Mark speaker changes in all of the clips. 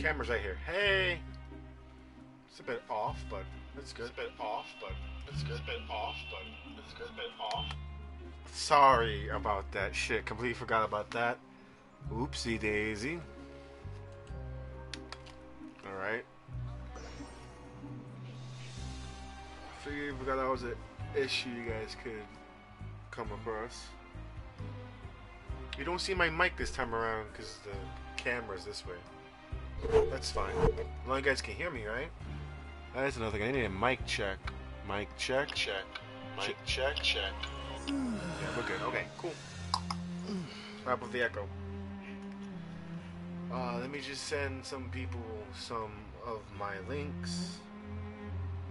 Speaker 1: Camera's right here. Hey! It's a bit off, but it's good. It's a bit off, but it's good. It's a bit off, but it's good. It's a bit off. Sorry about that shit. Completely forgot about that. Oopsie daisy. Alright. Figured forgot that was an issue you guys could come across. You don't see my mic this time around because the camera's this way. That's fine. As long as you guys can hear me, right? That's another thing. I need a mic check. Mic check. Check. Mic check. Check. Yeah, we're good. Okay, cool. Wrap up the echo. Let me just send some people some of my links.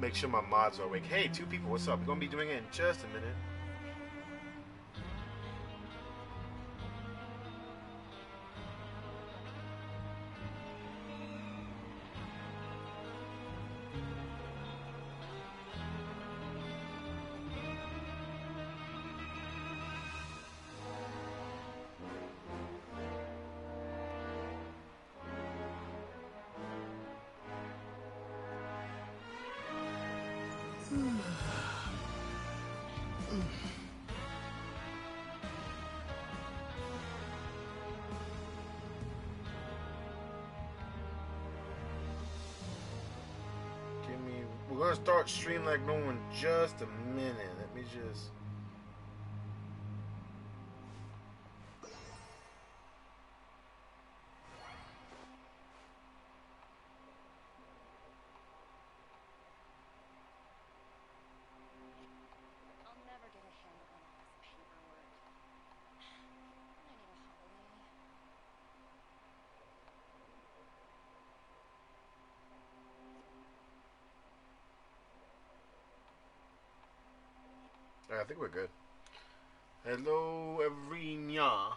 Speaker 1: Make sure my mods are awake. Hey, 2 people, what's up? We're gonna be doing it in just a minute. We're gonna start stream like no in just a minute. Let me just. I think we're good. Hello, Everina.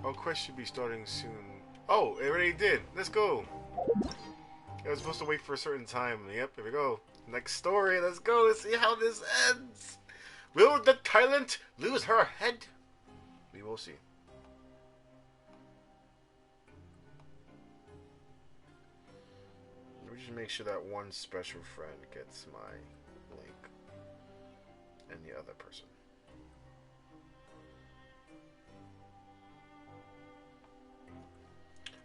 Speaker 1: Oh, quest should be starting soon. Oh, it already did. Let's go. I was supposed to wait for a certain time. Yep, here we go. Next story. Let's go. Let's see how this ends. Will the tyrant lose her head? We will see. Let me just make sure that one special friend gets my link. And the other person.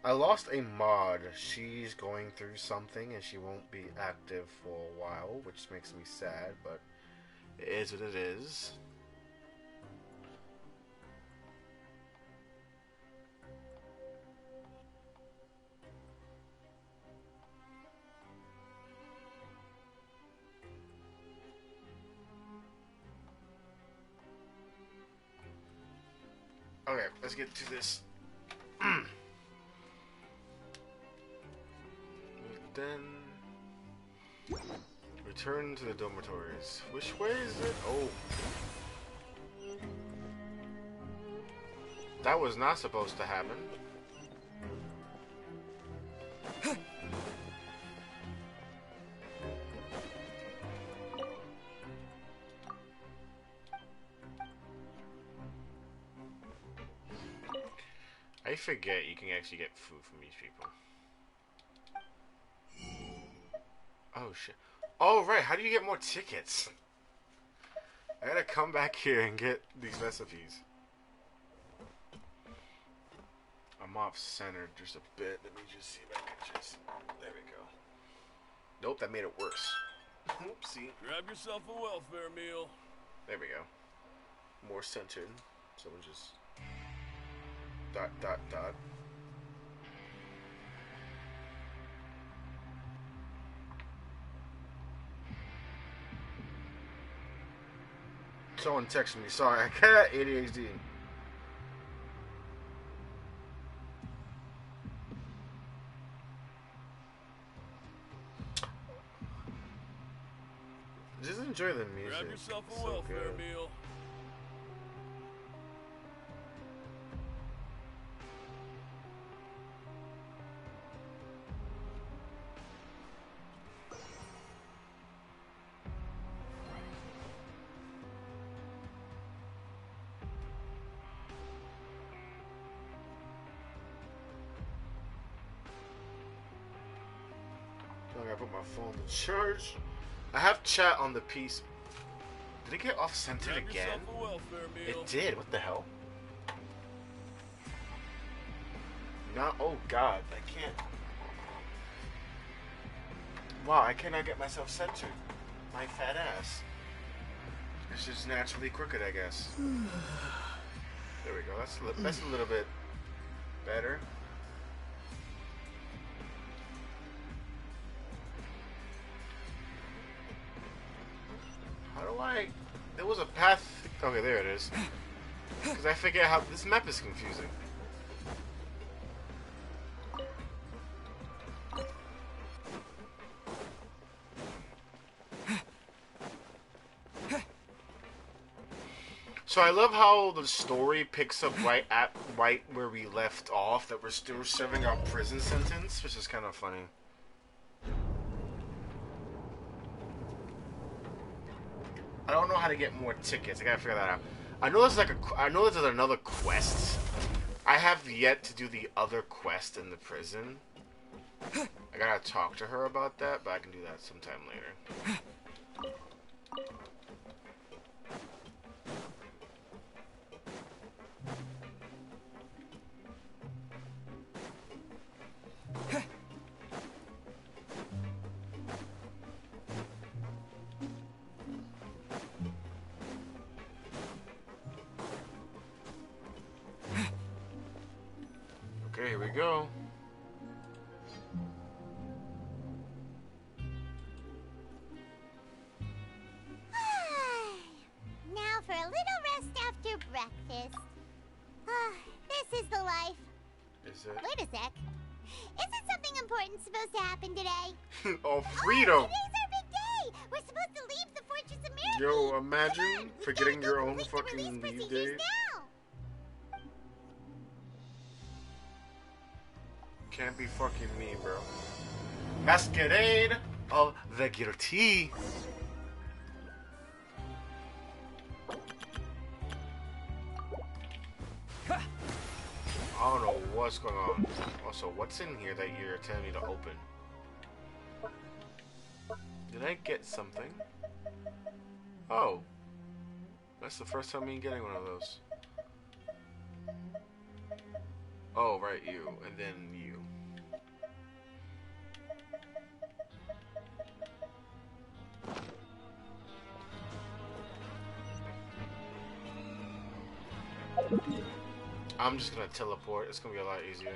Speaker 1: I lost a mod. She's going through something and she won't be active for a while, which makes me sad, but it is what it is. Okay, let's get to this. Then return to the dormitories. Which way is it? Oh, that was not supposed to happen. I forget you can actually get food from these people. Oh shit. Oh right, how do you get more tickets? I gotta come back here and get these recipes. I'm off center just a bit. Let me just see if I can just. There we go. Nope, that made it worse. Oopsie.
Speaker 2: Grab yourself a welfare meal.
Speaker 1: There we go. More centered. So we'll just. Dot, dot, dot. Someone texted me. Sorry, I got ADHD. Just enjoy the music.
Speaker 2: Grab yourself a
Speaker 1: so
Speaker 2: welfare
Speaker 1: good.
Speaker 2: meal.
Speaker 1: gotta put my phone to charge. I have chat on the piece. Did it get off-centered again? It did. What the hell? No. Oh God, I can't. Wow, I cannot get myself centered. My fat ass. It's just naturally crooked, I guess. There we go. That's a little bit better. How do I... There was a path... Okay, there it is. Because I forget how... This map is confusing. So I love how the story picks up right where we left off, that we're still serving our prison sentence, which is kind of funny. I don't know how to get more tickets. I gotta figure that out. I know there's another quest. I have yet to do the other quest in the prison. I gotta talk to her about that, but I can do that sometime later. Okay, here we go.
Speaker 3: Now for a little rest after breakfast. This is the life.
Speaker 1: Is it?
Speaker 3: Wait a sec. Isn't something important supposed to happen today?
Speaker 1: Oh, freedom!
Speaker 3: Oh, today's our big day! We're supposed to leave the Fortress of Miracles!
Speaker 1: Yo, imagine forgetting your own fucking leave day. Can't be fucking me, bro. Masquerade of the Guilty. I don't know what's going on. Also, what's in here that you're telling me to open? Did I get something? Oh. That's the first time me getting one of those. Oh, right, you. And then you. I'm just gonna teleport. It's gonna be a lot easier.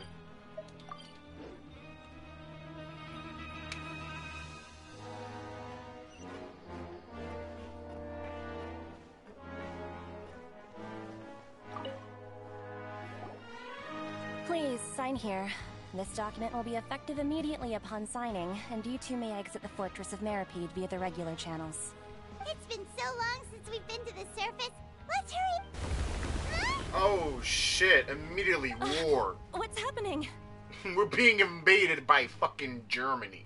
Speaker 4: Please, sign here. This document will be effective immediately upon signing, and you two may exit the Fortress of Meripede via the regular channels.
Speaker 3: It's been so long since we've been to the surface. Let's hurry.
Speaker 1: Oh shit, immediately war.
Speaker 4: What's happening?
Speaker 1: We're being invaded by fucking Germany.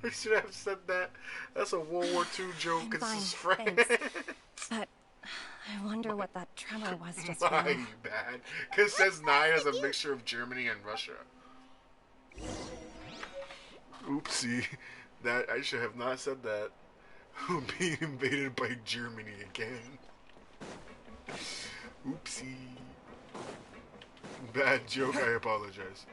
Speaker 1: I should have said that. That's a World War II joke. It's his friend.
Speaker 4: But I wonder what that tremor was just
Speaker 1: My
Speaker 4: now.
Speaker 1: bad. Because it says Naya is a mixture of Germany and Russia. Oopsie. That I should have not said that. We're being invaded by Germany again. Oopsie. Bad joke, I apologize.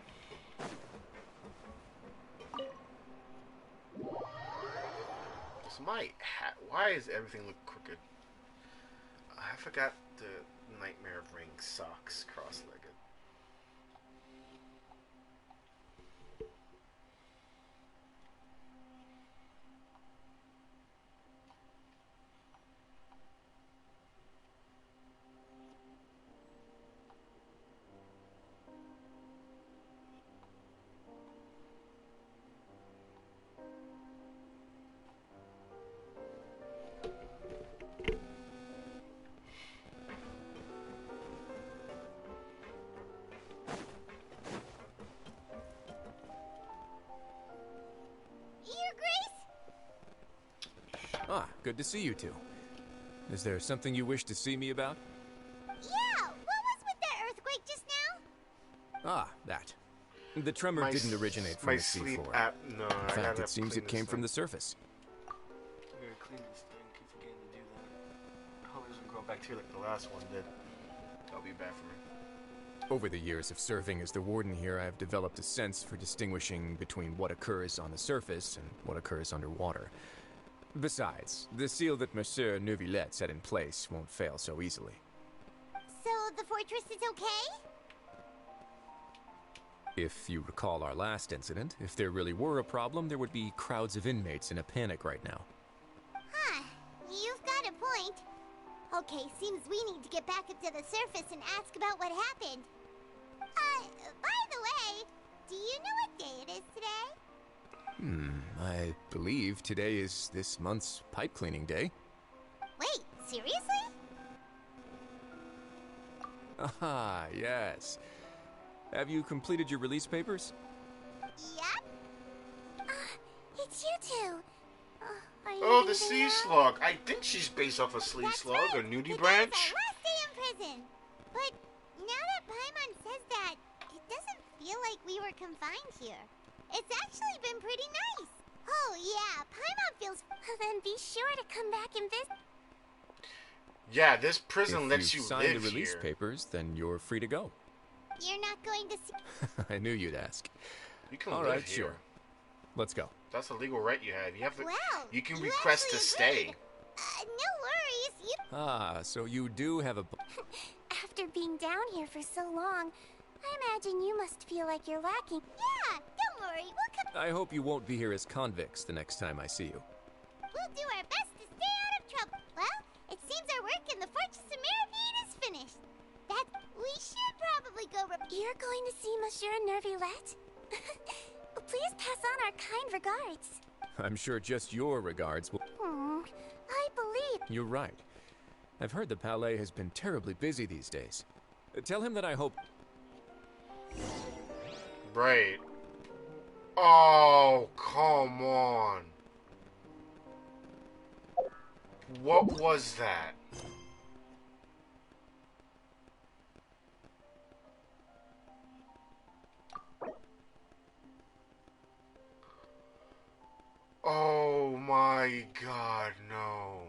Speaker 1: It's my hat. Why does everything look crooked? I forgot the Nightmare of Ring socks cross-legged.
Speaker 5: Ah, good to see you two. Is there something you wish to see me about?
Speaker 3: Yeah, what was with that earthquake just now?
Speaker 5: Ah, that. The tremor
Speaker 1: My
Speaker 5: didn't
Speaker 1: s-
Speaker 5: originate from
Speaker 1: my
Speaker 5: the
Speaker 1: sleep
Speaker 5: seafloor.
Speaker 1: app. No,
Speaker 5: In
Speaker 1: I
Speaker 5: fact,
Speaker 1: gotta
Speaker 5: it seems
Speaker 1: clean
Speaker 5: it came
Speaker 1: this
Speaker 5: from
Speaker 1: thing.
Speaker 5: the surface.
Speaker 1: I gotta clean this thing. Keep forgetting to do that. I hope it doesn't grow back here like the last one did. That'll be bad for me.
Speaker 5: Over the years of serving as the warden here, I have developed a sense for distinguishing between what occurs on the surface and what occurs underwater. Besides, the seal that Monsieur Neuvillette set in place won't fail so easily.
Speaker 3: So the fortress is okay?
Speaker 5: If you recall our last incident, if there really were a problem, there would be crowds of inmates in a panic right now.
Speaker 3: Huh. You've got a point. Okay, seems we need to get back up to the surface and ask about what happened. By the way, do you know what day it is today?
Speaker 5: I believe today is this month's pipe cleaning day.
Speaker 3: Wait, seriously?
Speaker 5: Ah, yes. Have you completed your release papers?
Speaker 3: Yep. It's you two. Are you
Speaker 1: Oh, the
Speaker 3: leaving
Speaker 1: sea
Speaker 3: now?
Speaker 1: slug. I think she's based off a sea
Speaker 3: That's
Speaker 1: slug
Speaker 3: right.
Speaker 1: or nudie
Speaker 3: Today's
Speaker 1: branch.
Speaker 3: our last day in prison. But now that Paimon says that, it doesn't feel like we were confined here. It's actually been pretty nice. Oh yeah, Paimon feels. Then be sure to come back and visit.
Speaker 1: Yeah, this prison
Speaker 5: If
Speaker 1: lets
Speaker 5: you
Speaker 1: you
Speaker 5: signed
Speaker 1: live
Speaker 5: the release
Speaker 1: here.
Speaker 5: papers, then you're free to go.
Speaker 3: You're not going to see.
Speaker 5: I knew you'd ask.
Speaker 1: You can
Speaker 5: All
Speaker 1: live
Speaker 5: right,
Speaker 1: here.
Speaker 5: sure. Let's go.
Speaker 1: That's a legal right you have. You have to.
Speaker 3: Wow.
Speaker 1: You can
Speaker 3: you
Speaker 1: request to
Speaker 3: actually
Speaker 1: stay.
Speaker 3: agreed. No worries. You.
Speaker 5: Ah, so you do have a...
Speaker 3: After being down here for so long, I imagine you must feel like you're lacking. Yeah, don't worry. We'll come.
Speaker 5: I hope you won't be here as convicts the next time I see you.
Speaker 3: We'll do our best to stay out of trouble. Well, it seems our work in the Fortress of Mirabede is finished. That we should probably go. You're going to see Monsieur Neuvillette? Please pass on our kind regards.
Speaker 5: I'm sure just your regards will...
Speaker 3: I believe.
Speaker 5: You're right. I've heard the Palais has been terribly busy these days. Tell him that I hope...
Speaker 1: Right. Oh, come on. What was that? Oh my god, no.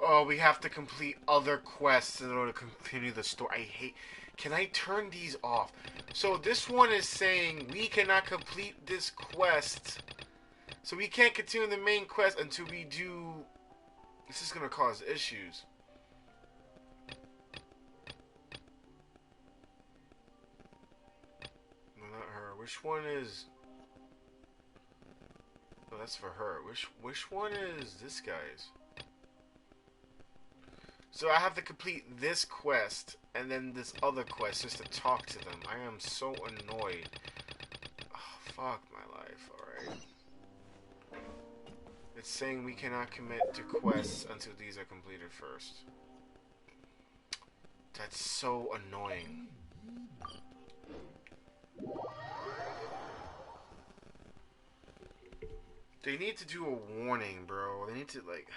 Speaker 1: Oh, we have to complete other quests in order to continue the story. I hate... Can I turn these off? So this one is saying we cannot complete this quest. So we can't continue the main quest until we do... This is going to cause issues. No, not her. Which one is... Oh, that's for her. Which one is this guy's? So I have to complete this quest and then this other quest just to talk to them. I am so annoyed. Oh, fuck my life, alright. It's saying we cannot commit to quests until these are completed first. That's so annoying. They need to do a warning, bro. They need to, like...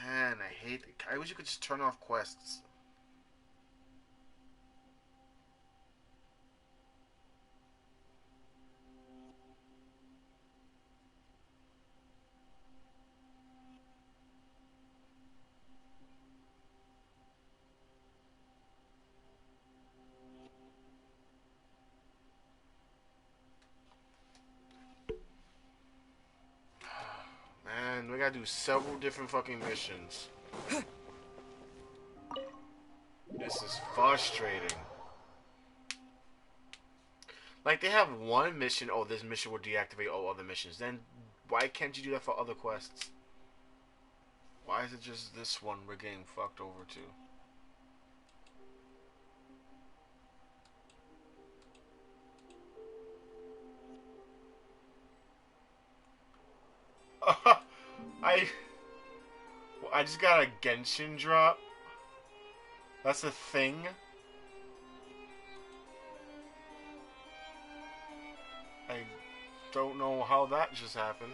Speaker 1: Man, I hate it. I wish you could just turn off quests. Man, we gotta do several different fucking missions. This is frustrating. Like, they have one mission, oh, this mission will deactivate all other missions. Then, why can't you do that for other quests? Why is it just this one we're getting fucked over to? I just got a Genshin drop. That's a thing. I don't know how that just happened.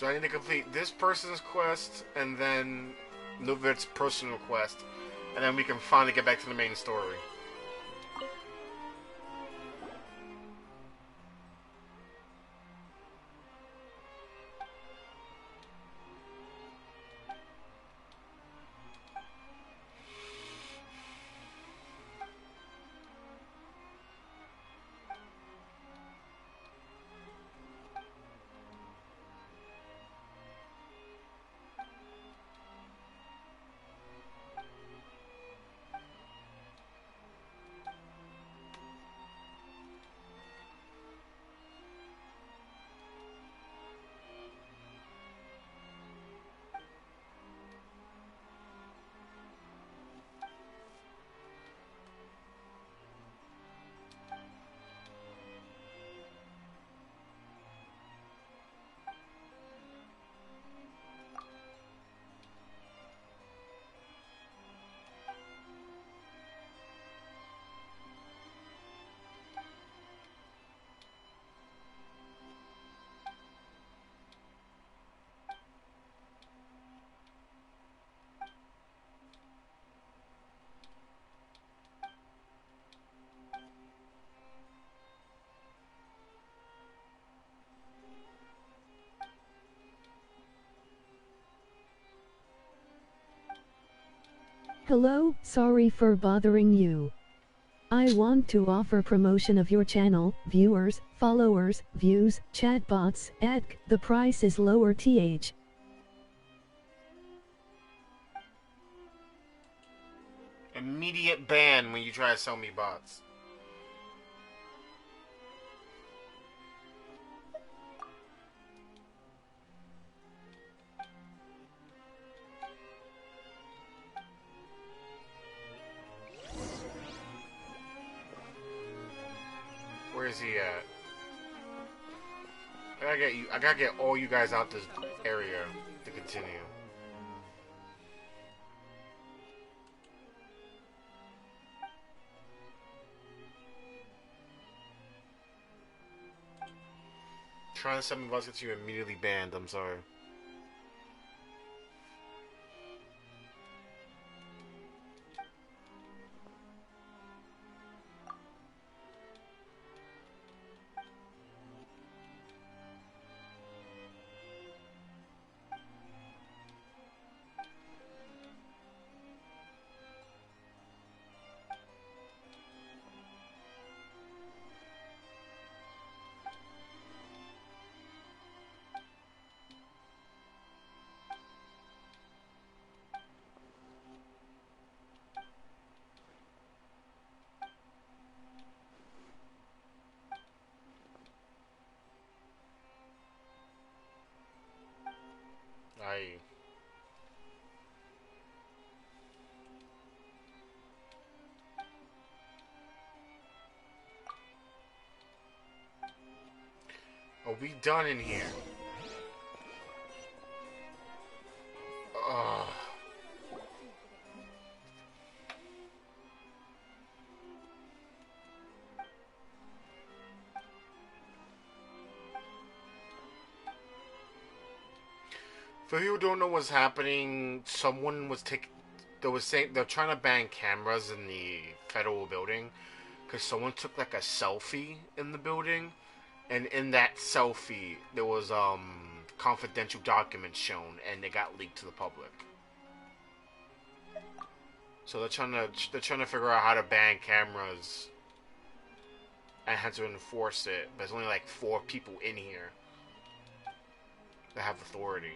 Speaker 1: So I need to complete this person's quest and then Luvet's personal quest, and then we can finally get back to the main story.
Speaker 6: Hello, sorry for bothering you. I want to offer promotion of your channel, viewers, followers, views, chatbots, etc. The price is lower th.
Speaker 1: Immediate ban when you try to sell me bots. Where is he at? I gotta get all you guys out this area to continue. Trying to send me bots gets you immediately banned, I'm sorry. Are we done in here? Ugh. For people who don't know what's happening, someone was saying they're trying to ban cameras in the federal building because someone took like a selfie in the building, and in that selfie there was confidential documents shown, and they got leaked to the public. So they're trying to figure out how to ban cameras and how to enforce it. But there's only like 4 people in here that have authority.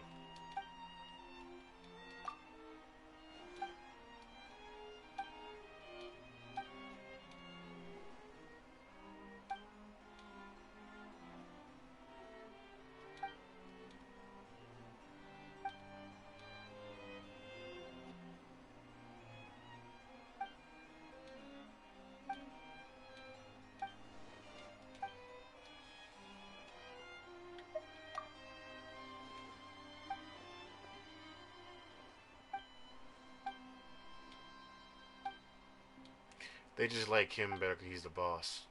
Speaker 1: They just like him better because he's the boss.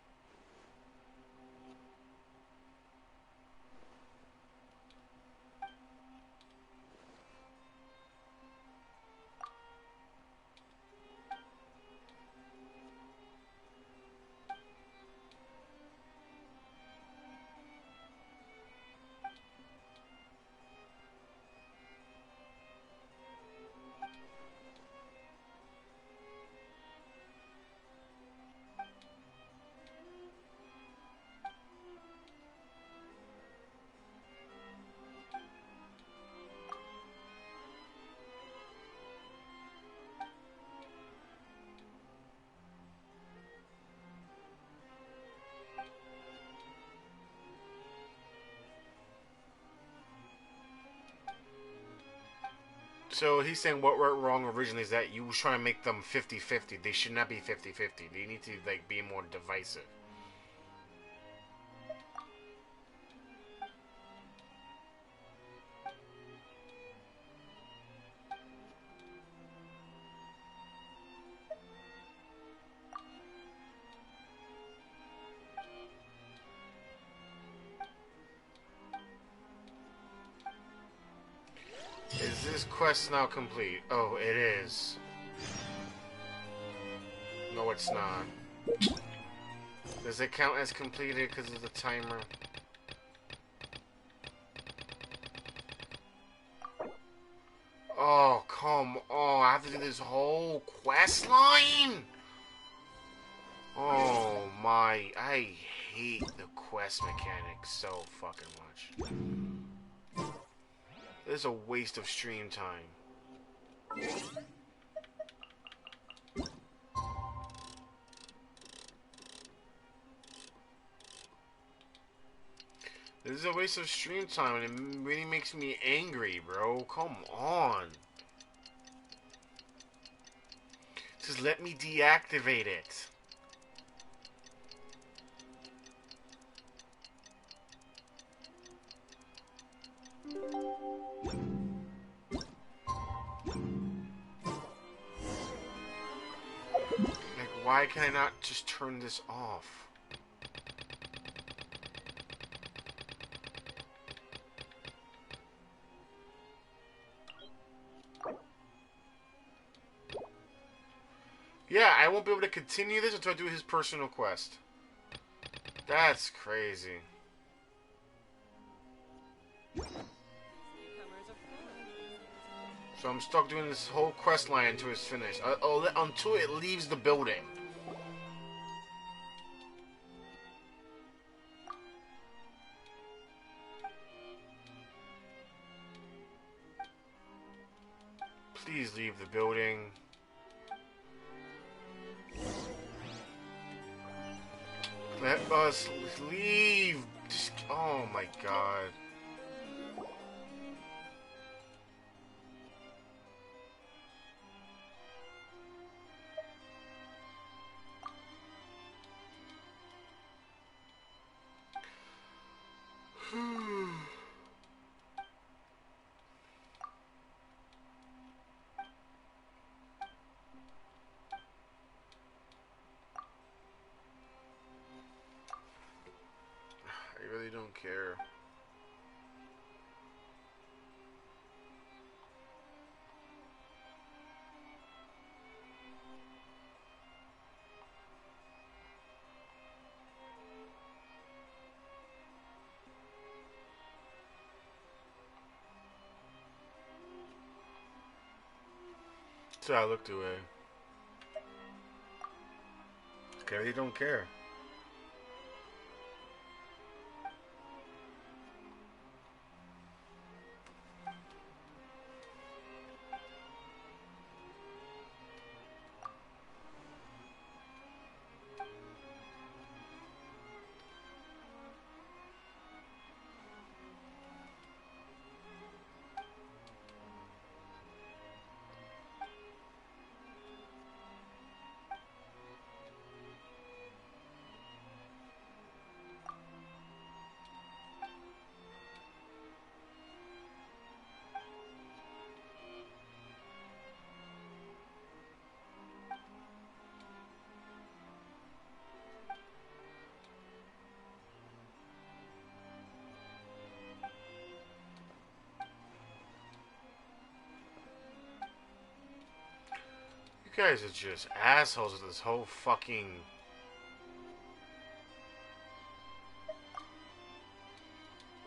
Speaker 1: So he's saying what went wrong originally is that you was trying to make them 50-50. They should not be 50-50. They need to like be more divisive. Is this quest now complete? Oh, it is. No, it's not. Does it count as completed because of the timer? Oh, come on. I have to do this whole quest line? Oh, my. I hate the quest mechanics so fucking much. This is a waste of stream time. This is a waste of stream time, and it really makes me angry, bro. Come on. Just let me deactivate it. Like, why can I not just turn this off? Yeah, I won't be able to continue this until I do his personal quest. That's crazy. So I'm stuck doing this whole quest line until it's finished. Until it leaves the building. Please leave the building. Let us leave. Just, oh my god. I really don't care. So I looked away. I really don't care. You guys are just assholes with this whole fucking...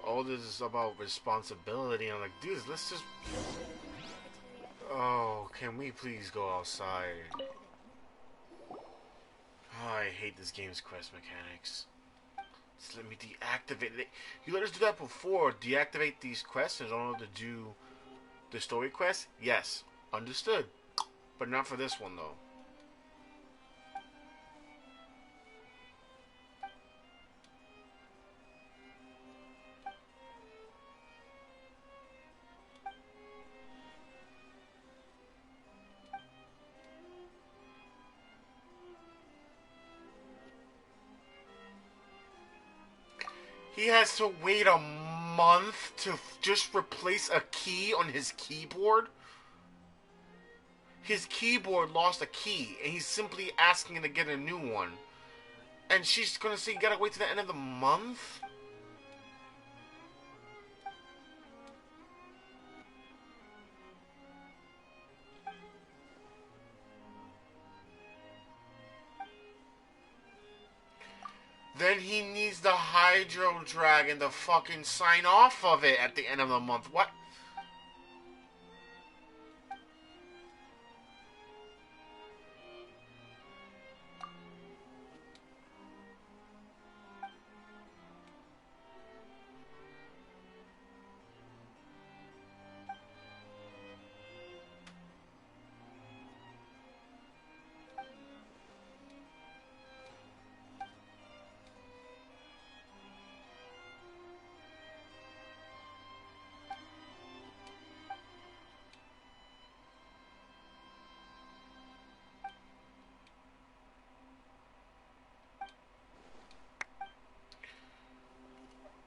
Speaker 1: All this is about responsibility. I'm like, dude, let's just... Oh, can we please go outside? Oh, I hate this game's quest mechanics. Just let me deactivate it. You let us do that before. Deactivate these quests and don't know to do the story quest? Yes. Understood. But not for this one, though. He has to wait a month to just replace a key on his keyboard? His keyboard lost a key, and he's simply asking to get a new one. And she's gonna say you gotta wait to the end of the month? Then he needs the Hydro Dragon to fucking sign off of it at the end of the month. What?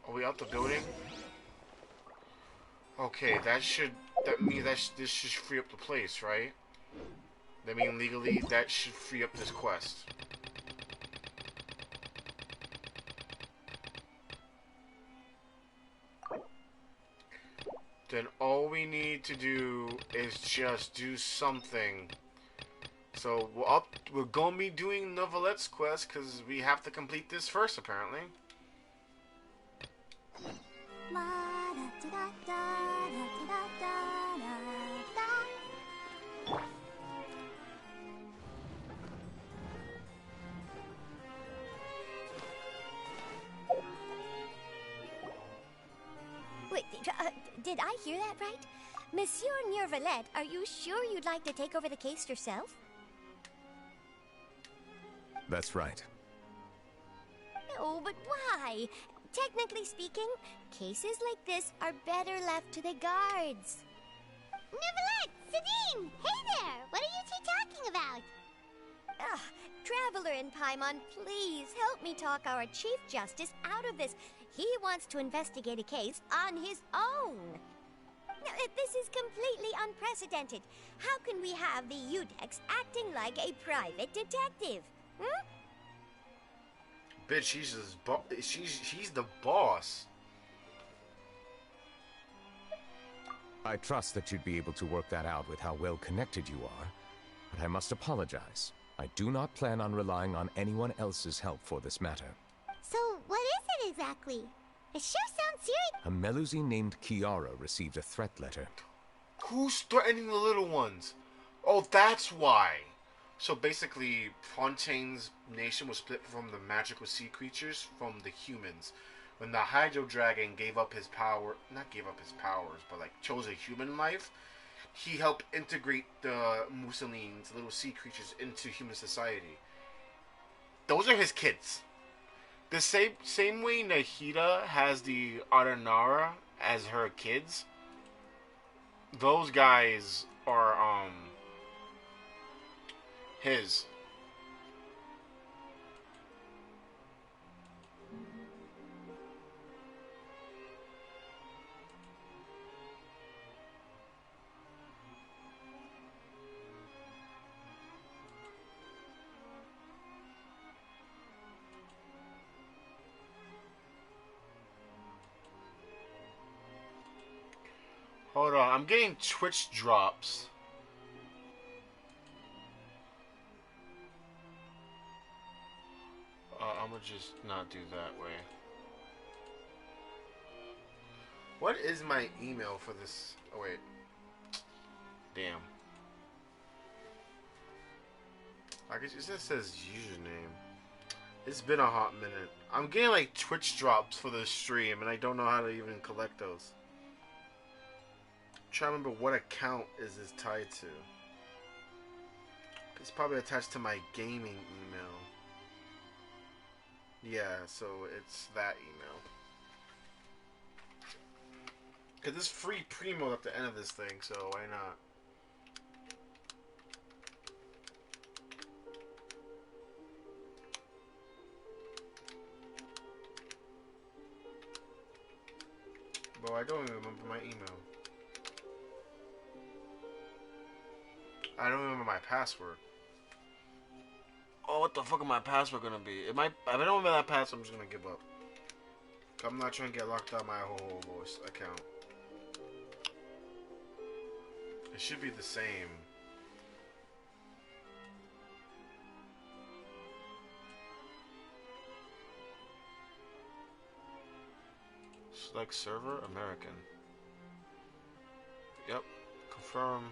Speaker 1: Are we out the building? Okay, that means this should free up the place, right? That means legally that should free up this quest. Then all we need to do is just do something. So we're gonna be doing Novelette's quest because we have to complete this first, apparently.
Speaker 3: Wait, did I hear that right? Monsieur Nervalette, are you sure you'd like to take over the case yourself?
Speaker 5: That's right.
Speaker 3: No, but why? Technically speaking, cases like this are better left to the guards. Nervalette! Sadine! Hey there! What are you two talking about? Ugh, Traveler in Paimon, please help me talk our Chief Justice out of this. He wants to investigate a case on his own. Now, this is completely unprecedented. How can we have the Udex acting like a private detective? Hmm?
Speaker 1: Bitch, she's the boss.
Speaker 5: I trust that you'd be able to work that out with how well connected you are, but I must apologize. I do not plan on relying on anyone else's help for this matter.
Speaker 3: So, what is it exactly? It sure sounds serious.
Speaker 5: A Melusine named Kiara received a threat letter.
Speaker 1: Who's threatening the little ones? Oh, that's why. So basically, Fontaine's nation was split from the magical sea creatures from the humans. When the Hydro Dragon gave up his power, not gave up his powers, but like chose a human life, he helped integrate the Mussolines, little sea creatures, into human society. Those are his kids. The same way Nahida has the Aranara as her kids, those guys are his. Hold on, I'm getting Twitch drops. I'm gonna just not do that way. What is my email for this? Oh wait. Damn. I guess it just says username. It's been a hot minute. I'm getting like Twitch drops for the stream and I don't know how to even collect those. I'm trying to remember what account is this tied to. It's probably attached to my gaming email. Yeah, so it's that email. Because there's free primo at the end of this thing, so why not? bro. I don't even remember my email. I don't remember my password. Oh, what the fuck is my password gonna be? If I don't remember that password, I'm just gonna give up. I'm not trying to get locked out of my whole voice account. It should be the same. Select server, American. Yep. Confirm.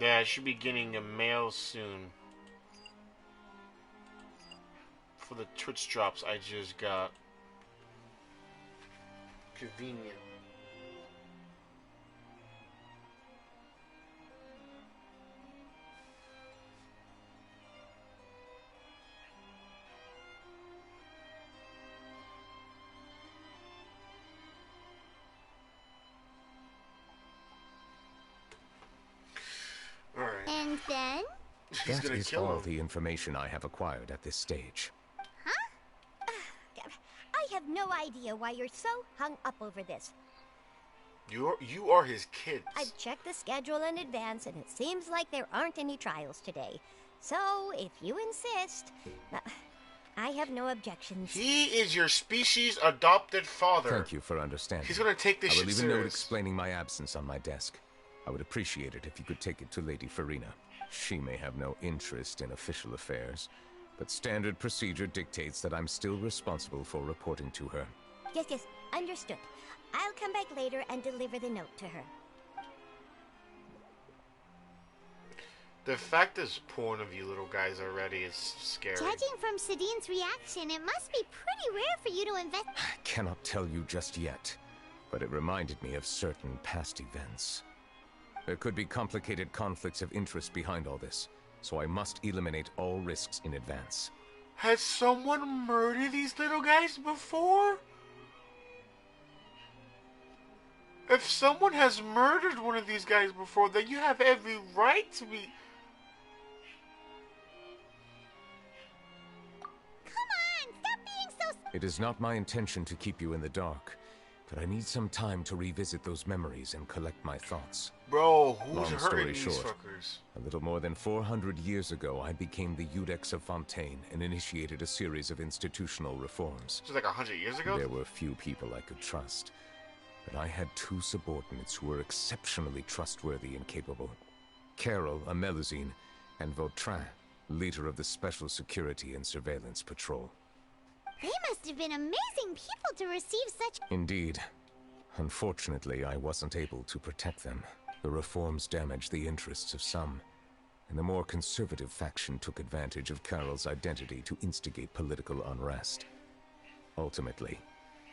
Speaker 1: Yeah, I should be getting a mail soon. For the Twitch drops I just got. Convenient. Alright.
Speaker 3: And then?
Speaker 1: He's
Speaker 7: That
Speaker 1: gonna
Speaker 7: is
Speaker 1: kill
Speaker 7: all
Speaker 1: him.
Speaker 7: the information I have acquired at this stage.
Speaker 8: I have no idea why you're so hung up over this.
Speaker 1: You are his kids.
Speaker 8: I've checked the schedule in advance, and it seems like there aren't any trials today. So, if you insist, I have no objections.
Speaker 1: He is your species adopted father.
Speaker 7: Thank you for understanding.
Speaker 1: He's gonna take this
Speaker 7: I
Speaker 1: shit
Speaker 7: will leave a note
Speaker 1: serious.
Speaker 7: explaining my absence on my desk. I would appreciate it if you could take it to Lady Farina. She may have no interest in official affairs, but standard procedure dictates that I'm still responsible for reporting to her.
Speaker 8: Yes, understood. I'll come back later and deliver the note to her.
Speaker 1: The fact there's porn of you little guys already is scary.
Speaker 3: Judging from Sadine's reaction, it must be pretty rare for you to invest.
Speaker 7: I cannot tell you just yet, but it reminded me of certain past events. There could be complicated conflicts of interest behind all this, so I must eliminate all risks in advance.
Speaker 1: Has someone murdered these little guys before? If someone has murdered one of these guys before, then you have every right to be...
Speaker 3: Come on, stop being so...
Speaker 7: It is not my intention to keep you in the dark, but I need some time to revisit those memories and collect my thoughts.
Speaker 1: Bro, who's
Speaker 7: Long
Speaker 1: hurting
Speaker 7: story
Speaker 1: these
Speaker 7: short,
Speaker 1: fuckers?
Speaker 7: a little more than 400 years ago, I became the Iudex of Fontaine and initiated a series of institutional reforms.
Speaker 1: This was like 100 years ago?
Speaker 7: There were few people I could trust, but I had two subordinates who were exceptionally trustworthy and capable. Carol, a Melusine, and Vautrin, leader of the Special Security and Surveillance Patrol.
Speaker 3: They must have been amazing people to receive such...
Speaker 7: Indeed. Unfortunately, I wasn't able to protect them. The reforms damaged the interests of some, and the more conservative faction took advantage of Carol's identity to instigate political unrest. Ultimately,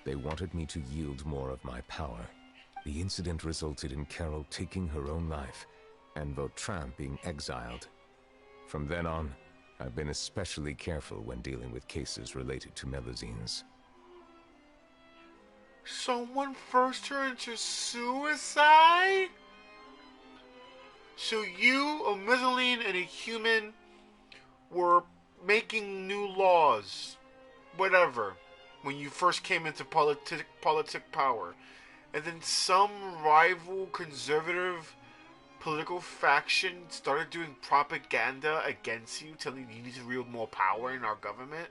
Speaker 7: they wanted me to yield more of my power. The incident resulted in Carol taking her own life, and Vautrin being exiled. From then on, I've been especially careful when dealing with cases related to Melusines.
Speaker 1: Someone forced her into suicide? So you, a Melusine, and a human were making new laws, whatever, when you first came into politic power. And then some rival conservative political faction started doing propaganda against you, telling you need to wield more power in our government.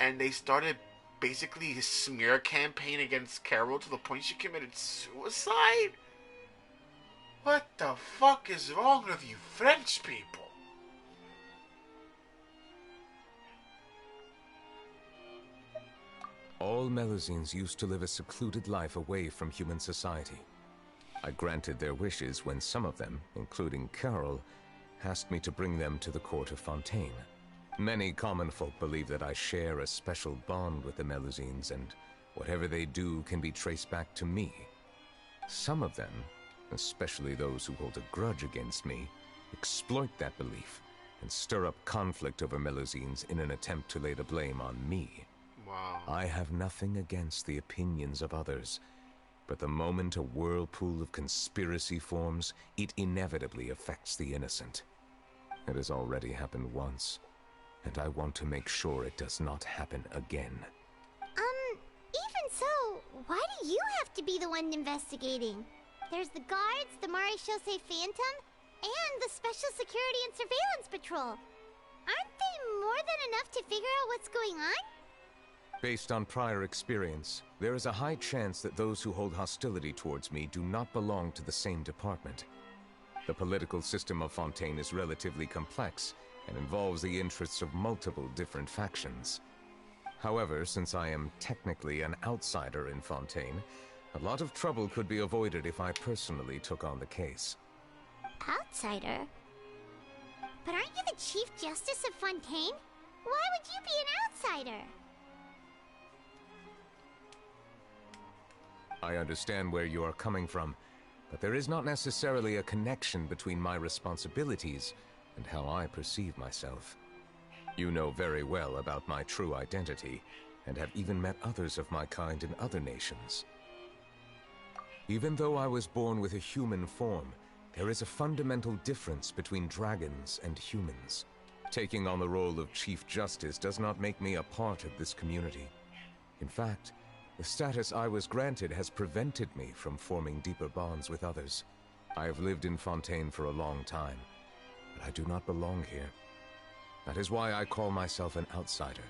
Speaker 1: And they started basically a smear campaign against Carol to the point she committed suicide? What the fuck is wrong with you French people?
Speaker 7: All Melusines used to live a secluded life away from human society. I granted their wishes when some of them, including Carol, asked me to bring them to the court of Fontaine. Many common folk believe that I share a special bond with the Melusines, and whatever they do can be traced back to me. Some of them, especially those who hold a grudge against me, exploit that belief and stir up conflict over Melusines in an attempt to lay the blame on me.
Speaker 1: Wow.
Speaker 7: I have nothing against the opinions of others, but the moment a whirlpool of conspiracy forms, it inevitably affects the innocent. It has already happened once, and I want to make sure it does not happen again.
Speaker 3: Even so, why do you have to be the one investigating? There's the guards, the Marechaussee Phantom, and the Special Security and Surveillance Patrol. Aren't they more than enough to figure out what's going on?
Speaker 7: Based on prior experience, there is a high chance that those who hold hostility towards me do not belong to the same department. The political system of Fontaine is relatively complex and involves the interests of multiple different factions. However, since I am technically an outsider in Fontaine, a lot of trouble could be avoided if I personally took on the case.
Speaker 3: Outsider? But aren't you the Chief Justice of Fontaine? Why would you be an outsider?
Speaker 7: I understand where you are coming from, but there is not necessarily a connection between my responsibilities and how I perceive myself. You know very well about my true identity, and have even met others of my kind in other nations. Even though I was born with a human form, there is a fundamental difference between dragons and humans. Taking on the role of Chief Justice does not make me a part of this community. In fact, the status I was granted has prevented me from forming deeper bonds with others. I have lived in Fontaine for a long time, but I do not belong here. That is why I call myself an outsider.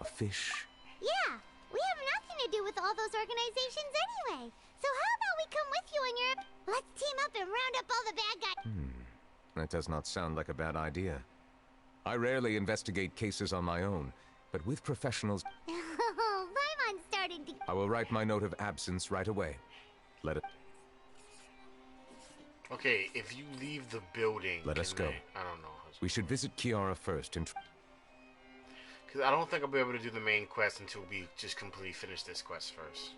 Speaker 7: A fish.
Speaker 3: Yeah, we have nothing to do with all those organizations anyway. So how about we come with you on your... Let's team up and round up all the bad guys.
Speaker 7: That does not sound like a bad idea. I rarely investigate cases on my own, but with professionals...
Speaker 3: Oh, Paimon's starting to...
Speaker 7: I will write my note of absence right away. Let it...
Speaker 1: Okay, if you leave the building...
Speaker 7: Let us go.
Speaker 1: I don't know.
Speaker 7: We should visit Kiara first and...
Speaker 1: Because I don't think I'll be able to do the main quest until we just completely finish this quest first.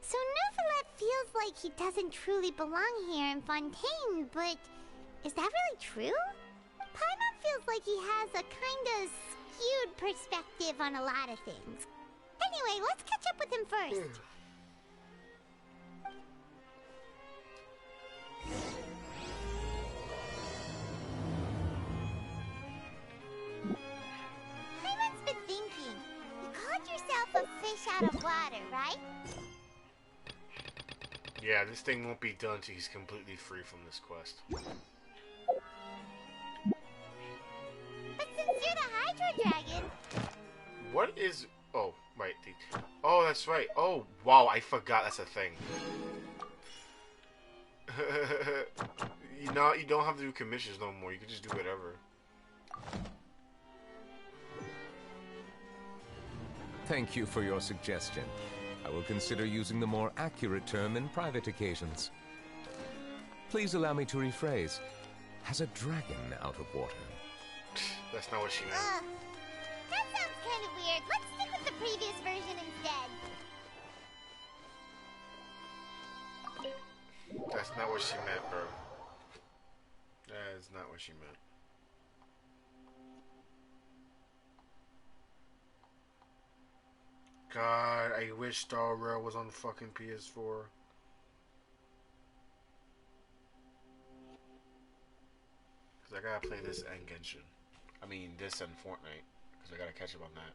Speaker 3: So Neuvillette feels like he doesn't truly belong here in Fontaine, but is that really true? Paimon feels like he has a kinda skewed perspective on a lot of things. Anyway, let's catch up with him first. Paimon's been thinking. You called yourself a fish out of water, right?
Speaker 1: Yeah, this thing won't be done till he's completely free from this quest.
Speaker 3: But since you're the Hydro Dragon...
Speaker 1: What is... Oh, right. Oh, that's right. Oh, wow, I forgot that's a thing. You don't have to do commissions no more. You can just do whatever.
Speaker 7: Thank you for your suggestion. I will consider using the more accurate term in private occasions. Please allow me to rephrase. Has a dragon out of water?
Speaker 1: That's not what she meant.
Speaker 3: That sounds kind of weird. Let's stick with the previous version instead.
Speaker 1: That's not what she meant, bro. That is not what she meant. God, I wish Star Rail was on fucking PS4. Because I gotta play this and Genshin. I mean, this and Fortnite. Because I gotta catch up on that.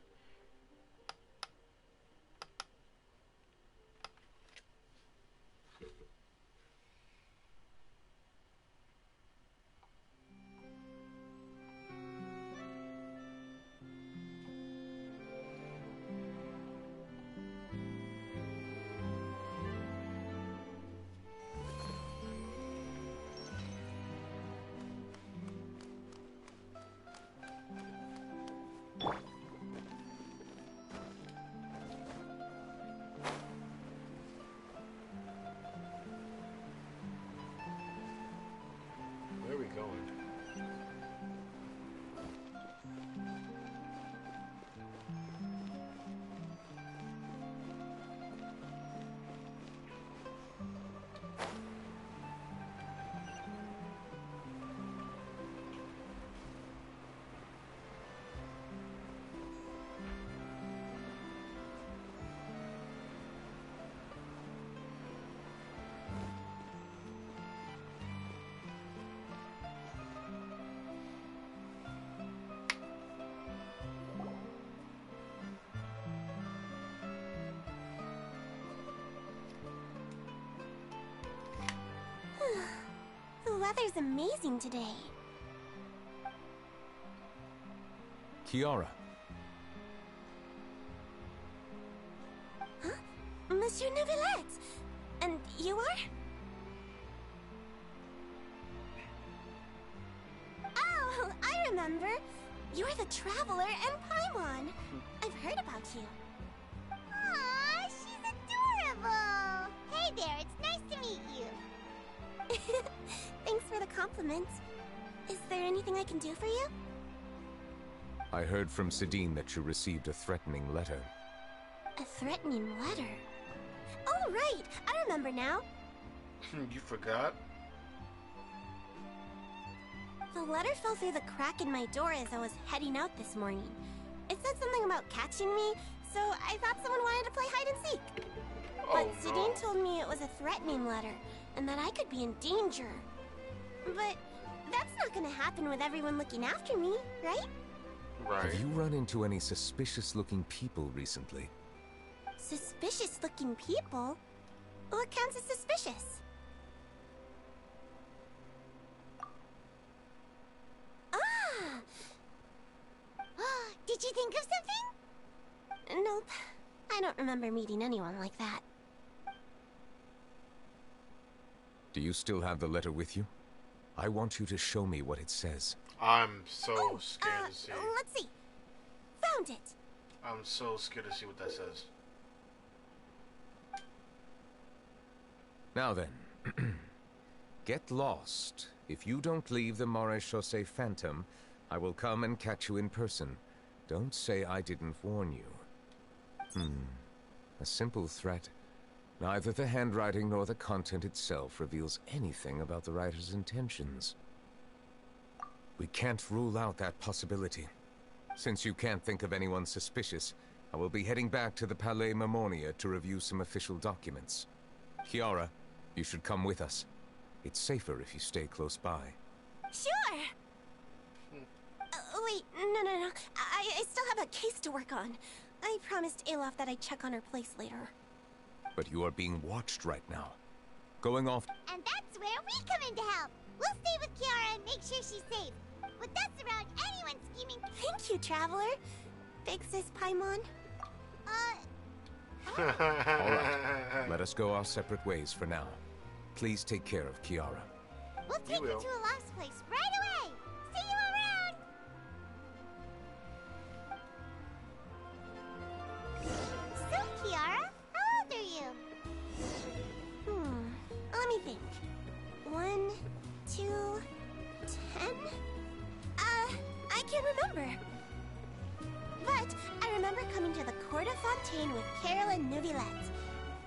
Speaker 3: weather's amazing today.
Speaker 7: Kiara.
Speaker 3: Huh? Monsieur Neuvillette! And you are? Oh, I remember. You're the Traveler and Paimon. I've heard about you. Aw, she's adorable. Hey there, it's nice to meet you. Thanks for the compliment. Is there anything I can do for you?
Speaker 7: I heard from Sidine that you received a threatening letter.
Speaker 3: A threatening letter? Oh, right! I remember now.
Speaker 1: You forgot?
Speaker 3: The letter fell through the crack in my door as I was heading out this morning. It said something about catching me, so I thought someone wanted to play hide and seek. But Sidine told me it was a threatening letter, and that I could be in danger. But that's not gonna happen with everyone looking after me, right?
Speaker 1: Right.
Speaker 7: Have you run into any suspicious-looking people recently?
Speaker 3: Suspicious-looking people? What counts as suspicious? Ah! Did you think of something? Nope. I don't remember meeting anyone like that.
Speaker 7: Do you still have the letter with you? I want you to show me what it says.
Speaker 1: I'm so scared to see.
Speaker 3: Let's see. Found it.
Speaker 1: I'm so scared to see what that says.
Speaker 7: Now then, get lost. If you don't leave the Maréchaussée Phantom, I will come and catch you in person. Don't say I didn't warn you. A simple threat. Neither the handwriting nor the content itself reveals anything about the writer's intentions. We can't rule out that possibility. Since you can't think of anyone suspicious, I will be heading back to the Palais Mermonia to review some official documents. Kiara, you should come with us. It's safer if you stay close by.
Speaker 3: Sure! Wait, no. I still have a case to work on. I promised Alof that I'd check on her place later.
Speaker 7: But you are being watched right now. Going off...
Speaker 3: And that's where we come in to help. We'll stay with Kiara and make sure she's safe. With us around, anyone scheming... Thank you, Traveler. Big Sis Paimon.
Speaker 7: All right, let us go our separate ways for now. Please take care of Kiara.
Speaker 3: We'll take you to Alaf's place right away. See you around. So, Kiara, how old are you? Let me think. 1, 2, 10? I can't remember. But I remember coming to the court of Fontaine with Carol and Neuvillette.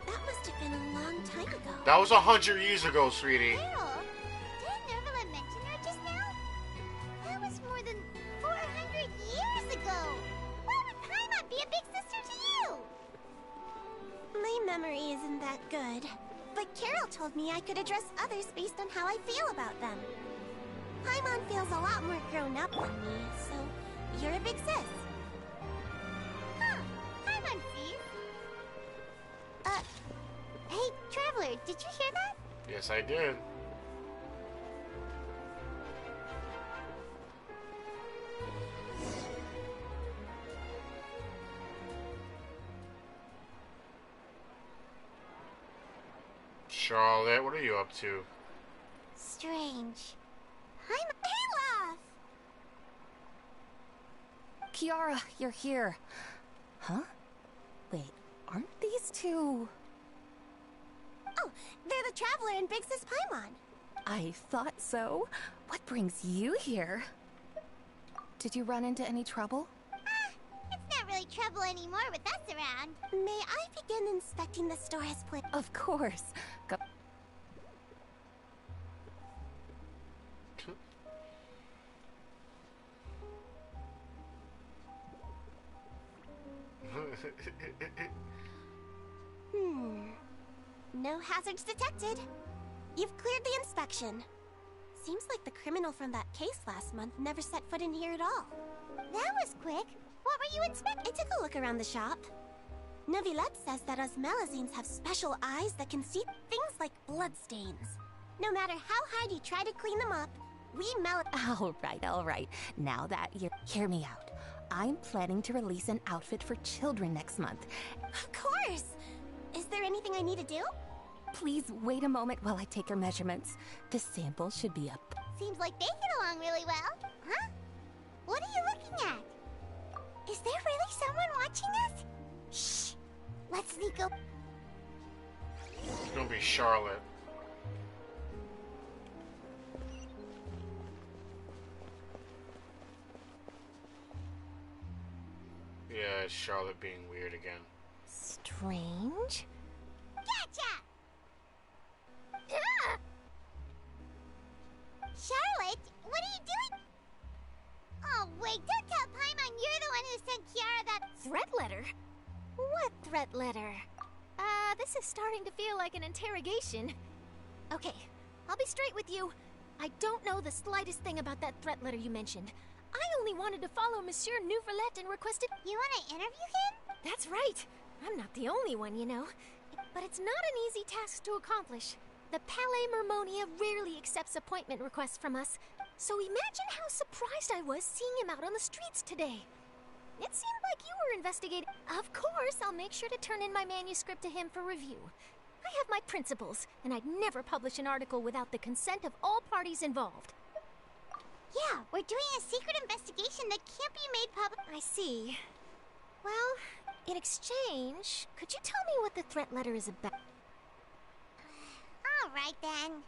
Speaker 3: That must have been a long time ago.
Speaker 1: That was 100 years ago, sweetie.
Speaker 3: Carol? Did Neuvillette mention her just now? That was more than 400 years ago. Why would Paimon be a big sister to you? My memory isn't that good. But Carol told me I could address others based on how I feel about them. Paimon feels a lot more grown up than me, so you're a big sis. Huh, Paimon sees. Hey, Traveler, did you hear that?
Speaker 1: Yes, I did. Charlotte, what are you up to?
Speaker 3: Strange. I'm Olaf!
Speaker 4: Kiara, you're here. Huh? Wait, aren't these two...
Speaker 3: Oh, they're the Traveler and Big Sis Paimon.
Speaker 4: I thought so. What brings you here? Did you run into any trouble?
Speaker 3: It's not really trouble anymore with us around. May I begin inspecting the store as planned?
Speaker 4: Of course. Go
Speaker 3: No hazards detected. You've cleared the inspection. Seems like the criminal from that case last month never set foot in here at all. That was quick. What were you inspecting? I took a look around the shop. Neuvillette says that Osmelazines have special eyes that can see things like bloodstains. No matter how hard you try to clean them up, we melt.
Speaker 9: All right. Now that you hear me out, I'm planning to release an outfit for children next month.
Speaker 3: Of course! Is there anything I need to do?
Speaker 9: Please wait a moment while I take your measurements. The sample should be up.
Speaker 3: Seems like they get along really well. Huh? What are you looking at? Is there really someone watching us? Shh! Let's sneak up.
Speaker 1: It's gonna be Charlotte. Yeah, it's Charlotte being weird again.
Speaker 9: Strange?
Speaker 3: Gotcha! Ah! Charlotte, what are you doing? Oh, wait, don't tell Paimon you're the one who sent Kiara that
Speaker 10: Threat letter? What threat letter? This is starting to feel like an interrogation. Okay, I'll be straight with you. I don't know the slightest thing about that threat letter you mentioned. I only wanted to follow Monsieur Nouvelette and requested—
Speaker 3: You want to interview him?
Speaker 10: That's right. I'm not the only one, you know. But it's not an easy task to accomplish. The Palais Mermonia rarely accepts appointment requests from us, so imagine how surprised I was seeing him out on the streets today. It seemed like you were investigating. Of course, I'll make sure to turn in my manuscript to him for review. I have my principles, and I'd never publish an article without the consent of all parties involved.
Speaker 3: Yeah, we're doing a secret investigation that can't be made public.
Speaker 10: I see. Well, in exchange, could you tell me what the threat letter is about?
Speaker 3: All right, then.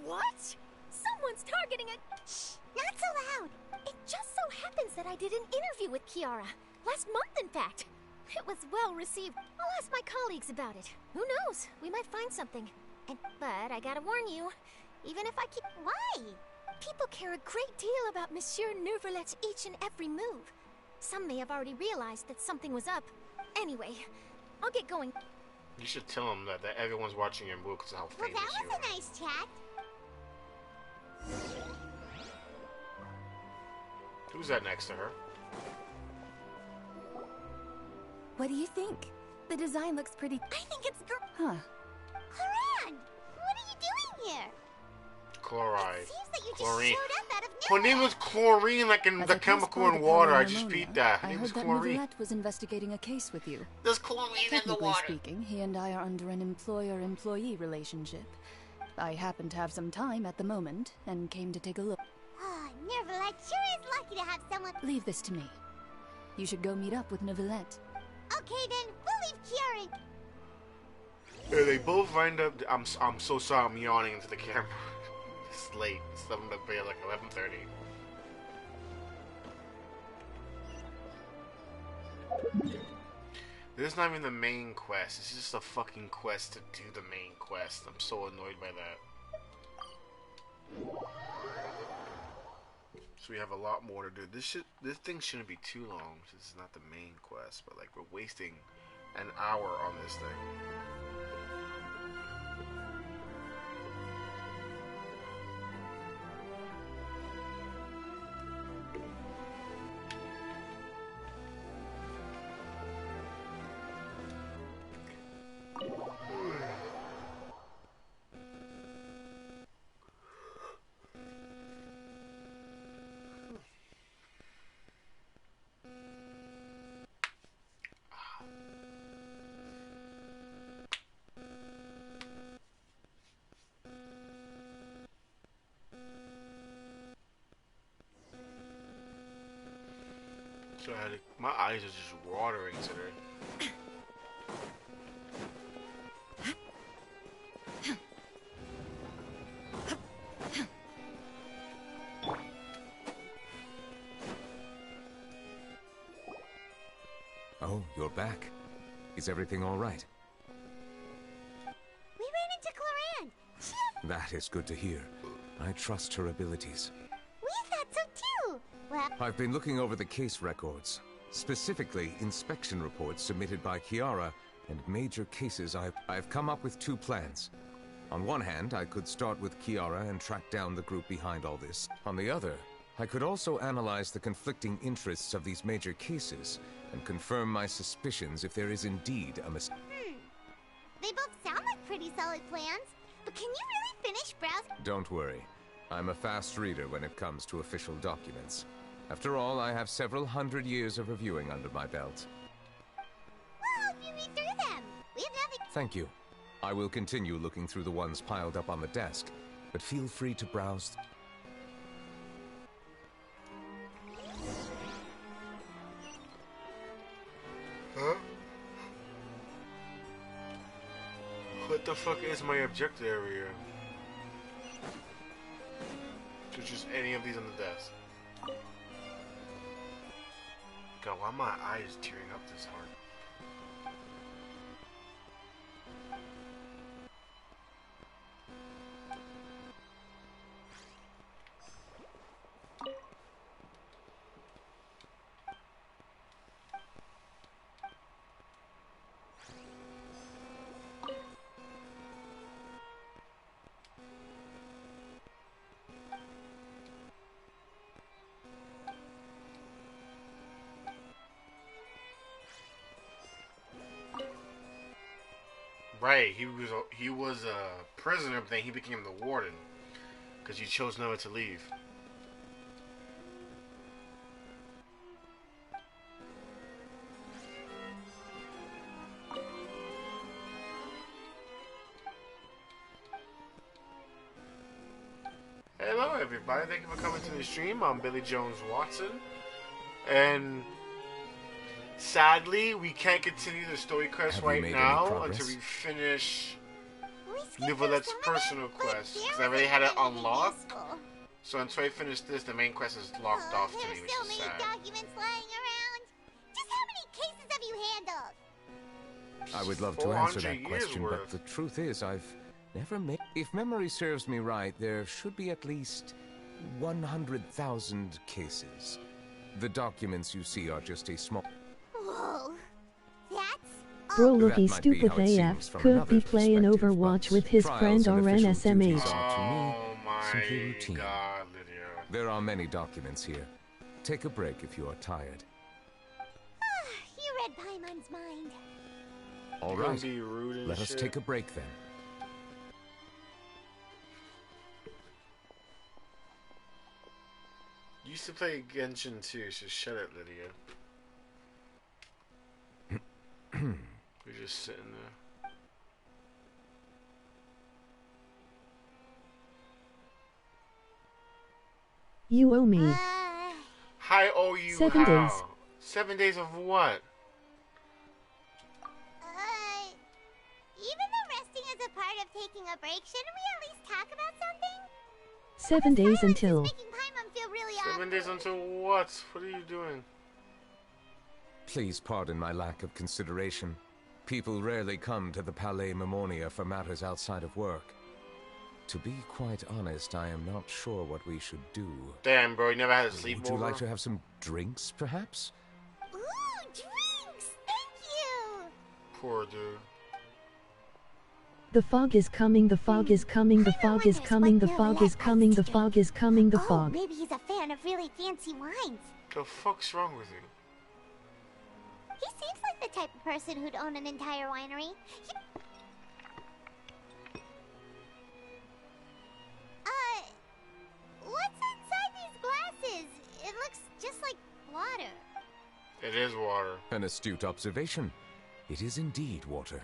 Speaker 10: What? Someone's targeting a—
Speaker 3: Shh, not so loud.
Speaker 10: It just so happens that I did an interview with Kiara. Last month, in fact. It was well received. I'll ask my colleagues about it. Who knows? We might find something. But I gotta warn you, even if I keep—
Speaker 3: Why?
Speaker 10: People care a great deal about Monsieur Nouvelette's each and every move. Some may have already realized that something was up. Anyway, I'll get going.
Speaker 1: You should tell him that everyone's watching your move because of how
Speaker 3: Well,
Speaker 1: famous
Speaker 3: that
Speaker 1: you
Speaker 3: was
Speaker 1: are.
Speaker 3: a nice chat.
Speaker 1: Who's that next to her?
Speaker 9: What do you think? The design looks pretty—
Speaker 3: I think it's
Speaker 9: Huh.
Speaker 3: Chlorine! What are you doing here?
Speaker 1: Chloride.
Speaker 3: It seems that you just
Speaker 1: Chlorine.
Speaker 3: showed up out of
Speaker 1: Her
Speaker 3: nowhere.
Speaker 1: name was chlorine, like in
Speaker 11: As
Speaker 1: the
Speaker 11: I passed
Speaker 1: chemical
Speaker 11: by
Speaker 1: in
Speaker 11: the
Speaker 1: water. I
Speaker 11: Palais
Speaker 1: just
Speaker 11: Mermonia,
Speaker 1: beat that. Her
Speaker 11: I
Speaker 1: name
Speaker 11: heard
Speaker 1: was
Speaker 11: that
Speaker 1: chlorine.
Speaker 11: Nouvelette was investigating a case with you.
Speaker 1: There's chlorine in the
Speaker 11: Technically
Speaker 1: water.
Speaker 11: speaking, he and I are under an employer-employee relationship. I happen to have some time at the moment, and came to take a look.
Speaker 3: Oh, Nervalette sure is lucky to have someone.
Speaker 11: Leave this to me. You should go meet up with Nouvelette.
Speaker 3: Okay, then, we'll leave Kiara.
Speaker 1: Yeah, they both wind up. I'm so sorry. I'm yawning into the camera. It's late. It's 7 to bed, like 11:30. This is not even the main quest. It's just a fucking quest to do the main quest. I'm so annoyed by that. So we have a lot more to do. This thing shouldn't be too long. This is not the main quest, but like we're wasting an hour on this thing. So my eyes are just watering today.
Speaker 7: Oh, you're back. Is everything all right?
Speaker 3: We ran into Cloran.
Speaker 7: That is good to hear. I trust her abilities.
Speaker 3: We thought so too. Well,
Speaker 7: I've been looking over the case records, specifically inspection reports submitted by Kiara and major cases. I've come up with two plans. On one hand, I could start with Kiara and track down the group behind all this. On the other, I could also analyze the conflicting interests of these major cases and confirm my suspicions if there is indeed a mistake.
Speaker 3: They both sound like pretty solid plans. But can you really finish browsing?
Speaker 7: Don't worry. I'm a fast reader when it comes to official documents. After all, I have several hundred years of reviewing under my belt.
Speaker 3: We'll help you read through them. We have nothing.
Speaker 7: Thank you. I will continue looking through the ones piled up on the desk, but feel free to browse.
Speaker 1: Huh? What the fuck is my objective area? To just any of these on the desk. God, why are my eyes tearing up this hard? Right, he was a prisoner, but then he became the warden because he chose never to leave. Hello, everybody! Thank you for coming to the stream. I'm Billy Jones Watson, and sadly, we can't continue the story quest right now until we finish Nouvelette's personal quest, because I already had it unlocked. So until I finish this, the main quest is locked off to me, which is sad.
Speaker 3: Documents lying around. Just how many cases have you handled?
Speaker 7: I would love to answer that question, but the truth is, I've never made... If memory serves me right, there should be at least 100,000 cases. The documents you see are just a small...
Speaker 3: Whoa, that's...
Speaker 6: Bro looky stupid AF could be playing Overwatch with his friend RNSMH.
Speaker 1: Oh my God, Lydia.
Speaker 7: There are many documents here. Take a break if you are tired.
Speaker 3: You read Paimon's mind.
Speaker 7: All right, let us take a break then.
Speaker 1: You used to play Genshin too, so shut it, Lydia. We're just sitting there.
Speaker 6: You owe me.
Speaker 1: I owe you
Speaker 6: 7
Speaker 1: how?
Speaker 6: days.
Speaker 1: 7 days of what?
Speaker 3: Even though resting is a part of taking a break, shouldn't we at least talk about something?
Speaker 6: 7 days until.
Speaker 3: Making Paimon feel really
Speaker 1: 7 days until what? What are you doing?
Speaker 7: Please pardon my lack of consideration. People rarely come to the Palais Mermonia for matters outside of work. To be quite honest, I am not sure what we should do.
Speaker 1: Damn, bro, you never had a sleepover?
Speaker 7: Would you like to have some drinks, perhaps?
Speaker 3: Ooh, drinks! Thank you!
Speaker 1: Poor dude.
Speaker 6: The fog is coming, the fog is coming, the fog is coming, the fog is coming, the fog is coming, the fog.
Speaker 3: Maybe he's a fan of really fancy wines.
Speaker 1: The fuck's wrong with you?
Speaker 3: He seems like the type of person who'd own an entire winery. What's inside these glasses? It looks just like water.
Speaker 1: It is water.
Speaker 7: An astute observation. It is indeed water.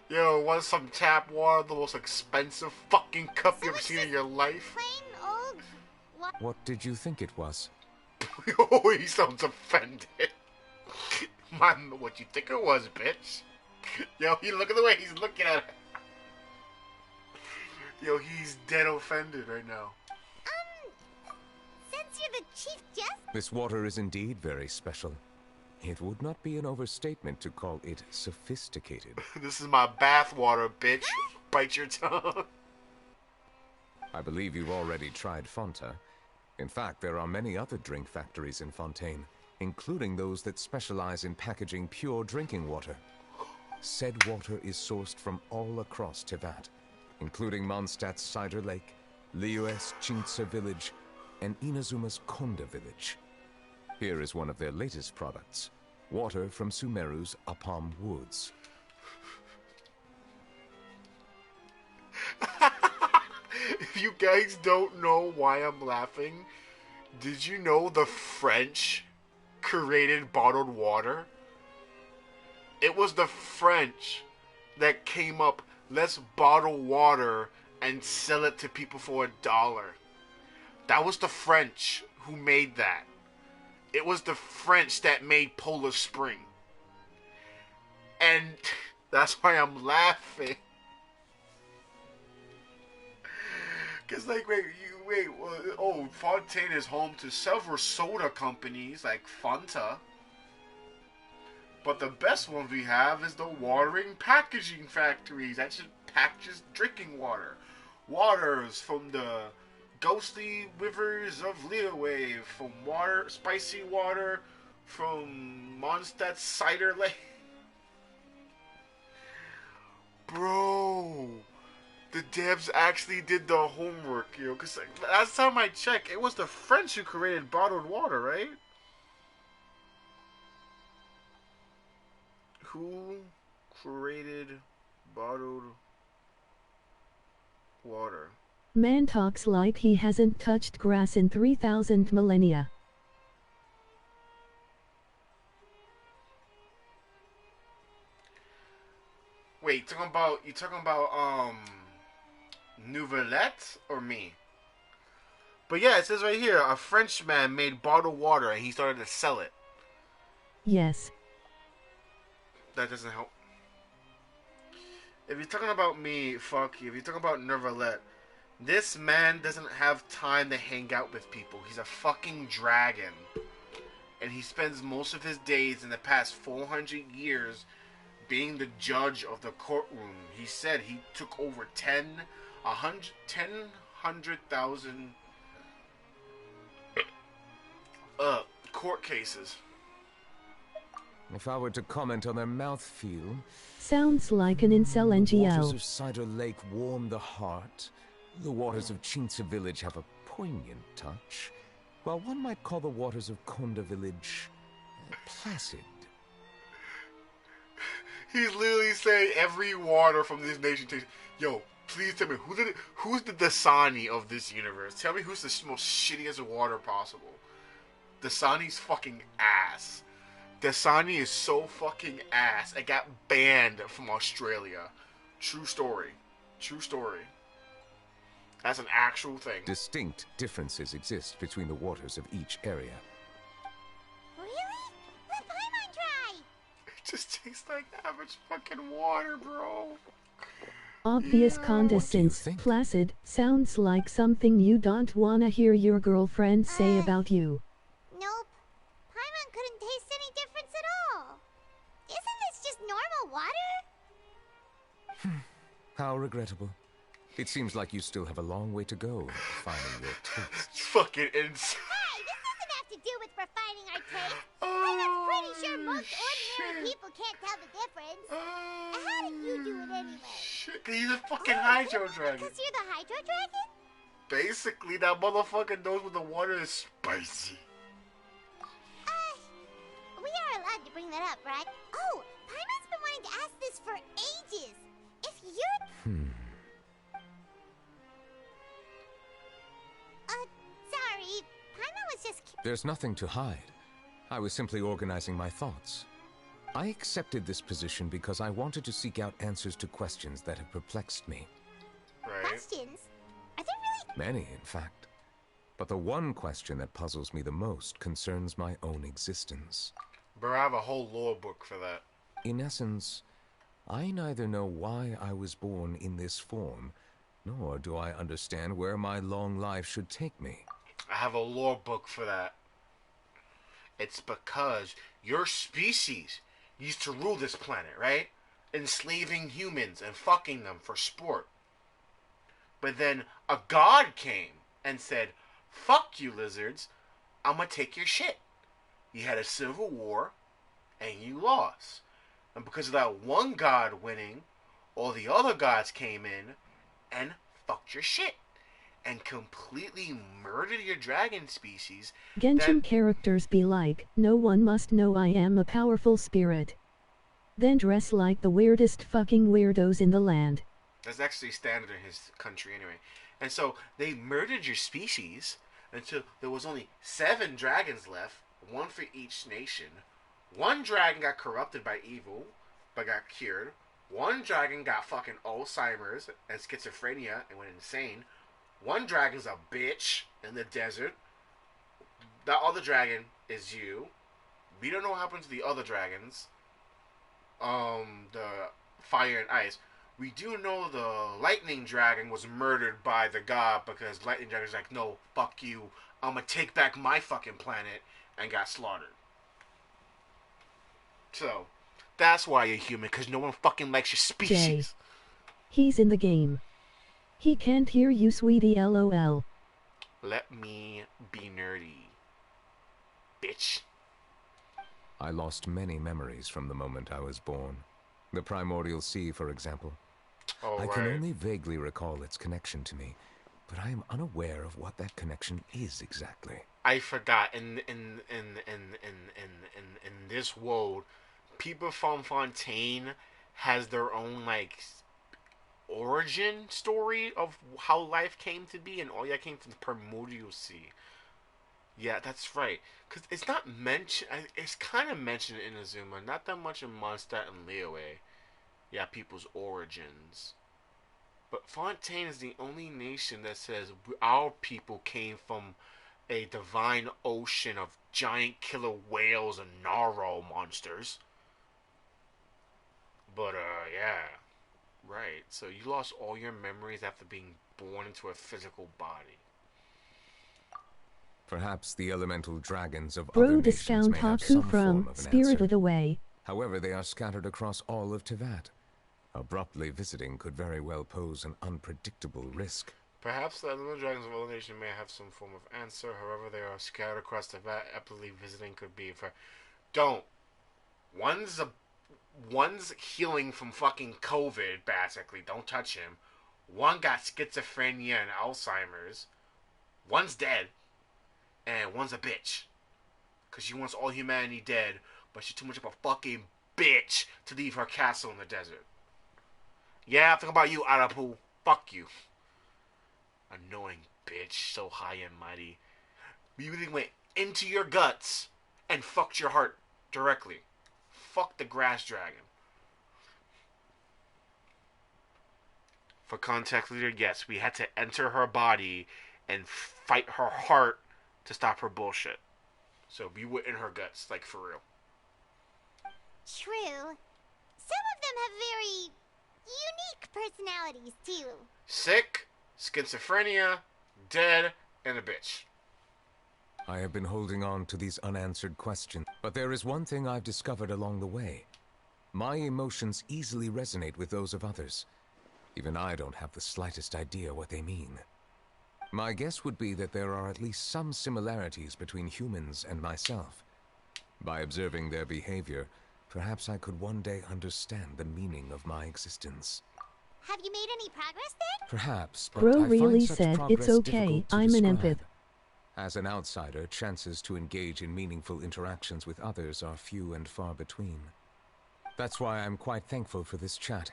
Speaker 1: Yo, want some tap water? The most expensive fucking cup you've ever seen in your life?
Speaker 3: Plain old water.
Speaker 7: What did you think it was?
Speaker 1: Oh, he sounds offended. Man, what you think it was, bitch? Yo, you look at the way he's looking at it. Yo, he's dead offended right now.
Speaker 3: Since you're the Chief Justice...
Speaker 7: This water is indeed very special. It would not be an overstatement to call it sophisticated.
Speaker 1: This is my bath water, bitch. Bite your tongue.
Speaker 7: I believe you've already tried Fonta. In fact, there are many other drink factories in Fontaine, including those that specialize in packaging pure drinking water. Said water is sourced from all across Tivat, including Mondstadt's Cider Lake, Liyue's Chintsa village, and Inazuma's Konda village. Here is one of their latest products, Water from Sumeru's Apam Woods.
Speaker 1: If you guys don't know why I'm laughing, did you know the French created bottled water? It was the French that came up, let's bottle water and sell it to people for $1. That was the French who made that. It was the French that made Polar Spring. And that's why I'm laughing. Because, like, Fontaine is home to several soda companies like Fanta. But the best ones we have is the watering packaging factories that just packages drinking water. Waters from the ghostly rivers of Leeway, from spicy water from Mondstadt Cider Lake. Bro, the devs actually did the homework, yo. Because last time I checked, it was the French who created bottled water, right? Who created bottled water?
Speaker 6: Man talks like he hasn't touched grass in 3,000 millennia.
Speaker 1: Wait, you talking about Nouvellette or me? But yeah, it says right here, a Frenchman made bottled water and he started to sell it.
Speaker 6: Yes.
Speaker 1: That doesn't help. If you're talking about me, fuck you. If you're talking about Nouvellette, this man doesn't have time to hang out with people. He's a fucking dragon. And he spends most of his days in the past 400 years being the judge of the courtroom. He said he took over 100,000 court cases.
Speaker 7: If I were to comment on their mouthfeel...
Speaker 6: Sounds like an incel
Speaker 7: The
Speaker 6: NGO.
Speaker 7: waters of Cider Lake warm the heart. The waters of Chinsa Village have a poignant touch, while one might call the waters of Konda Village placid.
Speaker 1: He's literally saying every water from this nation tastes... Yo, please tell me, who's the Dasani of this universe? Tell me who's the most shittiest water possible. Dasani's fucking ass. Dasani is so fucking ass. It got banned from Australia. True story. True story. That's an actual thing.
Speaker 7: Distinct differences exist between the waters of each area.
Speaker 3: Really? Let Paimon try!
Speaker 1: It just tastes like average fucking water, bro.
Speaker 6: Obvious condescends. Placid sounds like something you don't wanna hear your girlfriend say about you.
Speaker 3: Nope. Paimon couldn't taste any difference at all. Isn't this just normal water?
Speaker 7: How regrettable. It seems like you still have a long way to go in refining your taste.
Speaker 1: Fucking insane.
Speaker 3: Hey, this doesn't have to do with refining our taste. I'm pretty sure most ordinary people can't tell the difference. How did you do it anyway?
Speaker 1: Shit, he's a fucking Hydro Dragon.
Speaker 3: Because you're the Hydro Dragon?
Speaker 1: Basically, that motherfucker knows when the water is spicy.
Speaker 3: We are allowed to bring that up, right? Oh, Paimon's been wanting to ask this for ages. If you're... Sorry. Paimon was just...
Speaker 7: There's nothing to hide. I was simply organizing my thoughts. I accepted this position because I wanted to seek out answers to questions that have perplexed me.
Speaker 1: Right.
Speaker 3: Questions? Are there really...
Speaker 7: Many, in fact. But the one question that puzzles me the most concerns my own existence.
Speaker 1: Bro, I have a whole lore book for that.
Speaker 7: In essence, I neither know why I was born in this form, nor do I understand where my long life should take me.
Speaker 1: I have a lore book for that. It's because your species used to rule this planet, right? Enslaving humans and fucking them for sport. But then a god came and said, fuck you lizards, I'm gonna take your shit. You had a civil war and you lost. And because of that one god winning, all the other gods came in and fucked your shit. and completely murder your dragon species.
Speaker 6: Genshin characters be like, no one must know I am a powerful spirit. Then dress like the weirdest fucking weirdos in the land.
Speaker 1: That's actually standard in his country anyway. And so they murdered your species until there was only 7 dragons left, 1 for each nation. 1 dragon got corrupted by evil, but got cured. 1 dragon got fucking Alzheimer's and schizophrenia and went insane. 1 dragon's a bitch in the desert. The other dragon is you. We don't know what happened to the other dragons. The fire and ice. We do know the lightning dragon was murdered by the god because lightning dragon's like, no, fuck you. I'm gonna take back my fucking planet, and got slaughtered. So, that's why you're human, because no one fucking likes your species.
Speaker 6: Jay. He's in the game. He can't hear you, sweetie, lol.
Speaker 1: Let me be nerdy. Bitch.
Speaker 7: I lost many memories from the moment I was born. The primordial sea, for example.
Speaker 1: Oh,
Speaker 7: I can only vaguely recall its connection to me, but I am unaware of what that connection is exactly.
Speaker 1: I forgot. In this world, people from Fontaine has their own like origin story of how life came to be, and all that came from the primordial sea. Yeah, that's right. Because it's not mentioned. It's kind of mentioned in Azuma, not that much in Mondstadt and Liyue. Yeah, people's origins. But Fontaine is the only nation that says our people came from a divine ocean of giant killer whales and narwhal monsters. But, yeah. Right. So you lost all your memories after being born into a physical body.
Speaker 7: Perhaps the elemental dragons of
Speaker 6: Bro
Speaker 7: other nations
Speaker 6: discount
Speaker 7: may have
Speaker 6: Haku
Speaker 7: some form
Speaker 6: from
Speaker 7: of an
Speaker 6: Spirited
Speaker 7: answer.
Speaker 6: Away.
Speaker 7: However, they are scattered across all of Tevat. Abruptly visiting could very well pose an unpredictable risk.
Speaker 1: Perhaps the elemental dragons of other nations may have some form of answer. However, they are scattered across Tevat. Abruptly visiting could be for... Don't. One's healing from fucking COVID, basically. Don't touch him. 1 got schizophrenia and Alzheimer's. 1's dead. And 1's a bitch. Because she wants all humanity dead, but she's too much of a fucking bitch to leave her castle in the desert. Yeah, I'm talking about you, Arapu. Fuck you. Annoying bitch. So high and mighty. We really went into your guts and fucked your heart directly. Fuck the grass dragon. For context leader, yes, we had to enter her body and fight her heart to stop her bullshit. So we were in her guts, like for real.
Speaker 3: True. Some of them have very unique personalities, too.
Speaker 1: Sick, schizophrenia, dead, and a bitch.
Speaker 7: I have been holding on to these unanswered questions, but there is one thing I've discovered along the way. My emotions easily resonate with those of others. Even I don't have the slightest idea what they mean. My guess would be that there are at least some similarities between humans and myself. By observing their behavior, perhaps I could one day understand the meaning of my existence.
Speaker 3: Have you made any progress then?
Speaker 7: Perhaps, but
Speaker 6: Bro
Speaker 7: I
Speaker 6: really
Speaker 7: find such
Speaker 6: said
Speaker 7: progress
Speaker 6: it's okay,
Speaker 7: difficult to
Speaker 6: I'm an
Speaker 7: describe.
Speaker 6: empath.
Speaker 7: As an outsider, chances to engage in meaningful interactions with others are few and far between. That's why I'm quite thankful for this chat.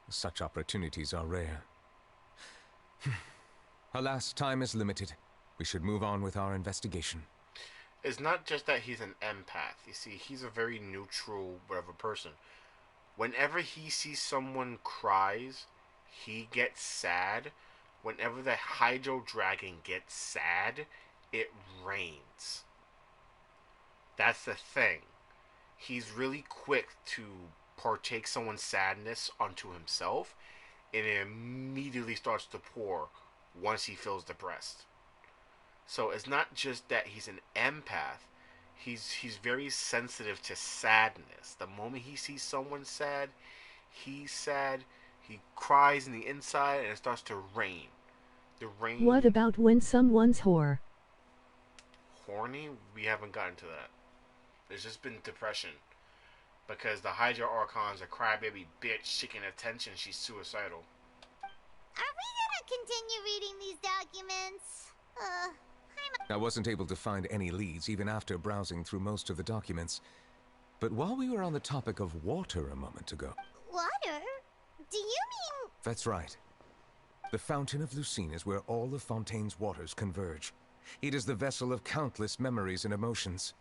Speaker 7: Such opportunities are rare. Alas, time is limited. We should move on with our investigation.
Speaker 1: It's not just that he's an empath. You see, he's a very neutral, whatever person. Whenever he sees someone cries, he gets sad. Whenever the Hydro Dragon gets sad, it rains. That's the thing. He's really quick to partake someone's sadness onto himself, and it immediately starts to pour once he feels depressed. So it's not just that he's an empath. He's very sensitive to sadness. The moment he sees someone sad, he's sad. He cries in the inside, and it starts to rain. The rain.
Speaker 6: What about when someone's whore?
Speaker 1: Horny? We haven't gotten to that. There's just been depression. Because the Hydra Archon's a crybaby bitch seeking attention. She's suicidal.
Speaker 3: Are we gonna continue reading these documents.
Speaker 7: I wasn't able to find any leads even after browsing through most of the documents. But while we were on the topic of water a moment ago...
Speaker 3: Water? Do you mean...
Speaker 7: That's right. The Fountain of Lucine is where all of Fontaine's waters converge. It is the vessel of countless memories and emotions.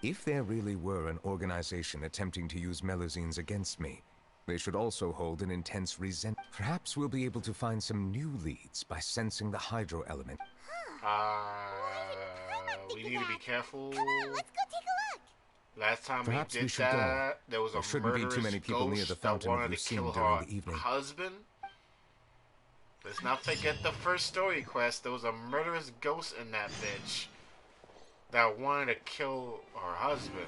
Speaker 7: If there really were an organization attempting to use Melusines against me, they should also hold an intense resentment. Perhaps we'll be able to find some new leads by sensing the hydro element.
Speaker 1: We need to be careful.
Speaker 3: Come on, let's go take a look.
Speaker 1: Last time
Speaker 7: Perhaps
Speaker 1: we did
Speaker 7: should
Speaker 1: that, there was a
Speaker 7: shouldn't be too many people near the Fountain of Lucine during the evening.
Speaker 1: Husband. Let's not forget the first story quest. There was a murderous ghost in that bitch that wanted to kill her husband.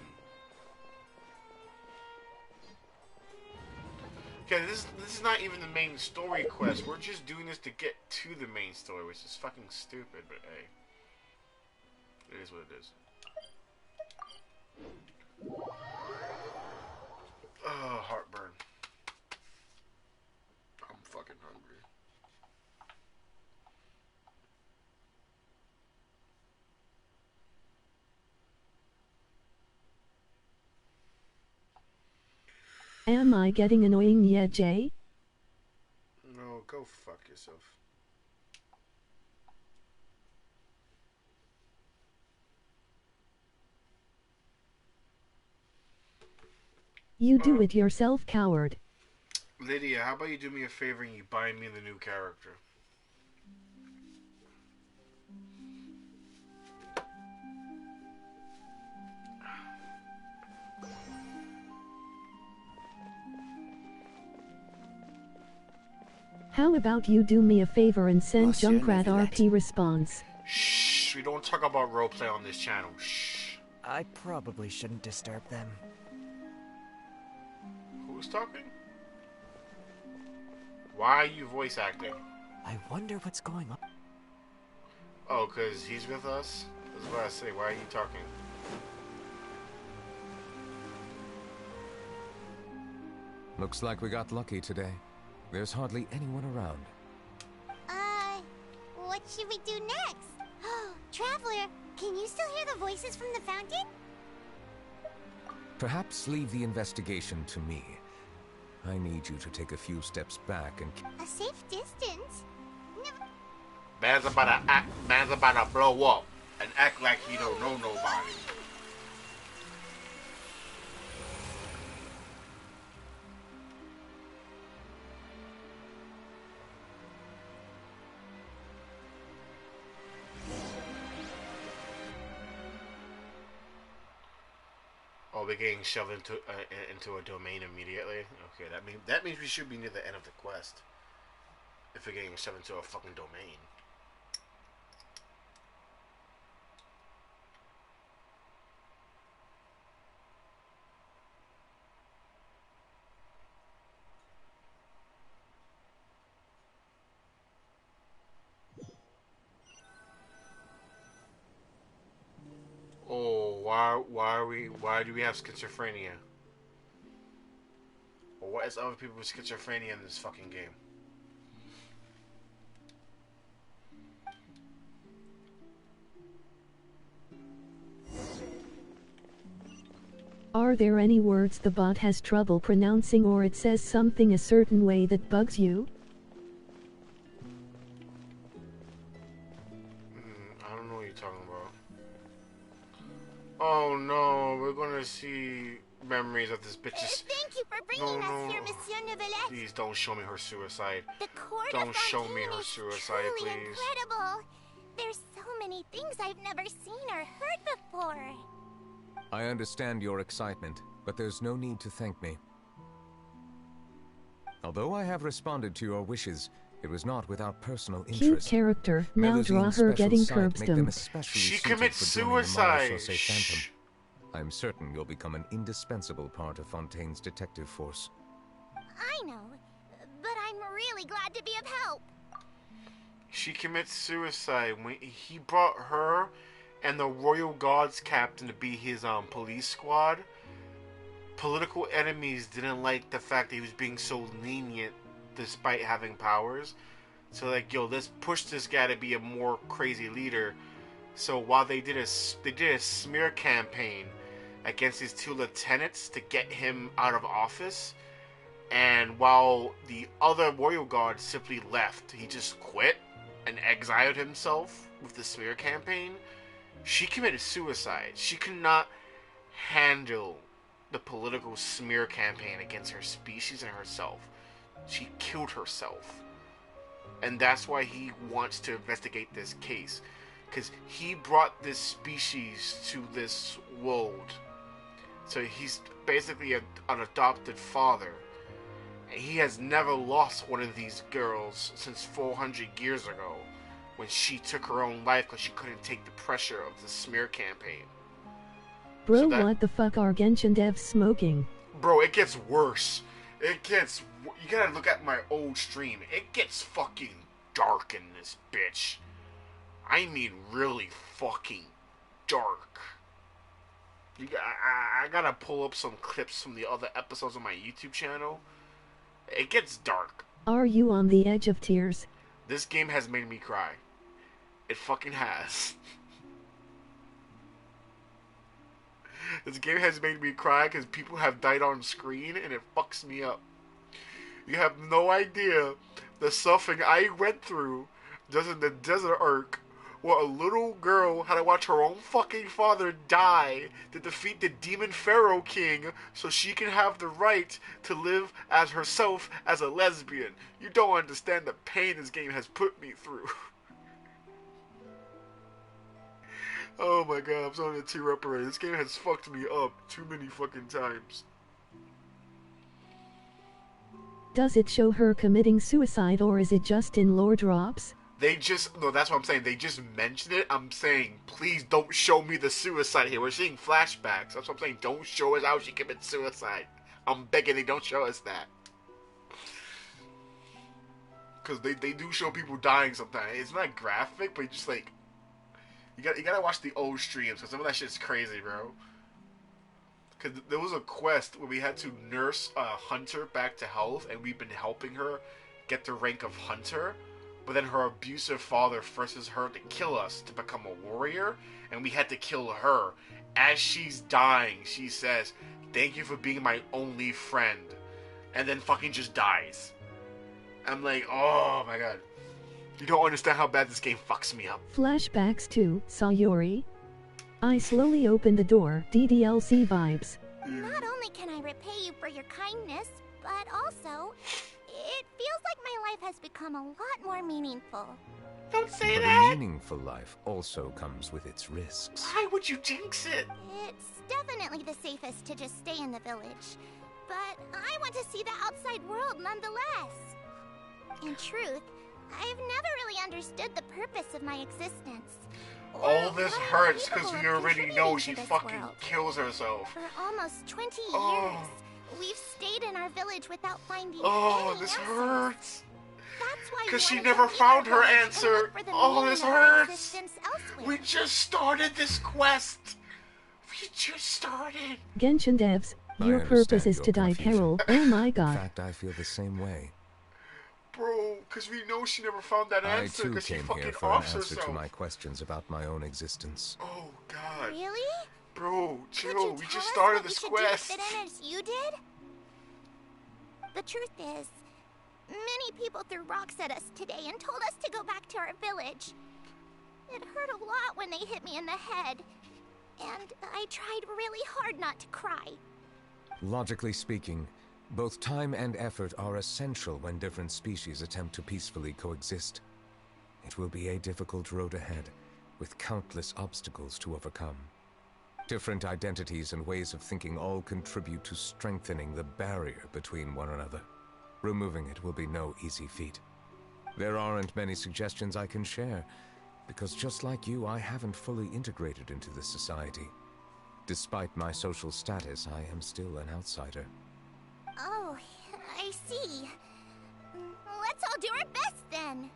Speaker 1: Okay, this is not even the main story quest. We're just doing this to get to the main story, which is fucking stupid, but hey. It is what it is. Oh, heartburn. I'm fucking hungry.
Speaker 6: Am I getting annoying yet, Jay?
Speaker 1: No, go fuck yourself.
Speaker 6: You do it yourself, coward.
Speaker 1: Lydia, how about you do me a favor and you buy me the new character?
Speaker 6: How about you do me a favor and send
Speaker 2: Monsieur
Speaker 6: Junkrat
Speaker 2: Neuvillette.
Speaker 6: RP response?
Speaker 1: Shh, we don't talk about roleplay on this channel. Shh.
Speaker 12: I probably shouldn't disturb them.
Speaker 1: Who's talking? Why are you voice acting?
Speaker 12: I wonder what's going on.
Speaker 1: Oh, because he's with us? That's what I say. Why are you talking?
Speaker 7: Looks like we got lucky today. There's hardly anyone around.
Speaker 3: What should we do next? Oh, Traveler, can you still hear the voices from the fountain?
Speaker 7: Perhaps leave the investigation to me. I need you to take a few steps back and...
Speaker 3: A safe distance?
Speaker 1: Man's about to blow up and act like he don't know nobody. Oh, we're getting shoved into a domain immediately. Okay, that means we should be near the end of the quest. If we're getting shoved into a fucking domain. Oh, why do we have schizophrenia? Or what is other people with schizophrenia in this fucking game?
Speaker 6: Are there any words the bot has trouble pronouncing or it says something a certain way that bugs you?
Speaker 1: I don't know what you're talking about. Oh no, we're gonna see memories of this bitch's...
Speaker 3: Thank you for bringing us here, Monsieur Neuvillette.
Speaker 1: Please don't show me her suicide.
Speaker 3: The court
Speaker 1: Don't
Speaker 3: of
Speaker 1: show me
Speaker 3: Fontaine
Speaker 1: her
Speaker 3: is
Speaker 1: suicide,
Speaker 3: truly
Speaker 1: please.
Speaker 3: incredible. There's so many things I've never seen or heard before.
Speaker 7: I understand your excitement, but there's no need to thank me. Although I have responded to your wishes, it was not without personal interest.
Speaker 6: Cute character, now draw
Speaker 7: Melusine's
Speaker 6: her
Speaker 7: special
Speaker 6: getting
Speaker 7: sight
Speaker 6: curb
Speaker 7: make them
Speaker 6: stomped.
Speaker 7: especially
Speaker 1: She
Speaker 7: suited
Speaker 1: commits
Speaker 7: for joining the
Speaker 1: suicide.
Speaker 7: Marechaussee
Speaker 1: Shh.
Speaker 7: Phantom. I'm certain you'll become an indispensable part of Fontaine's detective force.
Speaker 3: I know, but I'm really glad to be of help.
Speaker 1: She commits suicide when he brought her and the Royal Guards captain to be his police squad. Political enemies didn't like the fact that he was being so lenient despite having powers. So like, yo, let's push this guy to be a more crazy leader. So while they did a smear campaign against his two lieutenants to get him out of office, and while the other royal guard simply left, he just quit and exiled himself with the smear campaign. She committed suicide. She could not handle the political smear campaign against her species and herself. She killed herself. And that's why he wants to investigate this case. Because he brought this species to this world. So he's basically an adopted father. And he has never lost one of these girls since 400 years ago, when she took her own life because she couldn't take the pressure of the smear campaign.
Speaker 6: Bro, so what the fuck are Genshin devs smoking?
Speaker 1: Bro, it gets worse. You gotta look at my old stream. It gets fucking dark in this bitch. I mean really fucking dark. I gotta pull up some clips from the other episodes on my YouTube channel. It gets dark.
Speaker 6: Are you on the edge of tears?
Speaker 1: This game has made me cry. It fucking has. This game has made me cry because people have died on screen and it fucks me up. You have no idea the suffering I went through just in the desert arc, where a little girl had to watch her own fucking father die to defeat the demon pharaoh king so she can have the right to live as herself as a lesbian. You don't understand the pain this game has put me through. Oh my god, I'm starting to tear up already. This game has fucked me up too many fucking times.
Speaker 6: Does it show her committing suicide, or is it just in lore drops?
Speaker 1: No, that's what I'm saying. They just mentioned it. I'm saying, please don't show me the suicide here. We're seeing flashbacks. That's what I'm saying. Don't show us how she commits suicide. I'm begging they don't show us that. Because they do show people dying sometimes. It's not graphic, but just like, you gotta watch the old streams, because some of that shit's crazy, bro. Because there was a quest where we had to nurse a hunter back to health, and we've been helping her get the rank of hunter. But then her abusive father forces her to kill us to become a warrior, and we had to kill her. As she's dying, she says, "Thank you for being my only friend," and then fucking just dies. I'm like, oh my god. You don't understand how bad this game fucks me up.
Speaker 6: Flashbacks to Sayori. I slowly opened the door. DDLC vibes.
Speaker 3: Not only can I repay you for your kindness, but also, it feels like my life has become a lot more meaningful.
Speaker 1: Don't say
Speaker 7: but
Speaker 1: that!
Speaker 7: A meaningful life also comes with its risks.
Speaker 1: Why would you jinx it?
Speaker 3: It's definitely the safest to just stay in the village. But I want to see the outside world nonetheless. In truth, I've never really understood the purpose of my existence.
Speaker 1: All this hurts because we already know she fucking kills herself.
Speaker 3: For almost 20 years, we've stayed in our village without finding any
Speaker 1: this
Speaker 3: answers.
Speaker 1: Hurts.
Speaker 3: That's why
Speaker 1: because she never found her answer. Oh, this hurts.
Speaker 3: Elsewhere.
Speaker 1: We just started this quest. We just started.
Speaker 6: Genshin devs, your purpose is to die, Carol. Oh my god.
Speaker 7: In fact, I feel the same way.
Speaker 1: Bro, because we know she never found that answer because she fucking offs herself.
Speaker 7: To my questions about my own existence.
Speaker 1: Oh god.
Speaker 3: Really?
Speaker 1: Bro, chill. We just started this quest.
Speaker 3: Fit in as you did? The truth is, many people threw rocks at us today and told us to go back to our village. It hurt a lot when they hit me in the head, and I tried really hard not to cry.
Speaker 7: Logically speaking, both time and effort are essential when different species attempt to peacefully coexist. It will be a difficult road ahead, with countless obstacles to overcome. Different identities and ways of thinking all contribute to strengthening the barrier between one another. Removing it will be no easy feat. There aren't many suggestions I can share, because just like you, I haven't fully integrated into this society. Despite my social status, I am still an outsider.
Speaker 3: Oh, I see. Let's all do our best then.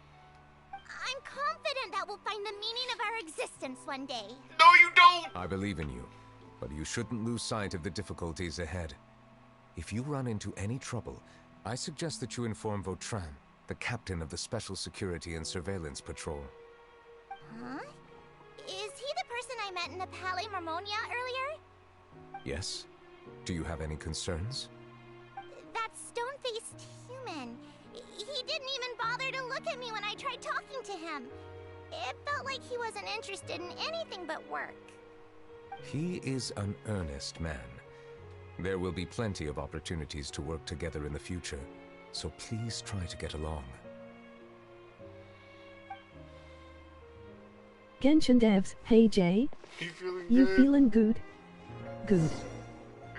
Speaker 3: I'm confident that we'll find the meaning of our existence one day.
Speaker 1: No, you don't!
Speaker 7: I believe in you, but you shouldn't lose sight of the difficulties ahead. If you run into any trouble, I suggest that you inform Vautrin. the captain of the Special Security and Surveillance Patrol.
Speaker 3: Huh? Is he the person I met in the Palais Marmonia earlier?
Speaker 7: Yes? Do you have any concerns?
Speaker 3: That stone-faced human. He didn't even bother to look at me when I tried talking to him. It felt like he wasn't interested in anything but work.
Speaker 7: He is an earnest man. There will be plenty of opportunities to work together in the future, so please try to get along.
Speaker 6: Genshin devs, hey Jay. You feeling good? Good.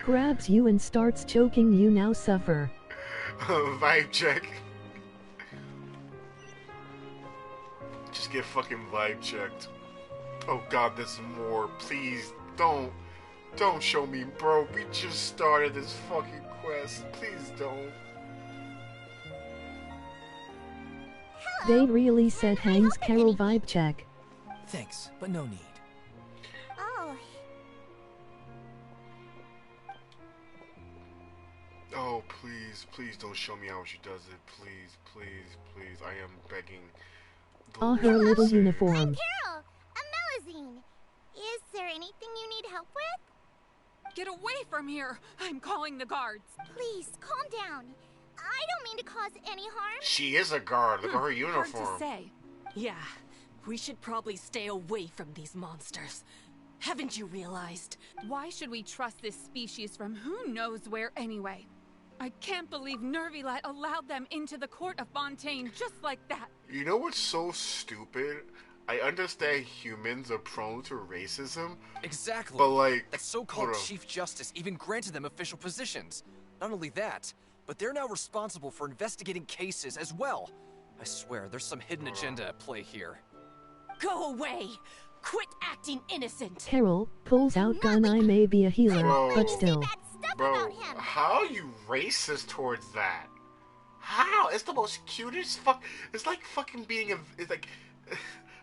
Speaker 6: Grabs you and starts choking you, now suffer.
Speaker 1: Vibe check. Just get fucking vibe checked. Oh god, there's more. Please, don't show me, bro. We just started this fucking quest. Please don't.
Speaker 6: They really said Hangs Carol vibe check.
Speaker 12: Thanks, but no need.
Speaker 1: Oh, please don't show me how she does it. Please. I am begging.
Speaker 6: Ah, her little uniform.
Speaker 3: I'm Carol, a Melazine. Is there anything you need help with?
Speaker 13: Get away from here! I'm calling the guards.
Speaker 3: Please, calm down. I don't mean to cause any harm.
Speaker 1: She is a guard. Look at her
Speaker 13: Hard
Speaker 1: uniform.
Speaker 13: to say. Yeah, we should probably stay away from these monsters. Haven't you realized?
Speaker 14: Why should we trust this species from who knows where anyway? I can't believe Nervilat allowed them into the court of Fontaine just like that.
Speaker 1: You know what's so stupid? I understand humans are prone to racism.
Speaker 15: Exactly.
Speaker 1: But like,
Speaker 15: that so-called Chief Justice even granted them official positions. Not only that, but they're now responsible for investigating cases as well. I swear, there's some hidden agenda at play here.
Speaker 13: Go away! Quit acting innocent!
Speaker 6: Carol pulls out gun. I may be a healer,
Speaker 1: Bro.
Speaker 6: but still.
Speaker 1: Bro, how are you racist towards that? How? It's the most cutest fuck. It's like fucking being a. It's like,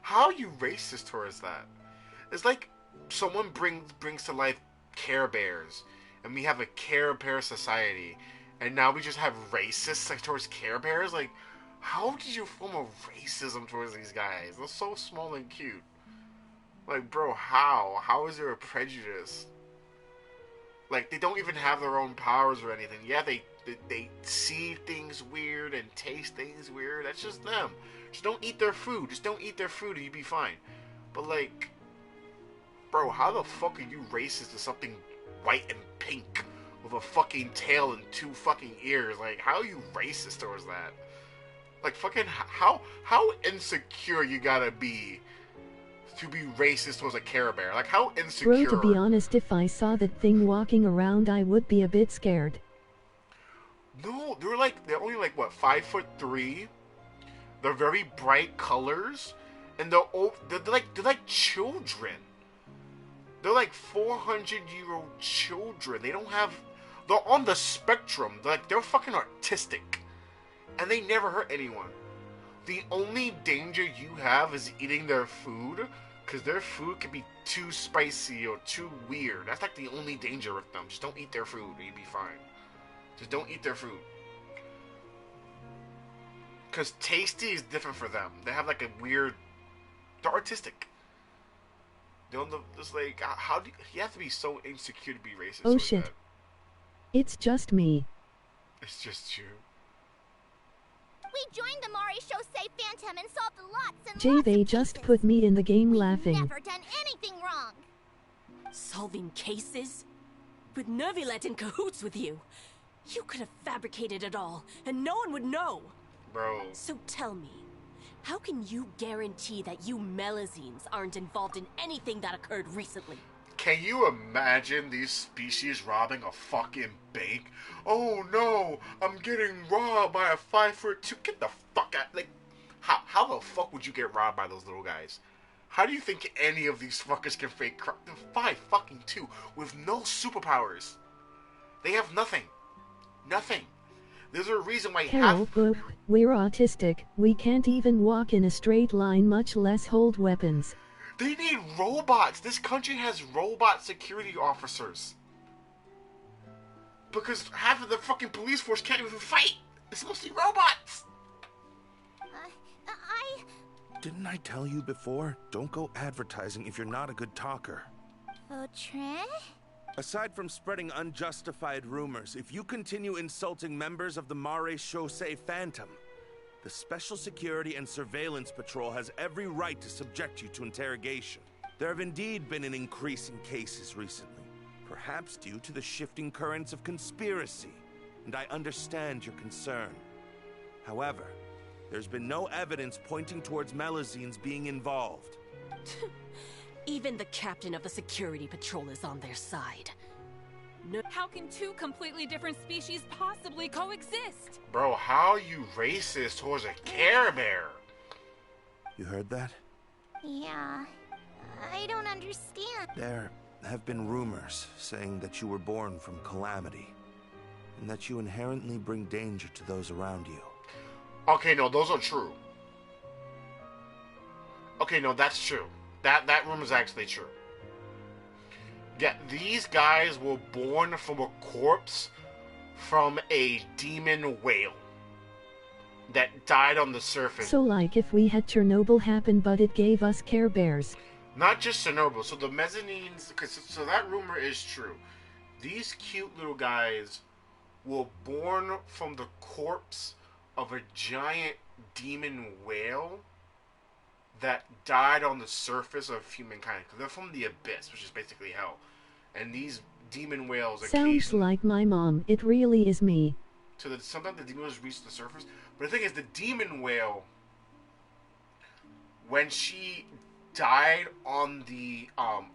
Speaker 1: how are you racist towards that? It's like someone brings to life Care Bears, and we have a Care Bear society, and now we just have racists like towards Care Bears. Like, how did you form a racism towards these guys? They're so small and cute. Like, bro, how? How is there a prejudice? Like, they don't even have their own powers or anything. Yeah, they see things weird and taste things weird. That's just them. Just don't eat their food. Just don't eat their food and you'll be fine. But, like, bro, how the fuck are you racist to something white and pink with a fucking tail and 2 fucking ears? Like, how are you racist towards that? Like, fucking, how insecure you gotta be to be racist towards a Care Bear? Like, how insecure?
Speaker 6: Bro, to be honest, if I saw that thing walking around, I would be a bit scared.
Speaker 1: No, they're only like what, 5'3". They're very bright colors, and they're like children. They're like 400-year-old children. They're on the spectrum. They're fucking autistic, and they never hurt anyone. The only danger you have is eating their food, because their food can be too spicy or too weird. That's like the only danger with them. Just don't eat their food and you'll be fine. Just don't eat their food. Because tasty is different for them. They have like a weird... They're artistic. It's like, how do you have to be so insecure to be racist?
Speaker 6: Oh shit. That? It's just me.
Speaker 1: It's just you.
Speaker 3: We joined the Mari Shosei Phantom and solved lots and
Speaker 6: Jay,
Speaker 3: lots
Speaker 6: they
Speaker 3: of
Speaker 6: just
Speaker 3: cases.
Speaker 6: put me in the game laughing.
Speaker 3: Never done anything wrong.
Speaker 13: Solving cases? With Nervilet in cahoots with you? You could have fabricated it all, and no one would know.
Speaker 1: Bro.
Speaker 13: So tell me, how can you guarantee that you Melazines aren't involved in anything that occurred recently?
Speaker 1: Can you imagine these species robbing a fucking bank? Oh no, I'm getting robbed by a 5'2". Get the fuck out! Like, how the fuck would you get robbed by those little guys? How do you think any of these fuckers can fake crime? 5'2" with no superpowers. They have nothing. Nothing. There's a reason why
Speaker 6: Carol, we're autistic. We can't even walk in a straight line, much less hold weapons.
Speaker 1: They need robots. This country has robot security officers. Because half of the fucking police force can't even fight. It's mostly robots.
Speaker 16: Didn't I tell you before? Don't go advertising if you're not a good talker.
Speaker 3: Fontaine?
Speaker 16: Aside from spreading unjustified rumors, if you continue insulting members of the Mare Chaussee Phantom, the Special Security and Surveillance Patrol has every right to subject you to interrogation. There have indeed been an increase in cases recently, perhaps due to the shifting currents of conspiracy, and I understand your concern. However, there's been no evidence pointing towards Melusines being involved.
Speaker 13: Even the captain of the security patrol is on their side.
Speaker 14: No. How can two completely different species possibly coexist?
Speaker 1: Bro, how are you racist towards a Care Bear?
Speaker 16: You heard that?
Speaker 3: Yeah. I don't understand.
Speaker 16: There have been rumors saying that you were born from calamity, and that you inherently bring danger to those around you.
Speaker 1: Okay, no, those are true. Okay, no, that's true. That rumor is actually true. Yeah, these guys were born from a corpse from a demon whale that died on the surface.
Speaker 6: So like if we had Chernobyl happen but it gave us Care Bears.
Speaker 1: Not just Chernobyl. So the mezzanines, so that rumor is true. These cute little guys were born from the corpse of a giant demon whale that died on the surface of humankind. Because they're from the abyss, which is basically hell. And these demon whales
Speaker 6: Sounds like my mom. It really is me.
Speaker 1: So that sometimes the demon whales reach the surface. But the thing is, the demon whale, when she died on the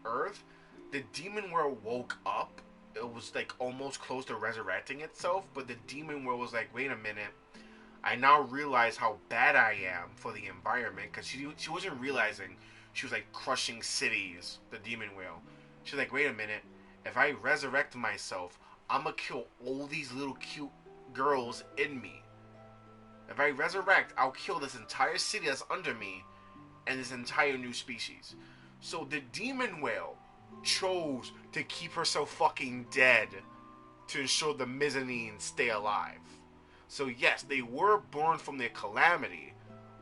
Speaker 1: earth, the demon whale woke up. It was like almost close to resurrecting itself. But the demon whale was like, wait a minute. I now realize how bad I am for the environment, because she wasn't realizing she was like crushing cities, the demon whale. She's like, wait a minute, if I resurrect myself, I'm gonna kill all these little cute girls in me. If I resurrect, I'll kill this entire city that's under me and this entire new species. So the demon whale chose to keep herself fucking dead to ensure the mezzanines stay alive. So yes, they were born from their calamity,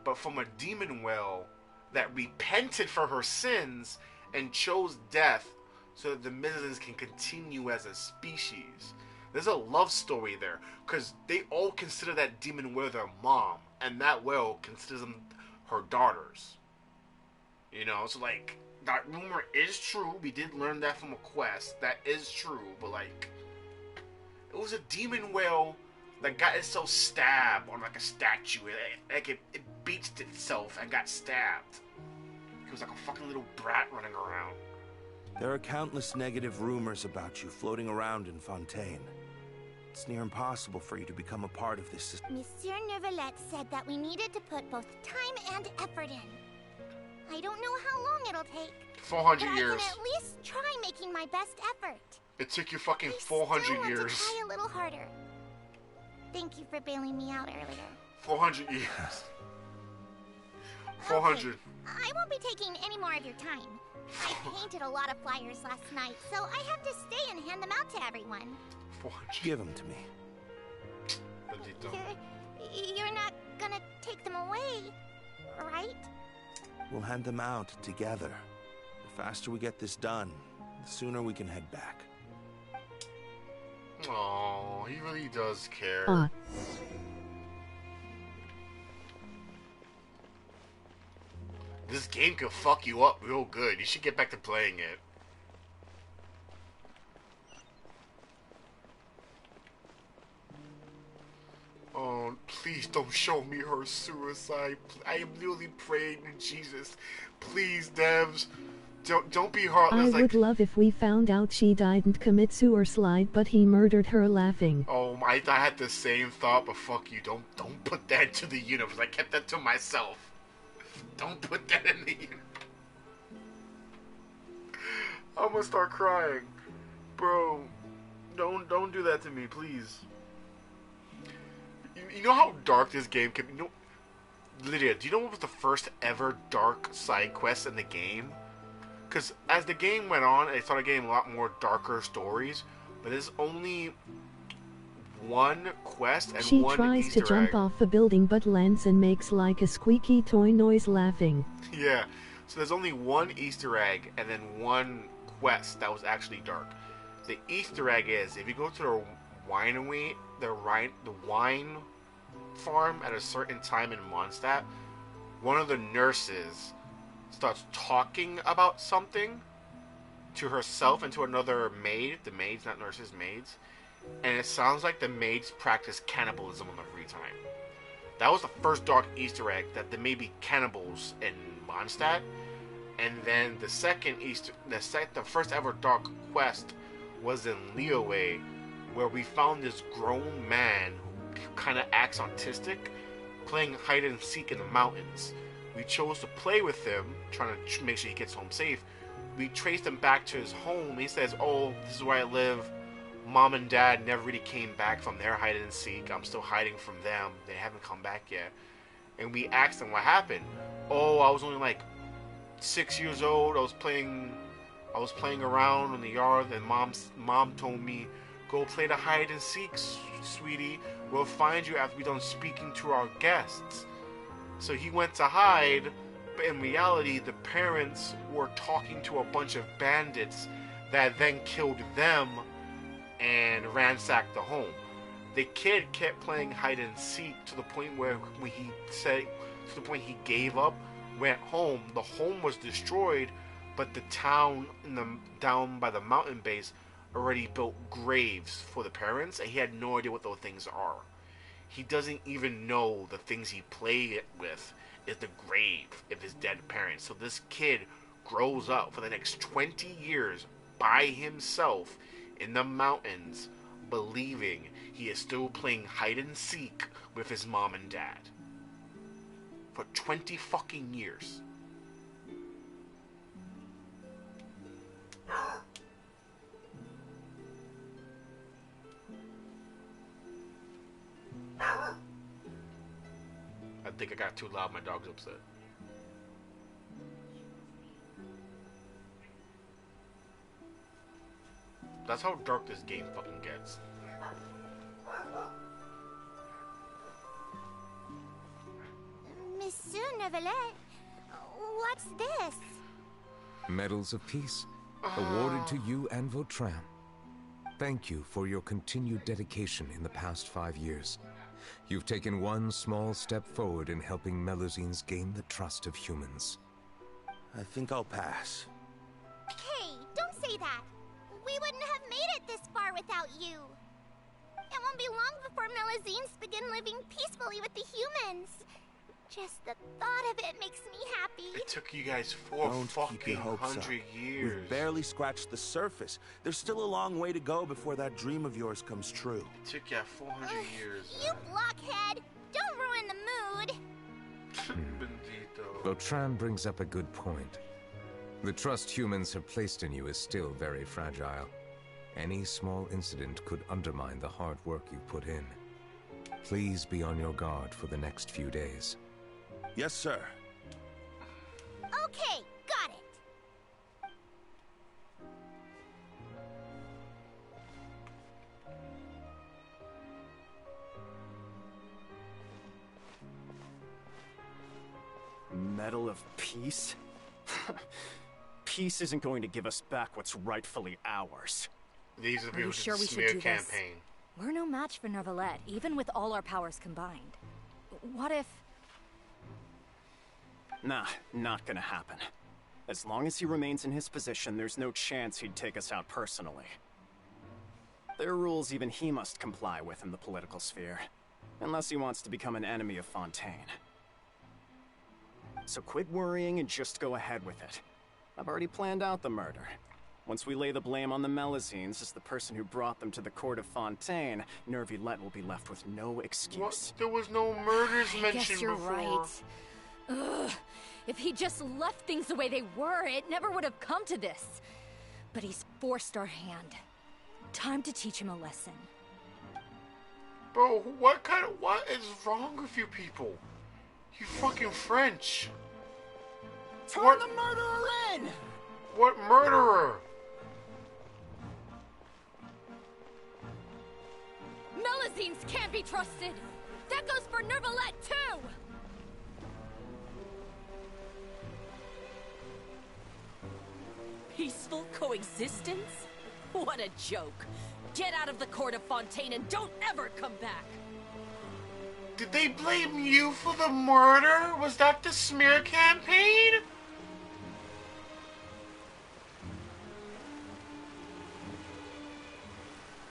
Speaker 1: but from a demon whale that repented for her sins and chose death so that the mezzanines can continue as a species. There's a love story there, because they all consider that demon whale their mom, and that whale considers them her daughters. You know, so like, that rumor is true. We did learn that from a quest. That is true, but like, it was a demon whale that got itself stabbed on like a statue. It beached itself and got stabbed. He was like a fucking little brat running around.
Speaker 16: There are countless negative rumors about you floating around in Fontaine. It's near impossible for you to become a part of this system.
Speaker 3: Monsieur Neuvillette said that we needed to put both time and effort in. I don't know how long it'll take.
Speaker 1: 400
Speaker 3: but
Speaker 1: years.
Speaker 3: I can at least try making my best effort.
Speaker 1: It took you fucking 400 years.
Speaker 3: To try a little harder. Thank you for bailing me out earlier.
Speaker 1: 400 years. 400.
Speaker 3: Okay, I won't be taking any more of your time. I painted a lot of flyers last night, so I have to stay and hand them out to everyone.
Speaker 1: 400.
Speaker 16: Give them to me.
Speaker 3: You're not gonna take them away, right?
Speaker 16: We'll hand them out together. The faster we get this done, the sooner we can head back.
Speaker 1: Oh, he really does care. This game could fuck you up real good. You should get back to playing it. Oh, please don't show me her suicide. I am literally praying to Jesus. Please, devs. Don't be heartless.
Speaker 6: I would love if we found out she didn't commit suicide, but he murdered her laughing.
Speaker 1: Oh, I had the same thought, but fuck you. Don't put that into the universe. I kept that to myself. Don't put that in the universe. I'm gonna start crying. Bro, don't do that to me, please. You know how dark this game can be? You know, Lydia, do you know what was the first ever dark side quest in the game? Because as the game went on, it started getting a lot more darker stories. But there's only one quest and
Speaker 6: She
Speaker 1: one
Speaker 6: tries
Speaker 1: Easter
Speaker 6: to jump
Speaker 1: egg.
Speaker 6: off the building but lands and makes like a squeaky toy noise laughing.
Speaker 1: Yeah, so there's only one Easter egg and then one quest that was actually dark. The Easter egg is if you go to the winery, the wine farm at a certain time in Mondstadt, one of the nurses starts talking about something to herself and to another maid. The maids, not nurses, maids. And it sounds like the maids practice cannibalism on their free time. That was the first dark Easter egg, that there may be cannibals in Mondstadt. And then the the first ever dark quest was in Liyue, where we found this grown man who kind of acts autistic, playing hide and seek in the mountains. We chose to play with him, trying to make sure he gets home safe. We traced him back to his home. He says, "Oh, this is where I live. Mom and Dad never really came back from their hide and seek. I'm still hiding from them. They haven't come back yet." And we asked him what happened. "Oh, I was only like 6 years old. I was playing around in the yard, and mom told me, go play the hide and seek, sweetie. We'll find you after we're done speaking to our guests." So he went to hide, but in reality, the parents were talking to a bunch of bandits that then killed them and ransacked the home. The kid kept playing hide and seek to the point where when he gave up, went home. The home was destroyed, but the town down by the mountain base already built graves for the parents, and he had no idea what those things are. He doesn't even know the things he played with is the grave of his dead parents. So this kid grows up for the next 20 years by himself in the mountains, believing he is still playing hide and seek with his mom and dad. For 20 fucking years. I think I got too loud. My dog's upset. That's how dark this game fucking gets.
Speaker 3: Monsieur Neuvillette, what's this?
Speaker 7: Medals of Peace, awarded to you and Vautrin. Thank you for your continued dedication in the past 5 years. You've taken one small step forward in helping Melusines gain the trust of humans.
Speaker 16: I think I'll pass.
Speaker 3: Hey, don't say that. We wouldn't have made it this far without you. It won't be long before Melusines begin living peacefully with the humans. Just the thought of it makes me happy.
Speaker 1: It took you guys 400 years.
Speaker 16: We've barely scratched the surface. There's still a long way to go before that dream of yours comes true.
Speaker 1: It took you 400 years.
Speaker 3: You blockhead! Don't ruin the mood!
Speaker 7: Vautrin brings up a good point. The trust humans have placed in you is still very fragile. Any small incident could undermine the hard work you put in. Please be on your guard for the next few days.
Speaker 16: Yes, sir.
Speaker 3: Okay, got it.
Speaker 17: Medal of Peace? Peace isn't going to give us back what's rightfully ours.
Speaker 1: These are
Speaker 4: Are you sure we should do this? We're no match for Neuvillette, even with all our powers combined. What if...
Speaker 17: Nah, not gonna happen. As long as he remains in his position, there's no chance he'd take us out personally. There are rules even he must comply with in the political sphere, unless he wants to become an enemy of Fontaine. So quit worrying and just go ahead with it. I've already planned out the murder. Once we lay the blame on the Melusines as the person who brought them to the court of Fontaine, Neuvillette will be left with no excuse.
Speaker 1: What? There was no murders mentioned
Speaker 4: I guess you're
Speaker 1: before.
Speaker 4: right. Ugh. If he just left things the way they were, it never would have come to this. But he's forced our hand. Time to teach him a lesson.
Speaker 1: Bro, what is wrong with you people? You fucking French.
Speaker 17: Turn the murderer in!
Speaker 1: What murderer?
Speaker 4: magazines can't be trusted! That goes for Nervalette, too!
Speaker 13: Peaceful coexistence? What a joke. Get out of the court of Fontaine and don't ever come back!
Speaker 1: Did they blame you for the murder? Was that the smear campaign?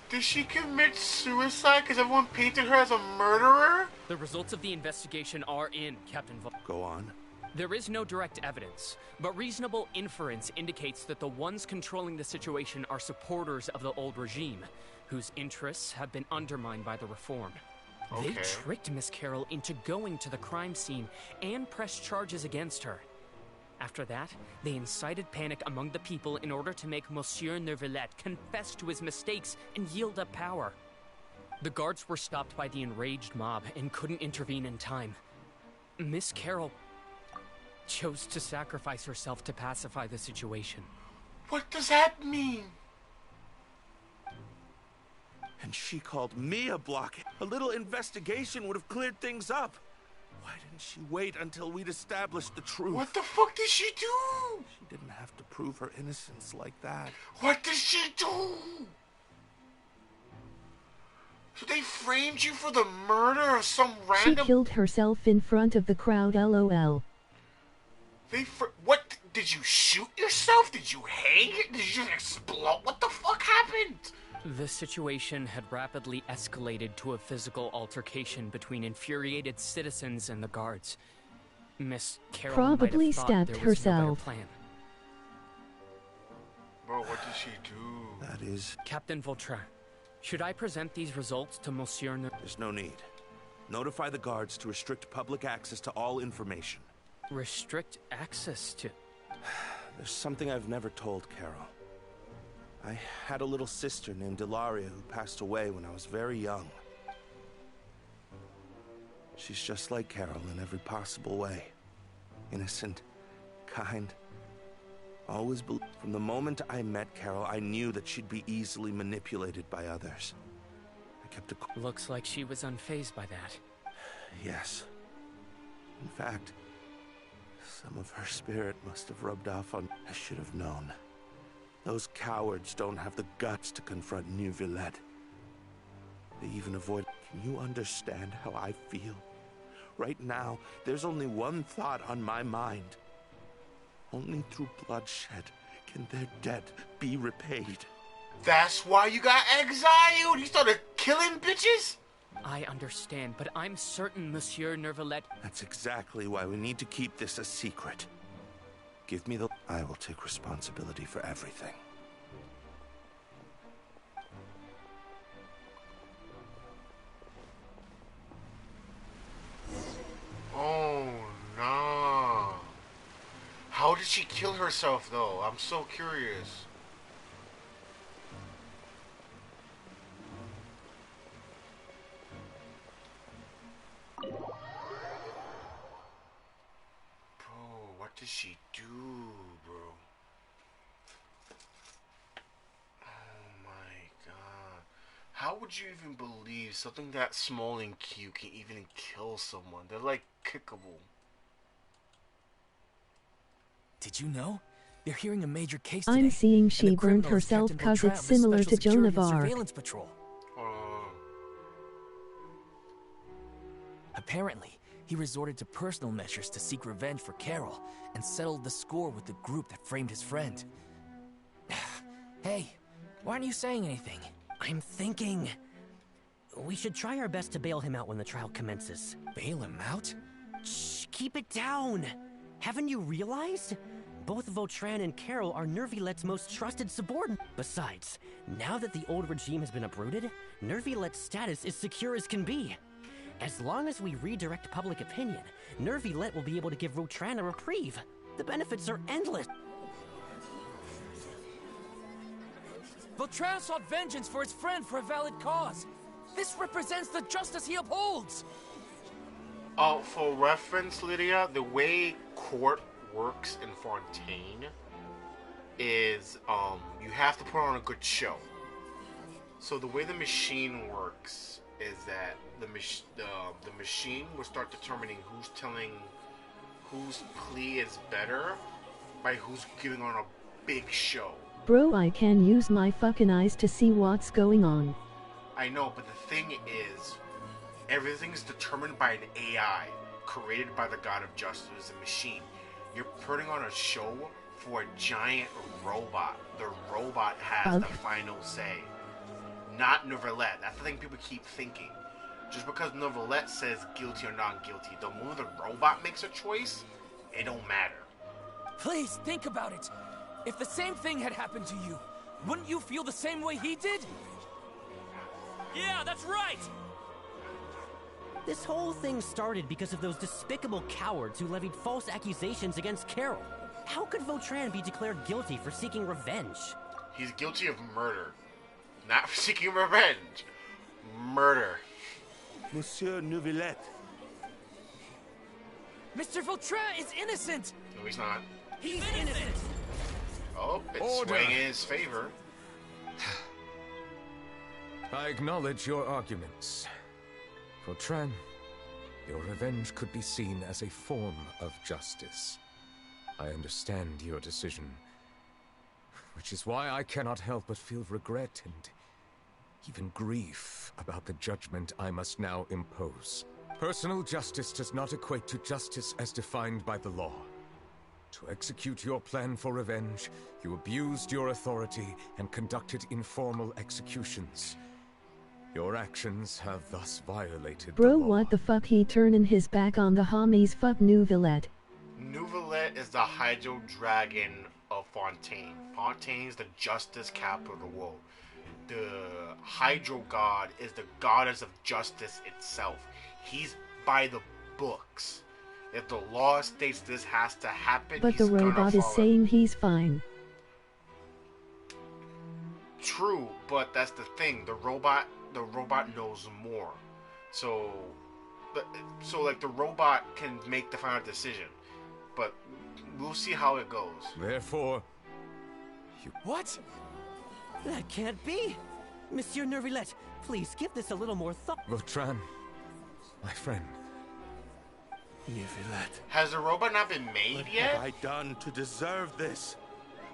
Speaker 1: Did she commit suicide because everyone painted her as a murderer?
Speaker 18: The results of the investigation are in, Captain
Speaker 16: Go on.
Speaker 18: There is no direct evidence, but reasonable inference indicates that the ones controlling the situation are supporters of the old regime, whose interests have been undermined by the reform.
Speaker 1: Okay.
Speaker 18: They tricked Miss Carroll into going to the crime scene and pressed charges against her. After that, they incited panic among the people in order to make Monsieur Nervalette confess to his mistakes and yield up power. The guards were stopped by the enraged mob and couldn't intervene in time. Miss Carroll chose to sacrifice herself to pacify the situation.
Speaker 1: What does that mean?
Speaker 16: And she called me a blockhead. A little investigation would have cleared things up. Why didn't she wait until we'd established the truth?
Speaker 1: What the fuck did she do?
Speaker 16: She didn't have to prove her innocence like that.
Speaker 1: What did she do? So they framed you for the murder of some
Speaker 6: She
Speaker 1: random...
Speaker 6: killed herself in front of the crowd, lol.
Speaker 1: What? Did you shoot yourself? Did you hang it? Did you explode? What the fuck happened?
Speaker 18: The situation had rapidly escalated to a physical altercation between infuriated citizens and the guards. Miss Carroll
Speaker 6: Probably
Speaker 18: might have thought
Speaker 6: stabbed
Speaker 18: there was no better
Speaker 6: herself.
Speaker 18: plan.
Speaker 1: Bro, what did she do?
Speaker 16: That is...
Speaker 18: Captain Vautrin, should I present these results to Monsieur
Speaker 16: There's no need. Notify the guards to restrict public access to all information.
Speaker 18: Restrict access to...
Speaker 16: There's something I've never told Carol. I had a little sister named Ilaria who passed away when I was very young. She's just like Carol in every possible way. Innocent, kind, always From the moment I met Carol, I knew that she'd be easily manipulated by others. I kept a...
Speaker 18: Looks like she was unfazed by that.
Speaker 16: Yes. In fact, some of her spirit must have rubbed off on... I should have known. Those cowards don't have the guts to confront New Villette. They even avoid... Can you understand how I feel? Right now, there's only one thought on my mind. Only through bloodshed can their debt be repaid.
Speaker 1: That's why you got exiled? You started killing bitches?
Speaker 18: I understand, but I'm certain Monsieur Nervalette...
Speaker 16: That's exactly why we need to keep this a secret. Give me the... I will take responsibility for everything.
Speaker 1: Oh, no. How did she kill herself, though? I'm so curious. What did she do, bro? Oh my god. How would you even believe something that small and cute can even kill someone? They're like kickable.
Speaker 12: Did you know? They're hearing a major case today.
Speaker 6: I'm seeing
Speaker 12: and
Speaker 6: she
Speaker 12: the
Speaker 6: burned
Speaker 12: criminal is
Speaker 6: herself
Speaker 12: Captain
Speaker 6: cause
Speaker 12: Vautrin
Speaker 6: it's
Speaker 12: of the
Speaker 6: similar
Speaker 12: Special
Speaker 6: to Joan
Speaker 12: Security
Speaker 6: of
Speaker 12: and
Speaker 6: Arc.
Speaker 12: Surveillance Patrol. Apparently, he resorted to personal measures to seek revenge for Carol and settled the score with the group that framed his friend. Hey, why aren't you saying anything?
Speaker 19: I'm thinking... we should try our best to bail him out when the trial commences.
Speaker 12: Bail him out?
Speaker 19: Shh, keep it down! Haven't you realized? Both Vautrin and Carol are Nervilette's most trusted subordinates. Besides, now that the old regime has been uprooted, Nervilette's status is secure as can be. As long as we redirect public opinion, Nervilette will be able to give Vautrin a reprieve. The benefits are endless.
Speaker 2: Vautrin sought vengeance for his friend for a valid cause. This represents the justice he upholds.
Speaker 1: For reference, Lydia, the way court works in Fontaine is, you have to put on a good show. So the way the machine works is that the machine will start determining whose plea is better by who's giving on a big show.
Speaker 6: Bro, I can use my fucking eyes to see what's going on.
Speaker 1: I know, but the thing is, everything is determined by an AI created by the god of justice, a machine. You're putting on a show for a giant robot. The robot has the final say, not Neuvillette. That's the thing people keep thinking. Just because Neuvillette says guilty or not guilty, the moment the robot makes a choice, it don't matter.
Speaker 2: Please think about it. If the same thing had happened to you, wouldn't you feel the same way he did? Yeah, that's right!
Speaker 19: This whole thing started because of those despicable cowards who levied false accusations against Carol. How could Vautrin be declared guilty for seeking revenge?
Speaker 1: He's guilty of murder. Not for seeking revenge. Murder.
Speaker 16: Monsieur Neuvillette.
Speaker 2: Mr. Vautrin is innocent!
Speaker 1: No, he's not.
Speaker 2: He's innocent!
Speaker 1: Oh, it's swaying in his favor.
Speaker 7: I acknowledge your arguments. Vautrin, your revenge could be seen as a form of justice. I understand your decision, which is why I cannot help but feel regret and even grief about the judgment I must now impose. Personal justice does not equate to justice as defined by the law. To execute your plan for revenge, you abused your authority and conducted informal executions. Your actions have thus violated
Speaker 6: Bro,
Speaker 7: the law.
Speaker 6: what the fuck, he turning his back on the homies? Fuck Neuvillette.
Speaker 1: Neuvillette is the Hydro Dragon of Fontaine. Fontaine is the justice capital of the world. The Hydro God is the goddess of justice itself. He's by the books. If the law states this has to happen,
Speaker 6: But the robot is saying he's fine.
Speaker 1: True, but that's the thing. The robot knows more. So like the robot can make the final decision. But we'll see how it goes.
Speaker 7: Therefore, you...
Speaker 19: What? That can't be! Monsieur Neuvillette, please give this a little more thought.
Speaker 7: Vautrin, my friend.
Speaker 16: Neuvillette.
Speaker 1: Has the robot not been made
Speaker 16: What
Speaker 1: yet?
Speaker 16: have I done to deserve this?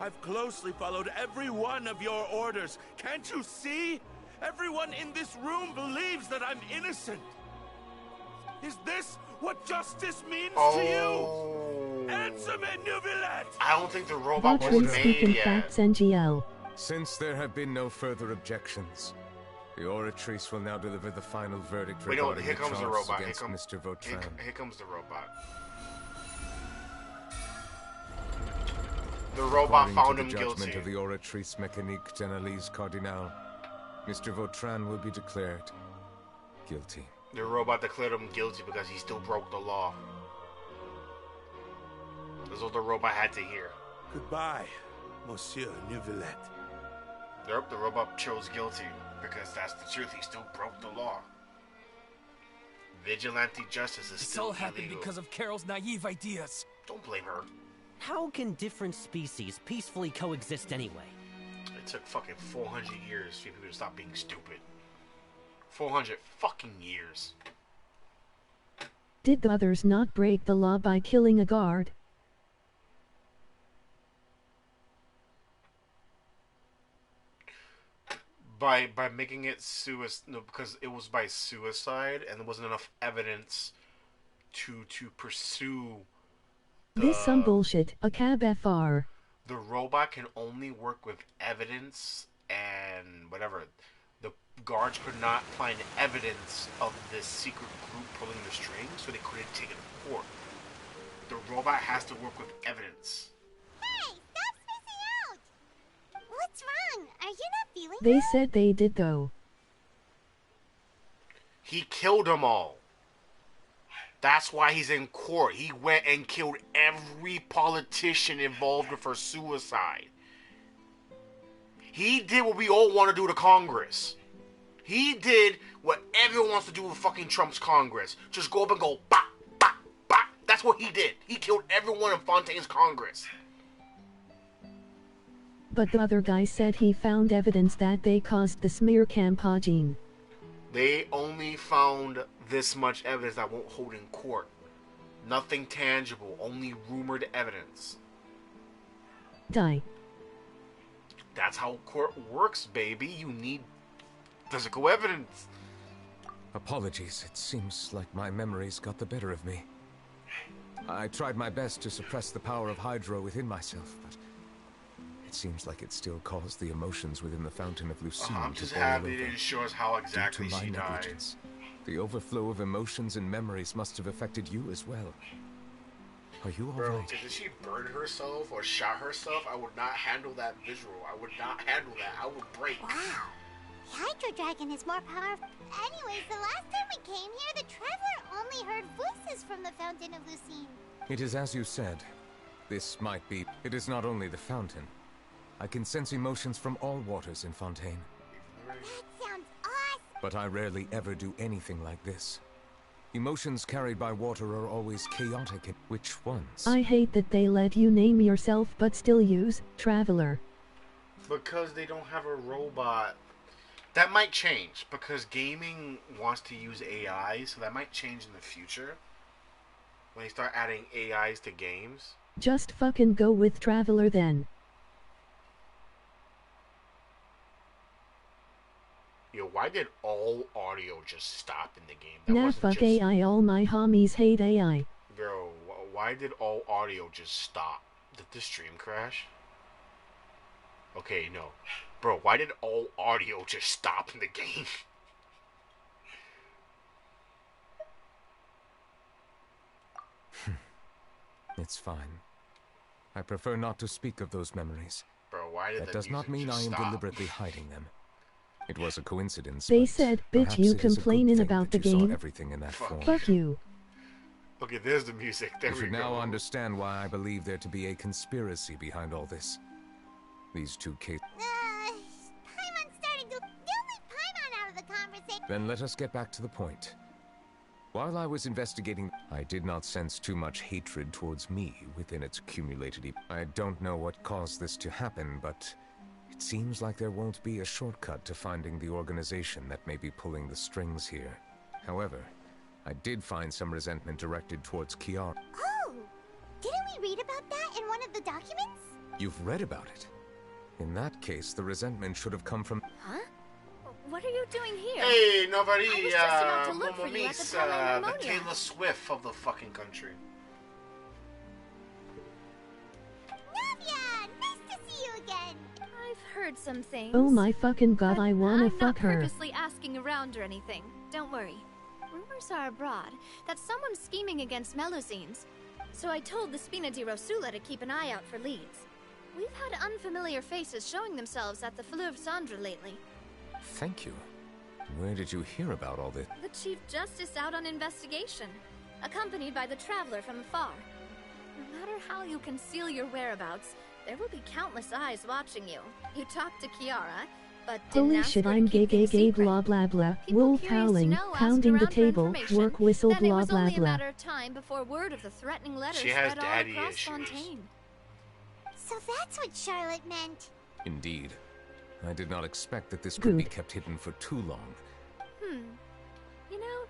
Speaker 16: I've closely followed every one of your orders. Can't you see? Everyone in this room believes that I'm innocent. Is this what justice means to you? Answer me, Neuvillette!
Speaker 1: I don't think the robot was
Speaker 6: Vautrin
Speaker 1: made
Speaker 6: speaking
Speaker 1: yet.
Speaker 6: facts, NGL.
Speaker 7: Since there have been no further objections, the Oratrice will now deliver the final verdict
Speaker 1: Wait, no,
Speaker 7: regarding
Speaker 1: here
Speaker 7: the
Speaker 1: comes the
Speaker 7: charges
Speaker 1: robot.
Speaker 7: against Mr. Vautrin.
Speaker 1: Here comes the robot. The robot
Speaker 7: According
Speaker 1: found
Speaker 7: to
Speaker 1: him
Speaker 7: the judgment
Speaker 1: guilty.
Speaker 7: of the Oratrice Mécanique d'Analyse Cardinal, Mr. Vautrin will be declared guilty.
Speaker 1: The robot declared him guilty because he still broke the law. That's what the robot had to hear.
Speaker 16: Goodbye, Monsieur Neuvillette.
Speaker 1: Yep, the robot chose guilty because that's the truth. He still broke the law. Vigilante justice is
Speaker 2: This
Speaker 1: still
Speaker 2: all happened
Speaker 1: illegal.
Speaker 2: because of Carol's naive ideas.
Speaker 1: Don't blame her.
Speaker 19: How can different species peacefully coexist anyway?
Speaker 1: It took fucking 400 years for people to stop being stupid. 400 fucking years.
Speaker 6: Did the others not break the law by killing a guard?
Speaker 1: By making it suicide, no, because it was by suicide, and there wasn't enough evidence to pursue.
Speaker 6: This some bullshit, a cab FR.
Speaker 1: The robot can only work with evidence and whatever. The guards could not find evidence of this secret group pulling the strings, so they couldn't take it to court. The robot has to work with evidence.
Speaker 3: Hey, stop spacing out! What's wrong? Are you not feeling
Speaker 6: They
Speaker 3: good?
Speaker 6: said they did though.
Speaker 1: He killed them all. That's why he's in court. He went and killed every politician involved with her suicide. He did what we all want to do to Congress. He did what everyone wants to do with fucking Trump's Congress. Just go up and go, bop, bop, bop. That's what he did. He killed everyone in Fontaine's Congress.
Speaker 6: But the other guy said he found evidence that they caused the smear campaign.
Speaker 1: They only found this much evidence that won't hold in court. Nothing tangible, only rumored evidence.
Speaker 6: Die.
Speaker 1: That's how court works, baby. You need physical evidence.
Speaker 7: Apologies, it seems like my memories got the better of me. I tried my best to suppress the power of Hydro within myself, but it seems like it still caused the emotions within the Fountain of Lucine
Speaker 1: I'm
Speaker 7: to
Speaker 1: just
Speaker 7: boil
Speaker 1: happy
Speaker 7: over.
Speaker 1: it shows how exactly
Speaker 7: Due to my
Speaker 1: she died.
Speaker 7: negligence, the overflow of emotions and memories must have affected you as well. Are you
Speaker 1: Bro,
Speaker 7: alright?
Speaker 1: did she burn herself or shot herself? I would not handle that visual. I would not handle that. I would break.
Speaker 3: Wow. The Hydro Dragon is more powerful. Anyways, the last time we came here, the Traveler only heard voices from the Fountain of Lucine.
Speaker 7: It is as you said. This might be. It is not only the fountain. I can sense emotions from all waters in Fontaine.
Speaker 3: That sounds awesome.
Speaker 7: But I rarely ever do anything like this. Emotions carried by water are always chaotic. Which ones?
Speaker 6: I hate that they let you name yourself but still use Traveler.
Speaker 1: Because they don't have a robot. That might change because gaming wants to use AI, so that might change in the future. When they start adding AIs to games.
Speaker 6: Just fucking go with Traveler then.
Speaker 1: Yo, why did all audio just stop in the game?
Speaker 6: Nah, fuck AI, all my homies hate AI.
Speaker 1: Bro, why did all audio just stop? Did the stream crash? Okay, no. Bro, why did all audio just stop in the game?
Speaker 7: It's fine. I prefer not to speak of those memories.
Speaker 1: Bro, why did
Speaker 7: that does not mean I am deliberately hiding them. It was a coincidence.
Speaker 6: They said, bitch, you complaining about the game.
Speaker 7: Everything in that form.
Speaker 6: Fuck you.
Speaker 1: Okay, there's the music. There
Speaker 7: you
Speaker 1: we
Speaker 7: should
Speaker 1: go.
Speaker 7: now understand why I believe there to be a conspiracy behind all this. These two cases.
Speaker 3: Paimon's starting to... Don't leave Paimon out of the conversation.
Speaker 7: Then let us get back to the point. While I was investigating, I did not sense too much hatred towards me within its accumulated... I don't know what caused this to happen, but it seems like there won't be a shortcut to finding the organization that may be pulling the strings here. However, I did find some resentment directed towards Kiara.
Speaker 3: Oh! Didn't we read about that in one of the documents?
Speaker 7: You've read about it? In that case, the resentment should have come from...
Speaker 4: Huh? What are you doing here?
Speaker 1: Hey, nobody,
Speaker 4: I was just about to look for you at the Palais
Speaker 1: the
Speaker 4: Pneumonia.
Speaker 1: Taylor Swift of the fucking country.
Speaker 3: Navia! Nice to see you again!
Speaker 4: I've heard some things.
Speaker 6: Oh my fucking god, I wanna
Speaker 4: I'm
Speaker 6: fuck
Speaker 4: not
Speaker 6: her.
Speaker 4: purposely asking around or anything. Don't worry. Rumors are abroad that someone's scheming against Melusines. So I told the Spina di Rosula to keep an eye out for leads. We've had unfamiliar faces showing themselves at the Fleuve Cendre lately.
Speaker 7: Thank you. Where did you hear about all this?
Speaker 4: The Chief Justice out on investigation, accompanied by the Traveler from afar. No matter how you conceal your whereabouts, there will be countless eyes watching you. You talked to Kiara, but didn't
Speaker 6: Holy
Speaker 4: ask
Speaker 6: shit,
Speaker 4: her to
Speaker 6: I'm
Speaker 4: keep
Speaker 6: gay
Speaker 4: things secret.
Speaker 6: blah blah blah.
Speaker 4: People
Speaker 6: Wolf
Speaker 4: curious to
Speaker 6: howling,
Speaker 4: know asked
Speaker 6: pounding the
Speaker 4: around for
Speaker 6: table,
Speaker 4: information.
Speaker 6: work whistle
Speaker 4: Then it
Speaker 6: blah
Speaker 4: was
Speaker 6: blah
Speaker 4: only a
Speaker 6: blah.
Speaker 4: matter of time before word of the threatening letter
Speaker 1: She has
Speaker 4: spread all
Speaker 1: daddy
Speaker 4: across
Speaker 1: issues.
Speaker 4: Fontaine.
Speaker 3: So that's what Charlotte meant.
Speaker 7: Indeed. I did not expect that this could be
Speaker 6: Good.
Speaker 7: kept hidden for too long.
Speaker 4: You know,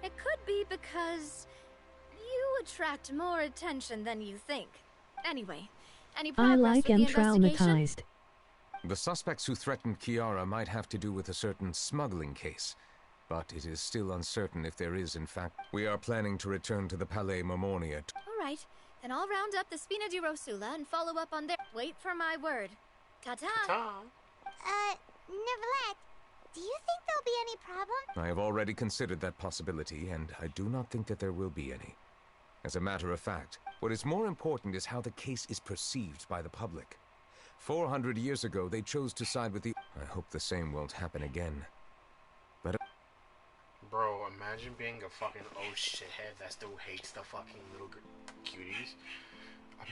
Speaker 4: it could be because you attract more attention than you think. Anyway, any
Speaker 6: I
Speaker 4: progress
Speaker 6: like
Speaker 4: with the
Speaker 6: am
Speaker 4: investigation?
Speaker 6: traumatized.
Speaker 7: The suspects who threatened Kiara might have to do with a certain smuggling case, but it is still uncertain if there is, in fact. We are planning to return to the Palais Marmonia.
Speaker 4: All right, then I'll round up the Spina di Rosula and follow up on their... Wait for my word. Ta-ta.
Speaker 3: Nevertheless, do you think there'll be any problem?
Speaker 7: I have already considered that possibility, and I do not think that there will be any. As a matter of fact, what is more important is how the case is perceived by the public. 400 years ago, they chose to side with the... I hope the same won't happen again. But...
Speaker 1: Bro, imagine being a fucking oh shit head that still hates the fucking little cuties.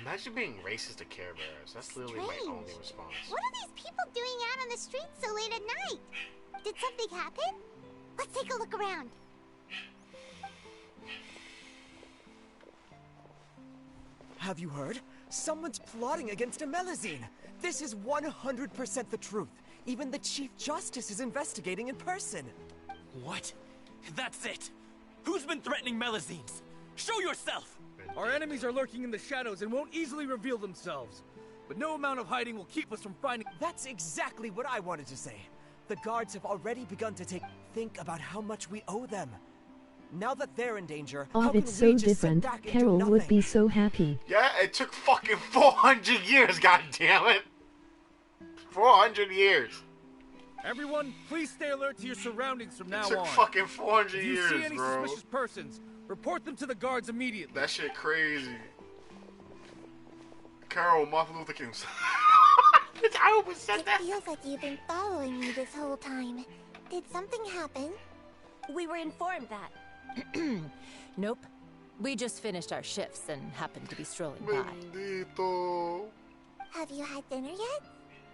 Speaker 1: Imagine being racist to Care Bears. That's literally my only response.
Speaker 3: What are these people doing out on the streets so late at night? Did something happen? Let's take a look around.
Speaker 20: Have you heard? Someone's plotting against a Melusine. This is 100% the truth. Even the Chief Justice is investigating in person.
Speaker 12: What? That's it! Who's been threatening Melazines? Show yourself!
Speaker 21: Our enemies are lurking in the shadows and won't easily reveal themselves. But no amount of hiding will keep us from finding...
Speaker 20: That's exactly what I wanted to say. The guards have already begun to think about how much we owe them. Now that they're in danger,
Speaker 6: Oh,
Speaker 20: how can
Speaker 6: it's
Speaker 20: we
Speaker 6: so
Speaker 20: just sit
Speaker 6: different.
Speaker 20: back and do
Speaker 6: Carol would
Speaker 20: nothing?
Speaker 6: be so happy.
Speaker 1: Yeah, it took fucking 400 years, god damn it. 400 years.
Speaker 21: Everyone, please stay alert to your surroundings from now
Speaker 1: It took
Speaker 21: on.
Speaker 1: fucking 400
Speaker 21: if you
Speaker 1: years,
Speaker 21: see any
Speaker 1: bro.
Speaker 21: suspicious persons, report them to the guards immediately.
Speaker 1: That shit crazy. Carol, Martin Luther King. I almost said that.
Speaker 3: It feels like you've been following me this whole time. Did something happen?
Speaker 22: We were informed that. Nope. We just finished our shifts and happened to be strolling by.
Speaker 1: Bendito.
Speaker 3: Have you had dinner yet?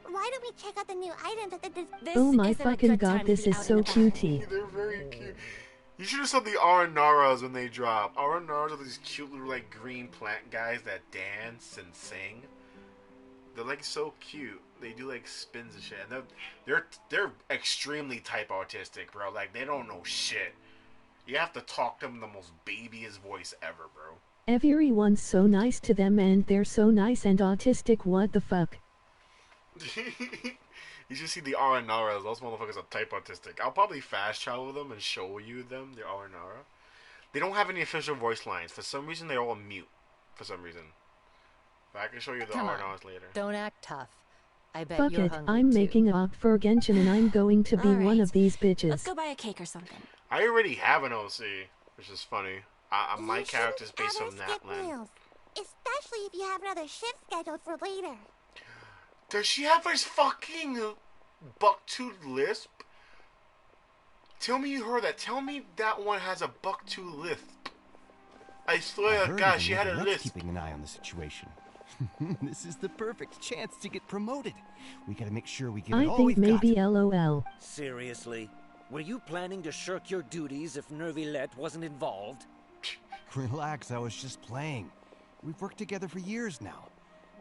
Speaker 3: Why don't we check out the new items at the...
Speaker 6: Oh my fucking god, this is so cutie.
Speaker 1: They're very cute. You should have saw the Aranaras when they drop. Aranaras are these cute little like green plant guys that dance and sing. They're like so cute. They do like spins and shit. And they're extremely type autistic, bro. Like they don't know shit. You have to talk to them in the most babyest voice ever, bro.
Speaker 6: Everyone's so nice to them and they're so nice and autistic, what the fuck?
Speaker 1: You should see the Aranaras. Those motherfuckers are type autistic. I'll probably fast travel them and show you them, the Aranara. They don't have any official voice lines. For some reason, they're all mute. For some reason. But I can show you the
Speaker 22: Come on,
Speaker 1: Aranaras later.
Speaker 22: don't act tough. I bet
Speaker 6: Fuck
Speaker 22: you're
Speaker 6: it,
Speaker 22: hungry
Speaker 6: I'm
Speaker 22: too.
Speaker 6: making a op for Genshin and I'm going to be one of these bitches.
Speaker 22: Let's go buy a cake or something.
Speaker 1: I already have an OC, which is funny. My character's based on
Speaker 3: skip
Speaker 1: Natlan.
Speaker 3: meals, especially if you have another shift scheduled for later.
Speaker 1: Does she have her fucking buck-toothed lisp? Tell me you heard that. Tell me that one has a buck-toothed lisp. I swear to God, she had a lisp.
Speaker 23: Keeping an eye on the situation. This is the perfect chance to get promoted. We gotta make sure we give it
Speaker 6: I
Speaker 23: all
Speaker 6: think
Speaker 23: we've got.
Speaker 6: maybe LOL.
Speaker 24: Seriously? Were you planning to shirk your duties if Nervilette wasn't involved?
Speaker 23: Relax, I was just playing. We've worked together for years now.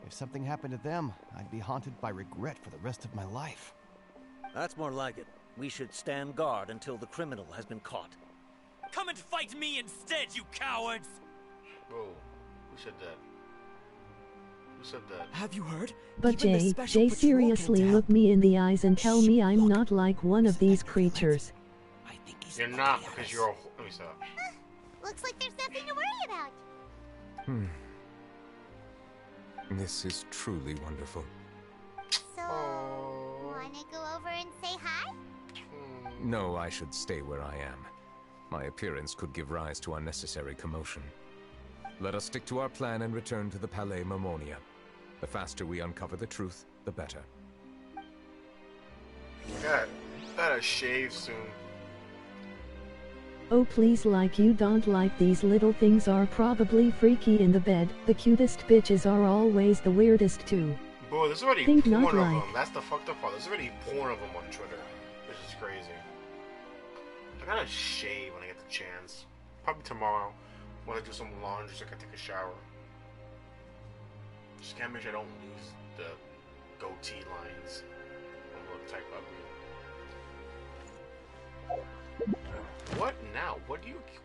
Speaker 23: If something happened to them, I'd be haunted by regret for the rest of my life.
Speaker 24: That's more like it. We should stand guard until the criminal has been caught.
Speaker 12: Come and fight me instead, you cowards!
Speaker 1: Whoa, who said that? Who said that?
Speaker 20: Have you heard?
Speaker 6: But
Speaker 20: Even the
Speaker 6: Jay,
Speaker 20: special patrol
Speaker 6: seriously
Speaker 20: came to
Speaker 6: look me in the eyes and tell me I'm not like one of these creatures.
Speaker 1: You're not because you're a... Let me stop.
Speaker 3: Looks like there's nothing to worry about.
Speaker 7: This is truly wonderful.
Speaker 3: So, wanna go over and say hi?
Speaker 7: No, I should stay where I am. My appearance could give rise to unnecessary commotion. Let us stick to our plan and return to the Palais Mermonia. The faster we uncover the truth, the better.
Speaker 1: Gotta shave soon.
Speaker 6: Oh please, like you don't like these little things are probably freaky in the bed. The cutest bitches are always the weirdest too.
Speaker 1: Bro, there's already
Speaker 6: Think
Speaker 1: porn
Speaker 6: not
Speaker 1: of
Speaker 6: like.
Speaker 1: them. That's the fucked up part. There's already porn of them on Twitter. Which is crazy. I gotta shave when I get the chance. Probably tomorrow. When I do some laundry so I can take a shower. Just gotta make sure I don't lose the goatee lines. I look type ugly. What now? What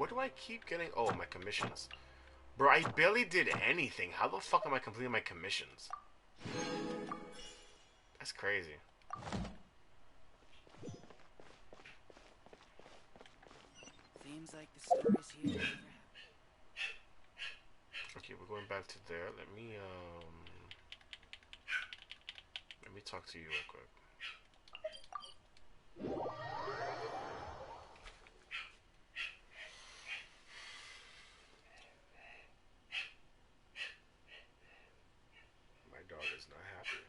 Speaker 1: do I keep getting? Oh, my commissions. Bro, I barely did anything. How the fuck am I completing my commissions? That's crazy.
Speaker 24: Seems like the story's here.
Speaker 1: Okay, we're going back to there. Let me talk to you real quick. My dog is not happy.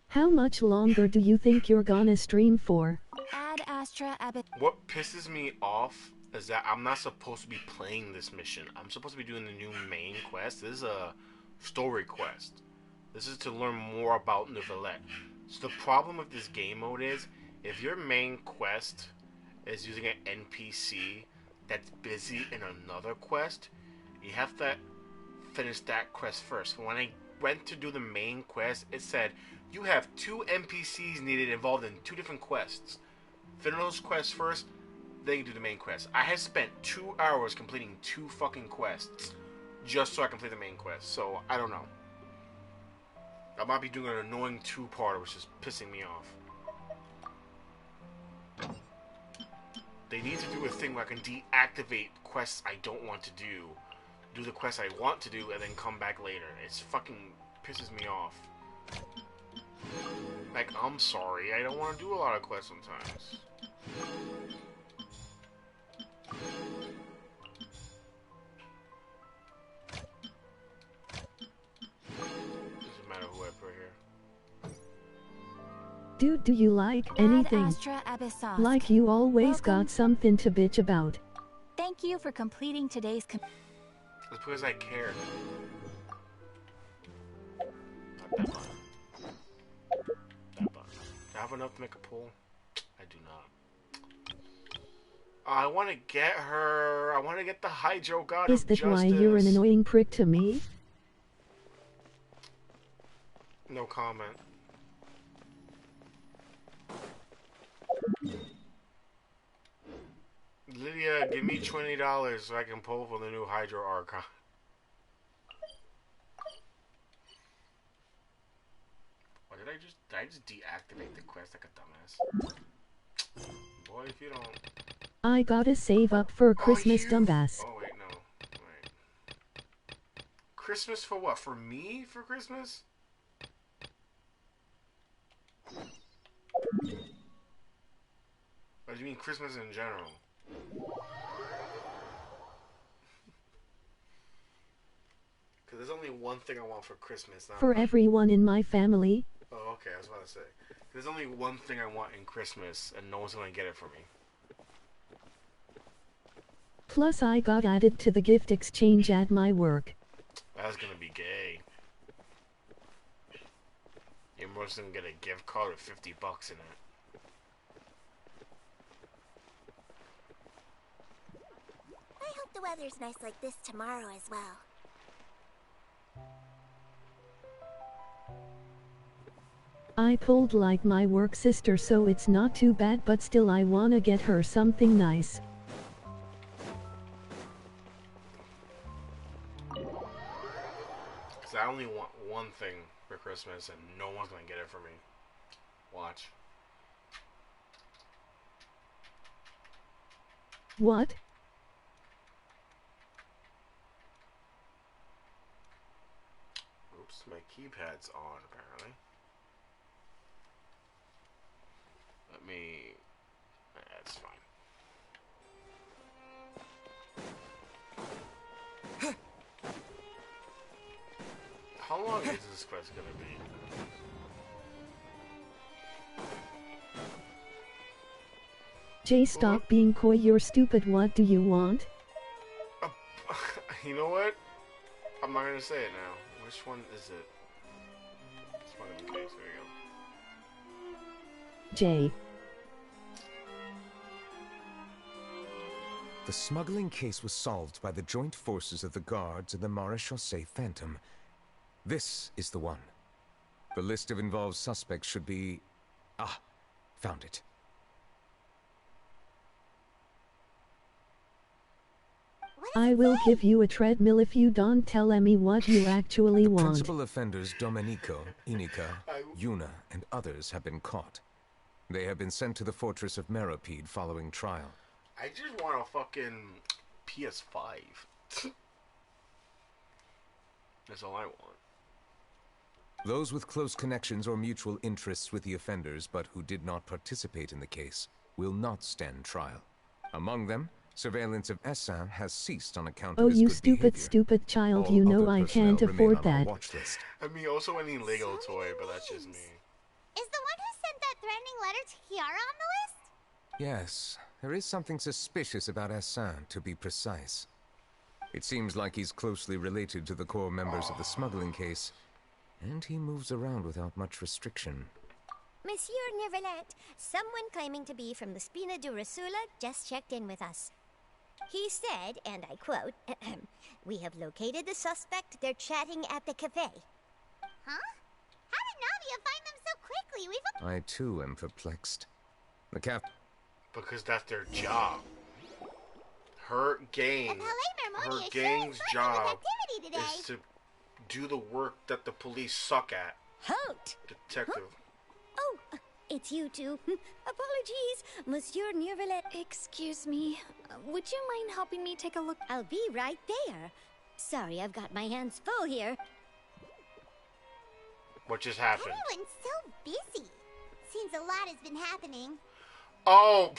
Speaker 6: How much longer do you think you're gonna stream for?
Speaker 22: Ad Astra Abbott.
Speaker 1: What pisses me off is that I'm not supposed to be playing this mission. I'm supposed to be doing the new main quest. This is a story quest. This is to learn more about Neuvillette. So the problem with this game mode is, if your main quest is using an NPC that's busy in another quest, you have to finish that quest first. When I went to do the main quest, it said you have 2 NPCs needed involved in 2 different quests. Finish those quests first, then you do the main quest. I had spent 2 hours completing 2 fucking quests just so I complete the main quest. So I don't know. I might be doing an annoying 2-parter, which is pissing me off. They need to do a thing where I can deactivate quests I don't want to do the quests I want to do, and then come back later. It's fucking pisses me off. Like, I'm sorry, I don't want to do a lot of quests sometimes. Doesn't matter who I put here.
Speaker 6: Dude, do you like anything?
Speaker 5: Astra Abyssosque.
Speaker 6: Like you always got something to bitch about.
Speaker 5: Thank you for completing today's
Speaker 1: It's because I care. Not that button. That button. Do I have enough to make a pool? I do not. I want to get her. I want to get the Hydro God
Speaker 6: Is
Speaker 1: of
Speaker 6: that
Speaker 1: Justice.
Speaker 6: why you're an annoying prick to me?
Speaker 1: No comment. Lydia, give me $20 so I can pull for the new Hydro Archon. What did I just deactivate the quest like a dumbass? Boy, if you don't.
Speaker 6: I gotta save up for Christmas, dumbass.
Speaker 1: Oh wait, no. Wait. Christmas for what? For me? For Christmas? Or do you mean Christmas in general? Because there's only one thing I want for Christmas.
Speaker 6: For everyone in my family.
Speaker 1: Oh, okay, I was about to say. There's only one thing I want in Christmas, and no one's gonna get it for me.
Speaker 6: Plus I got added to the gift exchange at my work.
Speaker 1: That's gonna be gay. You're most gonna get a gift card with $50 in it.
Speaker 3: I hope the weather's nice like this tomorrow as well.
Speaker 6: I pulled like my work sister, so it's not too bad, but still I wanna get her something nice.
Speaker 1: Because I only want one thing for Christmas, and no one's gonna get it for me. Watch.
Speaker 6: What?
Speaker 1: Oops, my keypad's on, apparently. Let me... That's fine. How long is this quest gonna be?
Speaker 6: Jay, stop being coy, you're stupid, what do you want?
Speaker 1: You know what? I'm not gonna say it now. Which one is it? It's one of the case, there you go.
Speaker 6: Jay.
Speaker 7: The smuggling case was solved by the joint forces of the guards and the Maréchaussée Phantom. This is the one. The list of involved suspects should be... Ah, found it.
Speaker 6: I will give you a treadmill if you don't tell me what you actually want.
Speaker 7: Principal offenders Domenico, Inica, Yuna, and others have been caught. They have been sent to the fortress of Meropide following trial.
Speaker 1: I just want a fucking PS5. That's all I want.
Speaker 7: Those with close connections or mutual interests with the offenders, but who did not participate in the case, will not stand trial. Among them, surveillance of Essin has ceased on account of his good behavior.
Speaker 6: Stupid child,
Speaker 7: All
Speaker 6: you know
Speaker 7: other
Speaker 6: I
Speaker 7: personnel
Speaker 6: can't
Speaker 7: remain
Speaker 6: afford
Speaker 7: on our
Speaker 6: that.
Speaker 7: watch list.
Speaker 1: I mean, also any Lego toy, but that's just me.
Speaker 3: Is the one who sent that threatening letter to Kiara on the list?
Speaker 7: Yes, there is something suspicious about Essin, to be precise. It seems like he's closely related to the core members of the smuggling case, and he moves around without much restriction.
Speaker 3: Monsieur Neverland, someone claiming to be from the Spina di Rosula just checked in with us. He said, and I quote, "We have located the suspect. They're chatting at the cafe." Huh? How did Navia find them so quickly?
Speaker 7: I too am perplexed. The cap.
Speaker 1: Because that's their job. Her gang's job is to do the work that the police suck at.
Speaker 3: Halt!
Speaker 1: Detective.
Speaker 3: Oh, it's you two. Apologies, Monsieur Nervalet.
Speaker 4: Excuse me. Would you mind helping me take a look?
Speaker 3: I'll be right there. Sorry, I've got my hands full here.
Speaker 1: What just happened?
Speaker 3: Everyone's so busy. Seems a lot has been happening.
Speaker 1: Oh!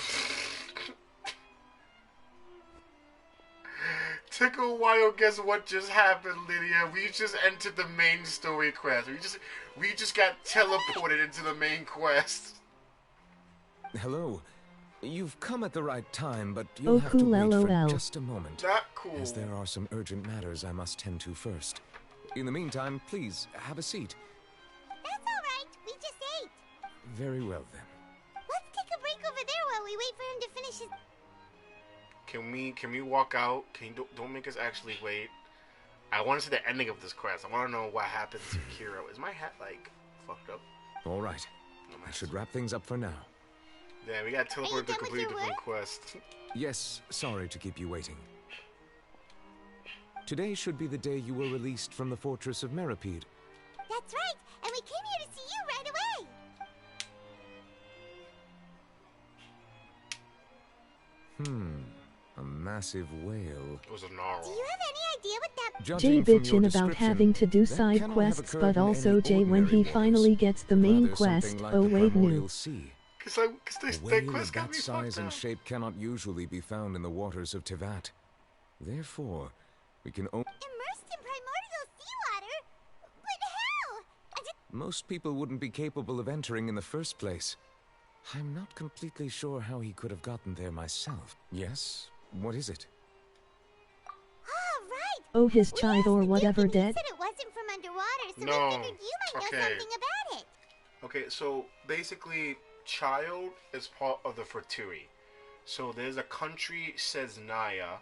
Speaker 1: Took a while. Guess what just happened, Lydia? We just entered the main story quest. We just got teleported into the main quest.
Speaker 7: Hello. You've come at the right time, but you'll have to wait for just a moment.
Speaker 1: Not cool.
Speaker 7: As there are some urgent matters I must tend to first. In the meantime, please, have a seat.
Speaker 3: That's alright. We just ate.
Speaker 7: Very well, then.
Speaker 3: Let's take a break over there while we wait for him to finish his...
Speaker 1: Can we walk out? Don't make us actually wait. I want to see the ending of this quest. I want to know what happens to Kiro. Is my hat, like, fucked up?
Speaker 7: All right. I should wrap things up for now.
Speaker 1: Yeah, we got teleported to a completely different quest.
Speaker 7: Yes, sorry to keep you waiting. Today should be the day you were released from the fortress of Meripede.
Speaker 3: That's right, and we came here to see you right away.
Speaker 7: A massive whale.
Speaker 1: It was a narwhal.
Speaker 3: Do you have any idea what that...
Speaker 6: Jay bitchin' about having to do side quests, but also Jay when he finally gets the main quest.
Speaker 7: Like
Speaker 6: oh wait, no.
Speaker 1: Because
Speaker 7: a whale of that size and shape cannot usually be found in the waters of Tevat. Therefore, we can only...
Speaker 3: Immersed in primordial seawater? But how?
Speaker 7: Most people wouldn't be capable of entering in the first place. I'm not completely sure how he could have gotten there myself. Yes? What is it?
Speaker 3: Oh, right.
Speaker 6: Oh, his child or whatever dead?
Speaker 3: You said it wasn't from underwater, so
Speaker 1: No.
Speaker 3: we figured you might know something about it.
Speaker 1: Okay, so basically, Child is part of the Fortui. So there's a country, says Naya.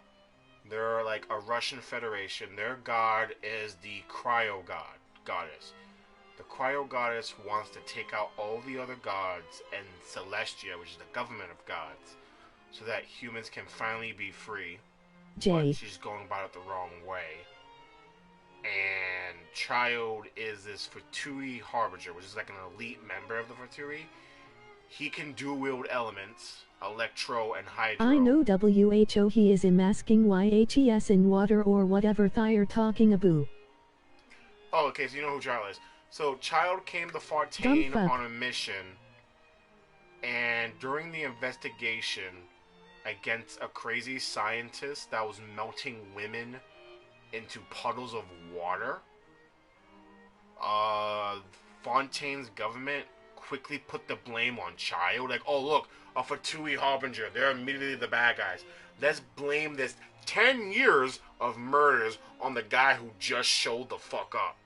Speaker 1: They're like a Russian federation. Their god is the Cryo goddess. The Cryo goddess wants to take out all the other gods and Celestia, which is the government of gods, so that humans can finally be free.
Speaker 6: Jay.
Speaker 1: But she's going about it the wrong way. And Child is this Fatui Harbinger, which is like an elite member of the Fatui. He can dual-wield elements, Electro and Hydro.
Speaker 6: I know WHO he is masking YHES in water or whatever they're talking about.
Speaker 1: Oh, okay, so you know who Child is. So Child came to Fontaine on a mission, and during the investigation against a crazy scientist that was melting women into puddles of water, Fontaine's government quickly put the blame on Child. Like, oh look, a Fatui Harbinger, they're immediately the bad guys. Let's blame this 10 years of murders on the guy who just showed the fuck up.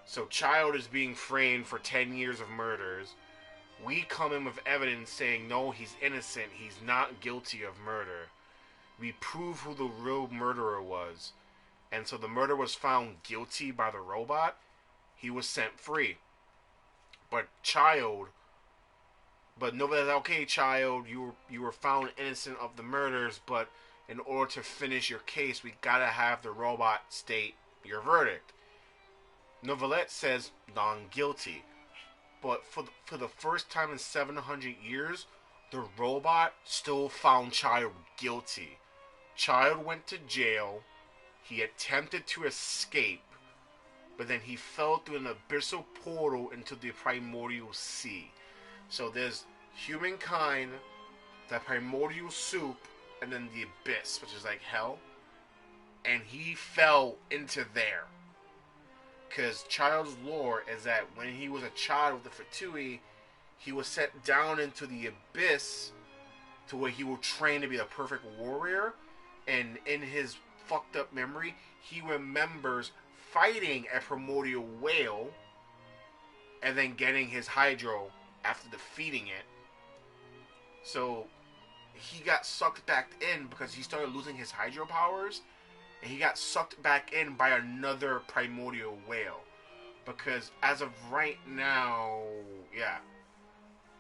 Speaker 1: So Child is being framed for 10 years of murders. We come in with evidence saying, no, he's innocent. He's not guilty of murder. We prove who the real murderer was. And so the murderer was found guilty by the robot. He was sent free. But nobody's like, okay, Child, you were found innocent of the murders, but in order to finish your case, we gotta have the robot state your verdict. Novelette says non-guilty, but for the first time in 700 years, the robot still found Child guilty. Child went to jail. He attempted to escape, but then he fell through an abyssal portal into the primordial sea. So there's humankind, the primordial soup, and then the abyss, which is like hell. And he fell into there. Because Child's lore is that when he was a child with the Fatui, he was sent down into the abyss to where he will train to be the perfect warrior. And in his fucked up memory, he remembers fighting a primordial whale and then getting his Hydro after defeating it. So he got sucked back in because he started losing his Hydro powers. And he got sucked back in by another primordial whale. because as of right now, yeah.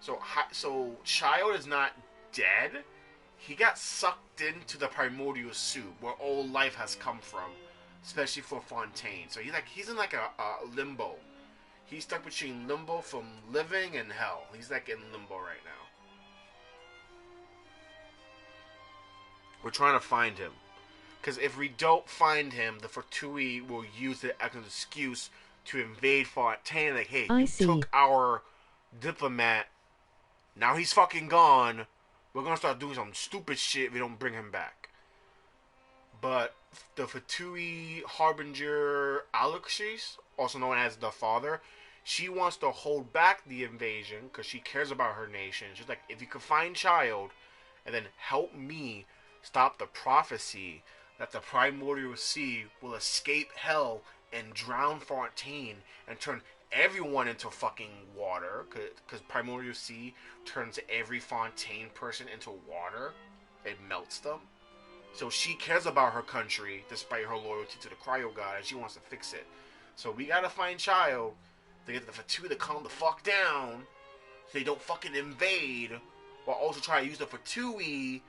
Speaker 1: So Child is not dead. He got sucked into the primordial soup where all life has come from, especially for Fontaine. So he's in like a limbo. He's stuck between limbo from living and hell. He's like in limbo right now. We're trying to find him. Because if we don't find him, the Fatui will use it as an excuse to invade Fontaine. Like, hey, you took our diplomat. Now he's fucking gone. We're going to start doing some stupid shit if we don't bring him back. But the Fatui Harbinger Alexis, also known as the Father, she wants to hold back the invasion because she cares about her nation. She's like, if you could find Child and then help me stop the prophecy that the primordial sea will escape hell and drown Fontaine and turn everyone into fucking water, because primordial sea turns every Fontaine person into water. It melts them. So she cares about her country despite her loyalty to the cryo god, and she wants to fix it. So we gotta find Child to get the Fatui to calm the fuck down so they don't fucking invade, while also trying to use the Fatui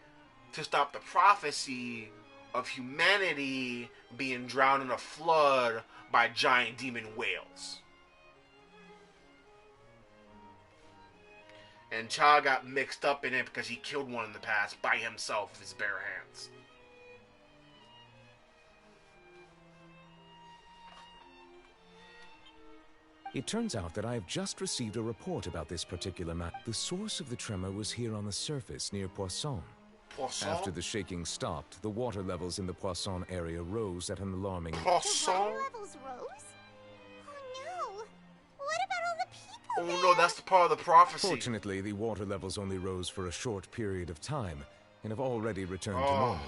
Speaker 1: to stop the prophecy of humanity being drowned in a flood by giant demon whales. And Cha got mixed up in it because he killed one in the past by himself with his bare hands.
Speaker 7: It turns out that I have just received a report about this particular map. The source of the tremor was here on the surface near Poisson.
Speaker 1: Poisson?
Speaker 7: After the shaking stopped, the water levels in the Poisson area rose at an alarming...
Speaker 1: Poisson?
Speaker 3: The water levels rose? Oh no! What about all the people
Speaker 1: Oh no, that's the part of the prophecy.
Speaker 7: Fortunately, the water levels only rose for a short period of time, and have already returned to normal now.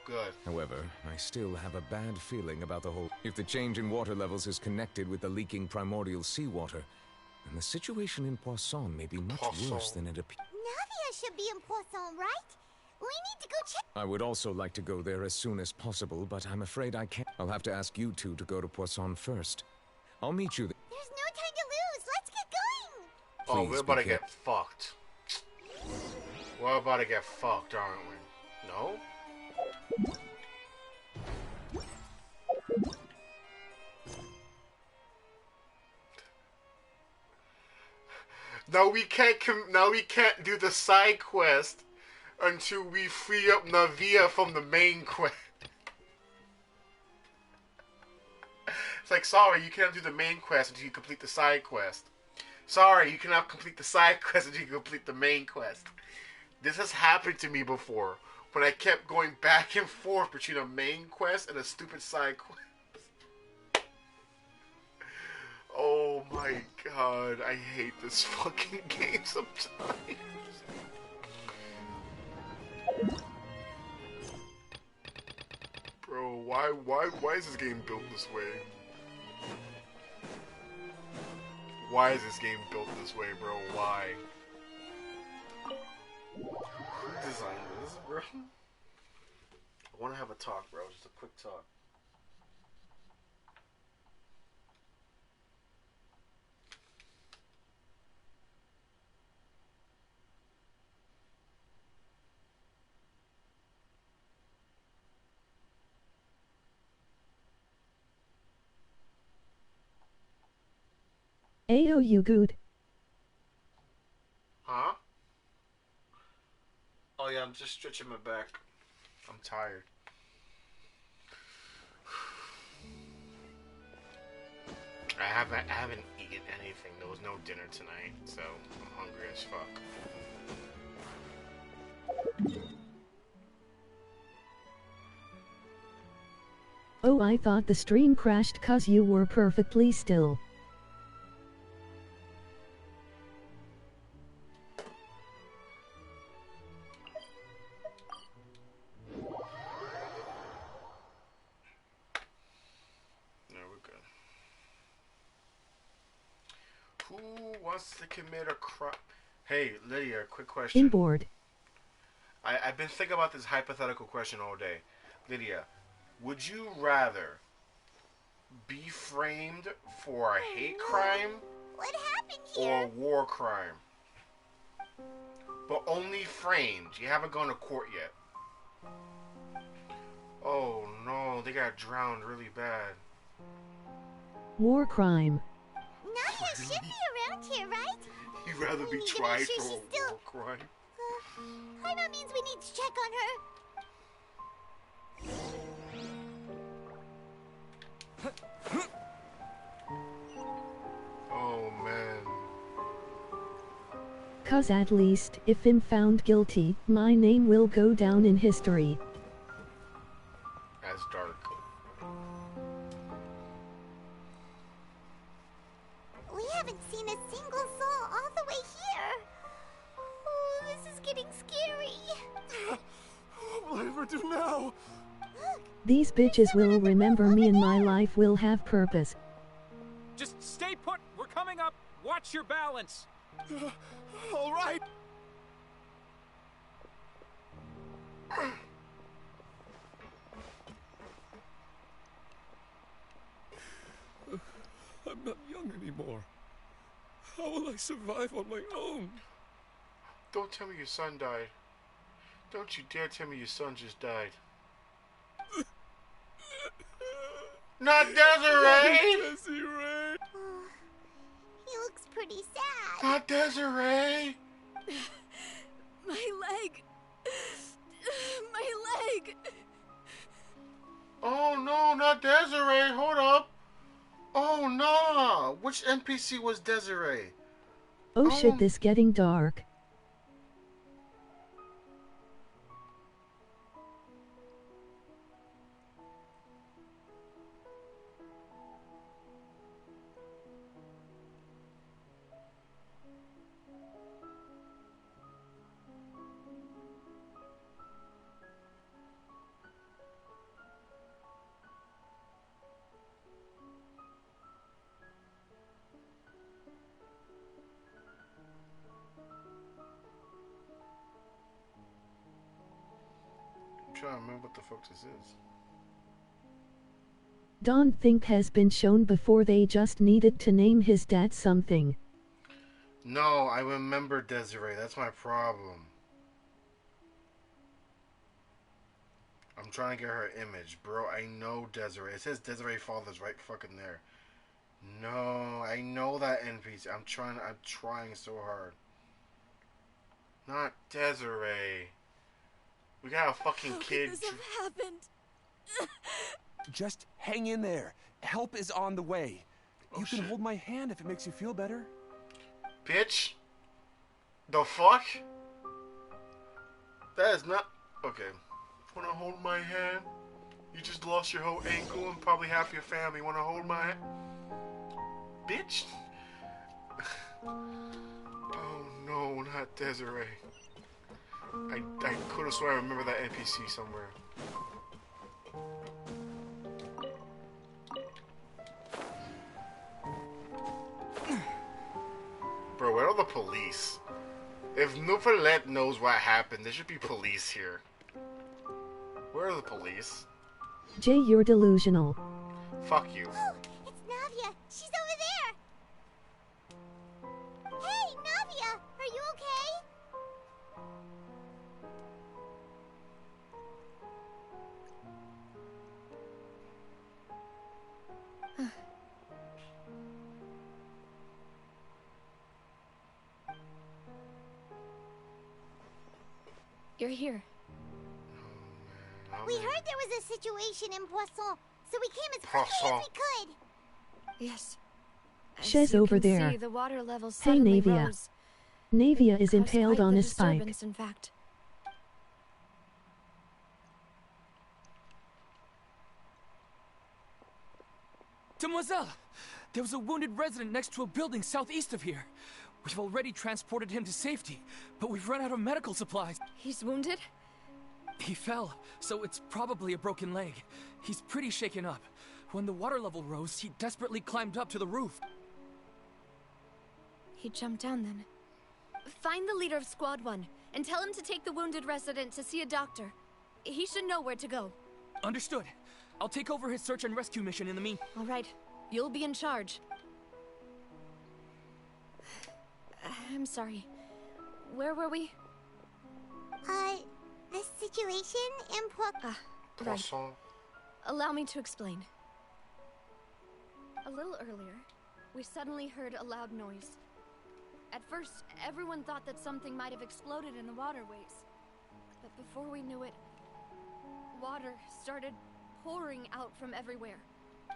Speaker 1: Good.
Speaker 7: However, I still have a bad feeling about the whole... If the change in water levels is connected with the leaking primordial seawater, then the situation in Poisson may be much worse than it appears.
Speaker 3: Navia should be in Poisson, right? We need to go check.
Speaker 7: I would also like to go there as soon as possible, but I'm afraid I can't. I'll have to ask you two to go to Poisson first. I'll meet you there.
Speaker 3: There's no time to lose. Let's get going.
Speaker 1: Oh,
Speaker 7: Please
Speaker 1: we're about to
Speaker 7: be
Speaker 1: get fucked. We're about to get fucked, aren't we? No? Now we can't do the side quest until we free up Navia from the main quest. It's like, sorry, you can't do the main quest until you complete the side quest. Sorry, you cannot complete the side quest until you complete the main quest. This has happened to me before, when I kept going back and forth between a main quest and a stupid side quest. Oh my god, I hate this fucking game sometimes. Bro, why is this game built this way? Why is this game built this way, bro? Why? Who designed this, bro? I want to have a talk, bro. Just a quick talk.
Speaker 6: Ayo, you good?
Speaker 1: Huh? Oh yeah, I'm just stretching my back. I'm tired. I haven't eaten anything. There was no dinner tonight, so I'm hungry as fuck.
Speaker 6: Oh, I thought the stream crashed 'cause you were perfectly still.
Speaker 1: Wants to commit a crime. Hey, Lydia, quick question.
Speaker 6: Inboard.
Speaker 1: I've been thinking about this hypothetical question all day. Lydia, would you rather be framed for a hate crime
Speaker 3: What happened
Speaker 1: or
Speaker 3: here?
Speaker 1: a war crime. But only framed. You haven't gone to court yet. Oh no, they got drowned really bad.
Speaker 6: War crime.
Speaker 3: Nadia should be around here, right?
Speaker 1: You'd rather be
Speaker 3: We need to
Speaker 1: tried
Speaker 3: make sure
Speaker 1: for a
Speaker 3: she's still...
Speaker 1: war crime?
Speaker 3: That means we need to check on her.
Speaker 1: Oh man.
Speaker 6: 'Cause at least, if I'm found guilty, my name will go down in history.
Speaker 1: That's dark.
Speaker 3: We haven't seen a single soul all the way here. Oh, this is getting scary.
Speaker 16: What will I ever do now?
Speaker 6: These bitches will remember me and my life will have purpose.
Speaker 8: Just stay put. We're coming up. Watch your balance.
Speaker 16: All right.
Speaker 9: I'm not young anymore. How will I survive on my own?
Speaker 1: Don't tell me your son died. Don't you dare tell me your son just died. Not Desiree!
Speaker 9: Desiree!
Speaker 3: He looks pretty sad.
Speaker 1: Not Desiree!
Speaker 4: My leg. My leg.
Speaker 1: Oh no, not Desiree! Hold up! Oh no! Which NPC was Desiree?
Speaker 6: Oh shit, this getting dark.
Speaker 1: I'm trying to remember what the fuck this is.
Speaker 6: Don't think has been shown before, they just needed to name his dad something.
Speaker 1: No, I remember Desiree. That's my problem. I'm trying to get her image, bro. I know Desiree. It says Desiree Father's right fucking there. No, I know that NPC. I'm trying so hard. Not Desiree. We got a fucking kid.
Speaker 4: How could this have happened?
Speaker 15: Just hang in there. Help is on the way.
Speaker 1: Oh,
Speaker 15: You can
Speaker 1: shit.
Speaker 15: hold my hand if it makes you feel better.
Speaker 1: Bitch. The fuck? That is not... Okay. Wanna hold my hand? You just lost your whole ankle and probably half your family. Wanna hold my hand? Bitch? Oh no, not Desiree. I could have sworn I remember that NPC somewhere. Bro, where are the police? If Neuvillette knows what happened, there should be police here. Where are the police?
Speaker 6: Jay, you're delusional.
Speaker 1: Fuck you.
Speaker 3: Look, it's Navia. She's over there. Hey, Navia, are you okay?
Speaker 4: You're here.
Speaker 3: We heard there was a situation in Poisson, so we came as quickly as we could.
Speaker 4: Yes. As
Speaker 6: Shez
Speaker 4: you
Speaker 6: over
Speaker 4: can
Speaker 6: there.
Speaker 4: see, the water level
Speaker 6: Hey,
Speaker 4: suddenly
Speaker 6: Navia.
Speaker 4: rose.
Speaker 6: Navia is
Speaker 4: Caused
Speaker 6: impaled
Speaker 4: quite
Speaker 6: on
Speaker 4: the
Speaker 6: a spike.
Speaker 4: disturbance, in fact.
Speaker 2: Demoiselle! There was a wounded resident next to a building southeast of here. We've already transported him to safety, but we've run out of medical supplies.
Speaker 4: He's wounded?
Speaker 2: He fell, so it's probably a broken leg. He's pretty shaken up. When the water level rose, he desperately climbed up to the roof.
Speaker 4: He jumped down then. Find the leader of Squad 1 and tell him to take the wounded resident to see a doctor. He should know where to go.
Speaker 2: Understood. I'll take over his search and rescue mission in the meantime.
Speaker 4: All right, you'll be in charge. I'm sorry. Where were we?
Speaker 3: The situation in
Speaker 4: Right. Allow me to explain. A little earlier, we suddenly heard a loud noise. At first, everyone thought that something might have exploded in the waterways. But before we knew it, water started pouring out from everywhere.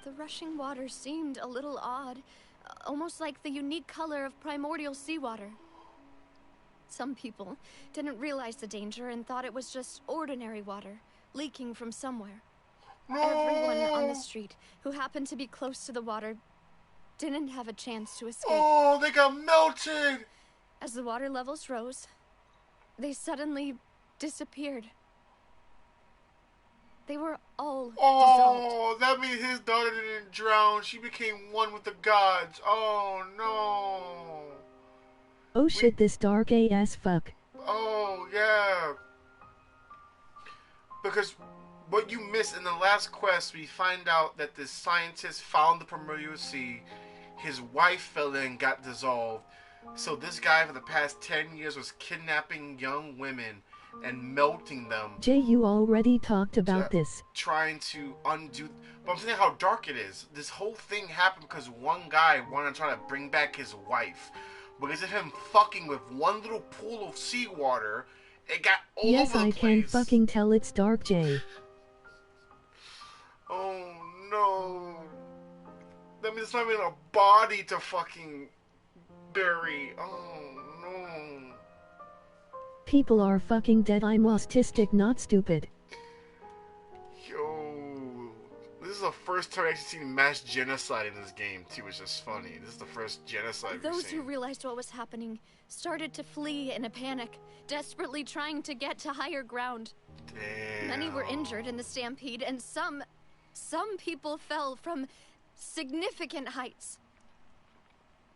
Speaker 4: The rushing water seemed a little odd, almost like the unique color of primordial seawater. Some people didn't realize the danger and thought it was just ordinary water leaking from somewhere. Everyone on the street who happened to be close to the water didn't have a chance to escape.
Speaker 1: Oh, they got melted!
Speaker 4: As the water levels rose, they suddenly disappeared. They were all dissolved.
Speaker 1: That means his daughter didn't drown. She became one with the gods. Oh, no.
Speaker 6: Oh shit, this dark ass fuck.
Speaker 1: Oh, yeah. Because what you missed in the last quest, we find out that this scientist found the primordial sea. His wife fell in and got dissolved. So this guy for the past 10 years was kidnapping young women and melting them.
Speaker 6: Jay, you already talked about this.
Speaker 1: Trying to undo... But I'm saying how dark it is. This whole thing happened because one guy wanted to try to bring back his wife. Because of him fucking with one little pool of seawater, it got all
Speaker 6: yes,
Speaker 1: over the
Speaker 6: I
Speaker 1: place.
Speaker 6: can fucking tell it's dark, Jay.
Speaker 1: Oh no. That means it's not even a body to fucking bury. Oh no.
Speaker 6: People are fucking dead. I'm autistic, not stupid.
Speaker 1: Yo. This is the first time I've actually seen mass genocide in this game, too. It's just funny. This is the first genocide we've
Speaker 4: Those
Speaker 1: seen.
Speaker 4: who realized what was happening started to flee in a panic, desperately trying to get to higher ground.
Speaker 1: Damn.
Speaker 4: Many were injured in the stampede, and some people fell from significant heights.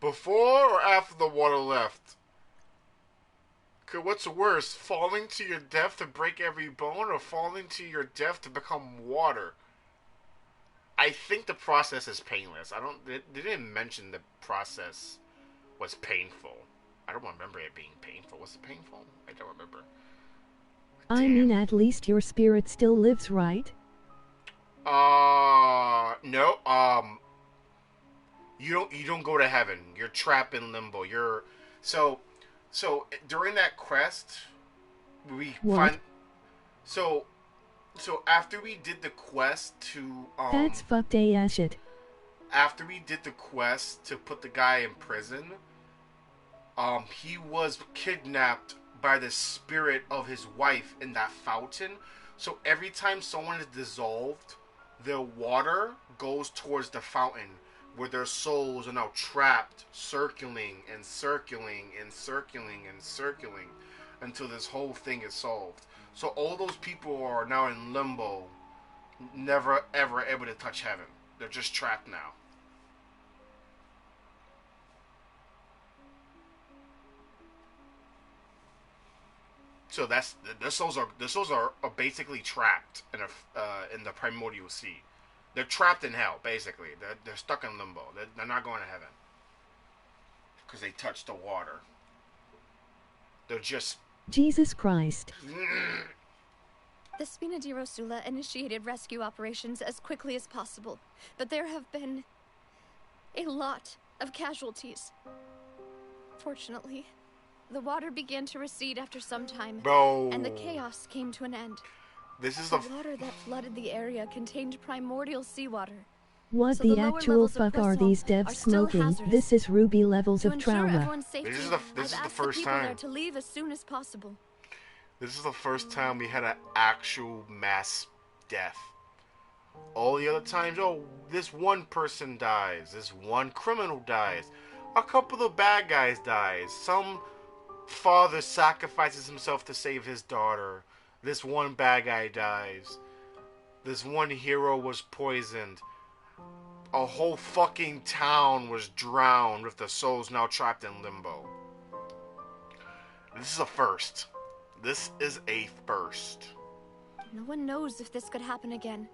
Speaker 1: Before or after the water left? Cause what's worse, falling to your death to break every bone, or falling to your death to become water? I think the process is painless. They didn't mention the process was painful. I don't remember it being painful. Was it painful? I don't remember.
Speaker 6: I mean, at least your spirit still lives, right?
Speaker 1: No. You don't go to heaven. You're trapped in limbo. So during that quest, we find. So after we did the quest to
Speaker 6: That's fucked ass shit.
Speaker 1: After we did the quest to put the guy in prison, he was kidnapped by the spirit of his wife in that fountain. So every time someone is dissolved, their water goes towards the fountain where their souls are now trapped, circling and circling and circling and circling until this whole thing is solved. So all those people are now in limbo, never ever able to touch heaven. They're just trapped now. So that's the souls are basically trapped in the primordial sea. They're trapped in hell, basically. They're stuck in limbo. They're not going to heaven because they touched the water. They're just
Speaker 6: Jesus Christ.
Speaker 4: The Spina di Rosula initiated rescue operations as quickly as possible, but there have been a lot of casualties. Fortunately, the water began to recede after some time,
Speaker 1: Bro.
Speaker 4: and the chaos came to an end.
Speaker 1: This is
Speaker 4: the water that flooded the area contained primordial seawater.
Speaker 6: What
Speaker 4: So
Speaker 6: the
Speaker 4: lower
Speaker 6: actual
Speaker 4: levels of
Speaker 6: fuck are
Speaker 4: Cressol
Speaker 6: these
Speaker 4: are
Speaker 6: devs
Speaker 4: still
Speaker 6: smoking?
Speaker 4: hazardous.
Speaker 6: This is Ruby levels
Speaker 4: To
Speaker 6: of
Speaker 4: ensure
Speaker 6: trauma.
Speaker 4: everyone's safety,
Speaker 1: This is the
Speaker 4: I've asked
Speaker 1: first
Speaker 4: the people there
Speaker 1: time.
Speaker 4: to leave as soon as possible.
Speaker 1: This is the first time we had an actual mass death. All the other times, this one person dies, this one criminal dies, a couple of bad guys dies, some father sacrifices himself to save his daughter, this one bad guy dies, this one hero was poisoned, a whole fucking town was drowned with the souls now trapped in limbo. This is a first. This is a first.
Speaker 4: No one knows if this could happen again.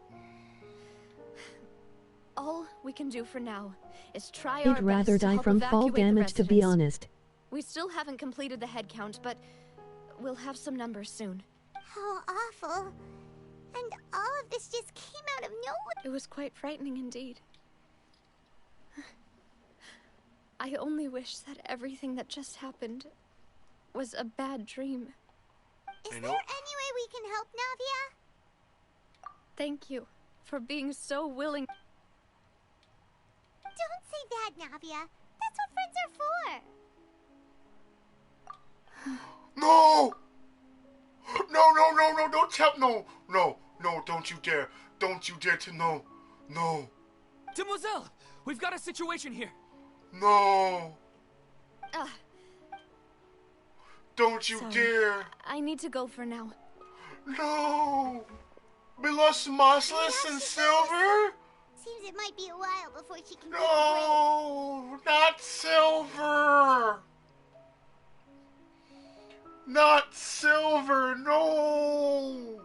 Speaker 4: All we can do for now is try our
Speaker 6: I'd
Speaker 4: best
Speaker 6: rather
Speaker 4: to
Speaker 6: die
Speaker 4: help
Speaker 6: from fall
Speaker 4: evacuate the
Speaker 6: damage, to be
Speaker 4: residents.
Speaker 6: honest.
Speaker 4: We still haven't completed the head count, but we'll have some numbers soon.
Speaker 3: How awful. And all of this just came out of nowhere.
Speaker 4: It was quite frightening indeed. I only wish that everything that just happened was a bad dream.
Speaker 3: Is there any way we can help, Navia?
Speaker 4: Thank you for being so willing.
Speaker 3: Don't say that, Navia. That's what friends are for.
Speaker 1: No! No, don't tell, no, don't you dare. Don't you dare to, no.
Speaker 2: Demoiselle, we've got a situation here.
Speaker 1: No. Don't you
Speaker 4: Sorry.
Speaker 1: dare.
Speaker 4: I need to go for now.
Speaker 1: No. We lost Marcellus and Silver?
Speaker 3: Seems it might be a while before she can
Speaker 1: No, not Silver. Not Silver, no.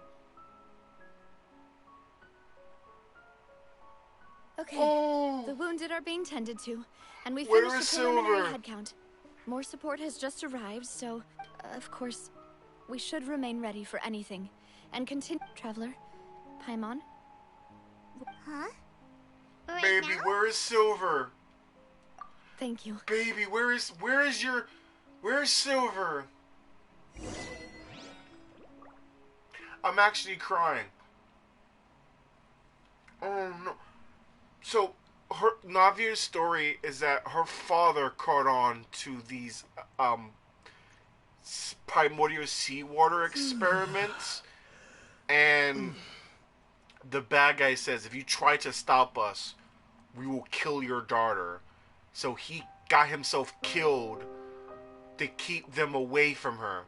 Speaker 4: Okay,
Speaker 1: Oh.
Speaker 4: the wounded are being tended to, and we
Speaker 1: Where
Speaker 4: finished
Speaker 1: is
Speaker 4: the preliminary
Speaker 1: Silver?
Speaker 4: head count. More support has just arrived, so, of course, we should remain ready for anything. And continue, Traveler. Paimon?
Speaker 3: Huh?
Speaker 1: Baby, where is Silver?
Speaker 4: Thank you.
Speaker 1: Baby, where is Silver? I'm actually crying. Oh no. So Navia's story is that her father caught on to these primordial seawater experiments, and the bad guy says, if you try to stop us, we will kill your daughter. So he got himself killed to keep them away from her.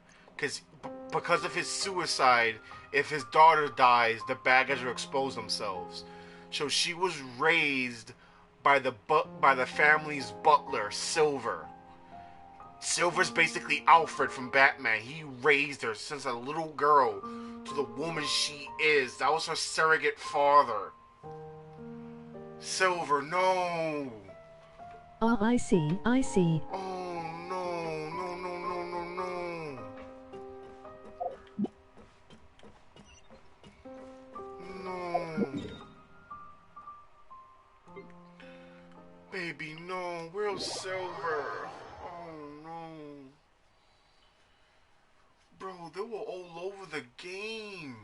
Speaker 1: Because of his suicide, if his daughter dies, the bad guys will expose themselves. So she was raised by the family's butler, Silver. Silver's basically Alfred from Batman. He raised her since a little girl to the woman she is. That was her surrogate father. Silver, no.
Speaker 6: Oh, I see.
Speaker 1: Oh, no. Baby, no. Where's Silver? Oh, no. Bro, they were all over the game.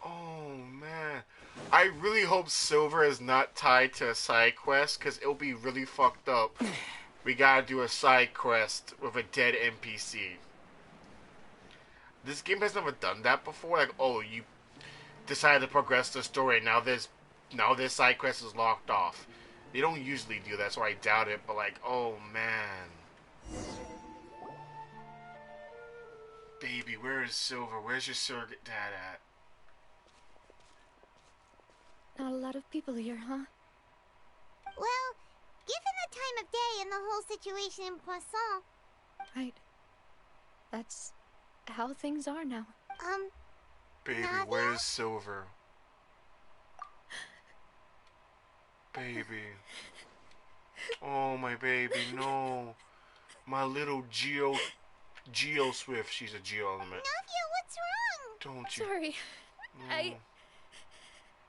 Speaker 1: Oh, man. I really hope Silver is not tied to a side quest, because it'll be really fucked up. We gotta do a side quest with a dead NPC. This game has never done that before. Like, oh, you decided to progress the story, now this side quest is locked off. They don't usually do that, so I doubt it, but like, oh man. Baby, where is Silver? Where's your surrogate dad at?
Speaker 4: Not a lot of people here, huh?
Speaker 3: Well, given the time of day and the whole situation in Poisson.
Speaker 4: Right. That's how things are now.
Speaker 1: Baby,
Speaker 3: Navia?
Speaker 1: where's Silver? Baby. Oh, my baby, no. My little Geo Swift. She's a Geo element.
Speaker 3: Navia, what's wrong?
Speaker 1: Don't you?
Speaker 4: Sorry.
Speaker 1: No.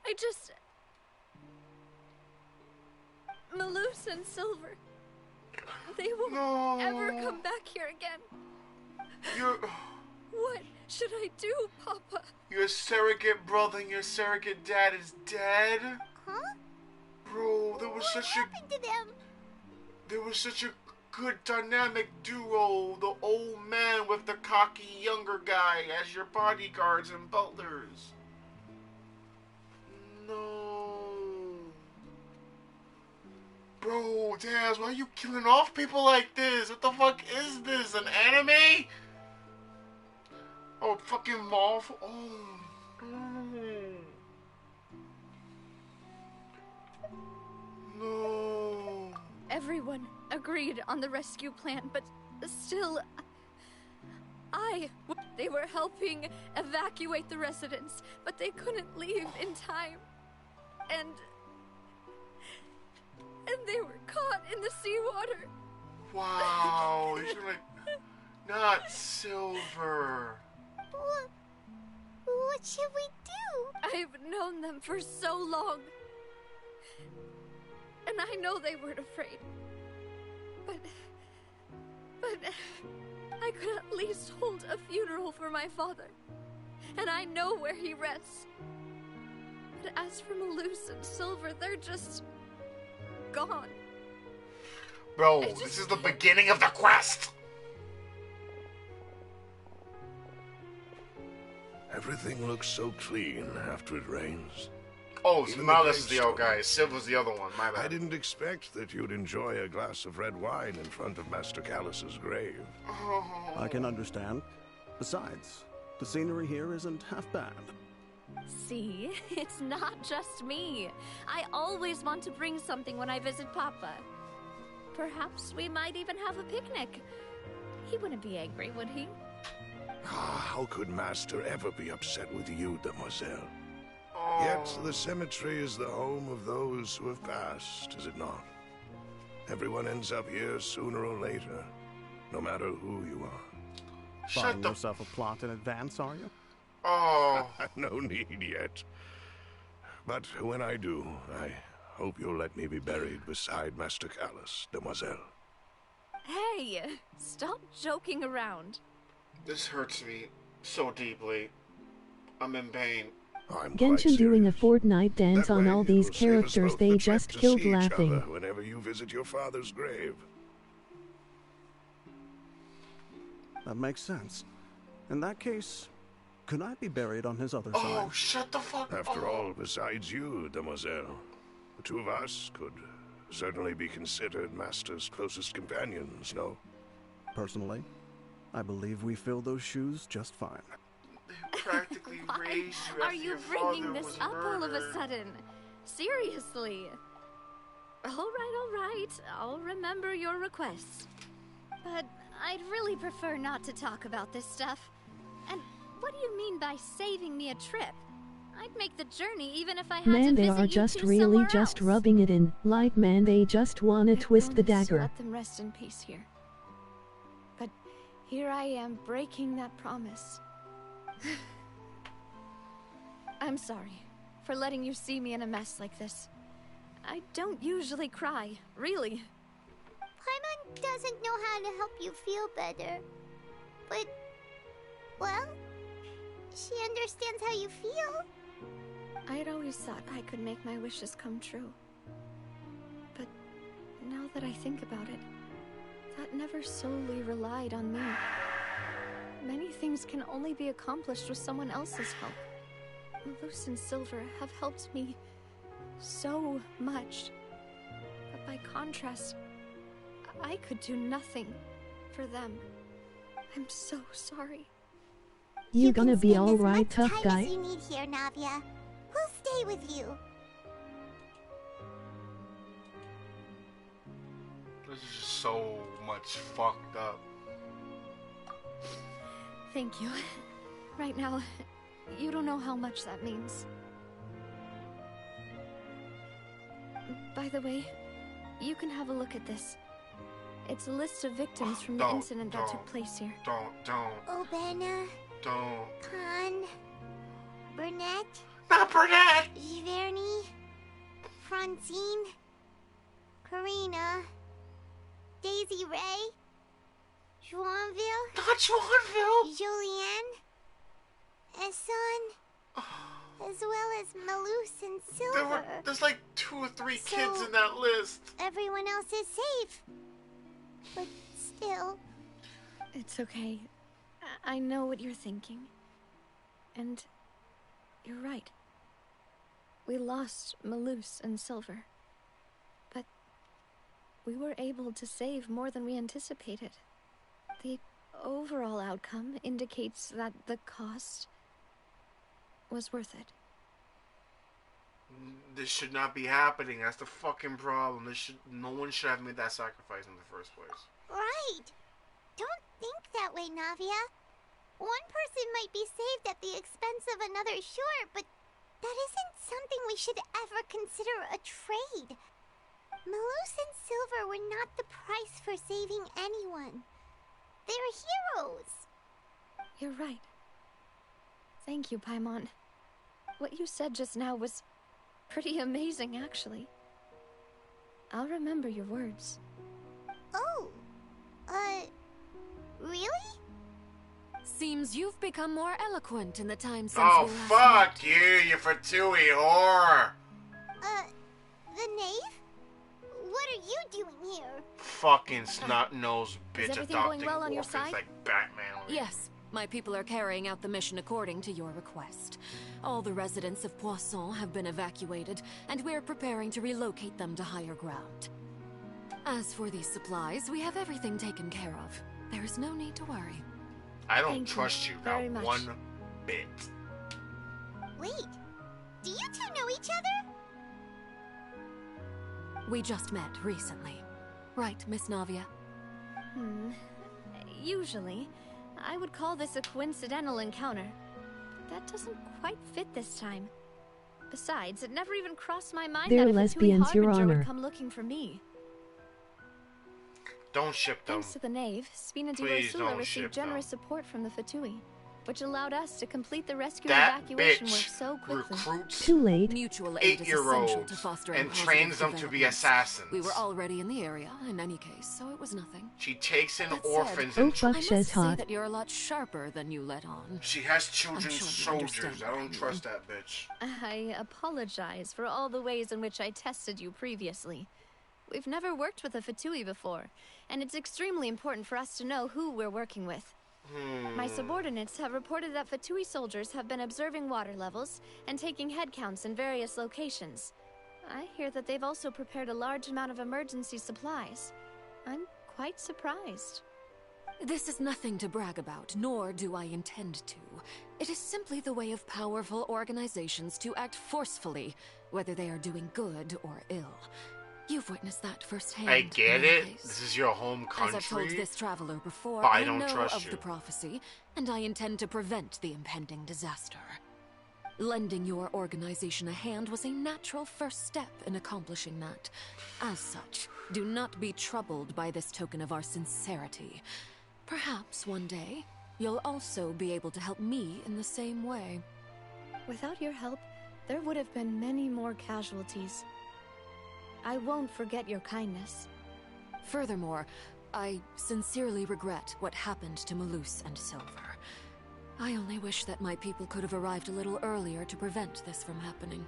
Speaker 4: I just... Malus and Silver. They won't ever come back here again. What should I do, Papa?
Speaker 1: Your surrogate brother and your surrogate dad is dead?
Speaker 3: Huh?
Speaker 1: Bro, there was
Speaker 3: What happened to them?
Speaker 1: There was such a good dynamic duo. The old man with the cocky younger guy as your bodyguards and butlers. No. Bro, Daz, why are you killing off people like this? What the fuck is this? An anime? Oh, fucking Marvel. Oh. No.
Speaker 4: Everyone agreed on the rescue plan, but still... They were helping evacuate the residents, but they couldn't leave in time. And and they were caught in the seawater.
Speaker 1: Wow, you're like, not Silver.
Speaker 3: What should we do?
Speaker 4: I've known them for so long. And I know they weren't afraid. But I could at least hold a funeral for my father. And I know where he rests. But as for Malus and Silver, they're just gone.
Speaker 1: Bro, this is the beginning of the quest!
Speaker 10: Everything looks so clean after it rains.
Speaker 1: Oh, so Malus is the old guy. Silver's the other one, my bad.
Speaker 10: I didn't expect that you'd enjoy a glass of red wine in front of Master Callus's grave.
Speaker 11: I can understand. Besides, the scenery here isn't half bad.
Speaker 4: See, it's not just me. I always want to bring something when I visit Papa. Perhaps we might even have a picnic. He wouldn't be angry, would he?
Speaker 10: How could Master ever be upset with you, Demoiselle? Yet the cemetery is the home of those who have passed, is it not? Everyone ends up here sooner or later, no matter who you are.
Speaker 11: Buying yourself a plot in advance, are you?
Speaker 1: Oh.
Speaker 10: No need yet. But when I do, I hope you'll let me be buried beside Master Callus, Demoiselle.
Speaker 4: Hey, stop joking around.
Speaker 1: This hurts me so deeply. I'm in pain.
Speaker 6: Genshin doing a Fortnite dance on all these characters they just killed laughing.
Speaker 10: Whenever you visit your father's grave.
Speaker 11: That makes sense. In that case, could I be buried on his other side?
Speaker 1: Oh, shut the fuck up.
Speaker 10: After all, besides you, Demoiselle, the two of us could certainly be considered Master's closest companions, no?
Speaker 11: Personally, I believe we fill those shoes just fine.
Speaker 1: Practically raised you
Speaker 4: Are you bringing this up all of a sudden? Seriously? All right. I'll remember your request. But I'd really prefer not to talk about this stuff. And what do you mean by saving me a trip? I'd make the journey even if I had to
Speaker 6: Man, they
Speaker 4: visit
Speaker 6: are
Speaker 4: you
Speaker 6: just
Speaker 4: two
Speaker 6: really
Speaker 4: somewhere
Speaker 6: just
Speaker 4: else.
Speaker 6: rubbing it in. Like, man, they just wanna twist the dagger.
Speaker 4: Let them rest in peace here. But here I am breaking that promise. I'm sorry for letting you see me in a mess like this. I don't usually cry, really.
Speaker 3: Paimon doesn't know how to help you feel better. But, well, she understands how you feel.
Speaker 4: I had always thought I could make my wishes come true. But now that I think about it, that never solely relied on me. Many things can only be accomplished with someone else's help. Malus and Silver have helped me so much. But by contrast, I could do nothing for them. I'm so sorry.
Speaker 6: You gonna be alright, tough
Speaker 3: Time
Speaker 6: guy?
Speaker 3: as you need here, Navia. We'll stay with you.
Speaker 1: This is just so much fucked up.
Speaker 4: Thank you. Right now, you don't know how much that means. By the way, you can have a look at this. It's a list of victims from the incident that took place here.
Speaker 1: Don't.
Speaker 3: Obena,
Speaker 1: Don't.
Speaker 3: Khan, Burnett,
Speaker 1: Not Burnett!
Speaker 3: Giverny, Francine, Karina, Daisy Ray, Joinville,
Speaker 1: Not Joinville!
Speaker 3: Julianne, Esson, as well as Malus and Silver.
Speaker 1: There's like 2 or 3 kids in that list.
Speaker 3: Everyone else is safe. But still.
Speaker 4: It's okay. I know what you're thinking. And you're right. We lost Malus and Silver. But we were able to save more than we anticipated. The overall outcome indicates that the cost was worth it.
Speaker 1: This should not be happening. That's the fucking problem. No one should have made that sacrifice in the first place.
Speaker 3: Right. Don't think that way, Navia. One person might be saved at the expense of another, sure, but that isn't something we should ever consider a trade. Malus and Silver were not the price for saving anyone. They're heroes.
Speaker 4: You're right. Thank you, Paimon. What you said just now was pretty amazing, actually. I'll remember your words.
Speaker 3: Oh, really?
Speaker 13: Seems you've become more eloquent in the time since
Speaker 1: Oh,
Speaker 13: we last
Speaker 1: fuck
Speaker 13: met.
Speaker 1: you Fatui whore!
Speaker 3: The knave? What are you doing here?
Speaker 1: Fucking snot-nosed bitch
Speaker 13: everything going
Speaker 1: adopting
Speaker 13: well on your
Speaker 1: orphans
Speaker 13: side?
Speaker 1: like Batman.
Speaker 13: Yes, my people are carrying out the mission according to your request. All the residents of Poisson have been evacuated, and we're preparing to relocate them to higher ground. As for these supplies, we have everything taken care of. There is no need to worry.
Speaker 1: I don't trust you not one bit.
Speaker 3: Wait, do you two know each other?
Speaker 13: We just met recently. Right, Miss Navia?
Speaker 4: Usually, I would call this a coincidental encounter. That doesn't quite fit this time. Besides, it never even crossed my mind
Speaker 6: They're
Speaker 4: that a
Speaker 6: lesbians, Your
Speaker 4: Harbinger
Speaker 6: Honor.
Speaker 4: would come looking for me.
Speaker 1: Don't ship them.
Speaker 4: Thanks to the Knave, Spina di
Speaker 1: Please
Speaker 4: Rosula
Speaker 1: don't
Speaker 4: received
Speaker 1: ship
Speaker 4: generous support from the Fatui, which allowed us to complete the rescue
Speaker 1: That
Speaker 4: and evacuation
Speaker 1: bitch
Speaker 4: work so quickly.
Speaker 1: recruits
Speaker 6: Too late.
Speaker 13: Mutual aid is essential to
Speaker 1: 8-year-olds
Speaker 13: fostering
Speaker 1: and
Speaker 13: positive
Speaker 1: trains them to be
Speaker 13: development.
Speaker 1: assassins.
Speaker 13: We were already in the area, in any case, so it was nothing.
Speaker 1: She takes in
Speaker 13: That
Speaker 1: orphans
Speaker 13: said,
Speaker 1: and
Speaker 6: Oh, fuck,
Speaker 13: I must
Speaker 6: she's
Speaker 13: say
Speaker 6: hot.
Speaker 13: that you're a lot sharper than you let on.
Speaker 1: She has children's
Speaker 13: sure you
Speaker 1: soldiers.
Speaker 13: understand
Speaker 1: I
Speaker 13: what
Speaker 1: don't trust that bitch.
Speaker 4: I apologize for all the ways in which I tested you previously. We've never worked with a Fatui before, and it's extremely important for us to know who we're working with. My subordinates have reported that Fatui soldiers have been observing water levels and taking head counts in various locations. I hear that they've also prepared a large amount of emergency supplies. I'm quite surprised.
Speaker 13: This is nothing to brag about, nor do I intend to. It is simply the way of powerful organizations to act forcefully, whether they are doing good or ill. You've witnessed that firsthand.
Speaker 1: I get
Speaker 13: in any
Speaker 1: it.
Speaker 13: case.
Speaker 1: This is your home country.
Speaker 13: As I've told this traveler before,
Speaker 1: but I
Speaker 13: I
Speaker 1: don't
Speaker 13: know
Speaker 1: trust
Speaker 13: of
Speaker 1: you.
Speaker 13: the prophecy, and I intend to prevent the impending disaster. Lending your organization a hand was a natural first step in accomplishing that. As such, do not be troubled by this token of our sincerity. Perhaps one day, you'll also be able to help me in the same way.
Speaker 4: Without your help, there would have been many more casualties. I won't forget your kindness.
Speaker 13: Furthermore, I sincerely regret what happened to Malus and Silver. I only wish that my people could have arrived a little earlier to prevent this from happening.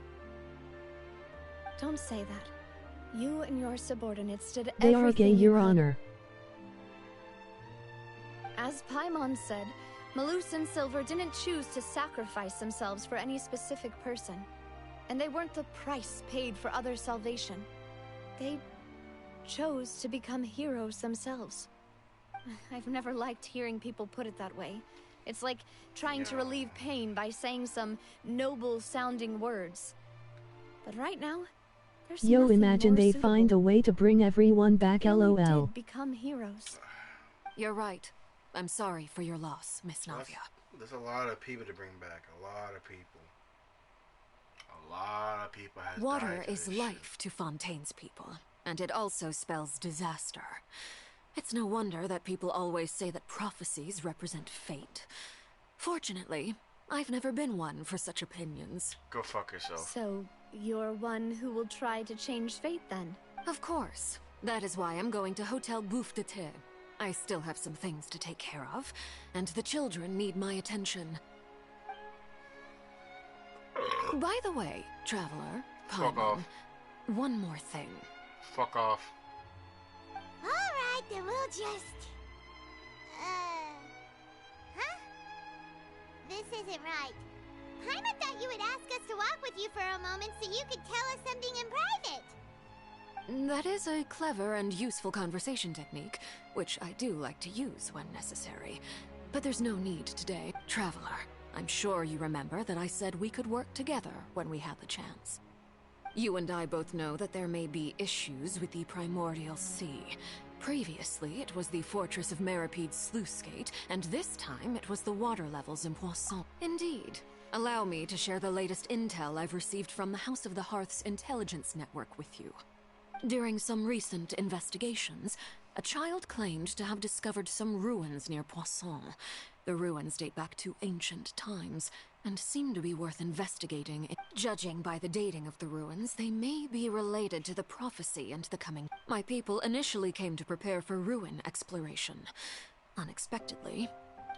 Speaker 4: Don't say that. You and your subordinates did
Speaker 6: They are gay,
Speaker 4: everything you
Speaker 6: Your
Speaker 4: could.
Speaker 6: Honor.
Speaker 4: As Paimon said, Malus and Silver didn't choose to sacrifice themselves for any specific person. And they weren't the price paid for other salvation. They chose to become heroes themselves. I've never liked hearing people put it that way. It's like trying to relieve pain by saying some noble-sounding words. But right now, there's
Speaker 6: Yo,
Speaker 4: nothing
Speaker 6: imagine
Speaker 4: more
Speaker 6: they
Speaker 4: suitable.
Speaker 6: find a way to bring everyone back,
Speaker 4: They really
Speaker 6: lol.
Speaker 4: did become heroes.
Speaker 13: You're right. I'm sorry for your loss, Miss Navia.
Speaker 1: There's a lot of people to bring back. A lot of people. A lot of people has
Speaker 13: Water
Speaker 1: died to
Speaker 13: is
Speaker 1: this
Speaker 13: life to Fontaine's people, and it also spells disaster. It's no wonder that people always say that prophecies represent fate. Fortunately, I've never been one for such opinions.
Speaker 1: Go fuck yourself.
Speaker 4: So, you're one who will try to change fate then?
Speaker 13: Of course. That is why I'm going to Hotel Bouffe de Thé. I still have some things to take care of, and the children need my attention. By the way, traveler,
Speaker 1: Fuck
Speaker 13: Paimon,
Speaker 1: off.
Speaker 13: one more thing.
Speaker 1: Fuck off.
Speaker 3: Alright, then we'll just... Huh? This isn't right. Paimon thought you would ask us to walk with you for a moment so you could tell us something in private.
Speaker 13: That is a clever and useful conversation technique, which I do like to use when necessary. But there's no need today. Traveler, I'm sure you remember that I said we could work together when we had the chance. You and I both know that there may be issues with the Primordial Sea. Previously, it was the fortress of Maripede's sluice gate, and this time it was the water levels in Poisson. Indeed. Allow me to share the latest intel I've received from the House of the Hearth's intelligence network with you. During some recent investigations, a child claimed to have discovered some ruins near Poisson. The ruins date back to ancient times, and seem to be worth investigating. Judging by the dating of the ruins, they may be related to the prophecy and the coming. My people initially came to prepare for ruin exploration. Unexpectedly.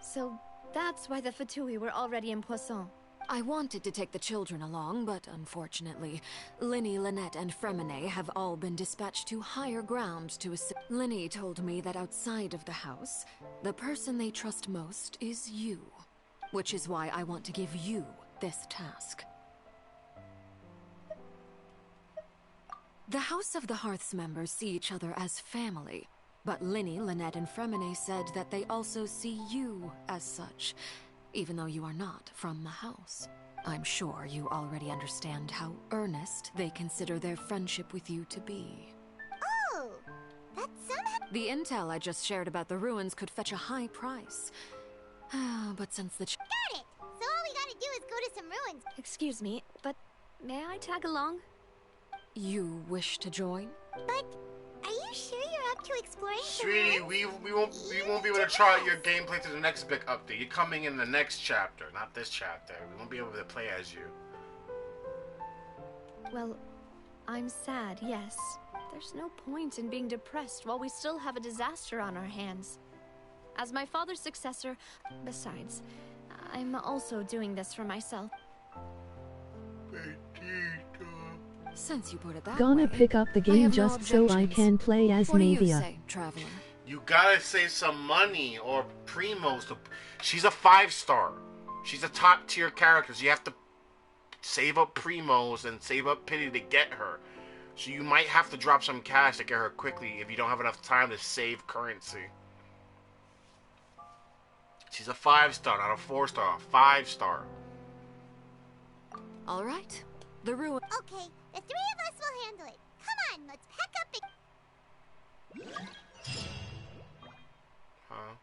Speaker 4: So that's why the Fatui were already in Poisson.
Speaker 13: I wanted to take the children along, but unfortunately, Linny, Lynette, and Fremine have all been dispatched to higher ground to assist. Linny told me that outside of the house, the person they trust most is you. Which is why I want to give you this task. The House of the Hearth's members see each other as family, but Linny, Lynette, and Fremine said that they also see you as such, even though you are not from the house. I'm sure you already understand how earnest they consider their friendship with you to be.
Speaker 3: Oh, that's somehow...
Speaker 13: The intel I just shared about the ruins could fetch a high price. But since the
Speaker 3: Got it! So all we gotta do is go to some ruins.
Speaker 4: Excuse me, but may I tag along?
Speaker 13: You wish to join?
Speaker 3: But are you sure you're up to exploring some
Speaker 1: Sweetie,
Speaker 3: ruins?
Speaker 1: we won't be able to try out your gameplay to the next big update. You're coming in the next chapter, not this chapter. We won't be able to play as you.
Speaker 4: Well, I'm sad, yes. There's no point in being depressed while we still have a disaster on our hands. As my father's successor, besides, I'm also doing this for myself.
Speaker 13: Since you put it that
Speaker 6: Gonna
Speaker 13: way,
Speaker 6: pick up the game just so I can play as
Speaker 13: What do you
Speaker 6: Mavia.
Speaker 13: say, traveler?
Speaker 1: You gotta save some money or primos. She's a 5-star. She's a top tier character. So you have to save up primos and save up pity to get her. So you might have to drop some cash to get her quickly if you don't have enough time to save currency. She's a 5-star, not a 4-star. 5-star.
Speaker 13: All right. The ruin.
Speaker 3: Okay, the three of us will handle it. Come on, let's pack up and...
Speaker 1: Huh?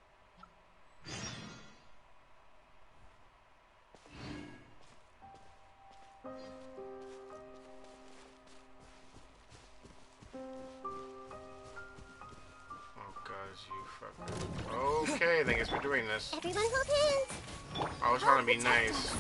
Speaker 1: Okay, I guess we're doing this.
Speaker 3: Everyone hold hands.
Speaker 1: I was trying to be nice.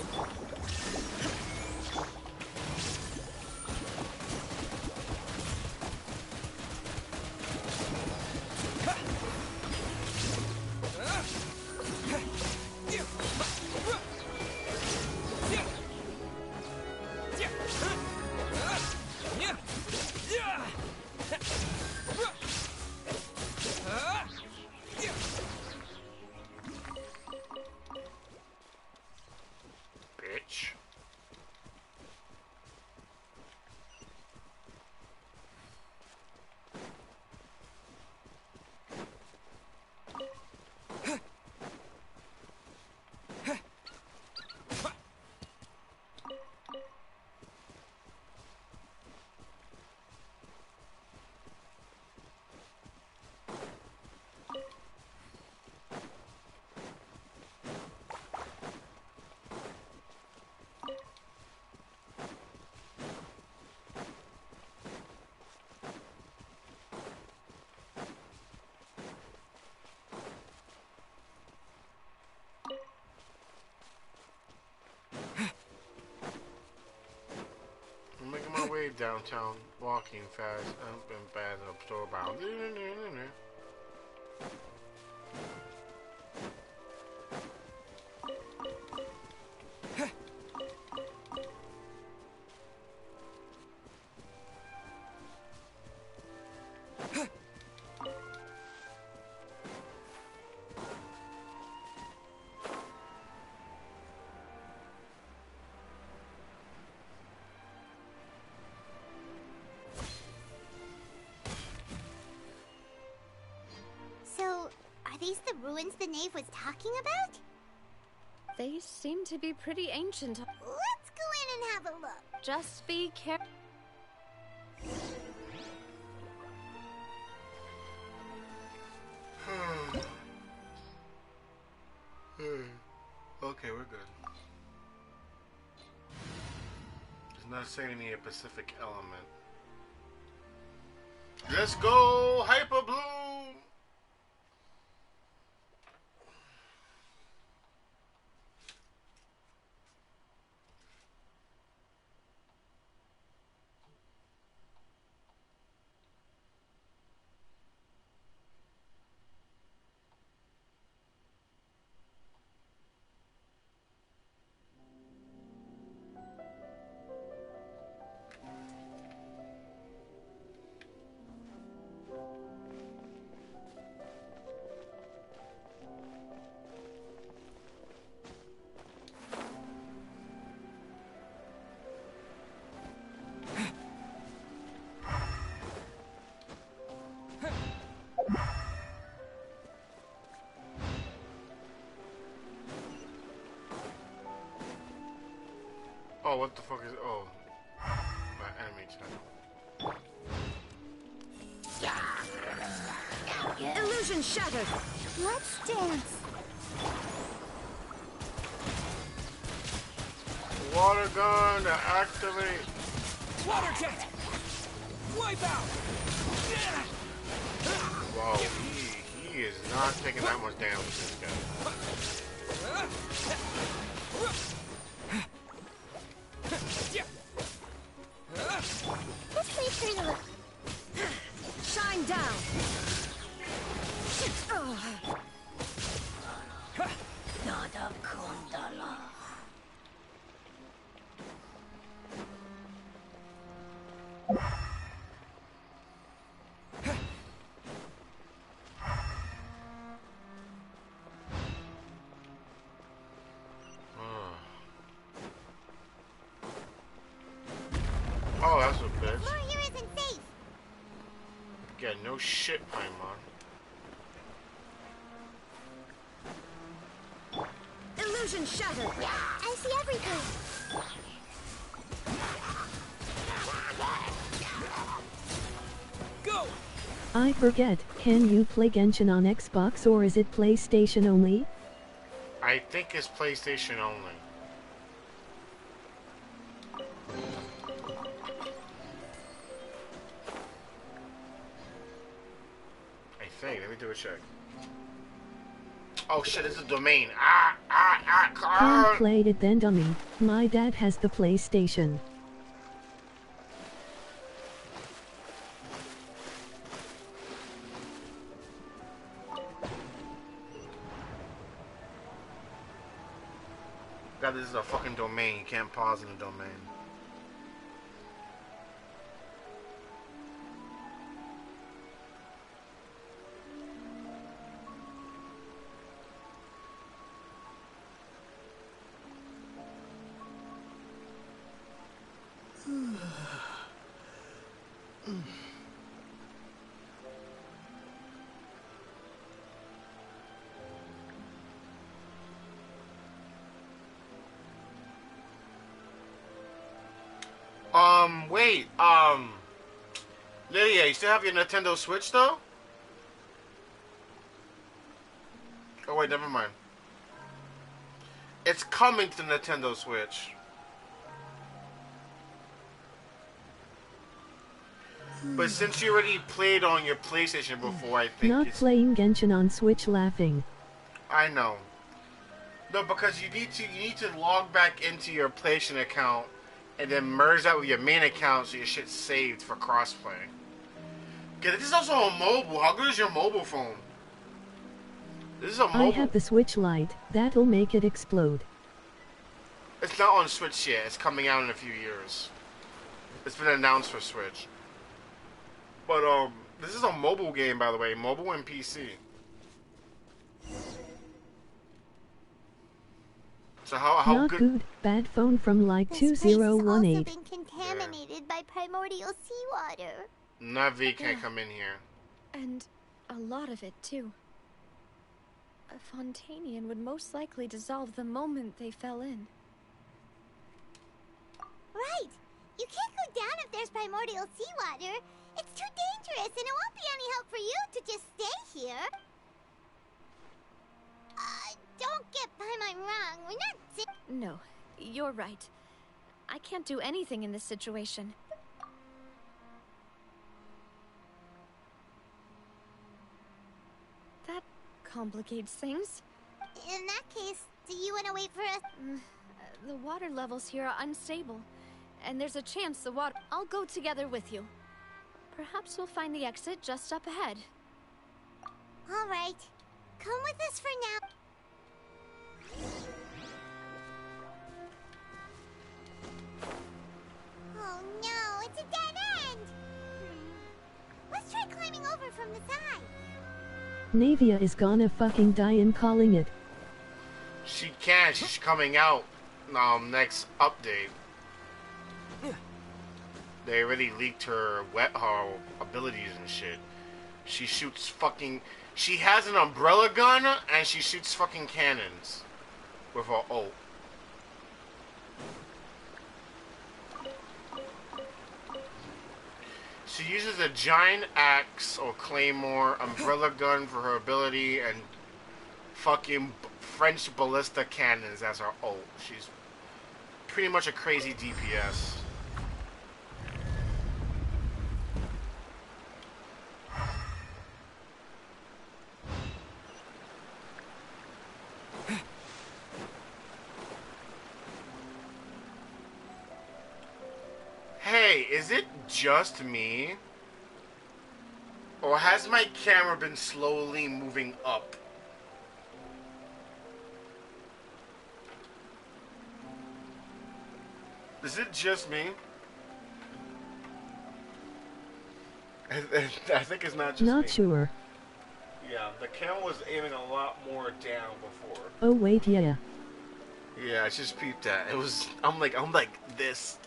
Speaker 1: Bitch. I'm making my way downtown, walking fast, up and fast, up store bound.
Speaker 3: So, are these the ruins the knave was talking about?
Speaker 4: They seem to be pretty ancient.
Speaker 3: Let's go in and have a look.
Speaker 4: Just be careful.
Speaker 1: Okay, we're good. It's not saying to me a Pacific element. Let's go, Hyper Bloom! Oh, what the fuck is... Oh. My enemy channel.
Speaker 3: Illusion shattered. Let's dance.
Speaker 1: Water gun to activate.
Speaker 2: Water jet! Wipe out!
Speaker 1: Wow, he is not taking that much damage, this guy.
Speaker 3: Let's wait for you. Shine down. Nada kundala.
Speaker 1: Oh, that's a bitch.
Speaker 3: Floor here isn't safe.
Speaker 1: Yeah, no shit, Paimon.
Speaker 3: Illusion shattered. I see everything.
Speaker 2: Go!
Speaker 6: I forget, can you play Genshin on Xbox or is it PlayStation only?
Speaker 1: I think it's PlayStation only. I think. Let me do a check. Oh shit, it's a domain.
Speaker 6: Can't play it then, dummy. My dad has the PlayStation.
Speaker 1: God, this is a fucking domain. You can't pause in a domain. Wait, Lydia, you still have your Nintendo Switch, though? Oh, wait, never mind. It's coming to Nintendo Switch. But since you already played on your PlayStation before, I think
Speaker 6: Not playing Genshin on Switch laughing.
Speaker 1: I know. No, because you need to log back into your PlayStation account and then merge that with your main account so your shit's saved for crossplay. Okay, this is also on mobile. How good is your mobile phone? This is a mobile.
Speaker 6: I have the Switch Lite. That'll make it explode.
Speaker 1: It's not on Switch yet. It's coming out in a few years. It's been announced for Switch. But this is a mobile game, by the way, mobile and PC. So how
Speaker 6: Not good. Bad phone from like
Speaker 3: This
Speaker 6: 2018.
Speaker 3: place has also been contaminated by primordial seawater.
Speaker 1: Navi can't come in here.
Speaker 4: And a lot of it, too. A Fontainian would most likely dissolve the moment they fell in.
Speaker 3: Right. You can't go down if there's primordial seawater. It's too dangerous, and it won't be any help for you to just stay here. Don't get Paimon wrong. We're not
Speaker 4: No, you're right. I can't do anything in this situation. complicates things.
Speaker 3: In that case, do you want to wait for us?
Speaker 4: The water levels here are unstable, and there's a chance the water... I'll go together with you. Perhaps we'll find the exit just up ahead.
Speaker 3: All right. Come with us for now. Oh no, it's a dead end! Let's try climbing over from the side.
Speaker 6: Navia is gonna fucking die in calling it.
Speaker 1: She can. She's coming out next update. They already leaked her her abilities and shit. She shoots fucking... She has an umbrella gun and she shoots fucking cannons with her ult. She uses a giant axe or claymore, umbrella gun for her ability, and fucking French ballista cannons as her ult. She's pretty much a crazy DPS. Hey, is it just me? Or has my camera been slowly moving up? Is it just me? I think it's not just me.
Speaker 6: Not sure.
Speaker 1: Yeah, the camera was aiming a lot more down before.
Speaker 6: Oh wait, yeah.
Speaker 1: Yeah, I just peeped that. It was... I'm like this.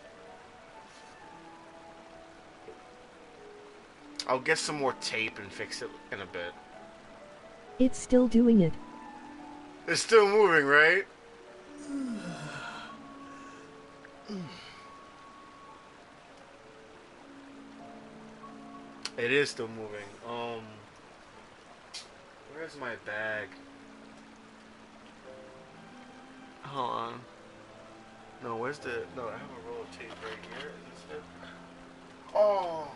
Speaker 1: I'll get some more tape and fix it in a bit.
Speaker 6: It's still doing it.
Speaker 1: It's still moving, right? It is still moving. Where's my bag? Hold on. No, where's the... No, I have a roll of tape right here. Is this it? Oh!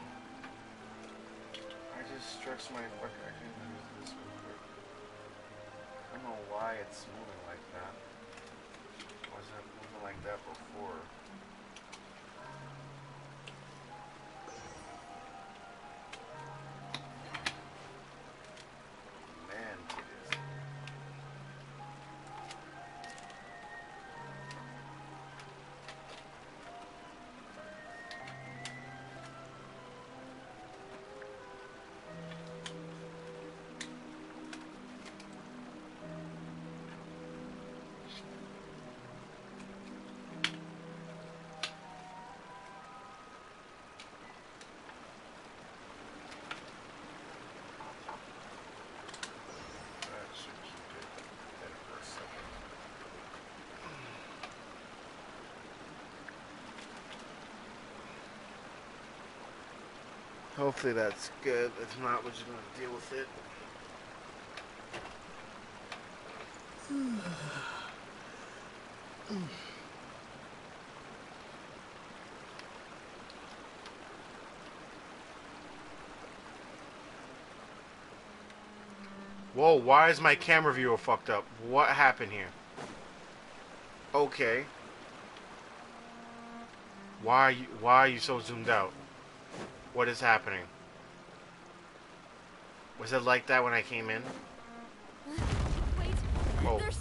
Speaker 1: I just stretched my... I can use this real quick. I don't know why it's moving like that. Was it moving like that before? Man, titties. Hopefully that's good. If not, we're just gonna deal with it. Whoa, why is my camera viewer fucked up? What happened here? Okay. Why are you so zoomed out? What is happening? Was it like that when I came in?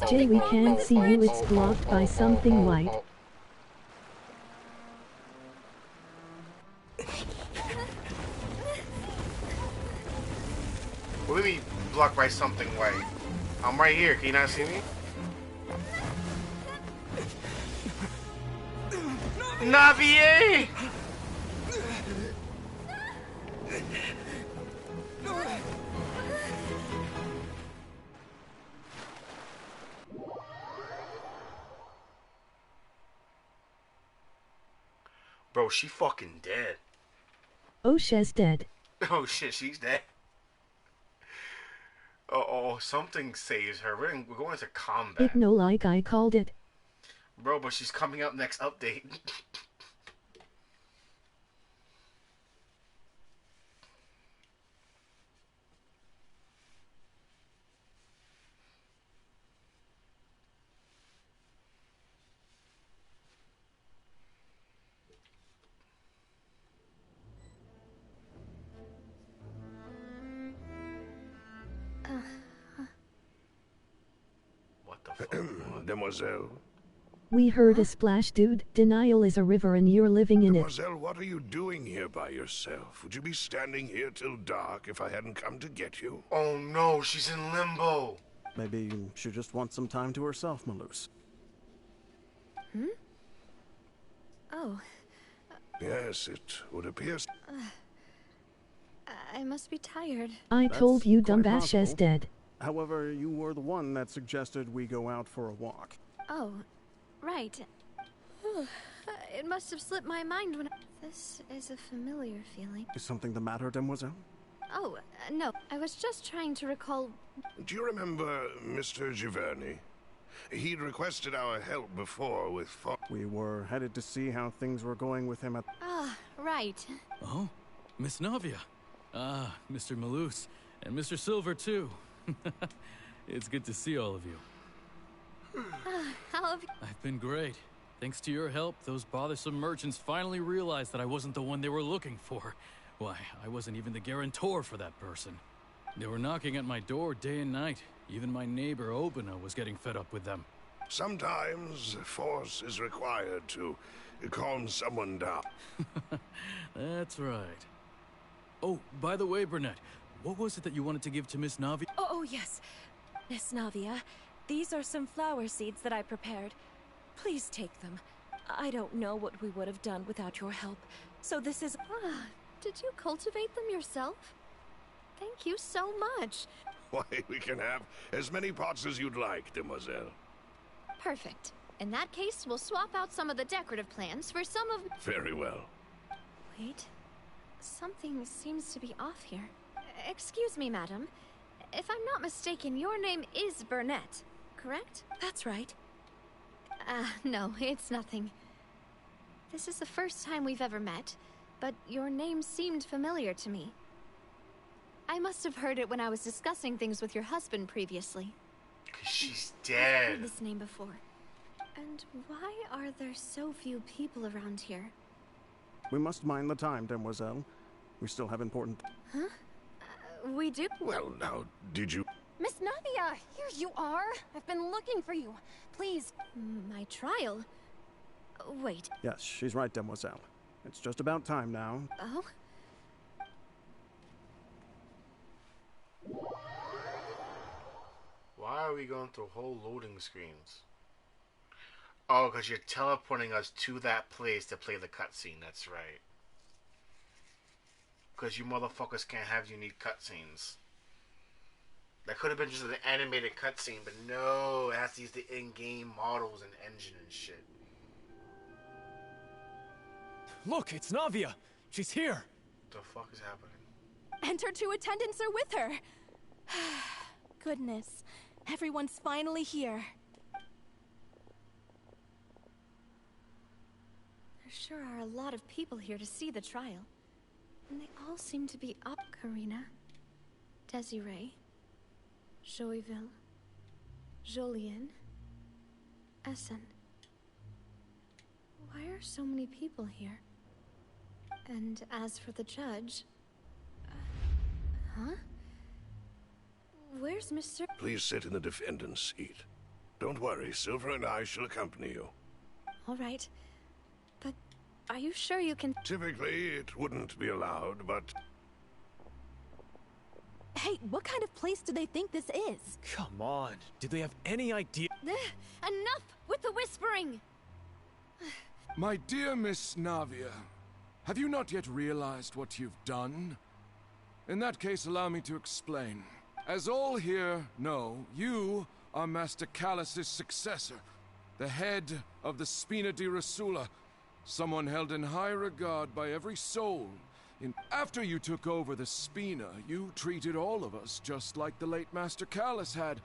Speaker 6: Jay, we can't see you. It's blocked by something white.
Speaker 1: What do you mean blocked by something white? I'm right here. Can you not see me? Navier! Bro, she fucking dead.
Speaker 6: Oh, she's dead.
Speaker 1: Oh shit, she's dead. Oh, something saves her. We're going into combat.
Speaker 6: It no like I called it.
Speaker 1: Bro, but she's coming up next update. What the fuck?
Speaker 10: Demoiselle?
Speaker 6: We heard a splash, dude. Denial is a river and you're living in it.
Speaker 10: Demoiselle, what are you doing here by yourself? Would you be standing here till dark if I hadn't come to get you?
Speaker 1: Oh no, she's in limbo.
Speaker 11: Maybe she just wants some time to herself, Maloose.
Speaker 4: Hmm? Oh.
Speaker 10: Yes, it would appear.
Speaker 4: I must be tired.
Speaker 6: I told you Dumbash is
Speaker 11: possible.
Speaker 6: dead.
Speaker 11: However, you were the one that suggested we go out for a walk.
Speaker 4: Oh, right. It must have slipped my mind when This is a familiar feeling.
Speaker 11: Is something the matter, Demoiselle?
Speaker 4: Oh, no. I was just trying to recall...
Speaker 10: Do you remember Mr. Giverny? He'd requested our help before with
Speaker 11: We were headed to see how things were going with him at...
Speaker 4: Ah, right.
Speaker 2: Oh, Miss Navia. Ah, Mr. Maloose. And Mr. Silver, too. It's good to see all of you.
Speaker 4: How have you...
Speaker 2: I've been great. Thanks to your help, those bothersome merchants finally realized that I wasn't the one they were looking for. Why, I wasn't even the guarantor for that person. They were knocking at my door day and night. Even my neighbor, Obina, was getting fed up with them.
Speaker 10: Sometimes force is required to calm someone down.
Speaker 2: That's right. Oh, by the way, Burnett, what was it that you wanted to give to Miss Navia?
Speaker 14: Oh, yes. Miss Navia, these are some flower seeds that I prepared. Please take them. I don't know what we would have done without your help, so this is...
Speaker 4: Ah, did you cultivate them yourself? Thank you so much.
Speaker 10: Why, we can have as many pots as you'd like, Demoiselle.
Speaker 4: Perfect. In that case, we'll swap out some of the decorative plants for some of...
Speaker 10: Very well.
Speaker 4: Wait. Something seems to be off here. Excuse me, madam. If I'm not mistaken, your name is Burnett, correct?
Speaker 14: That's right.
Speaker 4: No, it's nothing. This is the first time we've ever met, but your name seemed familiar to me. I must have heard it when I was discussing things with your husband previously.
Speaker 1: 'Cause she's
Speaker 4: I've
Speaker 1: dead.
Speaker 4: heard this name before. And why are there so few people around here?
Speaker 11: We must mind the time, Demoiselle. We still have important...
Speaker 4: Huh? We do?
Speaker 10: Well, now, did you...
Speaker 14: Miss Navia, here you are. I've been looking for you. Please.
Speaker 4: My trial? Wait.
Speaker 11: Yes, she's right, Demoiselle. It's just about time now.
Speaker 4: Oh?
Speaker 1: Why are we going through whole loading screens? Oh, because you're teleporting us to that place to play the cutscene. That's right. Because you motherfuckers can't have unique cutscenes. That could have been just an animated cutscene, but no, it has to use the in-game models and engine and shit.
Speaker 21: Look, it's Navia. She's here.
Speaker 1: What the fuck is happening?
Speaker 14: And her two attendants are with her. Goodness. Everyone's finally here.
Speaker 4: There sure are a lot of people here to see the trial. And they all seem to be up. Karina, Desiree, Joyville, Jolien, Essen. Why are so many people here? And as for the judge... huh? Where's Mr...
Speaker 10: Please sit in the defendant's seat. Don't worry, Silver and I shall accompany you.
Speaker 4: All right. But are you sure you can...
Speaker 10: Typically, it wouldn't be allowed, but...
Speaker 14: Hey, what kind of place do they think this is?
Speaker 21: Come on. Do they have any idea?
Speaker 4: Enough with the whispering!
Speaker 9: My dear Miss Navia, have you not yet realized what you've done? In that case, allow me to explain. As all here know, you are Master Callus's successor, the head of the Spina di Rosula, someone held in high regard by every soul. After you took over the Spina, you treated all of us just like the late Master Callus had.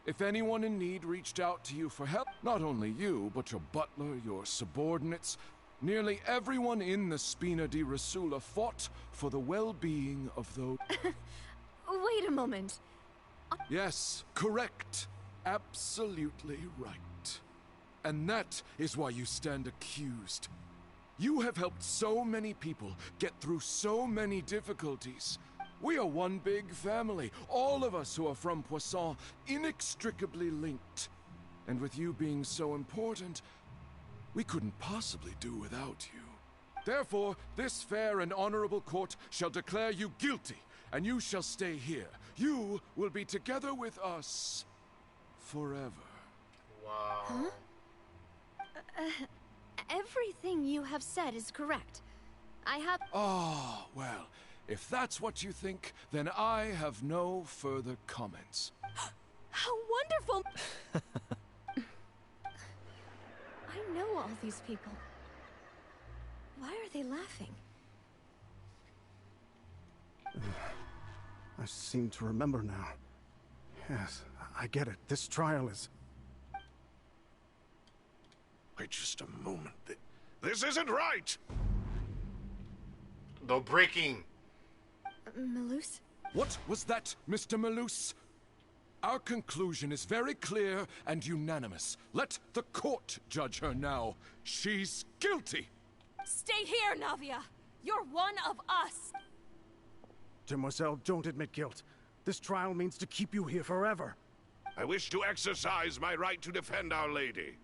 Speaker 9: If anyone in need reached out to you for help, not only you, but your butler, your subordinates, nearly everyone in the Spina di Rosula fought for the well-being of those...
Speaker 4: Wait a moment.
Speaker 9: Yes, correct. Absolutely right. And that is why you stand accused. You have helped so many people get through so many difficulties. We are one big family, all of us who are from Poisson, inextricably linked. And with you being so important, we couldn't possibly do without you. Therefore, this fair and honorable court shall declare you guilty, and you shall stay here. You will be together with us forever.
Speaker 1: Wow.
Speaker 4: Huh? Everything you have said is correct. I have...
Speaker 9: Oh, well, if that's what you think, then I have no further comments.
Speaker 14: How wonderful!
Speaker 4: I know all these people. Why are they laughing?
Speaker 11: I seem to remember now. Yes, I get it. This trial is...
Speaker 10: Wait just a moment. This isn't right!
Speaker 1: No breaking.
Speaker 4: Malus?
Speaker 9: What was that, Mr. Malus? Our conclusion is very clear and unanimous. Let the court judge her now. She's guilty!
Speaker 14: Stay here, Navia! You're one of us!
Speaker 11: Demoiselle, don't admit guilt. This trial means to keep you here forever.
Speaker 10: I wish to exercise my right to defend Our Lady.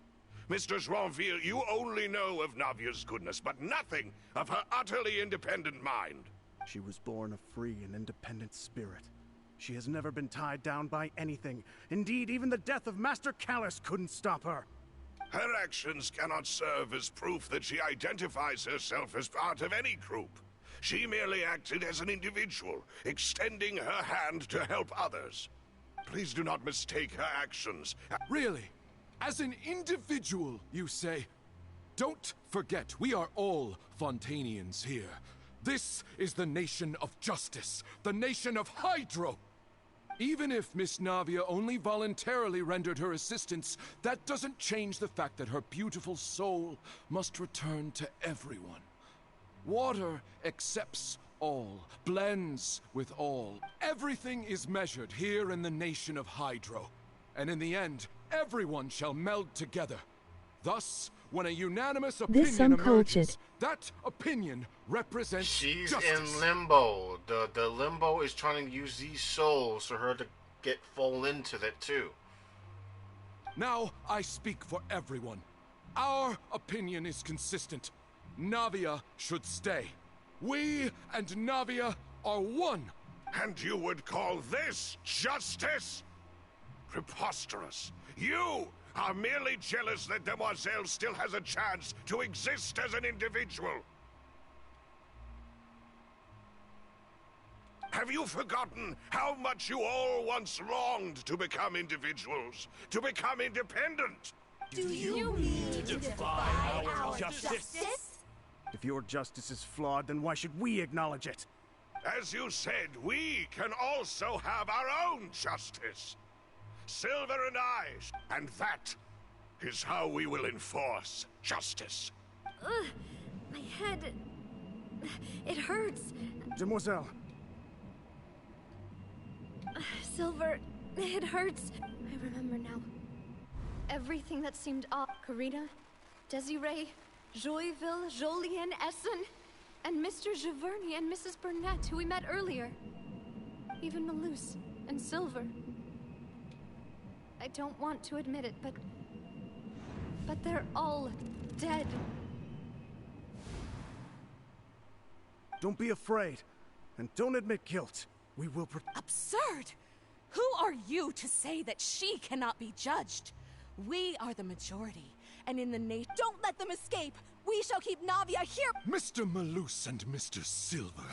Speaker 10: Mistress Ronville, you only know of Navia's goodness, but nothing of her utterly independent mind.
Speaker 11: She was born a free and independent spirit. She has never been tied down by anything. Indeed, even the death of Master Callus couldn't stop her.
Speaker 10: Her actions cannot serve as proof that she identifies herself as part of any group. She merely acted as an individual, extending her hand to help others. Please do not mistake her actions.
Speaker 9: Really? As an individual, you say? Don't forget, we are all Fontainians here. This is the nation of justice, the nation of Hydro. Even if Miss Navia only voluntarily rendered her assistance, that doesn't change the fact that her beautiful soul must return to everyone. Water accepts all, blends with all. Everything is measured here in the nation of Hydro. And in the end, everyone shall meld together. Thus, when a unanimous opinion emerges, that opinion represents
Speaker 1: She's
Speaker 9: justice.
Speaker 1: in limbo. The limbo is trying to use these souls for her to fall into that too.
Speaker 9: Now I speak for everyone. Our opinion is consistent. Navia should stay. We and Navia are one.
Speaker 10: And you would call this justice? Preposterous. You are merely jealous that Demoiselle still has a chance to exist as an individual. Have you forgotten how much you all once longed to become individuals, to become independent?
Speaker 14: Do you need to defy our justice?
Speaker 11: If your justice is flawed, then why should we acknowledge it?
Speaker 10: As you said, we can also have our own justice. Silver and I, and that is how we will enforce justice.
Speaker 4: My head... it hurts.
Speaker 11: Demoiselle.
Speaker 4: Silver, it hurts. I remember now. Everything that seemed off. Karina, Desiree, Joyville, Jolien, Essen, and Mr. Giverny and Mrs. Burnett, who we met earlier. Even Malus and Silver. I don't want to admit it, but they're all dead.
Speaker 11: Don't be afraid, and don't admit guilt. We will
Speaker 14: Absurd! Who are you to say that she cannot be judged? We are the majority, and in the nation... Don't let them escape! We shall keep Navia here!
Speaker 9: Mr. Malus and Mr. Silver,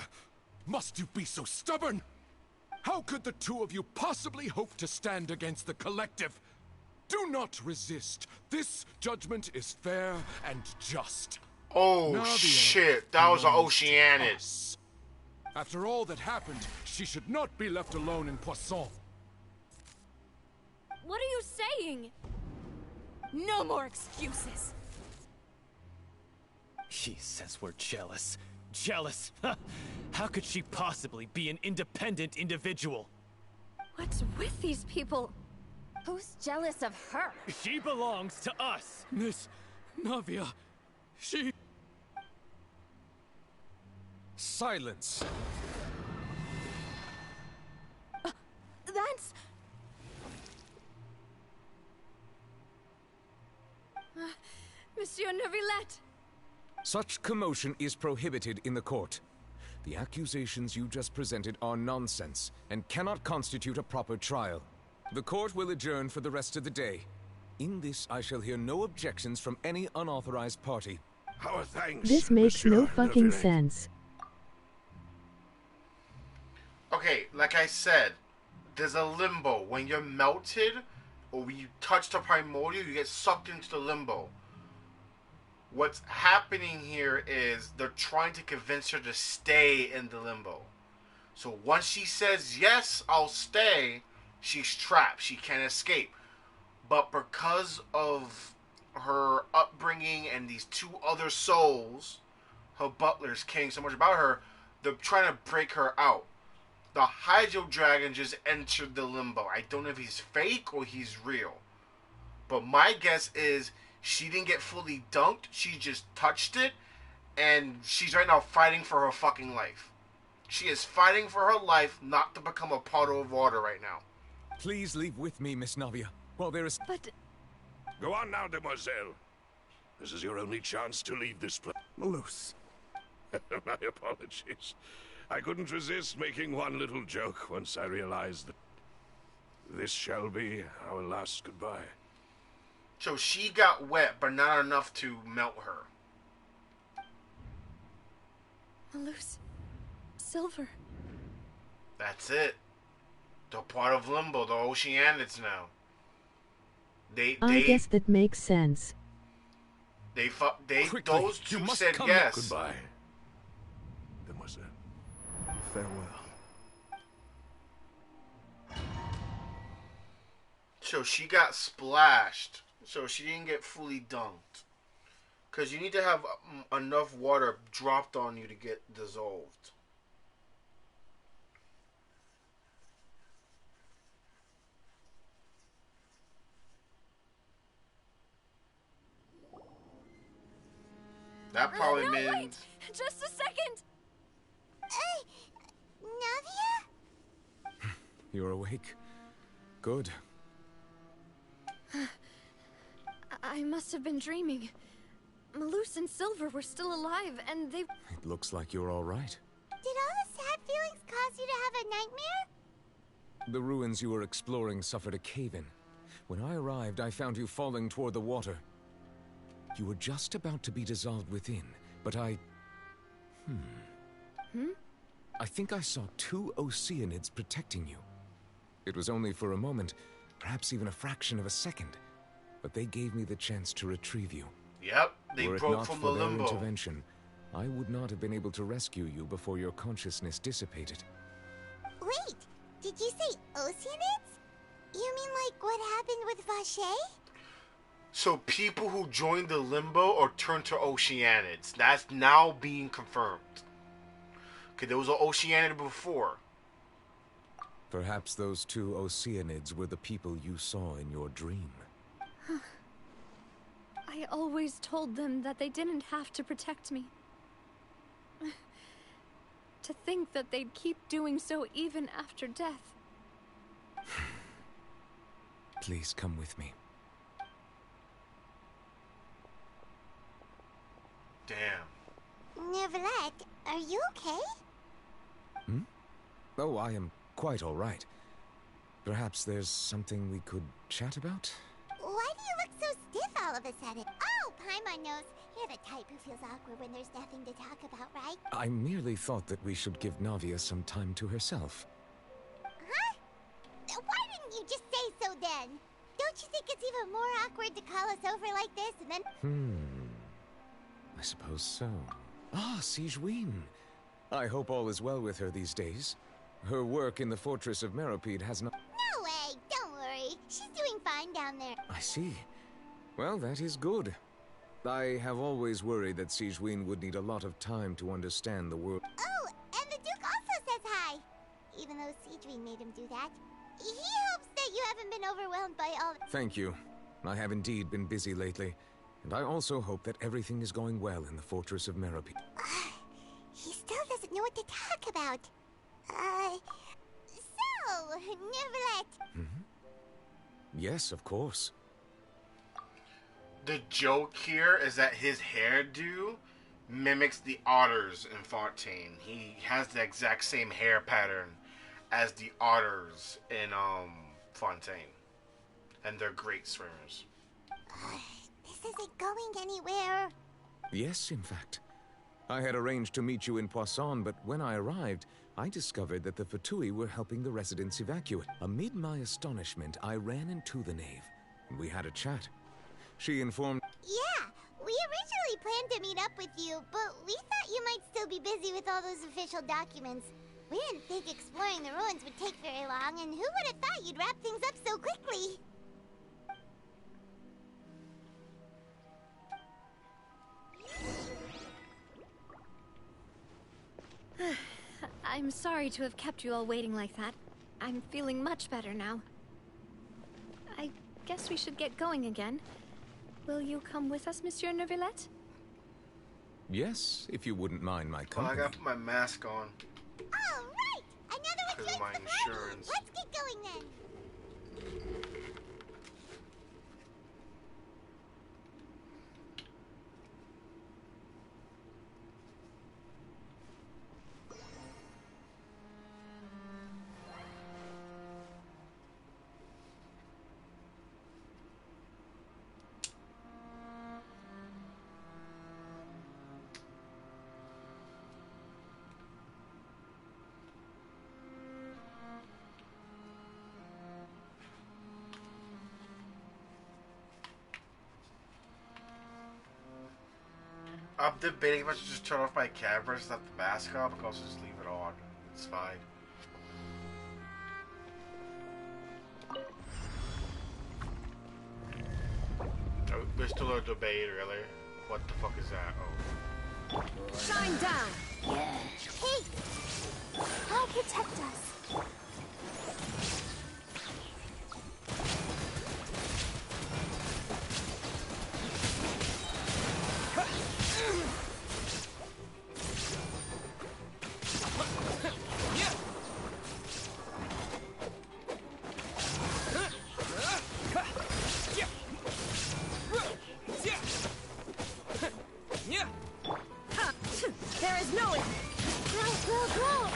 Speaker 9: must you be so stubborn? How could the two of you possibly hope to stand against the collective? Do not resist. This judgment is fair and just.
Speaker 1: Oh,
Speaker 9: Navia
Speaker 1: shit. That was an Oceanic.
Speaker 9: After all that happened, she should not be left alone in Poisson.
Speaker 14: What are you saying? No more excuses.
Speaker 12: She says we're jealous. Jealous? How could she possibly be an independent individual?
Speaker 4: What's with these people?
Speaker 22: Who's jealous of her?
Speaker 12: She belongs to us.
Speaker 2: Miss Navia, she...
Speaker 7: Silence.
Speaker 14: That's...
Speaker 4: Monsieur Neuvillette!
Speaker 7: Such commotion is prohibited in the court. The accusations you just presented are nonsense and cannot constitute a proper trial. The court will adjourn for the rest of the day. In this, I shall hear no objections from any unauthorized party.
Speaker 10: Our thanks,
Speaker 6: This makes
Speaker 10: Monsieur
Speaker 6: no fucking
Speaker 10: Neuvillette.
Speaker 6: sense.
Speaker 1: Okay, like I said, there's a limbo. When you're melted, or when you touch the primordial, you get sucked into the limbo. What's happening here is they're trying to convince her to stay in the limbo. So once she says, yes, I'll stay, she's trapped. She can't escape. But because of her upbringing and these two other souls, her butlers caring so much about her, they're trying to break her out. The Hydro Dragon just entered the limbo. I don't know if he's fake or he's real. But my guess is she didn't get fully dunked. She just touched it. And she's right now fighting for her fucking life. She is fighting for her life not to become a puddle of water right now.
Speaker 7: Please leave with me, Miss Navia, while there is...
Speaker 4: But...
Speaker 10: Go on now, demoiselle. This is your only chance to leave this place.
Speaker 11: Malus.
Speaker 10: My apologies. I couldn't resist making one little joke once I realized that this shall be our last goodbye.
Speaker 1: So she got wet, but not enough to melt her.
Speaker 4: Malus. Silver.
Speaker 1: That's it. They're part of Limbo, the Oceanids now.
Speaker 6: I guess that makes sense.
Speaker 7: Quickly,
Speaker 1: those two said yes.
Speaker 10: Goodbye, demoiselle.
Speaker 11: Farewell.
Speaker 1: So she got splashed. So she didn't get fully dunked. Because you need to have enough water dropped on you to get dissolved. That probably
Speaker 4: no,
Speaker 1: means...
Speaker 4: wait! Just a second! Navia?
Speaker 7: You're awake. Good.
Speaker 4: I must have been dreaming. Malus and Silver were still alive, and they...
Speaker 7: It looks like you're all right.
Speaker 3: Did all the sad feelings cause you to have a nightmare?
Speaker 7: The ruins you were exploring suffered a cave-in. When I arrived, I found you falling toward the water. You were just about to be dissolved within, but I think I saw two Oceanids protecting you. It was only for a moment, perhaps even a fraction of a second, but they gave me the chance to retrieve you.
Speaker 1: Yep, they
Speaker 7: Were it
Speaker 1: broke
Speaker 7: not
Speaker 1: from
Speaker 7: for
Speaker 1: the
Speaker 7: their
Speaker 1: limbo.
Speaker 7: intervention, I would not have been able to rescue you before your consciousness dissipated.
Speaker 3: Wait, did you say Oceanids? You mean like what happened with Vache?
Speaker 1: So people who joined the Limbo or turned to Oceanids. That's now being confirmed. Okay, there was an Oceanid before.
Speaker 7: Perhaps those two Oceanids were the people you saw in your dream.
Speaker 4: I always told them that they didn't have to protect me. To think that they'd keep doing so even after death.
Speaker 7: Please come with me.
Speaker 1: Damn.
Speaker 3: Neuvillette, are you okay?
Speaker 7: Oh, I am quite all right. Perhaps there's something we could chat about?
Speaker 3: Why do you look so stiff all of a sudden? Oh, Paimon knows. You're the type who feels awkward when there's nothing to talk about, right?
Speaker 7: I merely thought that we should give Navia some time to herself.
Speaker 3: Huh? Why didn't you just say so then? Don't you think it's even more awkward to call us over like this and then...
Speaker 7: I suppose so. Ah, Sigewinne. I hope all is well with her these days. Her work in the fortress of Meropide has not...
Speaker 3: No way! Don't worry. She's doing fine down there.
Speaker 7: I see. Well, that is good. I have always worried that Sigewinne would need a lot of time to understand the world.
Speaker 3: Oh, and the Duke also says hi. Even though Sigewinne made him do that. He hopes that you haven't been overwhelmed by all...
Speaker 7: Thank you. I have indeed been busy lately. And I also hope that everything is going well in the fortress of Meropide.
Speaker 3: He still doesn't know what to talk about. So, Neuvillette.
Speaker 7: Yes, of course.
Speaker 1: The joke here is that his hairdo mimics the otters in Fontaine. He has the exact same hair pattern as the otters in Fontaine. And they're great swimmers.
Speaker 3: This isn't going anywhere.
Speaker 7: Yes, in fact. I had arranged to meet you in Poisson, but when I arrived, I discovered that the Fatui were helping the residents evacuate. Amid my astonishment, I ran into the nave, and we had a chat. She informed...
Speaker 3: Yeah, we originally planned to meet up with you, but we thought you might still be busy with all those official documents. We didn't think exploring the ruins would take very long, and who would have thought you'd wrap things up so quickly?
Speaker 4: I'm sorry to have kept you all waiting like that. I'm feeling much better now. I guess we should get going again. Will you come with us, Monsieur Neuvillette?
Speaker 7: Yes, if you wouldn't mind my
Speaker 1: Well,
Speaker 7: company.
Speaker 1: I gotta put my mask on.
Speaker 3: All right! Another one
Speaker 1: Because of my insurance.
Speaker 3: Let's get going then!
Speaker 1: I'm debating if I should just turn off my camera, just have the mask on, but also just leave it on. It's fine. Oh, we're still in a debate, really? What the fuck is that? Oh.
Speaker 14: Shine down!
Speaker 3: Yeah. Hey! I'll protect us.
Speaker 14: There is no end!
Speaker 3: Go!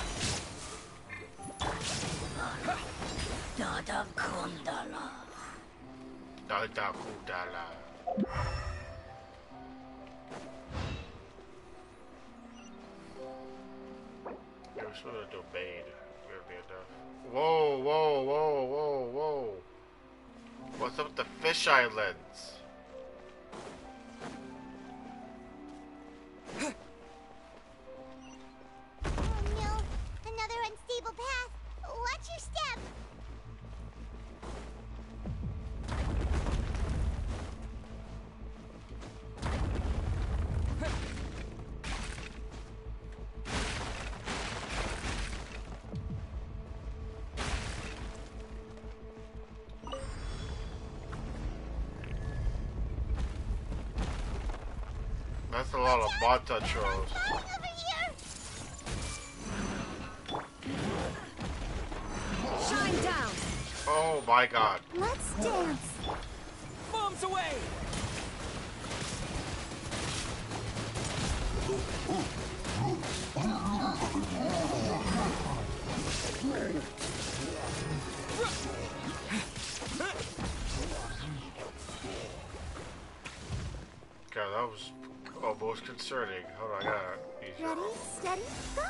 Speaker 17: Dada Kundala.
Speaker 1: Dada Kundala. Yeah, we're supposed to debate. Weirdly enough. Whoa. What's up with the fish islands?
Speaker 3: Oh no! Another unstable path! Watch your step!
Speaker 1: That's a lot of Mata trolls.
Speaker 14: Shine down!
Speaker 1: Oh my god.
Speaker 3: Let's dance!
Speaker 14: Bombs away!
Speaker 1: God, that was almost concerning. Hold on, I gotta ease
Speaker 3: Ready, steady, go!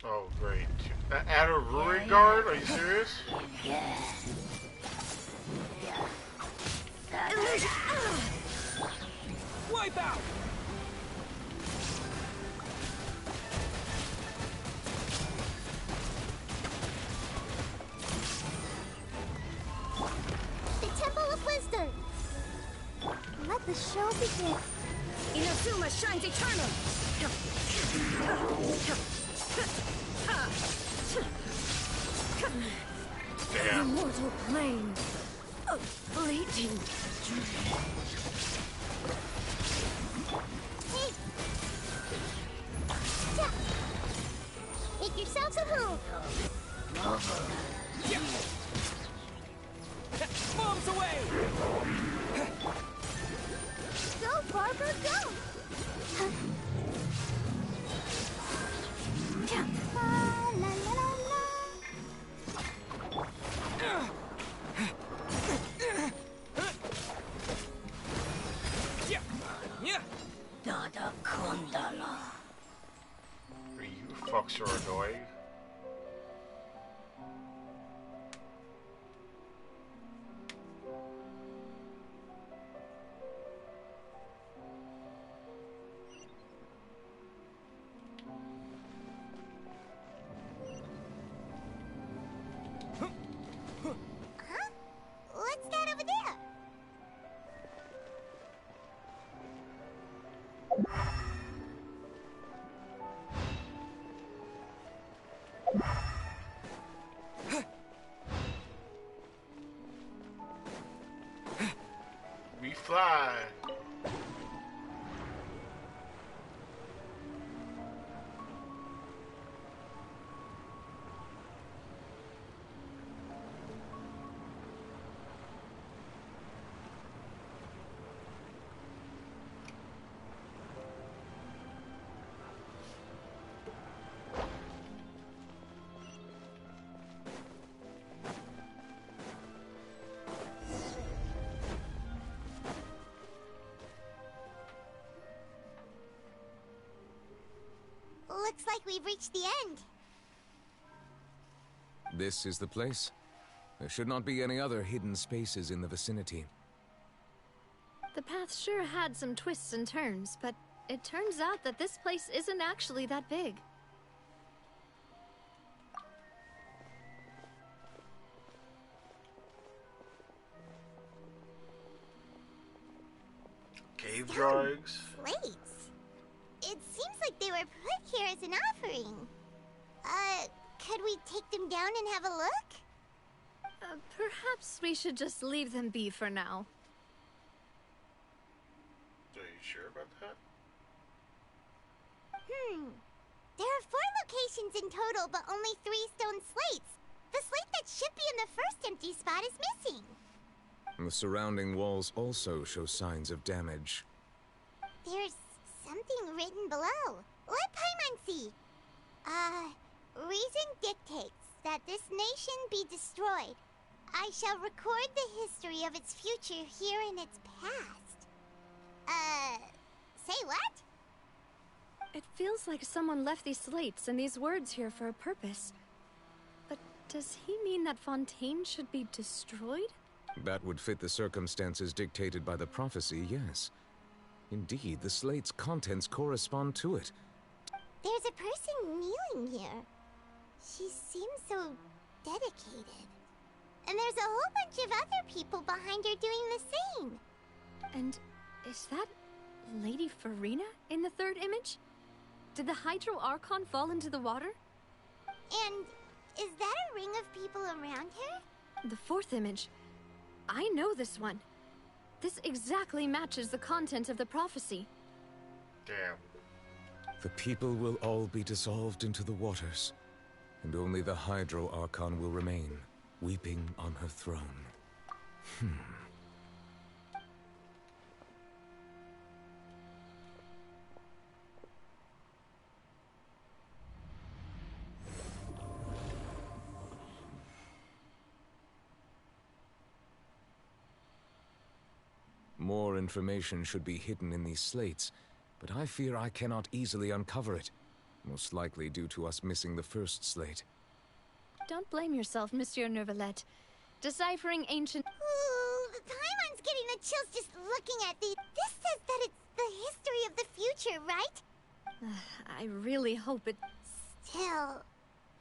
Speaker 1: Oh, great. At a ruin guard? Are you serious?
Speaker 14: Wipe out!
Speaker 3: The Temple of Wisdom! Let's The show begins.
Speaker 4: Inazuma shines eternal!
Speaker 1: Damn.
Speaker 4: Immortal plane of fleeting joy.
Speaker 3: Hey! Make yourself a move!
Speaker 21: Bombs away!
Speaker 3: Go, Barbara, go! La, la, la, la.
Speaker 1: Dada Kundala. You fucks are annoying.
Speaker 3: What's that over there?
Speaker 1: We fly.
Speaker 3: Looks like we've reached the end.
Speaker 7: This is the place. There should not be any other hidden spaces in the vicinity.
Speaker 4: The path sure had some twists and turns, but it turns out that this place isn't actually that big.
Speaker 1: Cave drawings.
Speaker 3: Slates. It seems like they were put here as an offering. Could we take them down and have a look?
Speaker 4: Perhaps we should just leave them be for now.
Speaker 1: Are you sure about that?
Speaker 3: There are 4 locations in total, but only 3 stone slates. The slate that should be in the first empty spot is missing.
Speaker 7: The surrounding walls also show signs of damage.
Speaker 3: There's something written below. Let Paimon see. Reason dictates that this nation be destroyed. I shall record the history of its future here in its past. Say what?
Speaker 4: It feels like someone left these slates and these words here for a purpose. But does he mean that Fontaine should be destroyed?
Speaker 7: That would fit the circumstances dictated by the prophecy, yes. Indeed, the slate's contents correspond to it.
Speaker 3: There's a person kneeling here. She seems so dedicated. And there's a whole bunch of other people behind her doing the same.
Speaker 4: And is that Lady Farina in the third image? Did the Hydro Archon fall into the water?
Speaker 3: And is that a ring of people around her?
Speaker 4: The fourth image. I know this one. This exactly matches the content of the prophecy.
Speaker 1: Damn.
Speaker 7: The people will all be dissolved into the waters, and only the Hydro Archon will remain, weeping on her throne. More information should be hidden in these slates, but I fear I cannot easily uncover it, most likely due to us missing the first slate.
Speaker 4: Don't blame yourself, Monsieur Neuvillette. Deciphering ancient...
Speaker 3: Ooh, the Paimon's getting the chills just looking at these. This says that it's the history of the future, right?
Speaker 4: I really hope it...
Speaker 3: Still,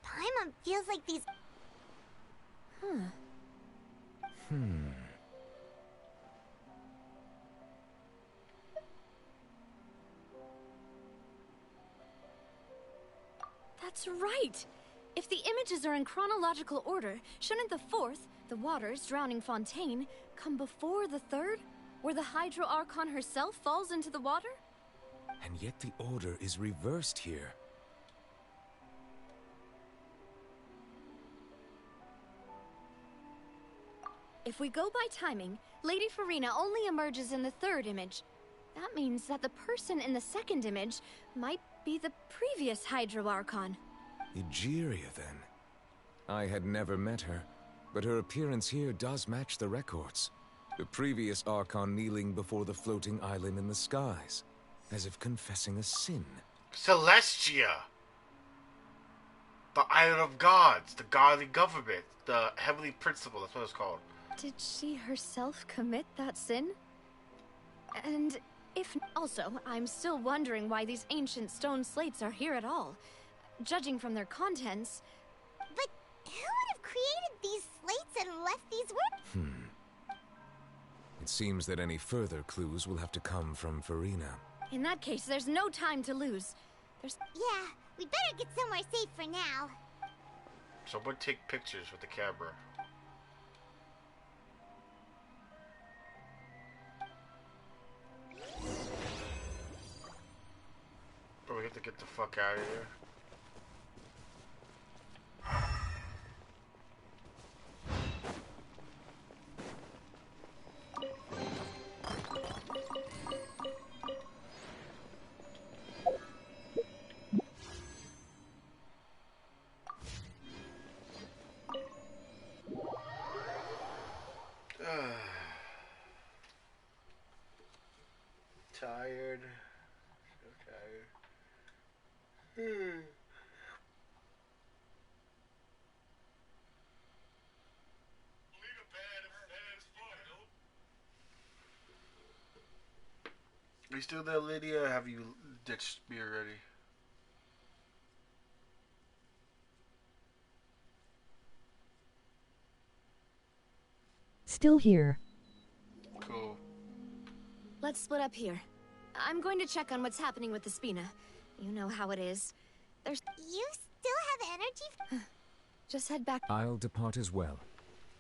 Speaker 3: Paimon feels like these...
Speaker 4: That's right! If the images are in chronological order, shouldn't the fourth, the waters drowning Fontaine, come before the third? Where the Hydro Archon herself falls into the water?
Speaker 7: And yet the order is reversed here.
Speaker 4: If we go by timing, Lady Farina only emerges in the third image. That means that the person in the second image might be the previous Hydro Archon.
Speaker 7: Egeria, then. I had never met her, but her appearance here does match the records. The previous Archon kneeling before the floating island in the skies, as if confessing a sin.
Speaker 1: Celestia! The Island of Gods, the godly government, the heavenly principle, that's what it's called.
Speaker 4: Did she herself commit that sin? And if... Also, I'm still wondering why these ancient stone slates are here at all. Judging from their contents...
Speaker 3: But who would have created these slates and left these words?
Speaker 7: It seems that any further clues will have to come from Farina.
Speaker 4: In that case, there's no time to lose.
Speaker 3: Yeah, we'd better get somewhere safe for now.
Speaker 1: Someone take pictures with the camera. But we have to get the fuck out of here. Tired. So tired. Are you still there, Lydia? Or have you ditched me already?
Speaker 6: Still here.
Speaker 1: Cool.
Speaker 4: Let's split up here. I'm going to check on what's happening with the Spina. You know how it is. There's...
Speaker 3: You still have energy?
Speaker 4: Just head back.
Speaker 7: I'll depart as well.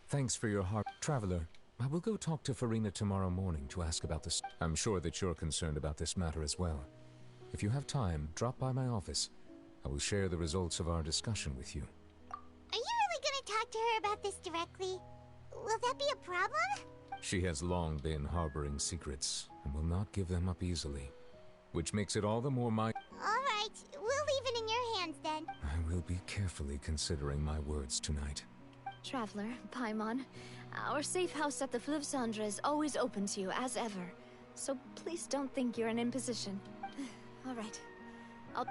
Speaker 7: Thanks for your heart. Traveler, I will go talk to Farina tomorrow morning to ask about this. I'm sure that you're concerned about this matter as well. If you have time, drop by my office. I will share the results of our discussion with you.
Speaker 3: Are you really gonna talk to her about this directly? Will that be a problem?
Speaker 7: She has long been harboring secrets and will not give them up easily, which makes it all the more
Speaker 3: All right, we'll leave it in your hands then.
Speaker 7: I will be carefully considering my words tonight.
Speaker 4: Traveler, Paimon, our safe house at the Fleuve Cendre is always open to you, as ever. So please don't think you're an imposition. All right. I'll...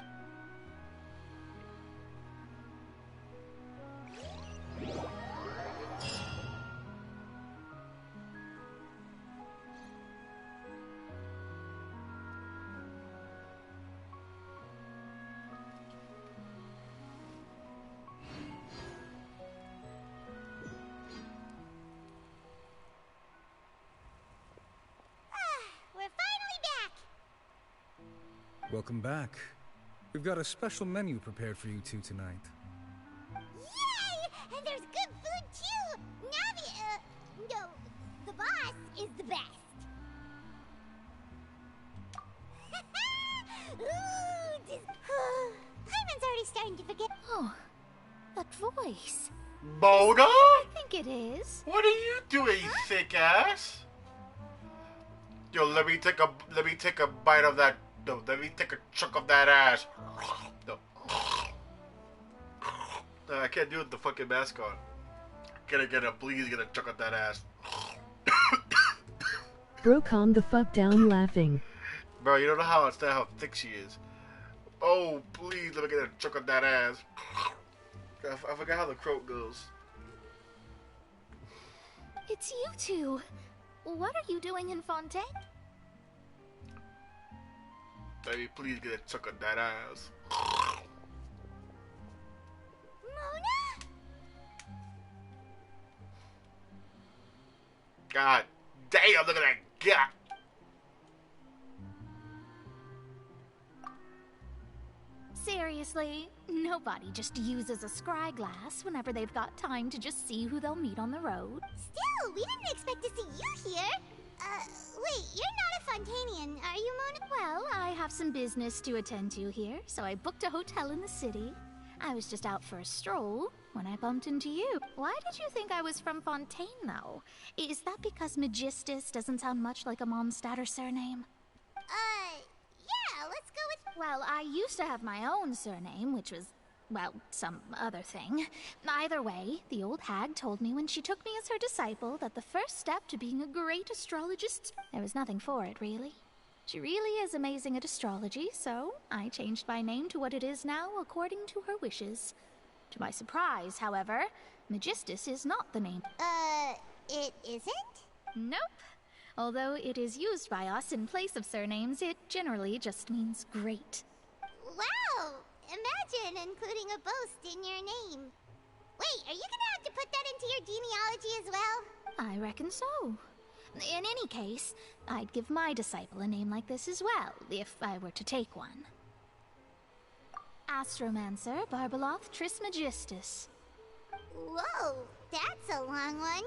Speaker 21: Welcome back. We've got a special menu prepared for you two tonight.
Speaker 3: Yay! And there's good food too! Navi, no, the boss is the best. Hyman's already starting to forget.
Speaker 4: Oh, that voice.
Speaker 1: Boda?
Speaker 4: I think it is.
Speaker 1: What are you doing, you thick ass? Yo, let me take a bite of that. No, let me take a chunk of that ass. No. I can't do it with the fucking mask on. Please get a chunk of that ass.
Speaker 6: Bro, calm the fuck down laughing.
Speaker 1: Bro, you don't know how thick she is. Oh, please let me get a chunk of that ass. I forgot how the croak goes.
Speaker 4: It's you two. What are you doing in Fontaine?
Speaker 1: Baby, please get a chunk of that ass.
Speaker 3: Mona?
Speaker 1: God damn, look at that gut.
Speaker 4: Seriously?
Speaker 17: Nobody just uses a scry glass whenever they've got time to just see who they'll meet on the road.
Speaker 3: Still, we didn't expect to see you here. Wait, you're not a Fontainian, are you, Mona?
Speaker 17: Well, I have some business to attend to here, so I booked a hotel in the city. I was just out for a stroll when I bumped into you. Why did you think I was from Fontaine, though? Is that because Magistus doesn't sound much like a Mondstadt surname?
Speaker 3: Yeah, let's go with...
Speaker 17: Well, I used to have my own surname, which was, well, some other thing. Either way, the old hag told me when she took me as her disciple that the first step to being a great astrologist, there was nothing for it, really. She really is amazing at astrology, so I changed my name to what it is now according to her wishes. To my surprise, however, Magistus is not the name.
Speaker 3: It isn't?
Speaker 17: Nope. Although it is used by us in place of surnames, it generally just means great.
Speaker 3: Wow! Imagine including a boast in your name. Wait, are you gonna have to put that into your genealogy as well?
Speaker 17: I reckon so. In any case, I'd give my disciple a name like this as well, if I were to take one. Astromancer Barbeloth Trismegistus.
Speaker 3: Whoa, that's a long one.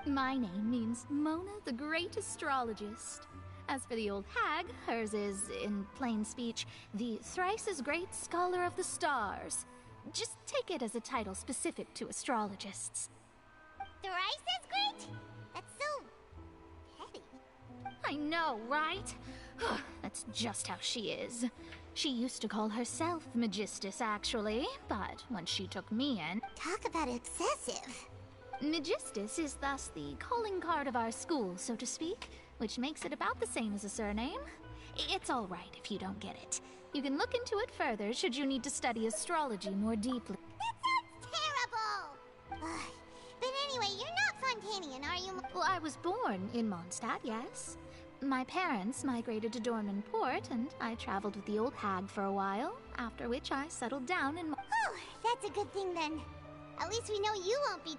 Speaker 17: My name means Mona the Great Astrologist. As for the old hag, hers is, in plain speech, the thrice-as-great Scholar of the Stars. Just take it as a title specific to astrologists.
Speaker 3: Thrice-as-great? That's so... petty.
Speaker 17: I know, right? That's just how she is. She used to call herself Magistus, actually, but when she took me in...
Speaker 3: Talk about excessive.
Speaker 17: Magistus is thus the calling card of our school, so to speak, which makes it about the same as a surname. It's all right if you don't get it. You can look into it further should you need to study astrology more deeply.
Speaker 3: That sounds terrible! But anyway, you're not Fontainian, are you?
Speaker 17: Well, I was born in Mondstadt, yes. My parents migrated to Dorman Port, and I traveled with the old hag for a while, after which I settled down in...
Speaker 3: Oh, that's a good thing then. At least we know you won't be...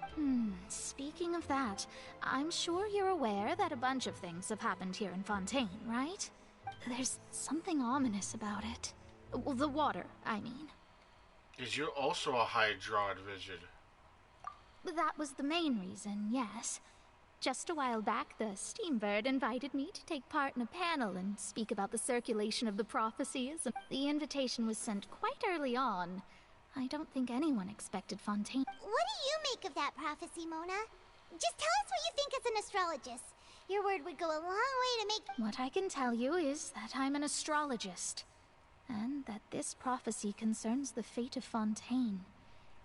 Speaker 17: Speaking of that, I'm sure you're aware that a bunch of things have happened here in Fontaine, right? There's something ominous about it. Well, the water, I mean.
Speaker 1: Is you're also a Hydrod vision?
Speaker 17: That was the main reason, yes. Just a while back, the Steambird invited me to take part in a panel and speak about the circulation of the prophecies. The invitation was sent quite early on. I don't think anyone expected Fontaine.
Speaker 3: What do you make of that prophecy, Mona? Just tell us what you think as an astrologist. Your word would go a long way to make...
Speaker 17: What I can tell you is that I'm an astrologist, and that this prophecy concerns the fate of Fontaine,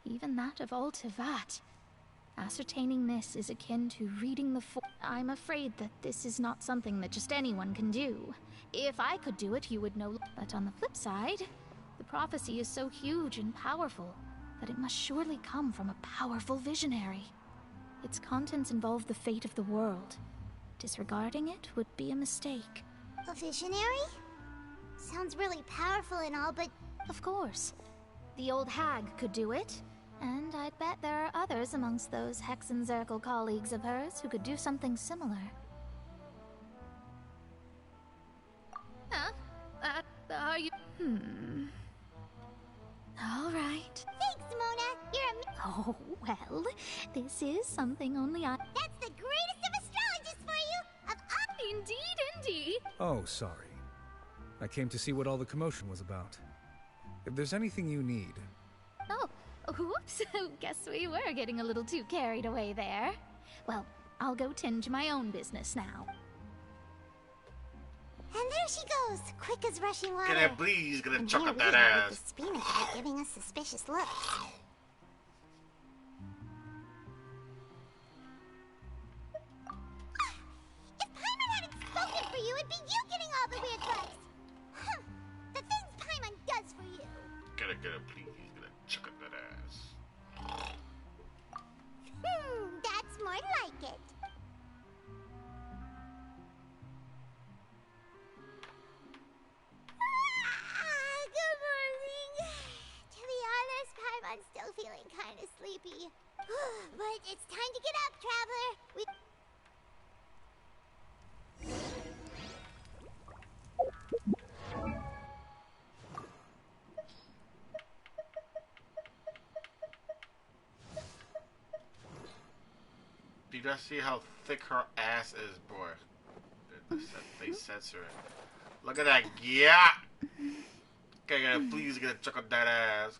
Speaker 17: even that of Altivat. Ascertaining this is akin to reading the I'm afraid that this is not something that just anyone can do. If I could do it, you would know. But on the flip side, the prophecy is so huge and powerful that it must surely come from a powerful visionary. Its contents involve the fate of the world. Disregarding it would be a mistake.
Speaker 3: A visionary? Sounds really powerful and all, but...
Speaker 17: Of course. The old hag could do it. And I'd bet there are others amongst those Hexenzirkel colleagues of hers who could do something similar. Huh? Are you... All right.
Speaker 3: Thanks, Mona. You're a...
Speaker 17: Oh, well, this is something only I...
Speaker 3: That's the greatest of astrologists for you! Of all...
Speaker 14: Indeed.
Speaker 18: Oh, sorry. I came to see what all the commotion was about. If there's anything you need...
Speaker 17: Oh, whoops. Guess we were getting a little too carried away there. Well, I'll go tend to my own business now.
Speaker 3: And there she goes, quick as rushing water.
Speaker 1: Get that breeze, gonna
Speaker 3: And
Speaker 1: chuck
Speaker 3: here
Speaker 1: up
Speaker 3: we
Speaker 1: that
Speaker 3: are
Speaker 1: ass.
Speaker 3: with the Spina cat giving us suspicious looks. If Paimon hadn't spoken for you, it'd be you getting all the weird looks. The things Paimon does for you.
Speaker 1: Get it, please. Gonna chuck up that ass.
Speaker 3: That's more like it. Good morning. To be honest, Paimon's still feeling kind of sleepy. But it's time to get up, traveler.
Speaker 1: You just see how thick her ass is, boy. They censor it. Look at that. Yeah. Okay, please get a check on that ass.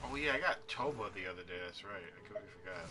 Speaker 1: Oh yeah, I got Toba the other day. That's right. I completely forgot.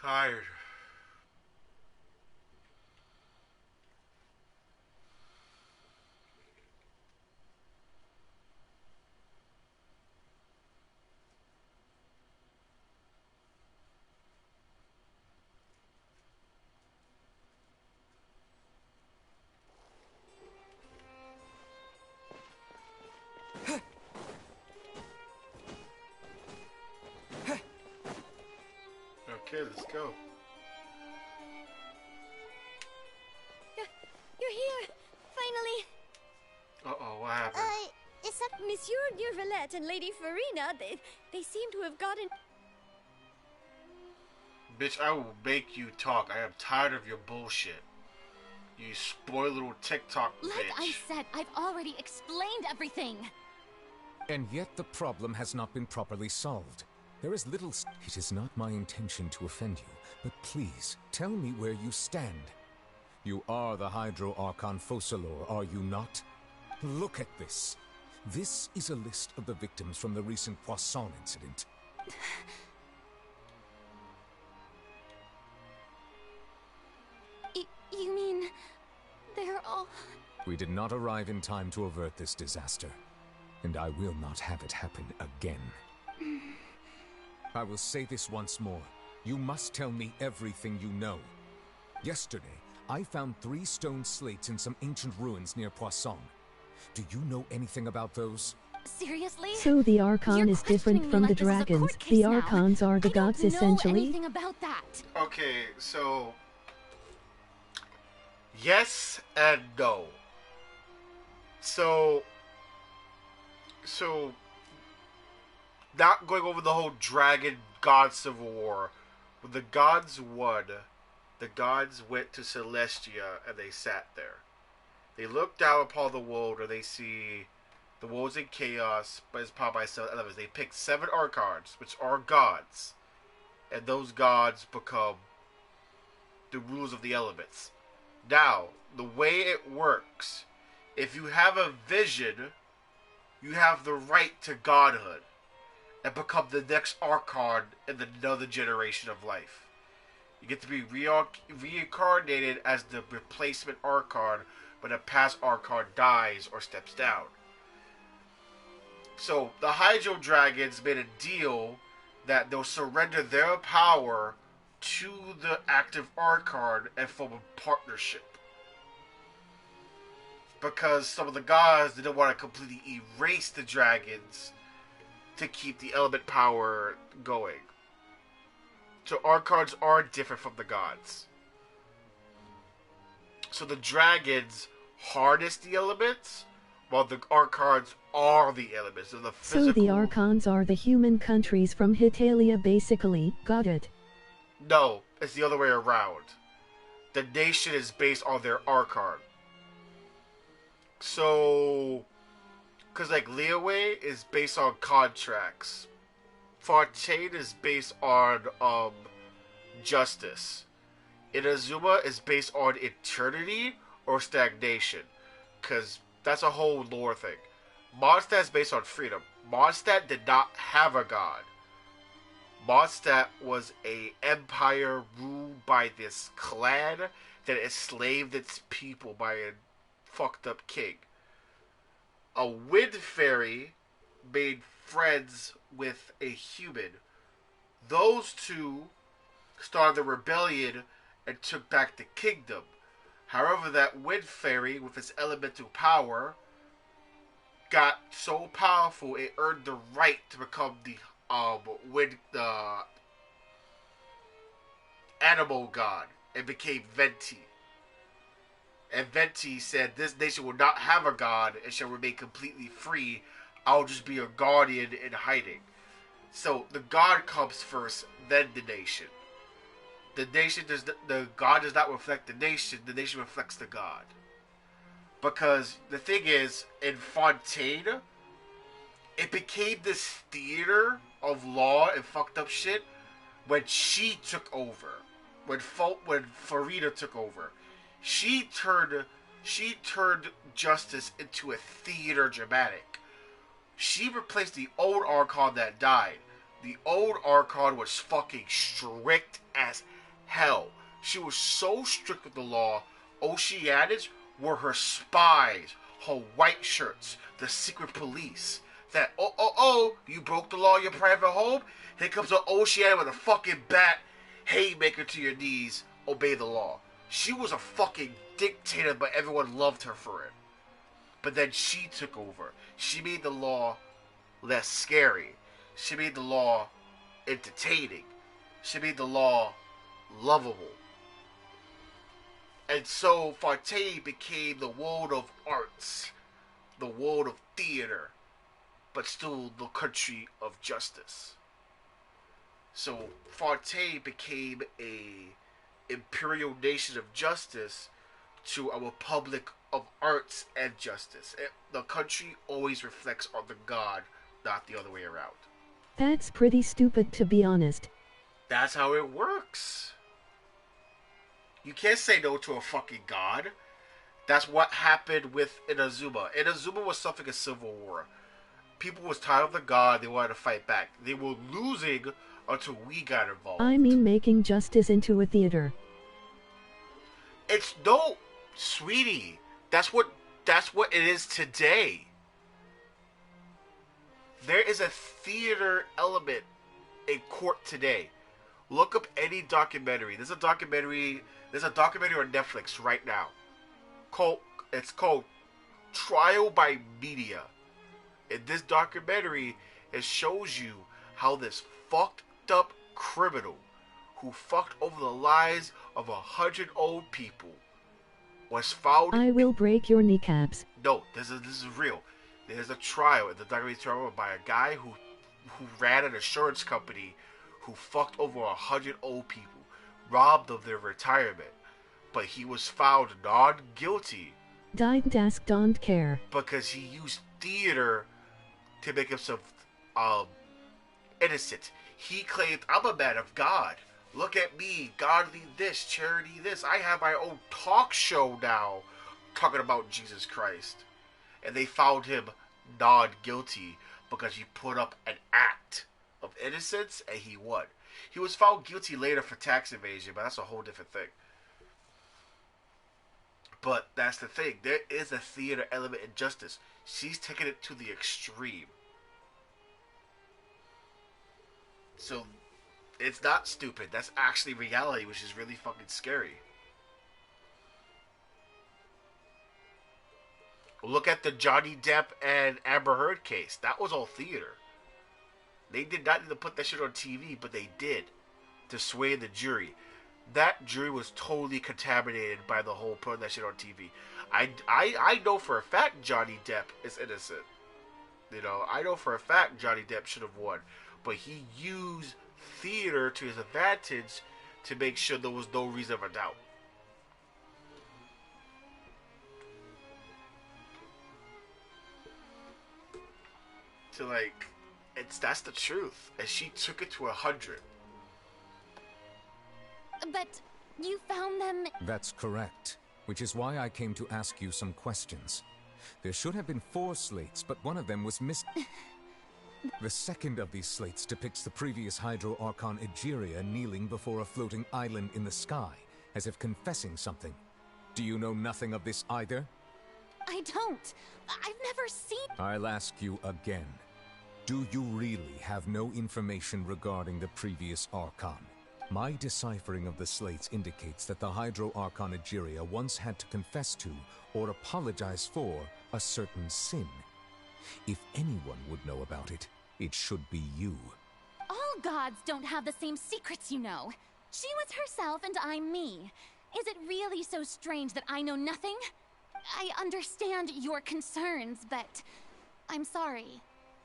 Speaker 1: Tired. Okay, let's go.
Speaker 4: You're here! Finally!
Speaker 1: Uh-oh, what happened?
Speaker 4: Is that Monsieur Neurvalette and Lady Farina? They seem to have gotten...
Speaker 1: Bitch, I will make you talk. I am tired of your bullshit. You spoiled little TikTok bitch.
Speaker 17: Like I said, I've already explained everything.
Speaker 7: And yet the problem has not been properly solved. There is little... It is not my intention to offend you, but please, tell me where you stand. You are the Hydro Archon Focalor, are you not? Look at this. This is a list of the victims from the recent Poisson incident.
Speaker 4: You mean... they're all...
Speaker 7: We did not arrive in time to avert this disaster, and I will not have it happen again. I will say this once more. You must tell me everything you know. Yesterday, I found 3 stone slates in some ancient ruins near Poisson. Do you know anything about those?
Speaker 4: Seriously?
Speaker 6: So the Archon is different from the dragons. The Archons are the gods, essentially.
Speaker 17: Anything about that?
Speaker 1: Okay, so... yes and no. So... not going over the whole dragon god civil war. When the gods won, the gods went to Celestia and they sat there. They look down upon the world and they see the world's in chaos, but it's powered by 7 elements. They pick 7 archons, which are gods, and those gods become the rulers of the elements. Now, the way it works, if you have a vision, you have the right to godhood and become the next Archon in another generation of life. You get to be reincarnated as the replacement Archon when a past Archon dies or steps down. So, the Hydro Dragons made a deal that they'll surrender their power to the active Archon and form a partnership. Because some of the gods didn't want to completely erase the dragons to keep the element power going. So Archons are different from the gods. So the dragons harness the elements, while the Archons are the elements. So the physical...
Speaker 6: So the Archons are the human countries from Hitalia, basically. Got it.
Speaker 1: No, it's the other way around. The nation is based on their Archon. So... because like Liyue is based on contracts. Fontaine is based on justice. Inazuma is based on eternity or stagnation. Because that's a whole lore thing. Mondstadt is based on freedom. Mondstadt did not have a god. Mondstadt was a empire ruled by this clan that enslaved its people by a fucked up king. A wind fairy made friends with a human. Those two started a rebellion and took back the kingdom. However, that wind fairy, with its elemental power, got so powerful it earned the right to become the animal god and became Venti. And Venti said, "This nation will not have a god and shall remain completely free. I'll just be a guardian in hiding." So the god comes first, then the nation. The god does not reflect the nation reflects the god. Because the thing is, in Fontaine, it became this theater of law and fucked up shit when she took over. When Farida took over. She turned justice into a theater dramatic. She replaced the old Archon that died. The old Archon was fucking strict as hell. She was so strict with the law, Oceanids were her spies, her white shirts, the secret police. That, you broke the law in your private home? Here comes an Oceanid with a fucking bat, haymaker to your knees, obey the law. She was a fucking dictator, but everyone loved her for it. But then she took over. She made the law less scary. She made the law entertaining. She made the law lovable. And so Fontaine became the world of arts, the world of theater, but still the country of justice. So Fontaine became a imperial nation of justice to a republic of arts and justice. The country always reflects on the god, not the other way around.
Speaker 6: That's pretty stupid, to be honest.
Speaker 1: That's how it works. You can't say no to a fucking god. That's what happened with Inazuma. Inazuma was suffering a civil war. People was tired of the god, they wanted to fight back. They were losing until we got involved.
Speaker 6: I mean making justice into a theater.
Speaker 1: It's no, sweetie. That's what it is today. There is a theater element in court today. Look up any documentary. There's a documentary on Netflix right now. It's called Trial by Media. In this documentary, it shows you how this fucked up criminal who fucked over the lives of 100 old people was found.
Speaker 6: I will break your kneecaps.
Speaker 1: No, this is real. There's a trial in the documentary trial by a guy who ran an insurance company who fucked over 100 old people, robbed of their retirement, but he was found not guilty.
Speaker 6: Don't care.
Speaker 1: Because he used theater to make himself innocent. He claimed, "I'm a man of God. Look at me, godly this, charity this. I have my own talk show now talking about Jesus Christ." And they found him not guilty because he put up an act of innocence and he won. He was found guilty later for tax evasion, but that's a whole different thing. But that's the thing. There is a theater element in justice. She's taking it to the extreme. So, it's not stupid. That's actually reality, which is really fucking scary. Look at the Johnny Depp and Amber Heard case. That was all theater. They did not need to put that shit on TV, but they did to sway the jury. That jury was totally contaminated by the whole putting that shit on TV. I know for a fact Johnny Depp is innocent. You know, I know for a fact Johnny Depp should have won. But he used theater to his advantage to make sure there was no reason for doubt. So like, that's the truth. And she took it to 100.
Speaker 4: But you found them...
Speaker 7: That's correct. Which is why I came to ask you some questions. There should have been 4 slates, but one of them was missing. The second of these slates depicts the previous Hydro Archon Egeria kneeling before a floating island in the sky, as if confessing something. Do you know nothing of this either?
Speaker 14: I don't. I've never seen...
Speaker 7: I'll ask you again. Do you really have no information regarding the previous Archon? My deciphering of the slates indicates that the Hydro Archon Egeria once had to confess to, or apologize for, a certain sin. If anyone would know about it, it should be you.
Speaker 17: All gods don't have the same secrets, you know. She was herself and I'm me. Is it really so strange that I know nothing? I understand your concerns, but I'm sorry.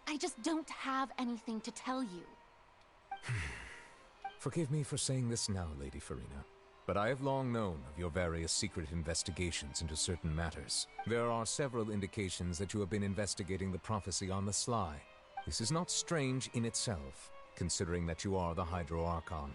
Speaker 17: I just don't have anything to tell you.
Speaker 7: Forgive me for saying this now, Lady Farina, but I have long known of your various secret investigations into certain matters. There are several indications that you have been investigating the prophecy on the sly. This is not strange in itself, considering that you are the Hydro Archon.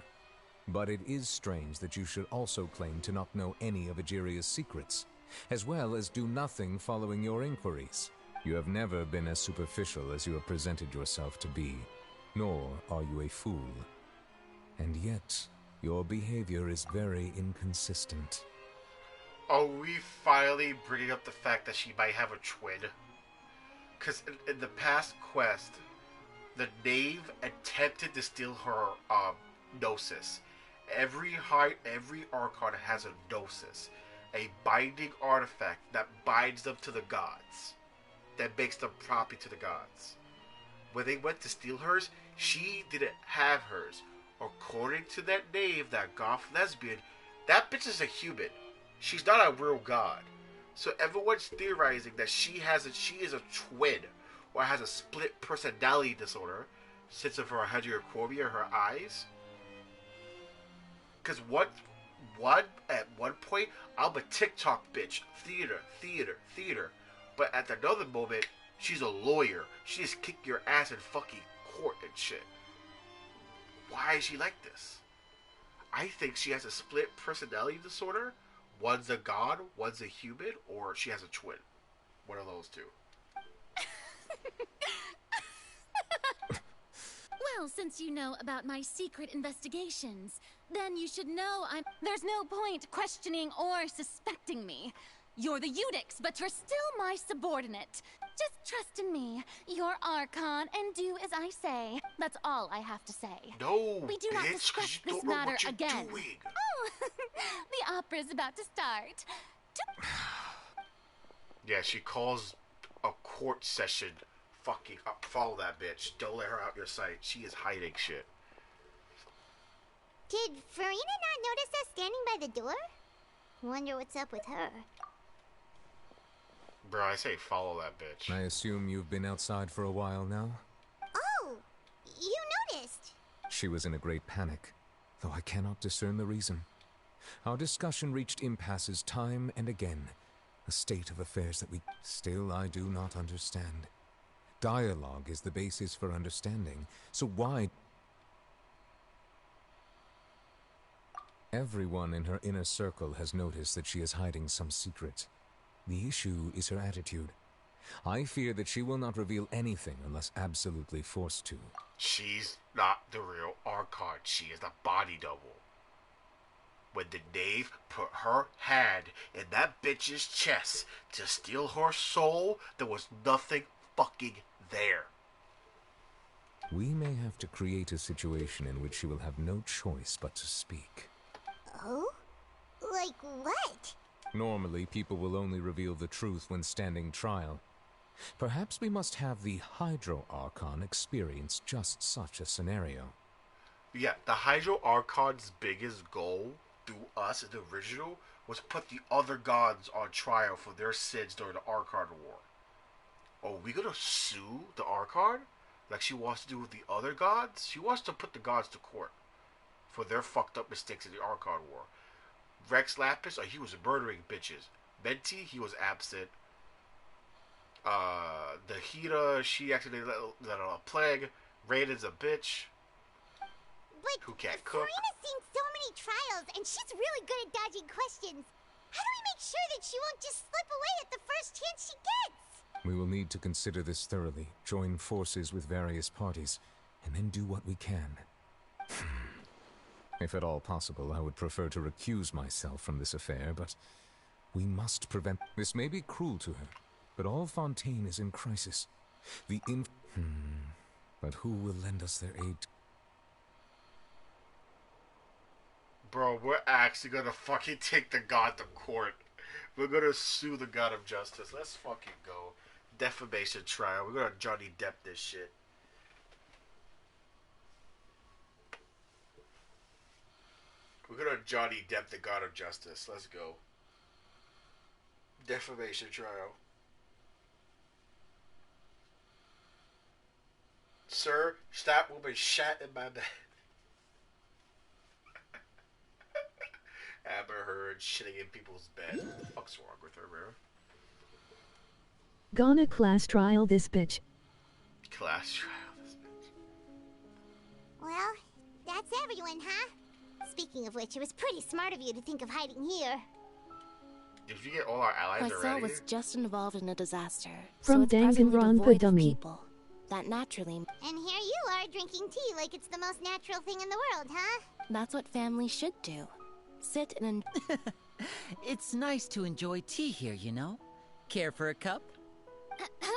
Speaker 7: But it is strange that you should also claim to not know any of Egeria's secrets, as well as do nothing following your inquiries. You have never been as superficial as you have presented yourself to be, nor are you a fool. And yet, your behavior is very inconsistent.
Speaker 1: Are we finally bringing up the fact that she might have a twin? Because in the past quest, the knave attempted to steal her gnosis. Every Archon has a gnosis, a binding artifact that binds them to the gods, that makes them property to the gods. When they went to steal hers, she didn't have hers. According to that knave, that goth lesbian, that bitch is a human. She's not a real god. So everyone's theorizing that she is a twin, or has a split personality disorder, since of her heterochronia, her eyes. Because at one point, I'm a TikTok bitch, theater. But at another moment, she's a lawyer. She just kicked your ass in fucking court and shit. Why is she like this? I think she has a split personality disorder. One's a god, one's a human, or she has a twin. One of those two.
Speaker 17: Well, since you know about my secret investigations, then you should know there's no point questioning or suspecting me. You're the Eudix, but you're still my subordinate. Just trust in me. You're Archon, and do as I say. That's all I have to say.
Speaker 1: No,
Speaker 17: we do not discuss this matter again.
Speaker 1: Doing.
Speaker 17: Oh, the opera's about to start.
Speaker 1: Yeah, she calls a court session. Fucking up. Follow that bitch. Don't let her out your sight. She is hiding shit.
Speaker 3: Did Farina not notice us standing by the door? Wonder what's up with her.
Speaker 1: Bro, I say follow that bitch.
Speaker 7: I assume you've been outside for a while now?
Speaker 3: Oh, you noticed.
Speaker 7: She was in a great panic, though I cannot discern the reason. Our discussion reached impasses time and again, a state of affairs that still I do not understand. Dialogue is the basis for understanding, so why... Everyone in her inner circle has noticed that she is hiding some secret. The issue is her attitude. I fear that she will not reveal anything unless absolutely forced to.
Speaker 1: She's not the real Archon. She is the body double. When the knave put her hand in that bitch's chest to steal her soul, there was nothing fucking there.
Speaker 7: We may have to create a situation in which she will have no choice but to speak.
Speaker 3: Oh? Like what?
Speaker 7: Normally, people will only reveal the truth when standing trial. Perhaps we must have the Hydro Archon experience just such a scenario.
Speaker 1: Yeah, the Hydro Archon's biggest goal through us in the original was put the other gods on trial for their sins during the Archon War. Oh, we gonna sue the Archon? Like she wants to do with the other gods? She wants to put the gods to court for their fucked up mistakes in the Archon War. Rex Lapis, he was murdering bitches. Menti, he was absent. The Hida, she actually let a plague. Raiden's a bitch.
Speaker 3: But
Speaker 1: who can't cook.
Speaker 3: Farina's seen so many trials, and she's really good at dodging questions. How do we make sure that she won't just slip away at the first chance she gets?
Speaker 7: We will need to consider this thoroughly, join forces with various parties, and then do what we can. If at all possible, I would prefer to recuse myself from this affair, but we must prevent... This may be cruel to her, but all Fontaine is in crisis. But who will lend us their aid?
Speaker 1: Bro, we're actually gonna fucking take the god to court. We're gonna sue the god of justice. Let's fucking go. Defamation trial. We're gonna Johnny Depp this shit. We're gonna Johnny Depp the god of justice. Let's go. Defamation trial. Sir, stop moving shat in my bed. Amber Heard shitting in people's bed. What the fuck's wrong with her, bro?
Speaker 6: Gonna class trial this bitch.
Speaker 1: Class trial this bitch.
Speaker 3: Well, that's everyone, huh? Speaking of which, it was pretty smart of you to think of hiding here.
Speaker 1: Did we get all our allies
Speaker 19: Lycel
Speaker 1: already?
Speaker 19: was just involved in a disaster,
Speaker 6: From
Speaker 19: so it's presently devoid of
Speaker 6: Danganronpa
Speaker 19: people. That naturally...
Speaker 3: And here you are drinking tea like it's the most natural thing in the world, huh?
Speaker 19: That's what family should do. Sit and...
Speaker 20: It's nice to enjoy tea here, you know? Care for a cup?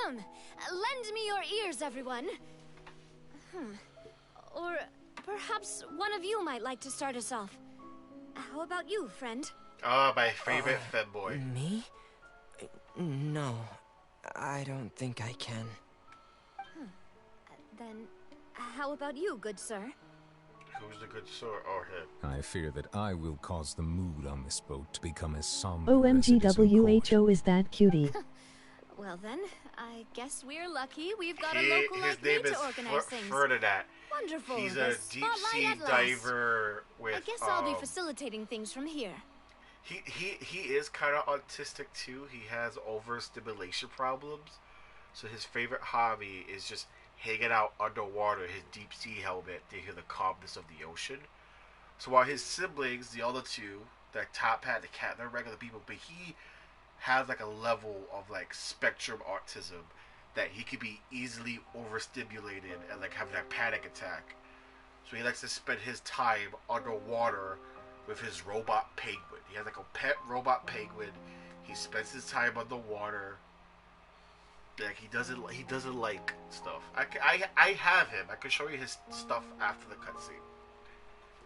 Speaker 4: Lend me your ears, everyone. Or perhaps one of you might like to start us off. How about you, friend?
Speaker 1: Oh, my favorite femboy.
Speaker 23: Me? No, I don't think I can.
Speaker 4: Then, how about you, good sir?
Speaker 1: Who's the good sir? Oh, him.
Speaker 7: I fear that I will cause the mood on this boat to become as somber as
Speaker 6: OMG
Speaker 7: it is in court.
Speaker 6: WHO is that cutie.
Speaker 4: Well then, I guess we're lucky we've got a local
Speaker 1: His
Speaker 4: like me
Speaker 1: name is
Speaker 4: to organize things.
Speaker 1: Ferdinand.
Speaker 4: Wonderful.
Speaker 1: He's
Speaker 4: the
Speaker 1: a deep
Speaker 4: spotlight
Speaker 1: sea
Speaker 4: at last.
Speaker 1: diver with.
Speaker 4: I guess I'll be facilitating things from here.
Speaker 1: He is kind of autistic too. He has overstimulation problems, so his favorite hobby is just hanging out underwater, his deep sea helmet, to hear the calmness of the ocean. So while his siblings, the other two, the top hat, the cat, they're regular people, but he has like a level of like spectrum autism that he could be easily overstimulated and like having a panic attack. So he likes to spend his time underwater with his robot penguin. He has like a pet robot penguin. He spends his time underwater. Like he doesn't like stuff. I have him. I can show you his stuff after the cutscene.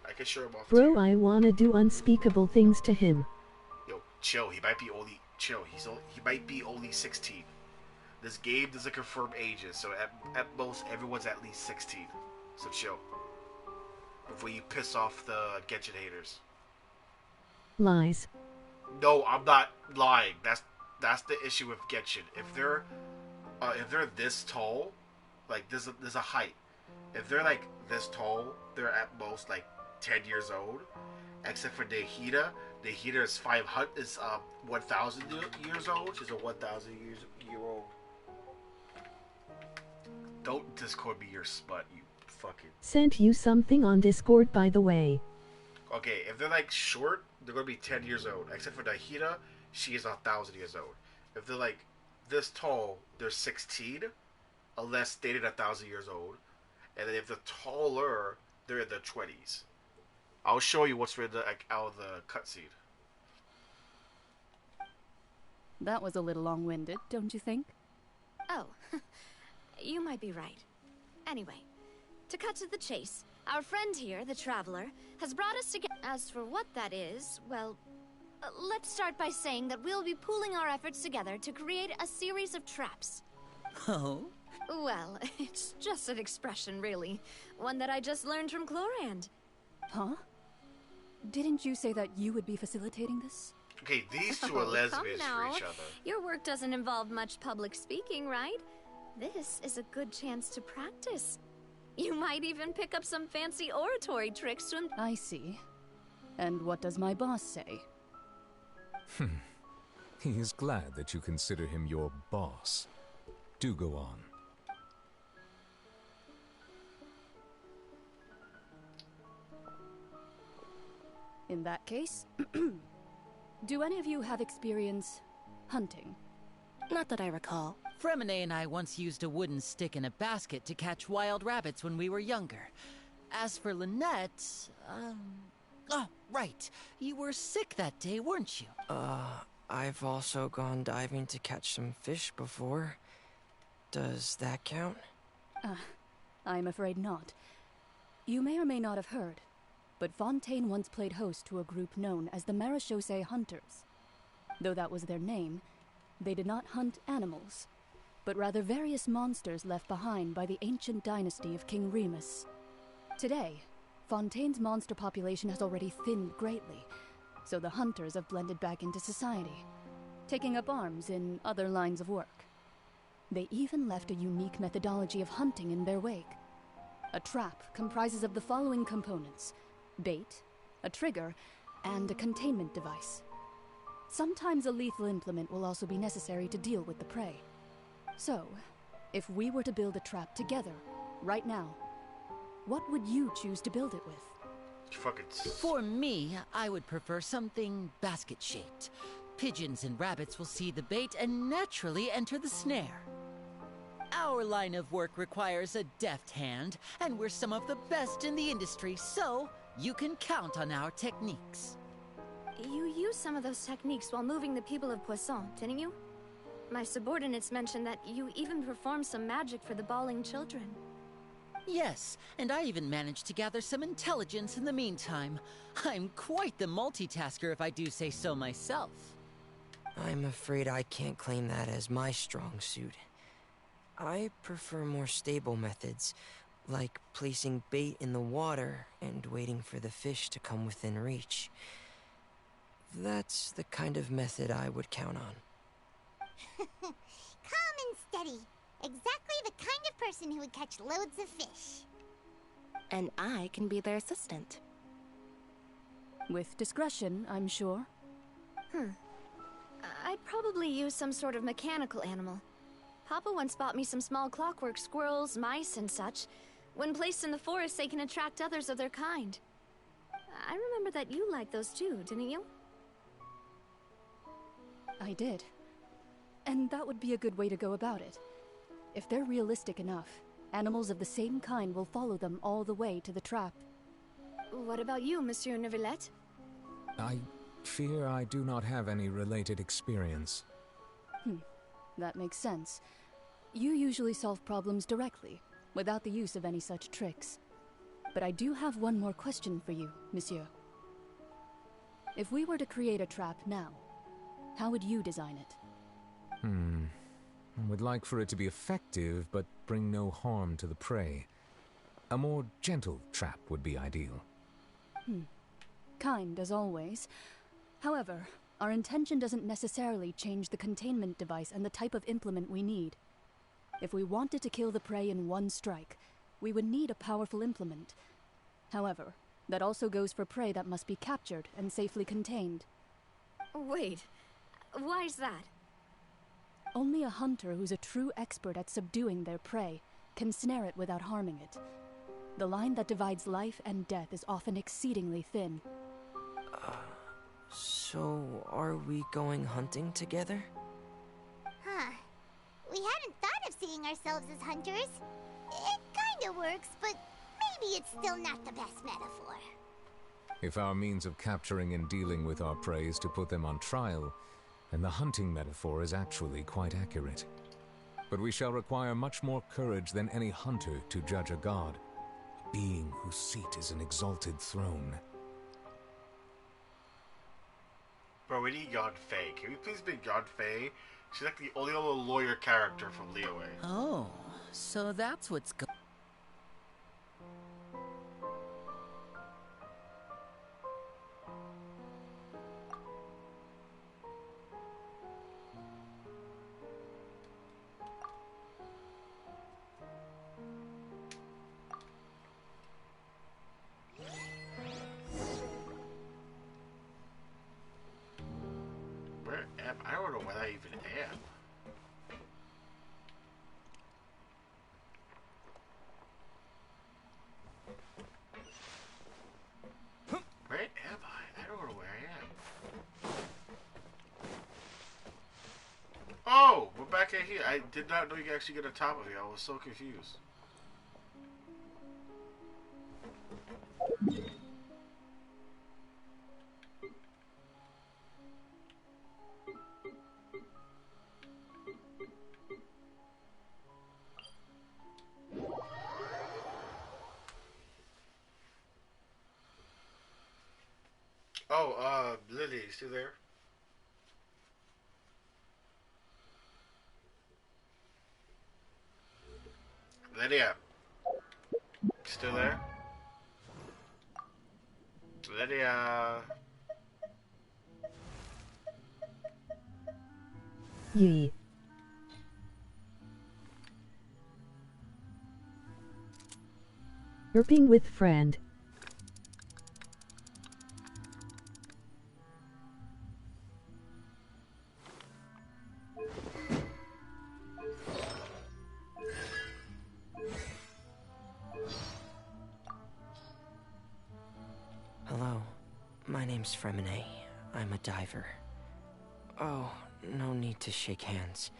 Speaker 1: I can show him off.
Speaker 6: Bro, I wanna do unspeakable things to him.
Speaker 1: Yo, chill. He might be only chill. He might be only 16. This game doesn't confirm ages, so at most everyone's at least 16. So chill. Before you piss off the Genshin haters.
Speaker 6: Lies.
Speaker 1: No, I'm not lying. That's the issue with Genshin. If they're this tall, like there's a height. If they're like this tall, they're at most like 10 years old. Except for Dehida. Dehida is 1,000 years old. She's a 1,000 year old. Don't Discord me your smut, you fucking.
Speaker 6: Sent you something on Discord, by the way.
Speaker 1: Okay, if they're like short, they're gonna be 10 years old. Except for Dehida, she is 1,000 years old. If they're like this tall, they're 16, unless stated 1,000 years old. And then if they're taller, they're in their 20s. I'll show you what's written out of the cutscene.
Speaker 24: That was a little long-winded, don't you think?
Speaker 4: Oh, you might be right. Anyway, to cut to the chase, our friend here, the Traveler, has brought us together. As for what that is, well, let's start by saying that we'll be pooling our efforts together to create a series of traps.
Speaker 20: Oh?
Speaker 4: Well, it's just an expression, really. One that I just learned from Chlorand.
Speaker 24: Huh? Didn't you say that you would be facilitating this?
Speaker 1: Okay, these two are lesbians
Speaker 4: come
Speaker 1: for each
Speaker 4: now.
Speaker 1: other.
Speaker 4: Your work doesn't involve much public speaking, right? This is a good chance to practice. You might even pick up some fancy oratory tricks to...
Speaker 24: I see. And what does my boss say?
Speaker 7: He is glad that you consider him your boss. Do go on.
Speaker 24: In that case, Do any of you have experience hunting?
Speaker 19: Not that I recall.
Speaker 20: Fremine and I once used a wooden stick in a basket to catch wild rabbits when we were younger. As for Lynette, oh, right. You were sick that day, weren't you?
Speaker 23: I've also gone diving to catch some fish before. Does that count?
Speaker 24: I'm afraid not. You may or may not have heard, but Fontaine once played host to a group known as the Marechaussee Hunters. Though that was their name, they did not hunt animals, but rather various monsters left behind by the ancient dynasty of King Remus. Today, Fontaine's monster population has already thinned greatly, so the hunters have blended back into society, taking up arms in other lines of work. They even left a unique methodology of hunting in their wake. A trap comprises of the following components: bait, a trigger, and a containment device. Sometimes a lethal implement will also be necessary to deal with the prey. So, if we were to build a trap together, right now, what would you choose to build it with?
Speaker 20: For me, I would prefer something basket-shaped. Pigeons and rabbits will see the bait and naturally enter the snare. Our line of work requires a deft hand, and we're some of the best in the industry, so you can count on our techniques.
Speaker 4: You used some of those techniques while moving the people of Poisson, didn't you? My subordinates mentioned that you even performed some magic for the bawling children.
Speaker 20: Yes, and I even managed to gather some intelligence in the meantime. I'm quite the multitasker if I do say so myself.
Speaker 23: I'm afraid I can't claim that as my strong suit. I prefer more stable methods, like placing bait in the water and waiting for the fish to come within reach. That's the kind of method I would count on.
Speaker 3: Calm and steady. Exactly the kind of person who would catch loads of fish.
Speaker 19: And I can be their assistant.
Speaker 24: With discretion, I'm sure.
Speaker 4: I'd probably use some sort of mechanical animal. Papa once bought me some small clockwork squirrels, mice, and such. When placed in the forest, they can attract others of their kind. I remember that you liked those too, didn't you?
Speaker 24: I did. And that would be a good way to go about it. If they're realistic enough, animals of the same kind will follow them all the way to the trap.
Speaker 4: What about you, Monsieur Neuvillette?
Speaker 7: I fear I do not have any related experience.
Speaker 24: That makes sense. You usually solve problems directly, without the use of any such tricks. But I do have one more question for you, Monsieur. If we were to create a trap now, how would you design it?
Speaker 7: I would like for it to be effective, but bring no harm to the prey. A more gentle trap would be ideal.
Speaker 24: Kind, as always. However, our intention doesn't necessarily change the containment device and the type of implement we need. If we wanted to kill the prey in one strike, we would need a powerful implement. However, that also goes for prey that must be captured and safely contained.
Speaker 4: Wait, why's that?
Speaker 24: Only a hunter who's a true expert at subduing their prey can snare it without harming it. The line that divides life and death is often exceedingly thin.
Speaker 23: So are we going hunting together?
Speaker 3: We hadn't thought of seeing ourselves as hunters. It kinda works, but maybe it's still not the best metaphor.
Speaker 7: If our means of capturing and dealing with our prey is to put them on trial, then the hunting metaphor is actually quite accurate. But we shall require much more courage than any hunter to judge a god, a being whose seat is an exalted throne.
Speaker 1: Bro, we need Yod Faye. Can we please be Yod Faye? She's like the only little lawyer character from Liyue.
Speaker 20: Oh, so that's what's going on.
Speaker 1: Where am I? Don't know where I even am. did not know you could actually get on top of it. I was so confused. Oh, Lily, you still there? Lydia, still there? Lydia.
Speaker 6: Yee. Erping with friend.
Speaker 23: Hello, my name's Fremine. I'm a diver. Oh, no need to shake hands.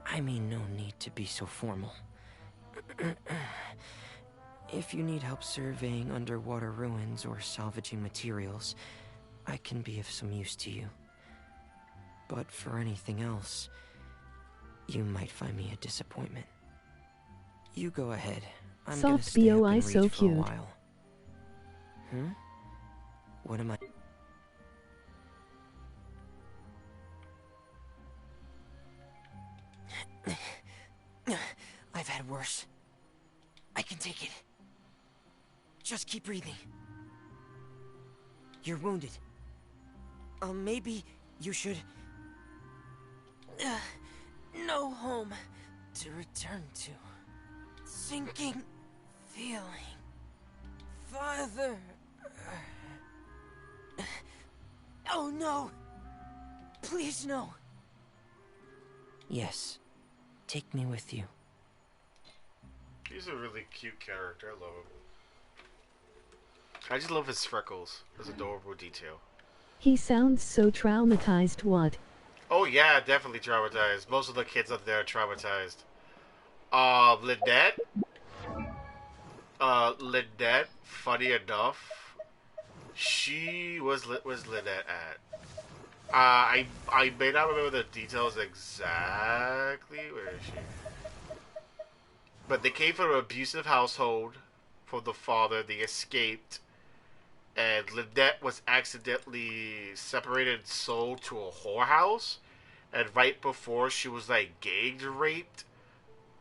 Speaker 23: I mean, no need to be so formal. If you need help surveying underwater ruins or salvaging materials, I can be of some use to you. But for anything else, you might find me a disappointment. You go ahead. I'm gonna
Speaker 6: Soft
Speaker 23: stay up
Speaker 6: BOI
Speaker 23: and
Speaker 6: so
Speaker 23: read for a
Speaker 6: cute.
Speaker 23: while. What am I... I've had worse. I can take it. Just keep breathing. You're wounded. Maybe you should... no home to return to. Sinking feeling. Father... Oh no! Please no! Yes. Take me with you.
Speaker 1: He's a really cute character. I love him. I just love his freckles. His adorable detail.
Speaker 6: He sounds so traumatized. What?
Speaker 1: Oh yeah, definitely traumatized. Most of the kids up there are traumatized. Lynette, funny enough, she was Lynette at? I may not remember the details exactly. Where is she? But they came from an abusive household. From the father, they escaped, and Lynette was accidentally separated and sold to a whorehouse. And right before she was like gang raped,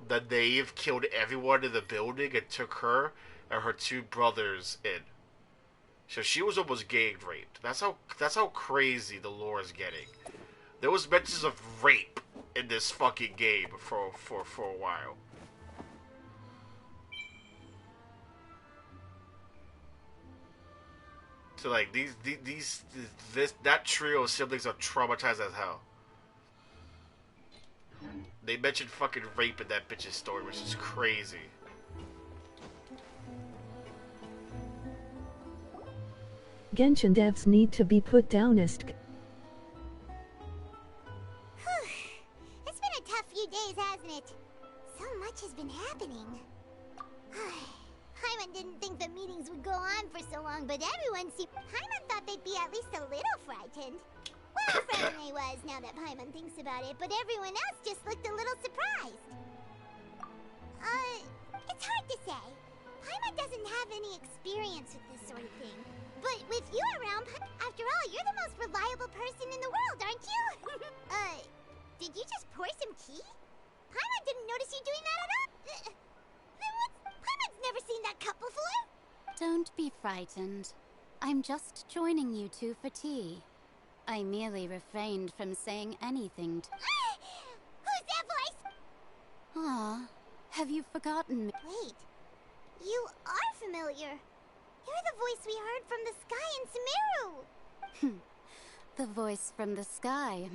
Speaker 1: the knave killed everyone in the building and took her and her two brothers in. So she was almost gang raped. That's how crazy the lore is getting. There was mentions of rape in this fucking game for a while. So like that trio of siblings are traumatized as hell. They mentioned fucking rape in that bitch's story, which is crazy.
Speaker 6: Genshin devs need to be put downest.
Speaker 3: It's been a tough few days, hasn't it? So much has been happening. Paimon didn't think the meetings would go on for so long, but everyone seemed... Paimon thought they'd be at least a little frightened. Well, Fremine was, now that Paimon thinks about it, but everyone else just looked a little surprised. It's hard to say. Paimon doesn't have any experience with this sort of thing. But with you around, after all, you're the most reliable person in the world, aren't you? Did you just pour some tea? Paimon didn't notice you doing that at all. Paimon's never seen that cup before.
Speaker 5: Don't be frightened. I'm just joining you two for tea. I merely refrained from saying anything to...
Speaker 3: Who's that voice?
Speaker 5: Ah, have you forgotten me?
Speaker 3: Wait, you are familiar. You're the voice we heard from the sky in Sumeru.
Speaker 5: The voice from the sky,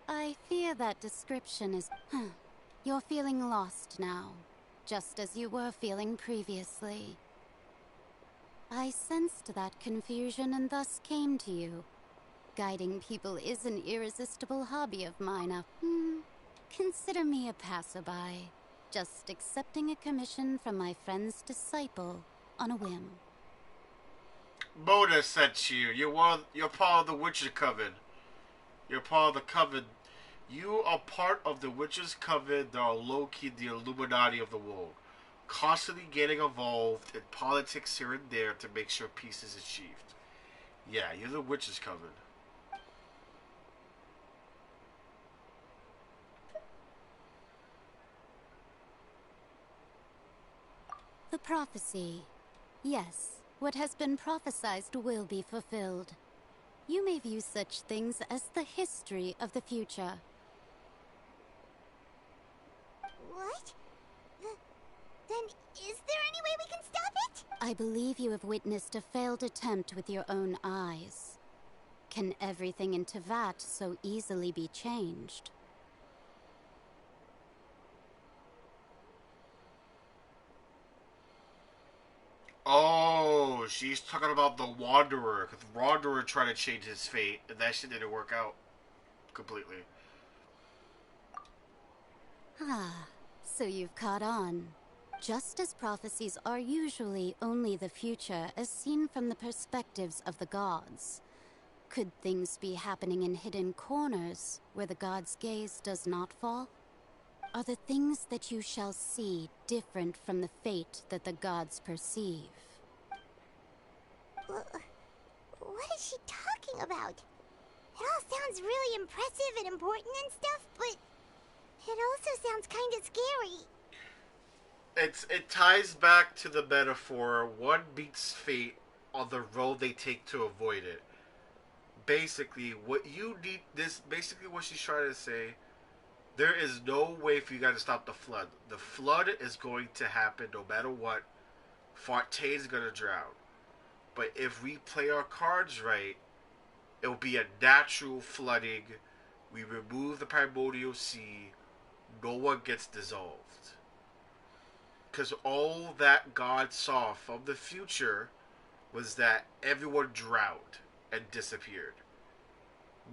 Speaker 5: I fear that description is... You're feeling lost now, just as you were feeling previously. I sensed that confusion and thus came to you. Guiding people is an irresistible hobby of mine. Consider me a passerby, just accepting a commission from my friend's disciple on a whim.
Speaker 1: Boda sent you. You're part of the Witcher Coven. You're part of the Coven. You are part of the Witcher's Coven that are low-key the Illuminati of the world. Constantly getting involved in politics here and there to make sure peace is achieved. Yeah, you're the Witcher's Coven.
Speaker 5: The prophecy. Yes, what has been prophesied will be fulfilled. You may view such things as the history of the future.
Speaker 3: What? Then is there any way we can stop it?
Speaker 5: I believe you have witnessed a failed attempt with your own eyes. Can everything in Tevat so easily be changed?
Speaker 1: Oh, she's talking about the Wanderer. Because Wanderer tried to change his fate, and that shit didn't work out completely.
Speaker 5: Ah, so you've caught on. Just as prophecies are usually only the future as seen from the perspectives of the gods, could things be happening in hidden corners where the gods' gaze does not fall? Are the things that you shall see different from the fate that the gods perceive?
Speaker 3: What is she talking about? It all sounds really impressive and important and stuff, but it also sounds kind of scary.
Speaker 1: It ties back to the metaphor, one meets fate on the road they take to avoid it. Basically, what she's trying to say, there is no way for you guys to stop the flood. The flood is going to happen no matter what. Fontaine's gonna drown. But if we play our cards right, it will be a natural flooding. We remove the primordial sea. No one gets dissolved. Because all that God saw from the future was that everyone drowned and disappeared.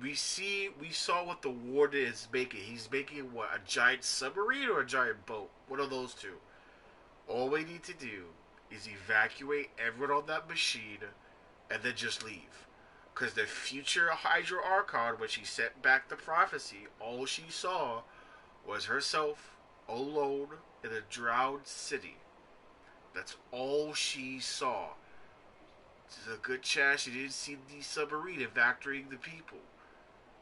Speaker 1: We saw what the warden is making. He's making what, a giant submarine or a giant boat? One of those two. All we need to do is evacuate everyone on that machine and then just leave. Because the future Hydra Archon, when she sent back the prophecy, all she saw was herself alone in a drowned city. That's all she saw. There's a good chance she didn't see the submarine evacuating the people.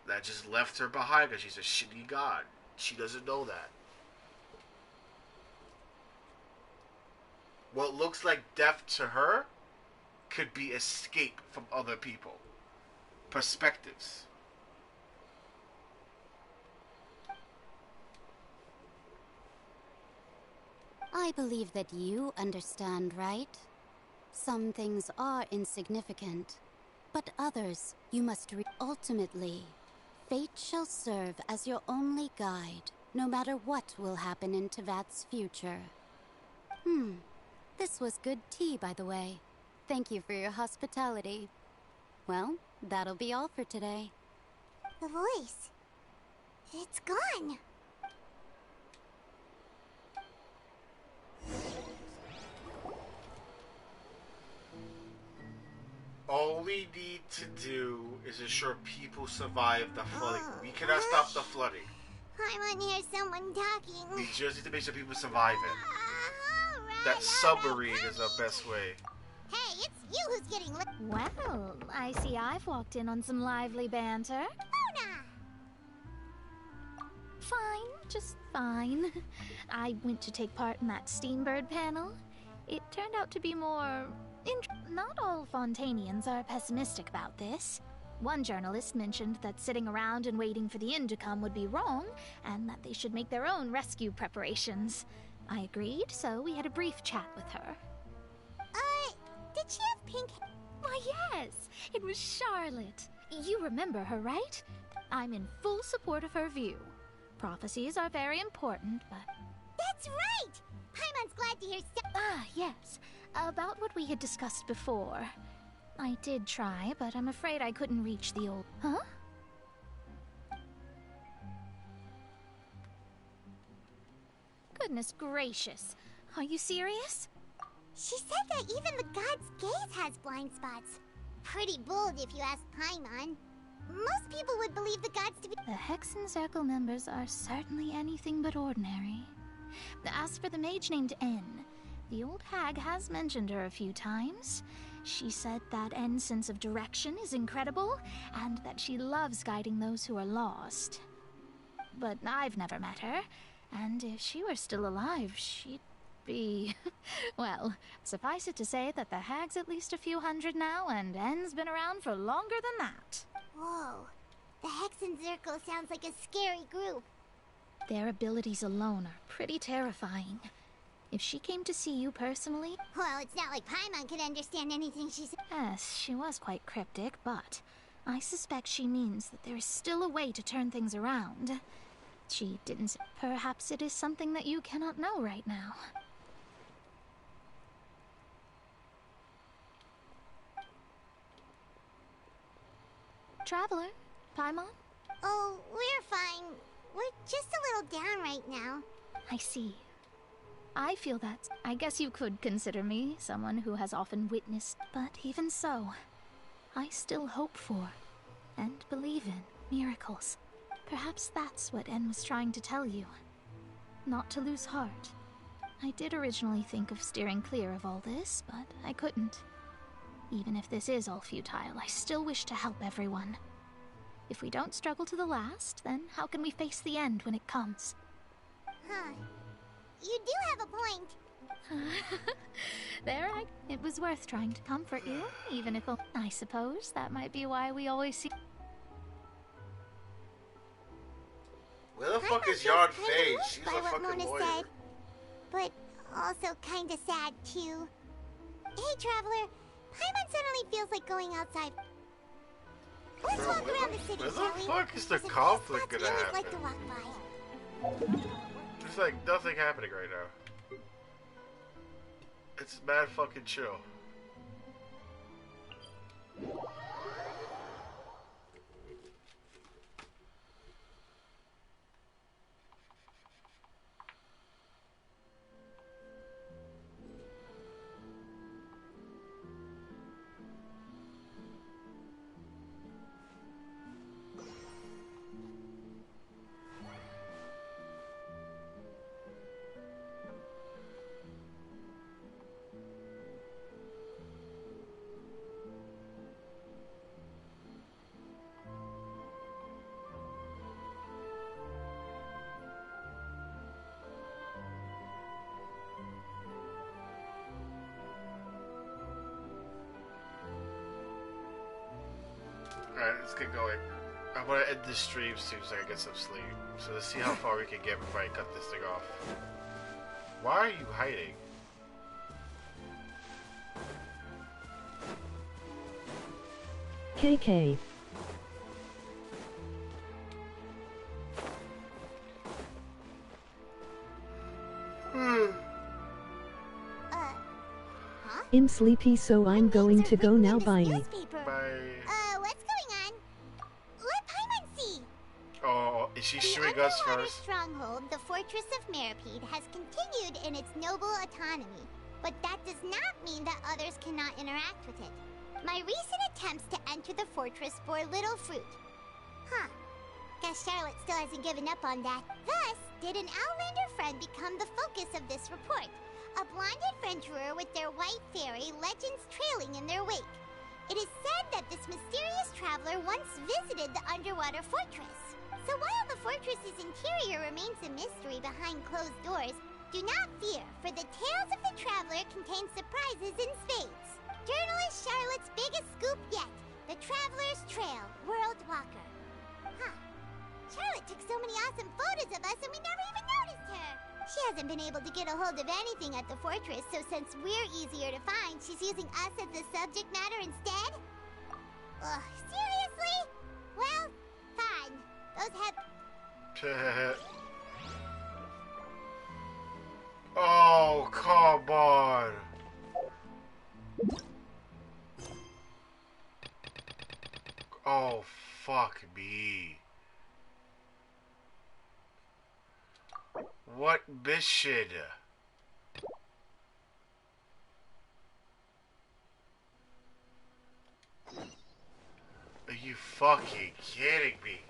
Speaker 1: That just left her behind because she's a shitty god. She doesn't know that. What looks like death to her could be escape from other people. Perspectives.
Speaker 5: I believe that you understand, right? Some things are insignificant, but others you must ultimately. Fate shall serve as your only guide, no matter what will happen in Tevat's future. This was good tea, by the way. Thank you for your hospitality. Well, that'll be all for today.
Speaker 3: The voice. It's gone.
Speaker 1: All we need to do is ensure people survive the flooding. We cannot stop the flooding.
Speaker 3: I want to hear someone talking.
Speaker 1: We just need to make sure people survive it. That submarine is our best way.
Speaker 3: Hey, it's you who's getting lit.
Speaker 17: Well, I see I've walked in on some lively banter.
Speaker 3: Mona!
Speaker 17: Fine, just fine. I went to take part in that Steambird panel. It turned out to be more... Not all Fontainians are pessimistic about this. One journalist mentioned that sitting around and waiting for the end to come would be wrong, and that they should make their own rescue preparations. I agreed, so we had a brief chat with her.
Speaker 3: Did she have pink hair?
Speaker 17: Why, yes! It was Charlotte. You remember her, right? I'm in full support of her view. Prophecies are very important, but...
Speaker 3: That's right! Paimon's glad to hear
Speaker 17: yes. About what we had discussed before. I did try, but I'm afraid I couldn't reach the old... Huh? Goodness gracious. Are you serious?
Speaker 3: She said that even the god's gaze has blind spots. Pretty bold if you ask Paimon. Most people would believe the gods to be—
Speaker 17: The Hexen Circle members are certainly anything but ordinary. As for the mage named N, the old hag has mentioned her a few times. She said that N's sense of direction is incredible, and that she loves guiding those who are lost. But I've never met her, and if she were still alive, she'd be... Well, suffice it to say that the hag's at least a few hundred now, and N's been around for longer than that.
Speaker 3: Whoa. The Hexen Circle sounds like a scary group.
Speaker 17: Their abilities alone are pretty terrifying. If she came to see you personally...
Speaker 3: Well, it's not like Paimon could understand anything she said.
Speaker 17: Yes, she was quite cryptic, but I suspect she means that there is still a way to turn things around. She didn't say... Perhaps it is something that you cannot know right now. Traveler, Paimon?
Speaker 3: Oh, we're fine. We're just a little down right now.
Speaker 17: I see. I feel that. I guess you could consider me someone who has often witnessed, but even so, I still hope for and believe in miracles. Perhaps that's what N was trying to tell you. Not to lose heart. I did originally think of steering clear of all this, but I couldn't. Even if this is all futile, I still wish to help everyone. If we don't struggle to the last, then how can we face the end when it comes?
Speaker 3: Huh. You do have a point.
Speaker 17: It was worth trying to comfort you, even if I suppose that might be why we always see...
Speaker 1: Where the fuck is Yard Faye? She's a fucking
Speaker 3: Mona
Speaker 1: lawyer.
Speaker 3: said, but also kinda sad too. Hey, Traveler. Paimon suddenly feels like going outside. Let's walk around the city,
Speaker 1: Where
Speaker 3: shall
Speaker 1: the
Speaker 3: we?
Speaker 1: fuck is the
Speaker 3: There's a few
Speaker 1: conflict
Speaker 3: spots
Speaker 1: gonna
Speaker 3: we always
Speaker 1: happen?
Speaker 3: like to walk by.
Speaker 1: There's like nothing happening right now. It's mad fucking chill. Alright, let's get going. I want to end this stream soon so I can get some sleep. So let's see how far we can get before I cut this thing off. Why are you hiding?
Speaker 6: KK. I'm sleepy, so I'm going to go now. Bye.
Speaker 1: Bye.
Speaker 3: What's going on? Let Paimon see.
Speaker 1: Oh, is she
Speaker 3: The
Speaker 1: shooting us
Speaker 3: underwater
Speaker 1: first?
Speaker 3: stronghold, the Fortress of Meripede, has continued in its noble autonomy, but that does not mean that others cannot interact with it. My recent attempts to enter the fortress bore little fruit. Huh. Guess Charlotte still hasn't given up on that. Thus, did an Outlander friend become the focus of this report? A blonde adventurer with their white fairy, legends trailing in their wake. It is said that this mysterious traveler once visited the underwater fortress. So while the fortress's interior remains a mystery behind closed doors, do not fear, for the tales of the traveler contain surprises in spades. Journalist Charlotte's biggest scoop yet, the Traveler's Trail, World Walker. Huh. Charlotte took so many awesome photos of us and we never even noticed her. She hasn't been able to get a hold of anything at the fortress, so since we're easier to find, she's using us as the subject matter instead? Ugh, seriously? Well, fine. Those have...
Speaker 1: Oh, come on. Oh, fuck me. What Bishid. Are you fucking kidding me?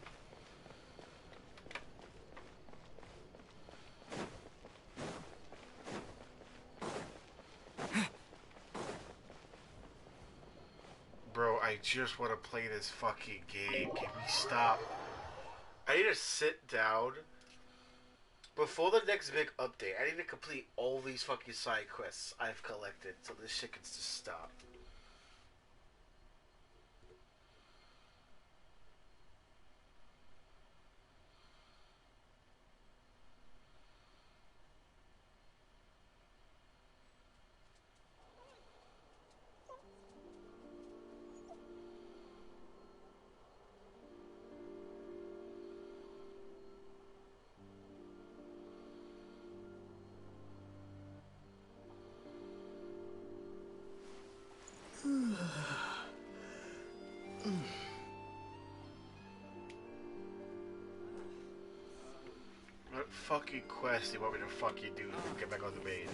Speaker 1: Bro, I just want to play this fucking game. Can we stop? I need to sit down. Before the next big update, I need to complete all these fucking side quests I've collected so this shit can just stop. What fucking quest do you want me to fucking do to get back on the main?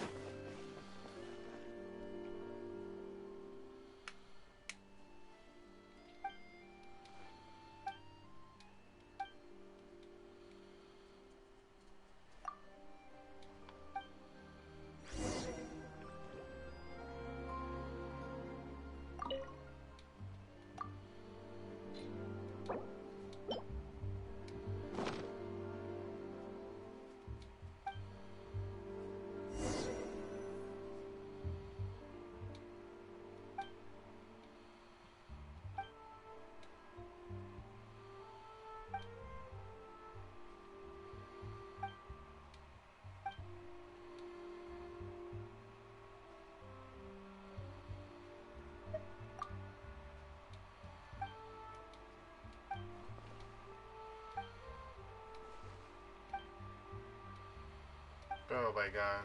Speaker 1: Oh my god.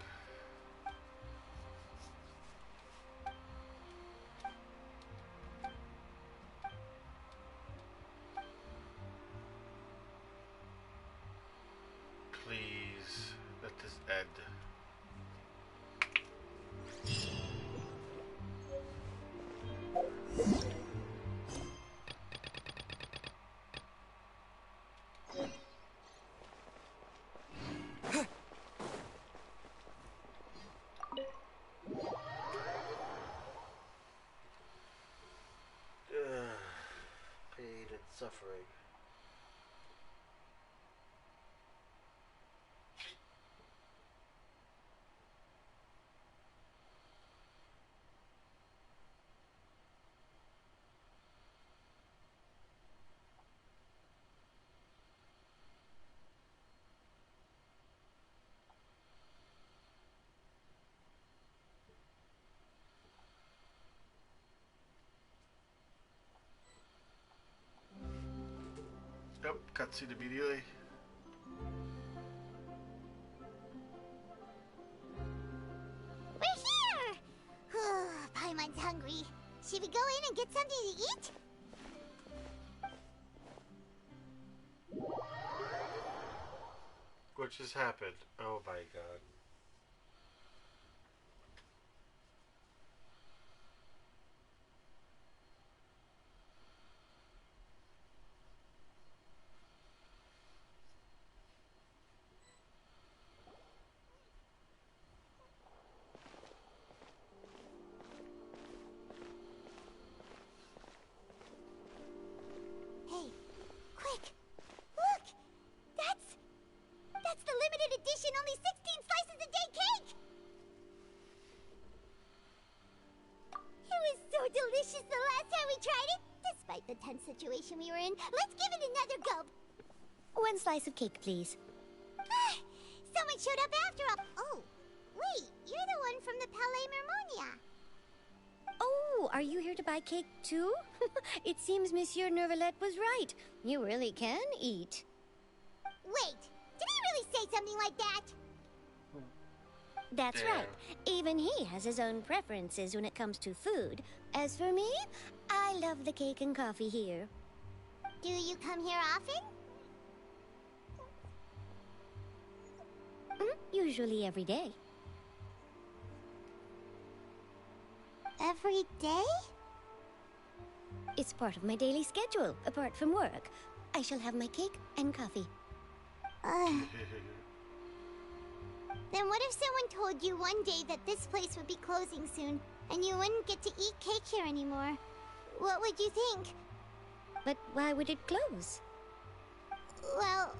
Speaker 1: Please, let this end. Pain and suffering. Yep, cutscene immediately.
Speaker 3: We're here! Paimon's hungry. Should we go in and get something to eat?
Speaker 1: What just happened? Oh my god.
Speaker 3: Hey, quick! Look! That's the limited edition only 16 slices a day cake! It was so delicious the last time we tried it! Despite the tense situation we were in, let's give it another go!
Speaker 8: 1 slice of cake, please.
Speaker 3: Someone showed up after all. Oh, wait, you're the one from the Palais Mermonia.
Speaker 8: Oh, are you here to buy cake too? It seems Monsieur Nervalette was right. You really can eat.
Speaker 3: Wait, did he really say something like that?
Speaker 8: That's right. Even he has his own preferences when it comes to food. As for me, I love the cake and coffee here.
Speaker 3: Do you come here often?
Speaker 8: Usually every day.
Speaker 3: Every day?
Speaker 8: It's part of my daily schedule, apart from work. I shall have my cake and coffee.
Speaker 3: Then what if someone told you one day that this place would be closing soon, and you wouldn't get to eat cake here anymore? What would you think?
Speaker 8: But why would it close?
Speaker 3: Well,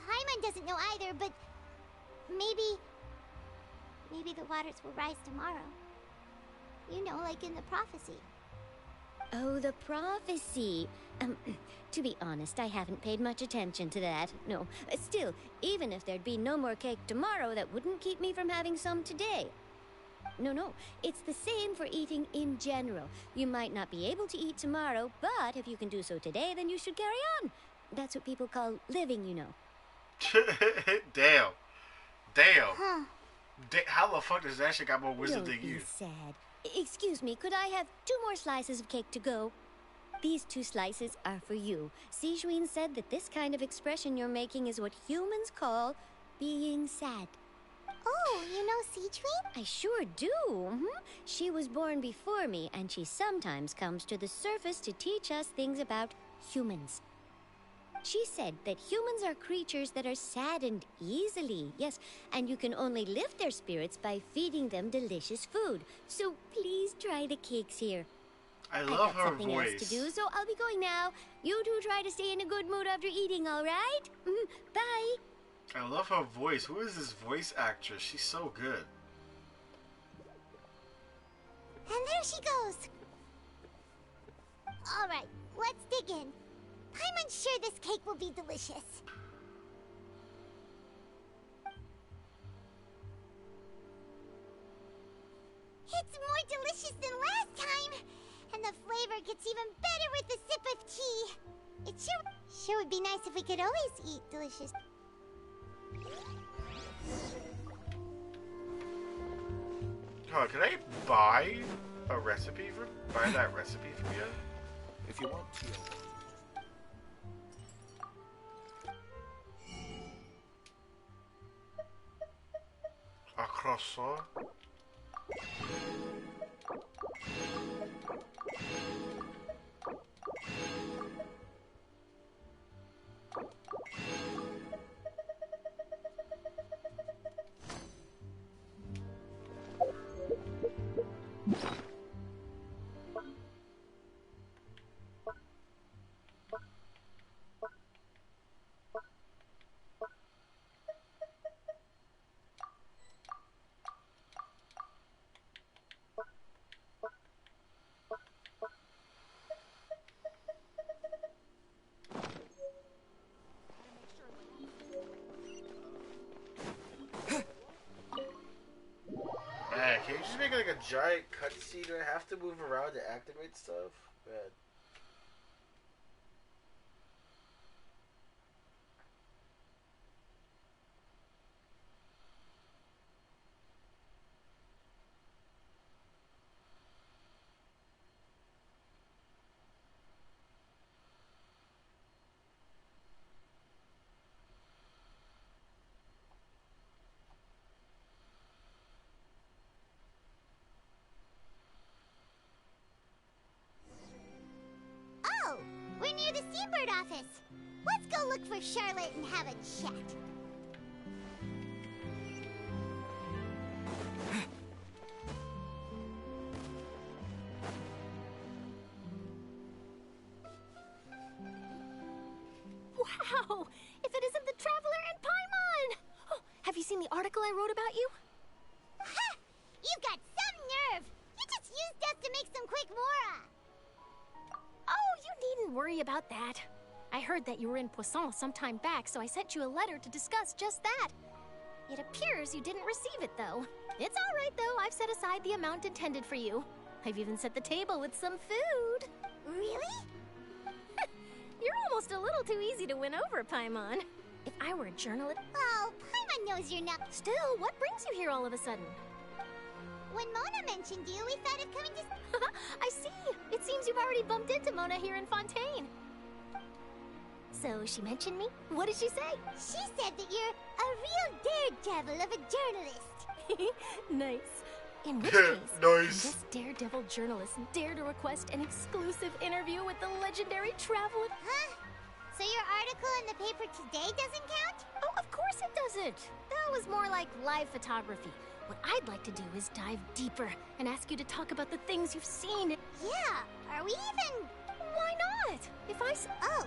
Speaker 3: Paimon doesn't know either, but maybe the waters will rise tomorrow. You know, like in the prophecy.
Speaker 8: Oh, the prophecy. To be honest, I haven't paid much attention to that. No, still, even if there'd be no more cake tomorrow, that wouldn't keep me from having some today. No, it's the same for eating in general. You might not be able to eat tomorrow, but if you can do so today, then you should carry on. That's what people call living, you know.
Speaker 1: Damn.
Speaker 3: Huh.
Speaker 1: How the fuck does that shit got more wisdom
Speaker 8: Don't
Speaker 1: than
Speaker 8: be
Speaker 1: you?
Speaker 8: sad. Excuse me, could I have 2 more slices of cake to go? These 2 slices are for you. Sijuin said that this kind of expression you're making is what humans call being sad.
Speaker 3: Oh, you know Sijuin?
Speaker 8: I sure do. She was born before me, and she sometimes comes to the surface to teach us things about humans. She said that humans are creatures that are saddened easily, yes, and you can only lift their spirits by feeding them delicious food. So please try the cakes here.
Speaker 1: I love her
Speaker 8: something
Speaker 1: voice.
Speaker 8: else to do, so I'll be going now. You two try to stay in a good mood after eating, all right? Bye.
Speaker 1: I love her voice. Who is this voice actress? She's so good.
Speaker 3: And there she goes. All right, let's dig in. Paimon's sure this cake will be delicious. It's more delicious than last time, and the flavor gets even better with a sip of tea. It sure would be nice if we could always eat delicious.
Speaker 1: Oh, can I buy a recipe buy that recipe from you?
Speaker 7: If you want to.
Speaker 1: A croissant? Man, can you just make it like a giant cutscene? Do I have to move around to activate stuff? Man.
Speaker 3: Oh, we're near the Seabird office. Let's go look for Charlotte and have a chat.
Speaker 17: Wow! If it isn't the Traveler and Paimon! Oh, have you seen the article I wrote about you?
Speaker 3: Ha! You got some nerve! You just used us to make some quick mora!
Speaker 17: Oh, you needn't worry about that. I heard that you were in Poisson some time back, so I sent you a letter to discuss just that. It appears you didn't receive it, though. It's all right, though. I've set aside the amount intended for you. I've even set the table with some food.
Speaker 3: Really?
Speaker 17: You're almost a little too easy to win over, Paimon. If I were a journalist...
Speaker 3: Oh, Paimon knows you're not...
Speaker 17: Still, what brings you here all of a sudden?
Speaker 3: When Mona mentioned you, we thought of coming to...
Speaker 17: I see. It seems you've already bumped into Mona here in Fontaine.
Speaker 3: So she mentioned me? What did she say? She said that you're a real daredevil of a journalist.
Speaker 9: Nice. In which case,
Speaker 1: Nice.
Speaker 9: this daredevil journalist dare to request an exclusive interview with the legendary traveler.
Speaker 3: Huh? So your article in the paper today doesn't count?
Speaker 9: Oh, of course it doesn't. That was more like live photography. What I'd like to do is dive deeper and ask you to talk about the things you've seen.
Speaker 3: Yeah. Are we even...
Speaker 9: Why not? If I...
Speaker 3: Oh.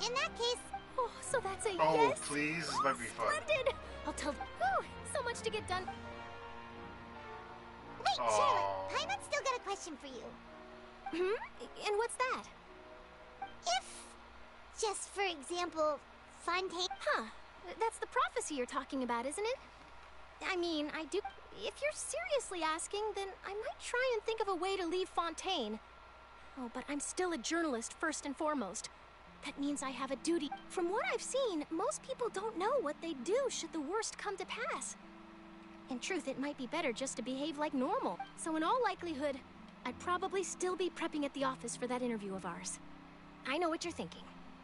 Speaker 3: In that case...
Speaker 9: Oh, so that's a
Speaker 1: Oh,
Speaker 9: yes?
Speaker 1: please. This might be fun.
Speaker 9: Splendid! I'll tell... Whew, so much to get done.
Speaker 3: Wait, Charlotte. Paimon's still got a question for you.
Speaker 9: And what's that?
Speaker 3: If... Just for example, Fontaine...
Speaker 9: Huh. That's the prophecy you're talking about, isn't it? I mean, I do... If you're seriously asking, then I might try and think of a way to leave Fontaine. Oh, but I'm still a journalist first and foremost. That means I have a duty. From what I've seen, most people don't know what they'd do should the worst come to pass. In truth, it might be better just to behave like normal. So in all likelihood, I'd probably still be prepping at the office for that interview of ours. I know what you're thinking.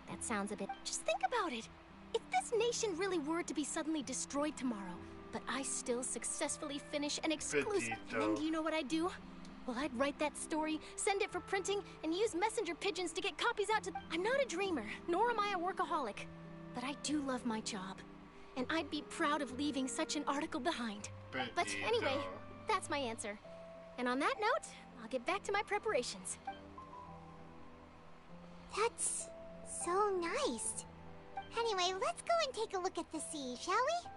Speaker 9: That sounds a bit... Just think about it. If this nation really were to be suddenly destroyed tomorrow, but I still successfully finish an exclusive... Then do you know what I'd do? Well, I'd write that story, send it for printing, and use messenger pigeons to get copies out to... I'm not a dreamer, nor am I a workaholic. But I do love my job. And I'd be proud of leaving such an article behind. But anyway, that's my answer. And on that note, I'll get back to my preparations.
Speaker 3: That's so nice. Anyway, let's go and take a look at the sea, shall we?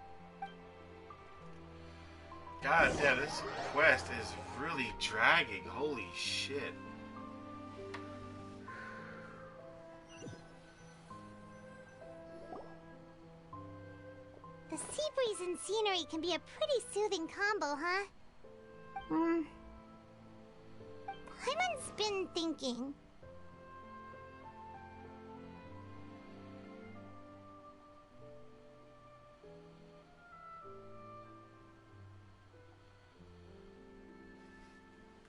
Speaker 1: God damn, this quest is really dragging. Holy shit.
Speaker 3: The sea breeze and scenery can be a pretty soothing combo, huh? Paimon's been thinking.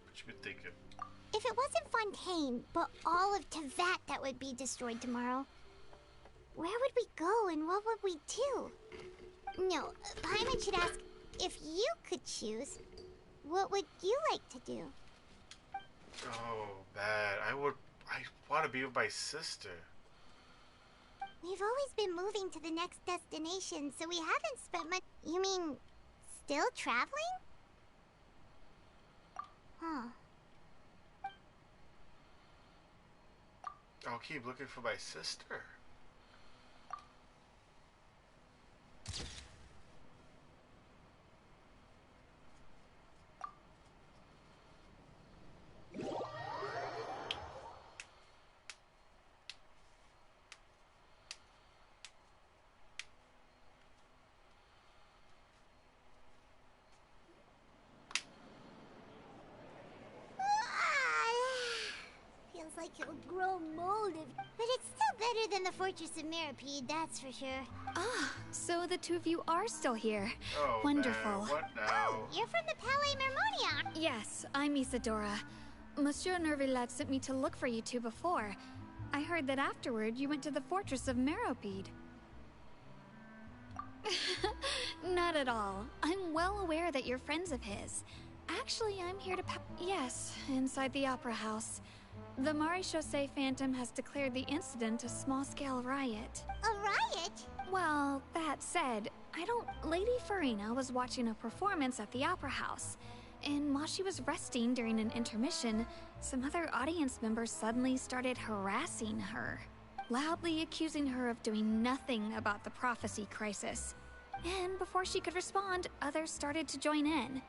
Speaker 1: What you been thinking?
Speaker 3: If it wasn't Fontaine, but all of Tevat that would be destroyed tomorrow, where would we go and what would we do? No, Paimon should ask, if you could choose, what would you like to do?
Speaker 1: Oh, bad. I want to be with my sister.
Speaker 3: We've always been moving to the next destination, so we haven't spent much... You mean, still traveling? Huh.
Speaker 1: I'll keep looking for my sister.
Speaker 3: Feels like it'll grow mold but it's still better than the Fortress of Meripede, that's for sure.
Speaker 4: Ah, so the two of you are still here.
Speaker 1: Oh,
Speaker 4: wonderful.
Speaker 1: Man, what now?
Speaker 3: Oh, you're from the Palais Mermonia.
Speaker 4: Yes, I'm Isadora. Monsieur Nervillet sent me to look for you two before. I heard that afterward you went to the Fortress of Meripede. Not at all. I'm well aware that you're friends of his. Actually, I'm here to yes, inside the Opera House. The Maréchaussée Phantom has declared the incident a small-scale riot.
Speaker 3: A riot?
Speaker 4: Well, that said, Lady Farina was watching a performance at the Opera House, and while she was resting during an intermission, some other audience members suddenly started harassing her, loudly accusing her of doing nothing about the prophecy crisis. And before she could respond, others started to join in.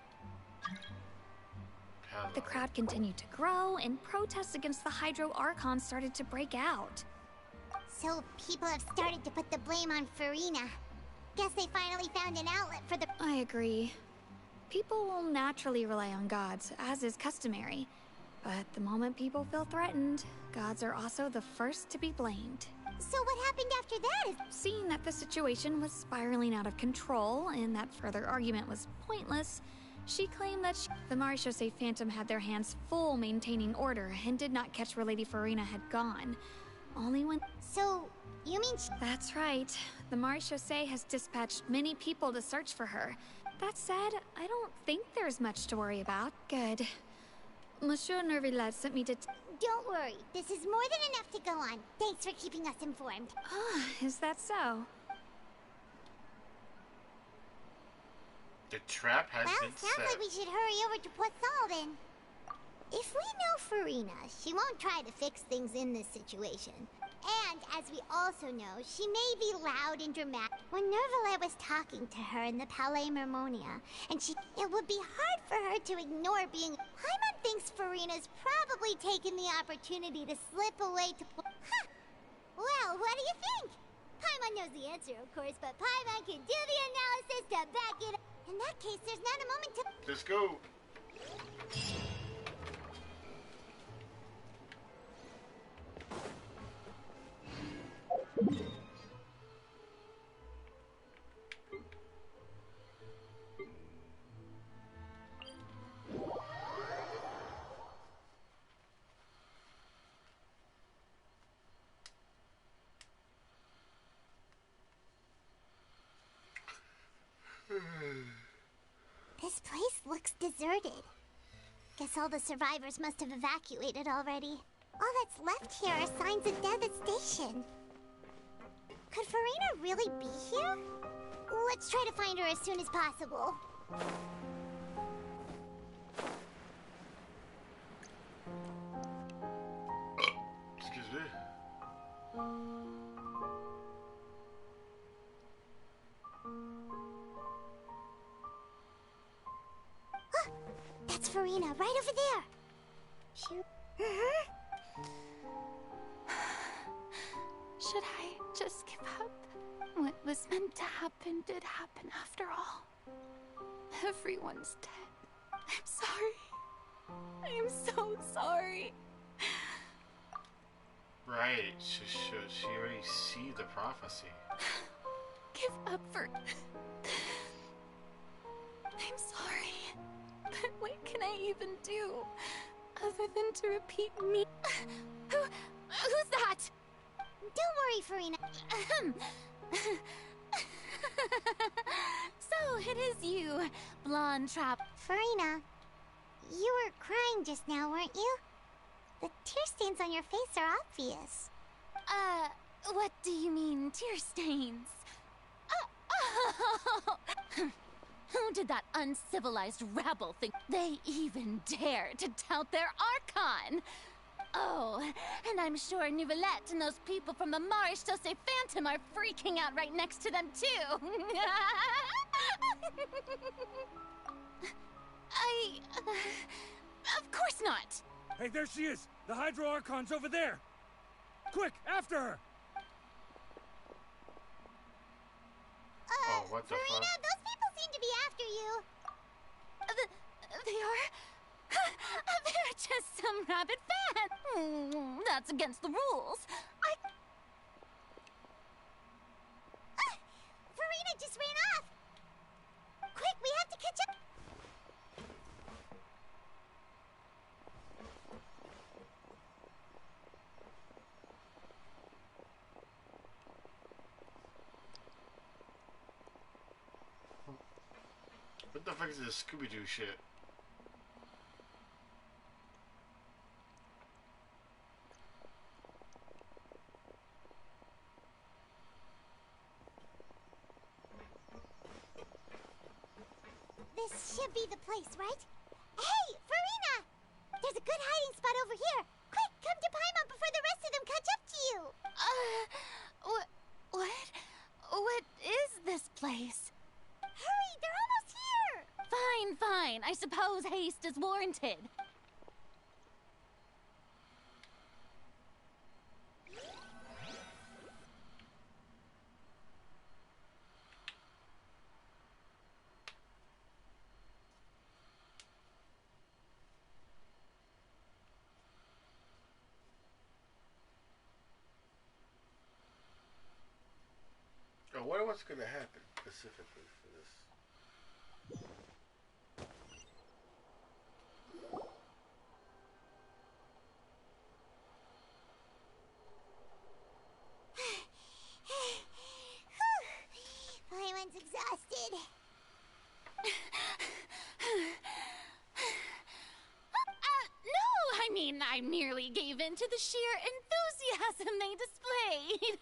Speaker 4: The crowd continued to grow, and protests against the Hydro Archon started to break out.
Speaker 3: So people have started to put the blame on Farina. Guess they finally found an outlet for the...
Speaker 4: I agree. People will naturally rely on gods, as is customary. But the moment people feel threatened, gods are also the first to be blamed.
Speaker 3: So what happened after that?
Speaker 4: Seeing that the situation was spiraling out of control, and that further argument was pointless, she claimed that the Maréchaussée Phantom had their hands full maintaining order and did not catch where Lady Farina had gone. Only when...
Speaker 3: So, you mean
Speaker 4: That's right. The Marechaussee has dispatched many people to search for her. That said, I don't think there's much to worry about. Good. Monsieur Nervillet sent me to...
Speaker 3: Don't worry. This is more than enough to go on. Thanks for keeping us informed.
Speaker 4: Ah, is that so?
Speaker 1: The trap has been
Speaker 3: Sounds
Speaker 1: set.
Speaker 3: like we should hurry over to Poisson then. If we know Farina, she won't try to fix things in this situation. And, as we also know, she may be loud and dramatic. When Nervillet was talking to her in the Palais Mermonia, and it would be hard for her to ignore being... Paimon thinks Farina's probably taken the opportunity to slip away to... Huh! Well, what do you think? Paimon knows the answer, of course, but Paimon can do the analysis to back it up. In that case, there's not a moment to...
Speaker 1: Let's go.
Speaker 3: This place looks deserted. Guess all the survivors must have evacuated already. All that's left here are signs of death at station. Could Farina really be here? Let's try to find her as soon as possible.
Speaker 1: Excuse me.
Speaker 3: That's Farina, right over there. Shoot.
Speaker 17: Should I just give up? What was meant to happen did happen after all. Everyone's dead. I'm sorry. I'm so sorry.
Speaker 1: Right. Should she already see the prophecy?
Speaker 17: Give up for... I'm sorry. But what can I even do? Other than to repeat me... Who's that?
Speaker 3: Don't worry, Farina.
Speaker 17: So it is you, blonde trap.
Speaker 3: Farina, you were crying just now, weren't you? The tear stains on your face are obvious.
Speaker 17: What do you mean, tear stains? Who did that uncivilized rabble think they even dare to tout their Archon? Oh, and I'm sure Neuvillette and those people from the Marechaussee Phantom are freaking out right next to them, too. Of course not.
Speaker 21: Hey, there she is! The Hydro Archon's over there! Quick, after her!
Speaker 1: Oh, what the
Speaker 3: Farina,
Speaker 1: fuck?
Speaker 3: those people seem to be after you.
Speaker 17: They are? They're just some rabid fans. That's against the rules.
Speaker 3: Farina just ran off. Quick, we have to catch up.
Speaker 1: What the fuck is this Scooby-Doo shit?
Speaker 3: This should be the place, right? Hey, Farina! There's a good hiding spot over here. Quick, come to Paimon before the rest of them catch up to you.
Speaker 17: What? What is this place?
Speaker 3: Hurry, they're almost here.
Speaker 17: Fine. I suppose haste is warranted.
Speaker 1: I wonder what's gonna happen specifically for this.
Speaker 17: I merely gave in to the sheer enthusiasm they displayed.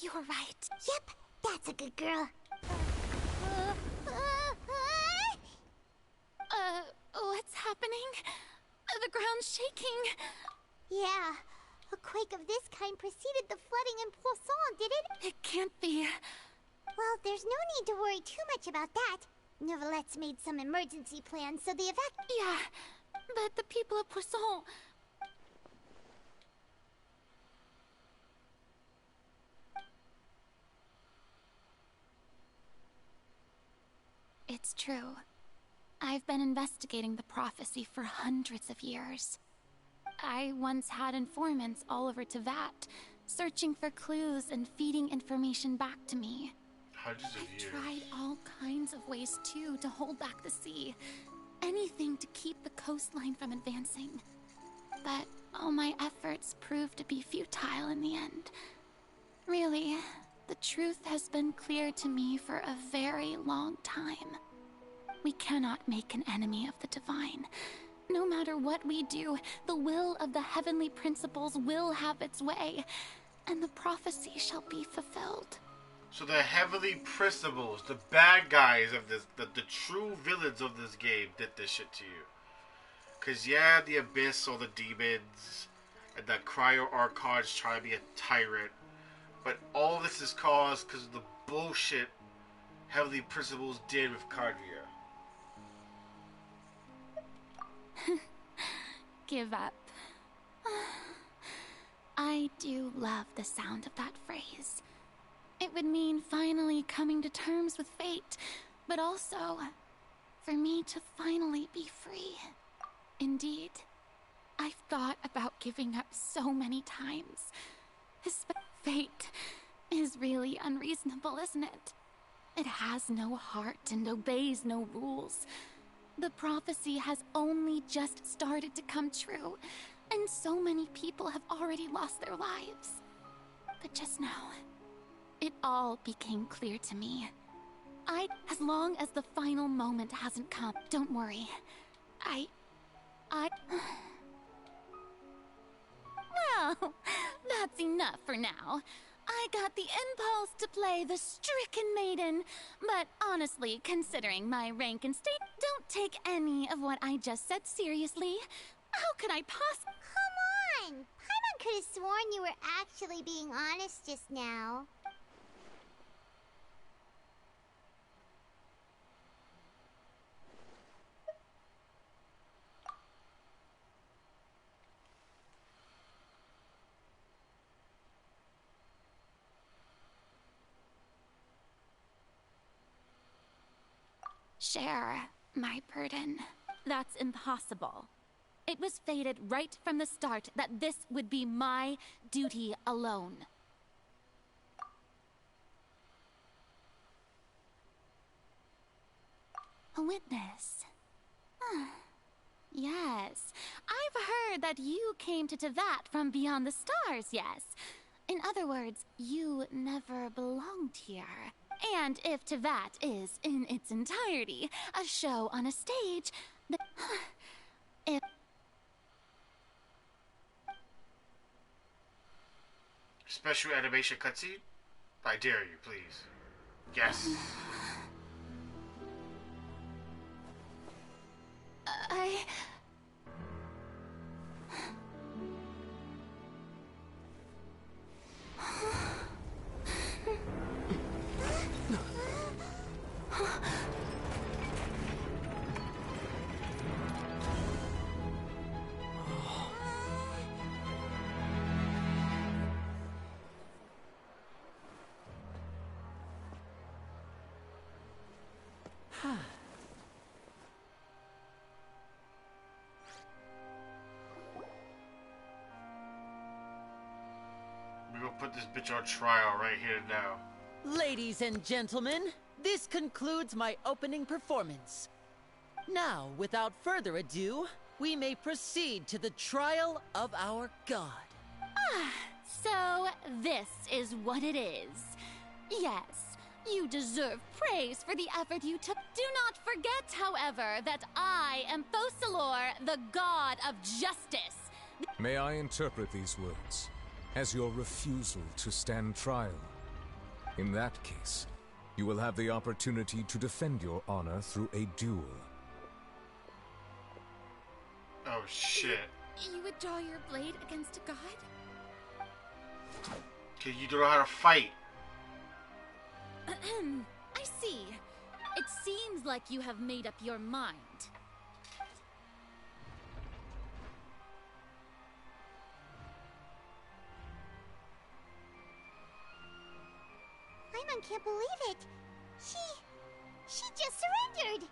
Speaker 17: You're right.
Speaker 3: Yep, that's a good girl.
Speaker 17: What's happening? The ground's shaking.
Speaker 3: Yeah, a quake of this kind preceded the flooding in Poisson, did it?
Speaker 17: It can't be.
Speaker 3: Well, there's no need to worry too much about that. Neuvillette made some emergency plans, so the
Speaker 17: Yeah, but the people of Poisson... It's true. I've been investigating the prophecy for hundreds of years. I once had informants all over Teyvat, searching for clues and feeding information back to me.
Speaker 1: Hundreds of years.
Speaker 17: I tried all kinds of ways, too, to hold back the sea. Anything to keep the coastline from advancing. But all my efforts proved to be futile in the end. Really, the truth has been clear to me for a very long time. We cannot make an enemy of the divine. No matter what we do, the will of the heavenly principles will have its way, and the prophecy shall be fulfilled.
Speaker 1: So the heavenly principles, the bad guys of this, the true villains of this game did this shit to you. Cause yeah, the Abyss or the demons, and the Cryo Archons try to be a tyrant, but all this is caused because of the bullshit heavenly principles did with Cardria.
Speaker 17: Give up. I do love the sound of that phrase. It would mean finally coming to terms with fate, but also for me to finally be free. Indeed, I've thought about giving up so many times. Fate is really unreasonable, isn't it? It has no heart and obeys no rules. The prophecy has only just started to come true, and so many people have already lost their lives. But just now, it all became clear to me. As long as the final moment hasn't come, don't worry. Well, that's enough for now. I got the impulse to play the stricken maiden, but honestly, considering my rank and state, don't take any of what I just said seriously. How could I possibly—
Speaker 3: Come on! Paimon could have sworn you were actually being honest just now.
Speaker 17: Share my burden. That's impossible. It was fated right from the start that this would be my duty alone. A witness. Yes, I've heard that you came to Teyvat from beyond the stars, yes. In other words, you never belonged here. And if Teyvat is, in its entirety, a show on a stage, if...
Speaker 1: Special animation cutscene? I dare you, please. Yes. We're gonna put this bitch on trial right here and now.
Speaker 20: Ladies and gentlemen, this concludes my opening performance. Now, without further ado, we may proceed to the trial of our god.
Speaker 17: So this is what it is. Yes,
Speaker 13: You deserve praise for the effort you took. Do not forget, however, that I am Fosalor, the god of justice.
Speaker 7: May I interpret these words as your refusal to stand trial? In that case, you will have the opportunity to defend your honor through a duel.
Speaker 1: Oh shit.
Speaker 13: You would draw your blade against a god?
Speaker 1: Okay, you don't know how to fight.
Speaker 13: I see. It seems like you have made up your mind.
Speaker 3: Paimon can't believe it. She just surrendered.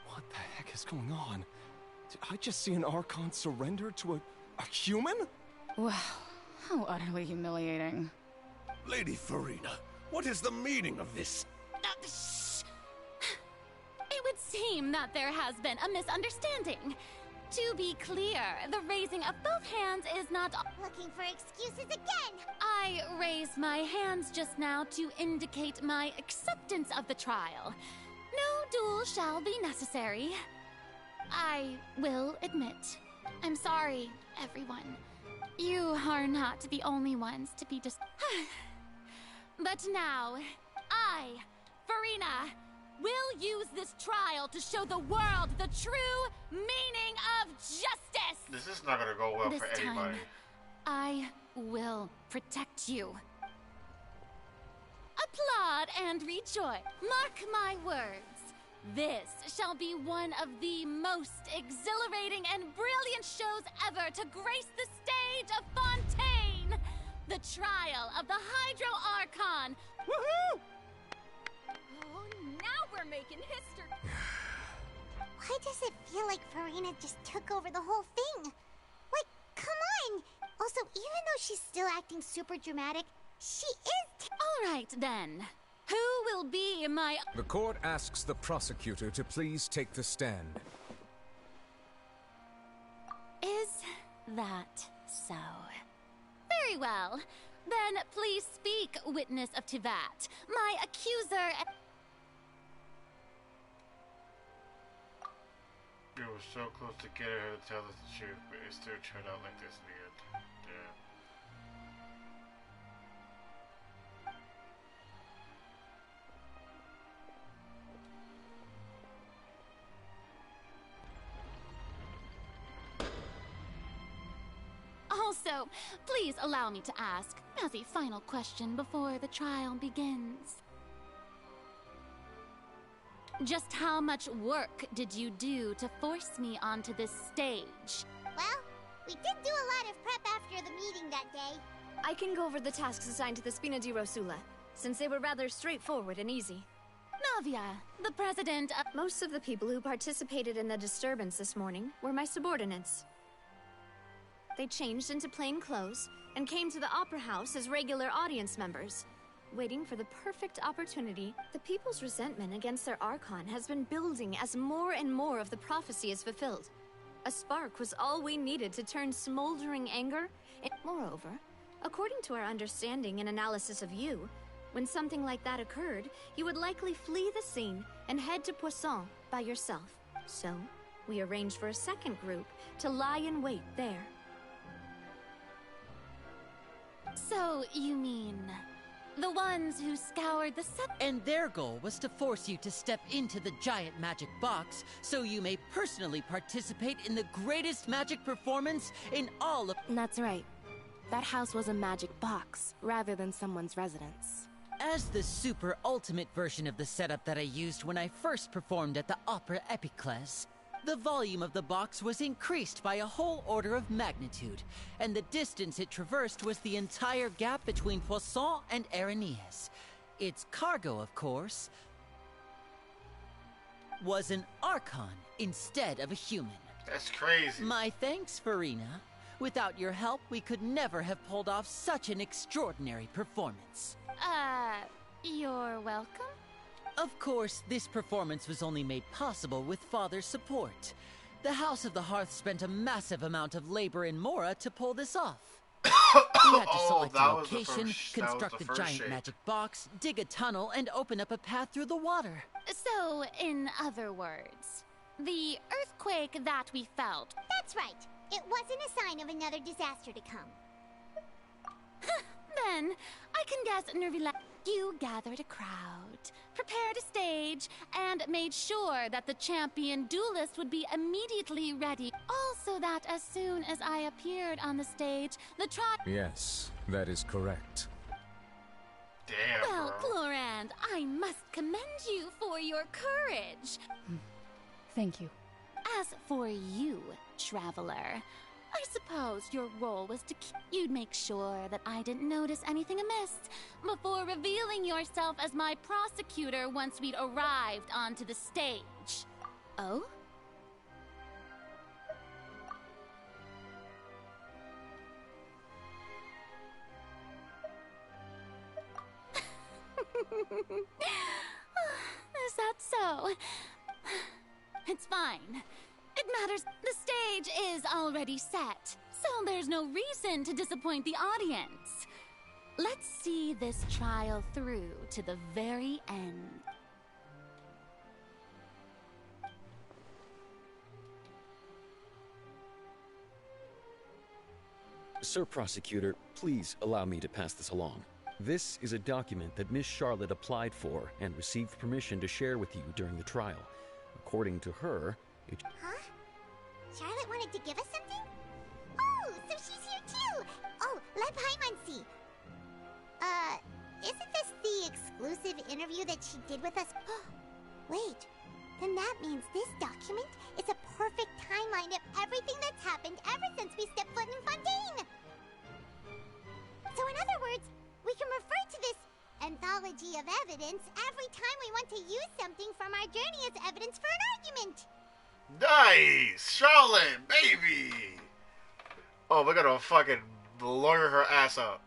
Speaker 15: What the heck is going on? Did I just see an Archon surrender to a human?
Speaker 16: Wow, how utterly humiliating.
Speaker 10: Lady Farina, what is the meaning of this?
Speaker 13: It would seem that there has been a misunderstanding. To be clear, the raising of both hands is not...
Speaker 3: Looking for excuses again!
Speaker 13: I raised my hands just now to indicate my acceptance of the trial. No duel shall be necessary. I will admit. I'm sorry, everyone. You are not the only ones to be But now, I, Farina, will use this trial to show the world the true meaning of justice!
Speaker 1: This is not gonna go well
Speaker 13: This
Speaker 1: for anybody.
Speaker 13: time, I will protect you. Applaud and rejoice. Mark my words. This shall be one of the most exhilarating and brilliant shows ever to grace the stage of Fontaine! The trial of the Hydro Archon! Woohoo!
Speaker 9: Oh, now we're making history.
Speaker 3: Why does it feel like Farina just took over the whole thing? Like, come on! Also, even though she's still acting super dramatic, she is...
Speaker 13: All right, then. Who will be my...
Speaker 7: The court asks the prosecutor to please take the stand.
Speaker 13: Is that so? Very well. Then please speak, witness of Tivat. My accuser...
Speaker 1: We were so close to getting her to tell us the truth, but it still turned out like this in the end. Damn.
Speaker 13: Also, please allow me to ask, as a final question before the trial begins. Just how much work did you do to force me onto this stage?
Speaker 3: Well, we did do a lot of prep after the meeting that day.
Speaker 4: I can go over the tasks assigned to the Spina di Rosula, since they were rather straightforward and easy.
Speaker 13: Navia, the president of...
Speaker 4: Most of the people who participated in the disturbance this morning were my subordinates. They changed into plain clothes and came to the Opera House as regular audience members, waiting for the perfect opportunity. The people's resentment against their Archon has been building as more and more of the prophecy is fulfilled. A spark was all we needed to turn smoldering anger. Moreover, according to our understanding and analysis of you, when something like that occurred, you would likely flee the scene and head to Poisson by yourself. So, we arranged for a second group to lie in wait there.
Speaker 13: So, you mean... the ones who scoured the
Speaker 20: And their goal was to force you to step into the giant magic box so you may personally participate in the greatest magic performance in all of...
Speaker 19: That's right. That house was a magic box, rather than someone's residence.
Speaker 20: As the super ultimate version of the setup that I used when I first performed at the Opera Epiclese, the volume of the box was increased by a whole order of magnitude, and the distance it traversed was the entire gap between Poisson and Aranias. Its cargo, of course, was an Archon instead of a human.
Speaker 1: That's crazy.
Speaker 20: My thanks, Farina. Without your help, we could never have pulled off such an extraordinary performance.
Speaker 13: You're welcome?
Speaker 20: Of course, this performance was only made possible with Father's support. The House of the Hearth spent a massive amount of labor in Mora to pull this off. You had to select
Speaker 1: that
Speaker 20: a
Speaker 1: was the
Speaker 20: location,
Speaker 1: first- that was the
Speaker 20: construct a
Speaker 1: first
Speaker 20: giant
Speaker 1: shape.
Speaker 20: magic box, dig a tunnel, and open up a path through the water.
Speaker 13: So, in other words, the earthquake that we felt.
Speaker 3: That's right. It wasn't a sign of another disaster to come.
Speaker 13: Then, I can guess Nervila. You gathered a crowd, prepared a stage, and made sure that the champion duelist would be immediately ready. Also that as soon as I appeared on the stage, the
Speaker 7: Yes, that is correct.
Speaker 1: Damn,
Speaker 13: Well,
Speaker 1: bro.
Speaker 13: Florand, I must commend you for your courage.
Speaker 24: Thank you.
Speaker 13: As for you, Traveler, I suppose your role was to you'd make sure that I didn't notice anything amiss before revealing yourself as my prosecutor once we'd arrived onto the stage. Oh? Is that so? It's fine. It matters. The stage is already set, so there's no reason to disappoint the audience. Let's see this trial through to the very end.
Speaker 2: Sir Prosecutor, please allow me to pass this along. This is a document that Miss Charlotte applied for and received permission to share with you during the trial. According to her, it...
Speaker 3: Huh? Charlotte wanted to give us something? Oh, so she's here too! Oh, let Paimon see. Isn't this the exclusive interview that she did with us? Wait, then that means this document is a perfect timeline of everything that's happened ever since we stepped foot in Fontaine! So in other words, we can refer to this anthology of evidence every time we want to use something from our journey as evidence for an argument!
Speaker 1: Nice! Charlotte, baby! Oh, we're gonna fucking lawyer her ass up.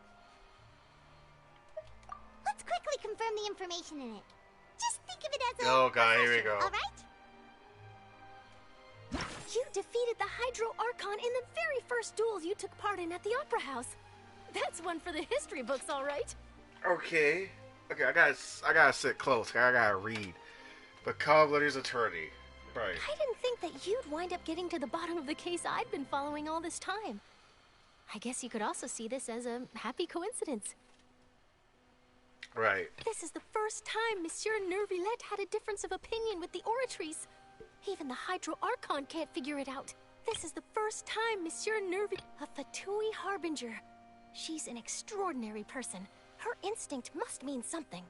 Speaker 3: Let's quickly confirm the information in it. Just think of it as a
Speaker 1: Oh god, here we go.
Speaker 3: Alright?
Speaker 9: You defeated the Hydro Archon in the very first duels you took part in at the Opera House. That's one for the history books, all right.
Speaker 1: Okay. Okay, I gotta sit close. I gotta read. But Cogletter's attorney. Right.
Speaker 9: I didn't think that you'd wind up getting to the bottom of the case I'd been following all this time. I guess you could also see this as a happy coincidence.
Speaker 1: Right.
Speaker 9: This is the first time Monsieur Nervillette had a difference of opinion with the Oratrice. Even the Hydro Archon can't figure it out. This is the first time Monsieur Nervillette... A Fatui Harbinger. She's an extraordinary person. Her instinct must mean something.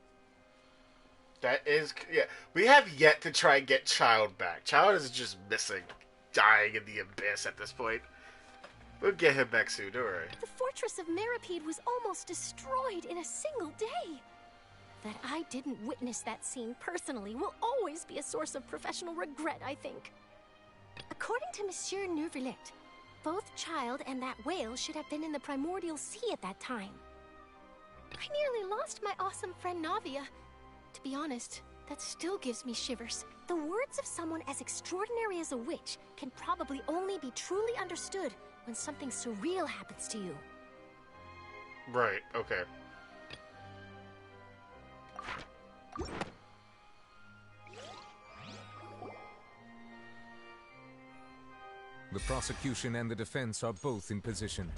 Speaker 1: That is... Yeah. We have yet to try and get Child back. Child is just missing. Dying in the abyss at this point. We'll get him back soon, don't worry.
Speaker 9: The fortress of Meripede was almost destroyed in a single day. That I didn't witness that scene personally will always be a source of professional regret, I think. According to Monsieur Nervillette, both Child and that whale should have been in the primordial sea at that time. I nearly lost my awesome friend Navia. To be honest, that still gives me shivers. The words of someone as extraordinary as a witch can probably only be truly understood when something surreal happens to you.
Speaker 1: Right, okay.
Speaker 7: The prosecution and the defense are both in position.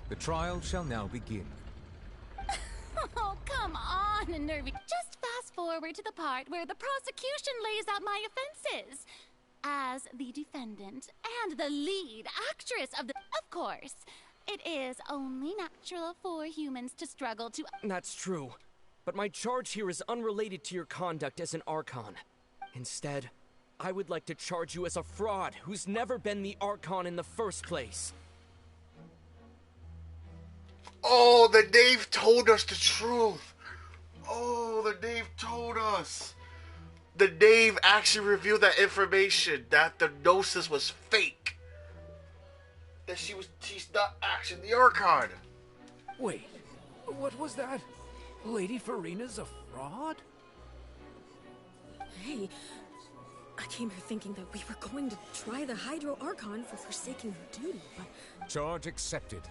Speaker 7: The trial shall now begin.
Speaker 13: Oh, come on, Nervy. Just fast forward to the part where the prosecution lays out my offenses. As the defendant and the lead actress of the... Of course, it is only natural for humans to struggle to...
Speaker 11: That's true. But my charge here is unrelated to your conduct as an Archon. Instead, I would like to charge you as a fraud who's never been the Archon in the first place.
Speaker 1: Oh, the Dave told us the truth. Oh, the Dave told us. The Dave actually revealed that information, that the Gnosis was fake. That she's not actually the Archon.
Speaker 21: Wait, what was that? Lady Farina's a fraud?
Speaker 12: Hey, I came here thinking that we were going to try the Hydro Archon for forsaking her duty, but...
Speaker 7: Charge accepted.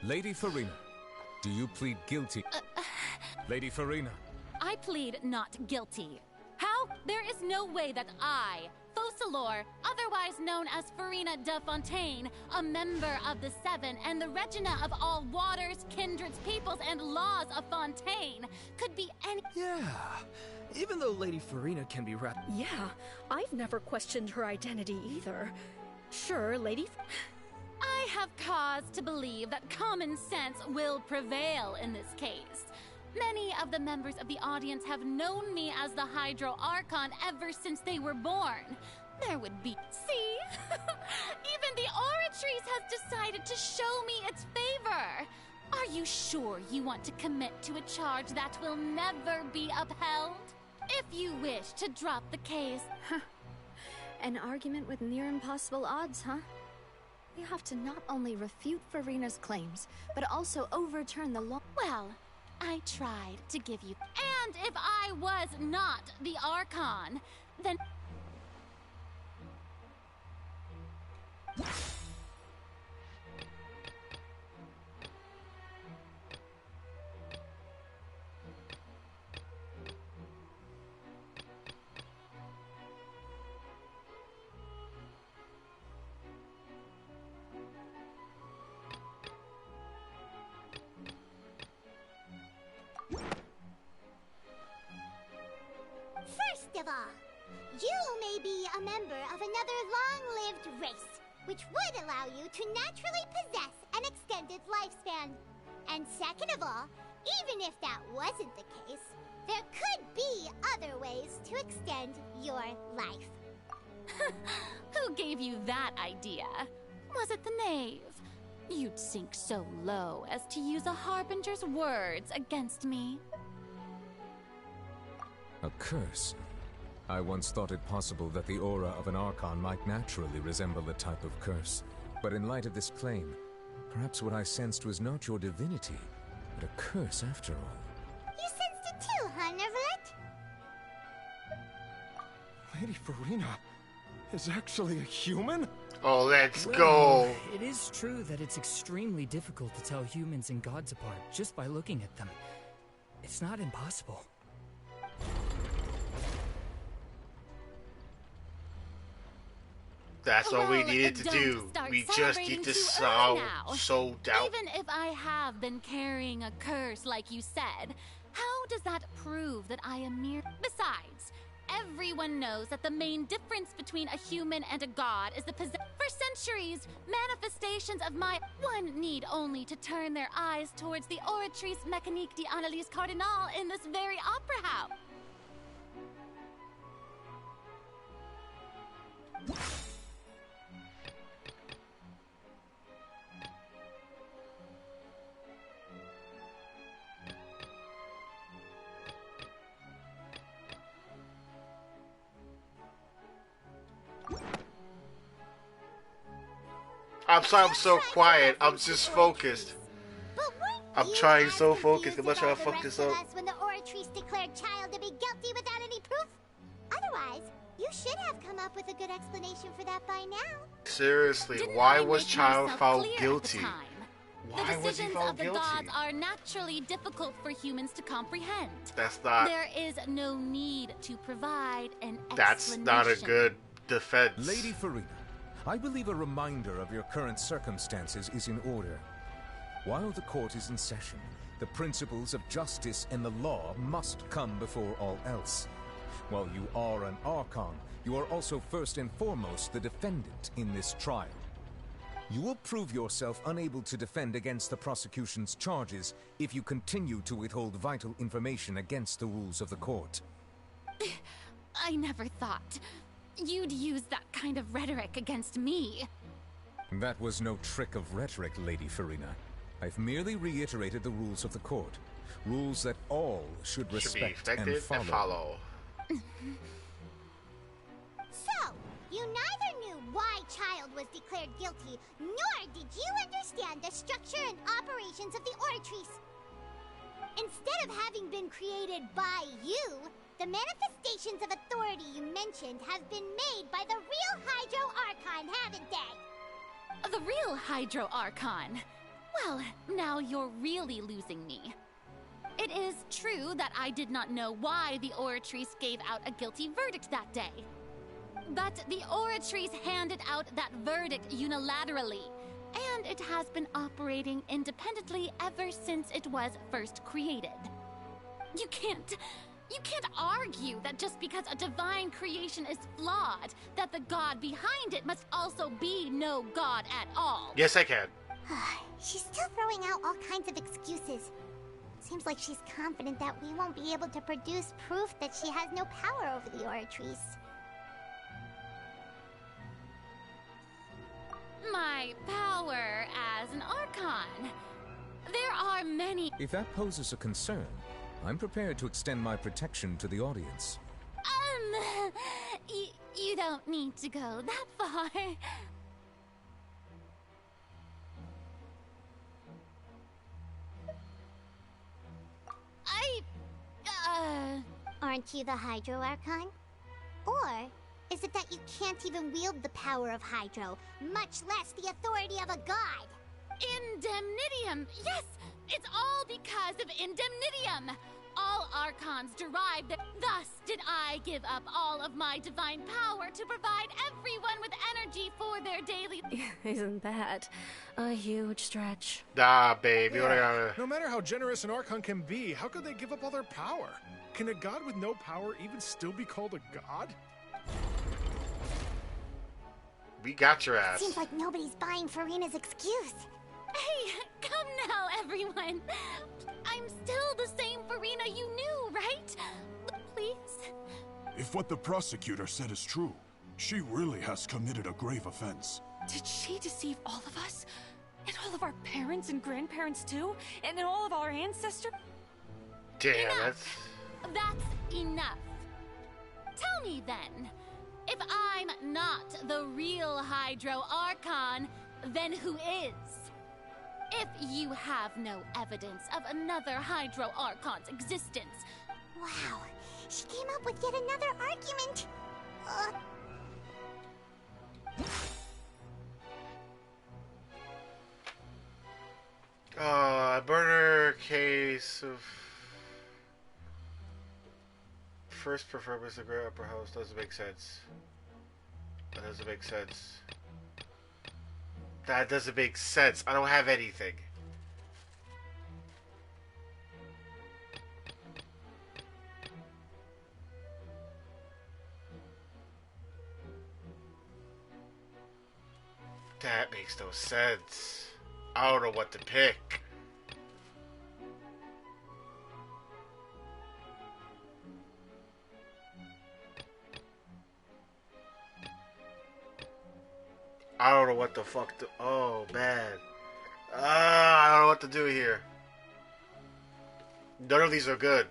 Speaker 7: Lady Farina, do you plead guilty? Lady Farina.
Speaker 13: I plead not guilty. How? There is no way that I, Focalor, otherwise known as Farina de Fontaine, a member of the Seven and the Regina of all waters, kindreds, peoples, and laws of Fontaine, could be any—
Speaker 21: Yeah, even though Lady Farina can be wrapped—
Speaker 12: Yeah, I've never questioned her identity either. Sure,
Speaker 13: I have cause to believe that common sense will prevail in this case. Many of the members of the audience have known me as the Hydro Archon ever since they were born. There would be— See? Even the Oratrice has decided to show me its favor. Are you sure you want to commit to a charge that will never be upheld? If you wish to drop the case—
Speaker 4: An argument with near impossible odds, huh? You have to not only refute Farina's claims, but also overturn the law.
Speaker 13: Well, I tried to give you— And if I was not the Archon, then—
Speaker 3: First of all, you may be a member of another long-lived race, which would allow you to naturally possess an extended lifespan. And second of all, even if that wasn't the case, there could be other ways to extend your life.
Speaker 13: Who gave you that idea? Was it the knave? You'd sink so low as to use a harbinger's words against me.
Speaker 7: A curse? I once thought it possible that the aura of an Archon might naturally resemble a type of curse. But in light of this claim, perhaps what I sensed was not your divinity, but a curse after all.
Speaker 3: You sensed it too, huh, Nervalet?
Speaker 15: Lady Farina is actually a human?
Speaker 1: Oh, let's
Speaker 11: Well,
Speaker 1: go.
Speaker 11: It is true that it's extremely difficult to tell humans and gods apart just by looking at them. It's not impossible.
Speaker 1: That's all we needed to do. We just need to sow doubt.
Speaker 13: Even if I have been carrying a curse like you said, how does that prove that I am mere— Besides, everyone knows that the main difference between a human and a god is the For centuries, manifestations of my— One need only to turn their eyes towards the Oratrice Mécanique d'Analyse Cardinal in this very opera house.
Speaker 1: I'm sorry I'm so quiet. I'm just focused. I'm trying so focused. I'm not trying to fuck this up.
Speaker 3: When the Oratrice declared Child to be guilty without any proof? Otherwise, you should have come up with a good explanation for that by now.
Speaker 1: Seriously, why was Child found guilty? Why was he found guilty?
Speaker 13: The gods are naturally difficult for humans to comprehend.
Speaker 1: That's not...
Speaker 13: There is no need to provide an explanation.
Speaker 1: That's not a good defense.
Speaker 7: Lady Farina, I believe a reminder of your current circumstances is in order. While the court is in session, the principles of justice and the law must come before all else. While you are an Archon, you are also first and foremost the defendant in this trial. You will prove yourself unable to defend against the prosecution's charges if you continue to withhold vital information against the rules of the court.
Speaker 13: I never thought you'd use that kind of rhetoric against me.
Speaker 7: That was no trick of rhetoric, Lady Farina. I've merely reiterated the rules of the court. Rules that all should respect and follow.
Speaker 3: So, you neither knew why Child was declared guilty, nor did you understand the structure and operations of the Oratrice. Instead of having been created by you, the manifestations of authority you mentioned have been made by the real Hydro Archon, haven't they?
Speaker 13: The real Hydro Archon? Well, now you're really losing me. It is true that I did not know why the Oratrice gave out a guilty verdict that day. But the Oratrice handed out that verdict unilaterally, and it has been operating independently ever since it was first created. You can't argue that just because a divine creation is flawed, that the god behind it must also be no god at all.
Speaker 1: Yes, I can.
Speaker 3: She's still throwing out all kinds of excuses. Seems like she's confident that we won't be able to produce proof that she has no power over the Oratrice.
Speaker 13: My power as an Archon. There are many...
Speaker 7: If that poses a concern, I'm prepared to extend my protection to the audience.
Speaker 13: You don't need to go that far.
Speaker 3: Aren't you the Hydro Archon? Or is it that you can't even wield the power of Hydro, much less the authority of a god?
Speaker 13: Indemnitium! Yes! It's all because of Indemnitium! All Archons derive that. Thus did I give up all of my divine power to provide everyone with energy for their daily...
Speaker 19: Isn't that a huge stretch?
Speaker 1: Ah, babe, you
Speaker 14: No matter how generous an Archon can be, how could they give up all their power? Can a god with no power even still be called a god?
Speaker 1: We got your ass.
Speaker 3: Seems like nobody's buying Farina's excuse.
Speaker 13: Hey, come now, everyone. I'm still the same Farina you knew, right? Please?
Speaker 18: If what the prosecutor said is true, she really has committed a grave offense.
Speaker 19: Did she deceive all of us? And all of our parents and grandparents too? And all of our ancestors?
Speaker 1: Damn,
Speaker 13: That's enough. Tell me then, if I'm not the real Hydro Archon, then who is? If you have no evidence of another Hydro Archon's existence...
Speaker 3: Wow, she came up with yet another argument.
Speaker 1: Burner case of... First prefer was the Great Upper House. Doesn't make sense. That doesn't make sense. That doesn't make sense. I don't have anything. That makes no sense. I don't know what to pick. I don't know what the fuck to... Oh, man. I don't know what to do here. None of these are good.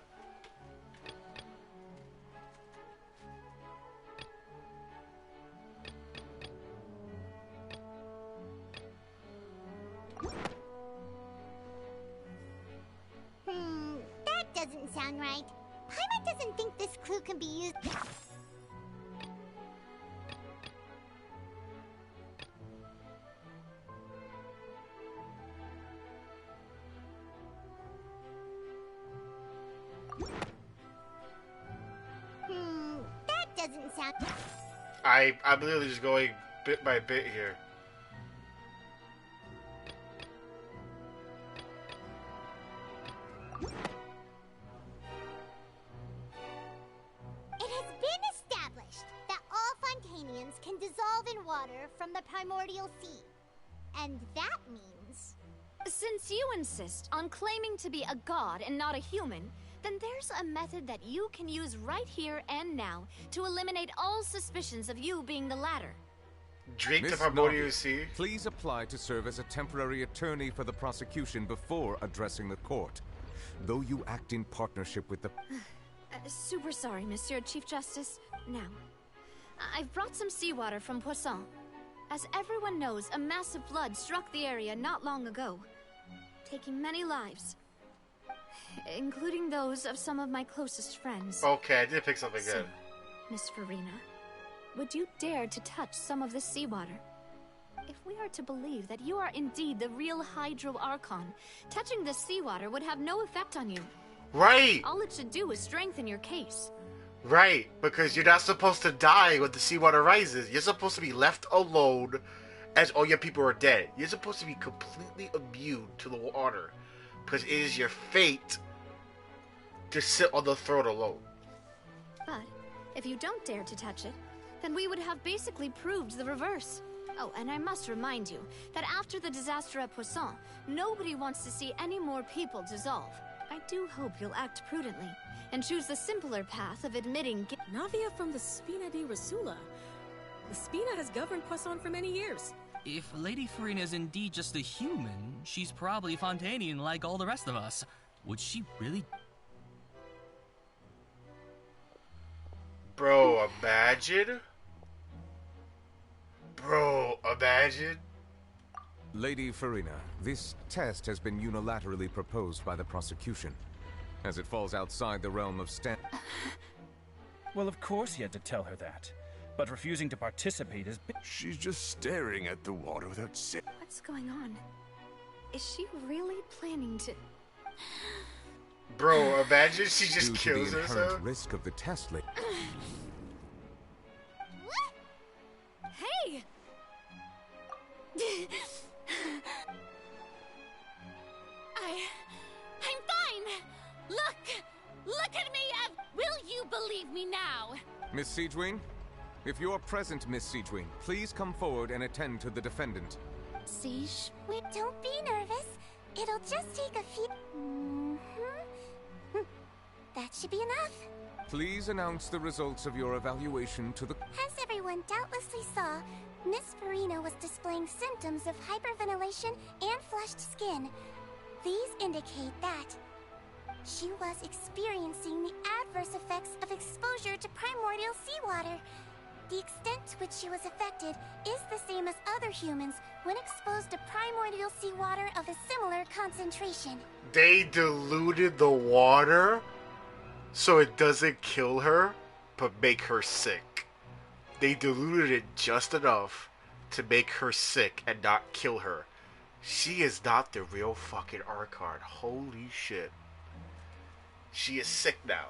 Speaker 3: That doesn't sound right. Paimon doesn't think this clue can be used... That doesn't sound...
Speaker 1: I'm literally just going bit by bit here.
Speaker 3: It has been established that all Fontainians can dissolve in water from the primordial sea. And that means...
Speaker 4: Since you insist on claiming to be a god and not a human, then there's a method that you can use right here and now to eliminate all suspicions of you being the latter.
Speaker 1: Drink the
Speaker 7: Miss
Speaker 1: primordial
Speaker 7: Nobby,
Speaker 1: sea.
Speaker 7: please apply to serve as a temporary attorney for the prosecution before addressing the court. Though you act in partnership with the...
Speaker 4: Super sorry, Monsieur Chief Justice. Now, I've brought some seawater from Poisson. As everyone knows, a massive flood struck the area not long ago, taking many lives, including those of some of my closest friends.
Speaker 1: Okay, I did pick something
Speaker 4: So,
Speaker 1: good.
Speaker 4: Miss Farina, would you dare to touch some of this seawater? If we are to believe that you are indeed the real Hydro Archon, touching the seawater would have no effect on you.
Speaker 1: Right!
Speaker 4: All it should do is strengthen your case.
Speaker 1: Right, because you're not supposed to die when the seawater rises. You're supposed to be left alone as all your people are dead. You're supposed to be completely immune to the water, because it is your fate to sit on the throne alone.
Speaker 4: But if you don't dare to touch it, then we would have basically proved the reverse. Oh, and I must remind you that after the disaster at Poisson, nobody wants to see any more people dissolve. I do hope you'll act prudently and choose the simpler path of admitting
Speaker 5: Navia from the Spina di Rosula. The Spina has governed Poisson for many years.
Speaker 6: If Lady Farina is indeed just a human, she's probably Fontainian like all the rest of us. Would she really?
Speaker 1: Bro, imagine. Bro, imagine.
Speaker 7: Lady Farina, this test has been unilaterally proposed by the prosecution. As it falls outside the realm of
Speaker 21: Well, of course he had to tell her that. But refusing to participate is...
Speaker 18: She's just staring at the water without
Speaker 4: What's going on? Is she really planning to...
Speaker 1: Bro, imagine she just
Speaker 7: due
Speaker 1: kills
Speaker 7: to the
Speaker 1: herself.
Speaker 7: inherent risk of the test.
Speaker 4: Hey!
Speaker 13: I'm fine! Look at me! Will you believe me now?
Speaker 7: Miss Siegewing? If you're present, Miss Siegewing, please come forward and attend to the defendant.
Speaker 3: Siege? Wait, don't be nervous. It'll just take a few... That should be enough.
Speaker 7: Please announce the results of your evaluation to the...
Speaker 3: As everyone doubtlessly saw, Miss Farina was displaying symptoms of hyperventilation and flushed skin. These indicate that she was experiencing the adverse effects of exposure to primordial seawater. The extent to which she was affected is the same as other humans when exposed to primordial seawater of a similar concentration.
Speaker 1: They diluted the water so it doesn't kill her, but make her sick. They diluted it just enough to make her sick and not kill her. She is not the real fucking Archon. Holy shit. She is sick now.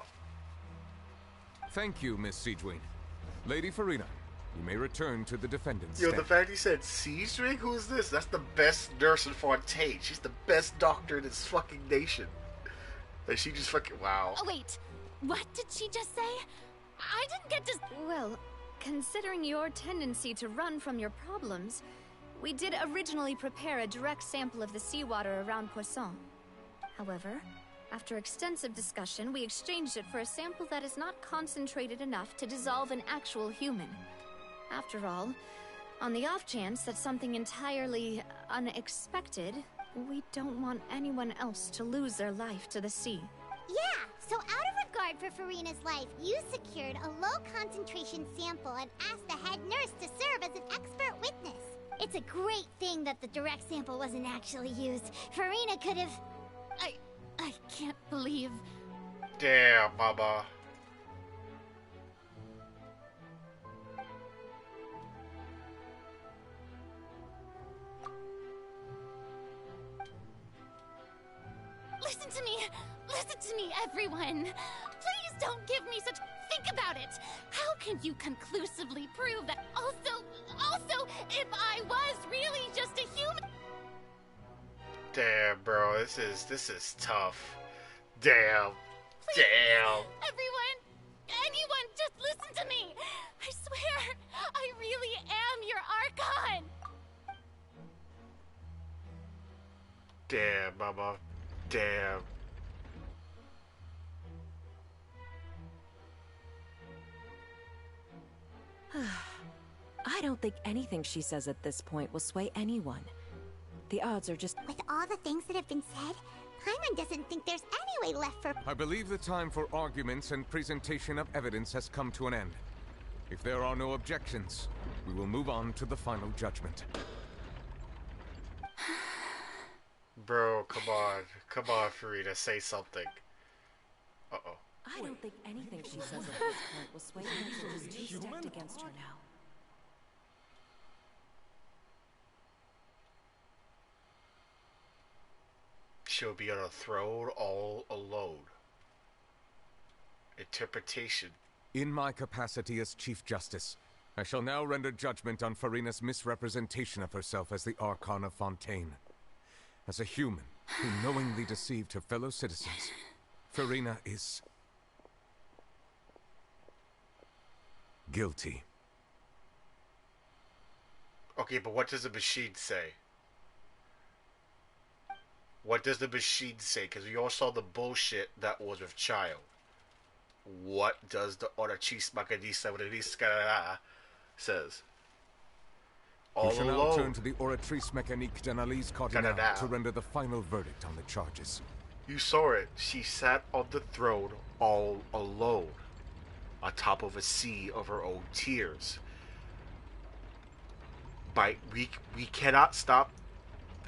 Speaker 7: Thank you, Miss Siegewing. Lady Farina, you may return to the defendant's
Speaker 1: Yo,
Speaker 7: stand.
Speaker 1: the fact he said Siegewing? Who is this? That's the best nurse in Fontaine. She's the best doctor in this fucking nation. And she just fucking... Wow.
Speaker 13: Oh, wait. What did she just say? I didn't get to...
Speaker 4: Well, considering your tendency to run from your problems, we did originally prepare a direct sample of the seawater around Poisson. However, after extensive discussion, we exchanged it for a sample that is not concentrated enough to dissolve an actual human. After all, on the off chance that something entirely unexpected, we don't want anyone else to lose their life to the sea.
Speaker 3: Yeah, so out of regard for Farina's life, you secured a low-concentration sample and asked the head nurse to serve as an expert witness. It's a great thing that the direct sample wasn't actually used. Farina could have...
Speaker 13: I can't believe...
Speaker 1: Damn, Baba.
Speaker 13: Listen to me! Listen to me, everyone! Please don't give me such... Think about it! How can you conclusively prove that... Also, if I was really just a human...
Speaker 1: Damn, bro, this is tough. Damn.
Speaker 13: Please,
Speaker 1: Damn.
Speaker 13: everyone, anyone, just listen to me! I swear, I really am your Archon!
Speaker 1: Damn, Baba. Damn.
Speaker 5: I don't think anything she says at this point will sway anyone. The odds are just...
Speaker 3: With all the things that have been said, Paimon doesn't think there's any way left for...
Speaker 7: I believe the time for arguments and presentation of evidence has come to an end. If there are no objections, we will move on to the final judgment.
Speaker 1: Bro, come on. Come on, Farina, say something. Uh-oh.
Speaker 5: I don't think anything she says at this point will sway anyone. She's too stacked against her now.
Speaker 1: she'll be on a throne all alone. Interpretation.
Speaker 7: In my capacity as Chief Justice, I shall now render judgment on Farina's misrepresentation of herself as the Archon of Fontaine. As a human who knowingly deceived her fellow citizens, Farina is guilty.
Speaker 1: Okay, but what does the machine say? What does the machine say? Because we all saw the bullshit that was with Child. What does the Oratrice Mechanisca says? All
Speaker 7: We shall now
Speaker 1: alone.
Speaker 7: turn to the Oratrice Mécanique d'Analyse Cardinale to render the final verdict on the charges.
Speaker 1: You saw it. She sat on the throne all alone, on top of a sea of her own tears. We cannot stop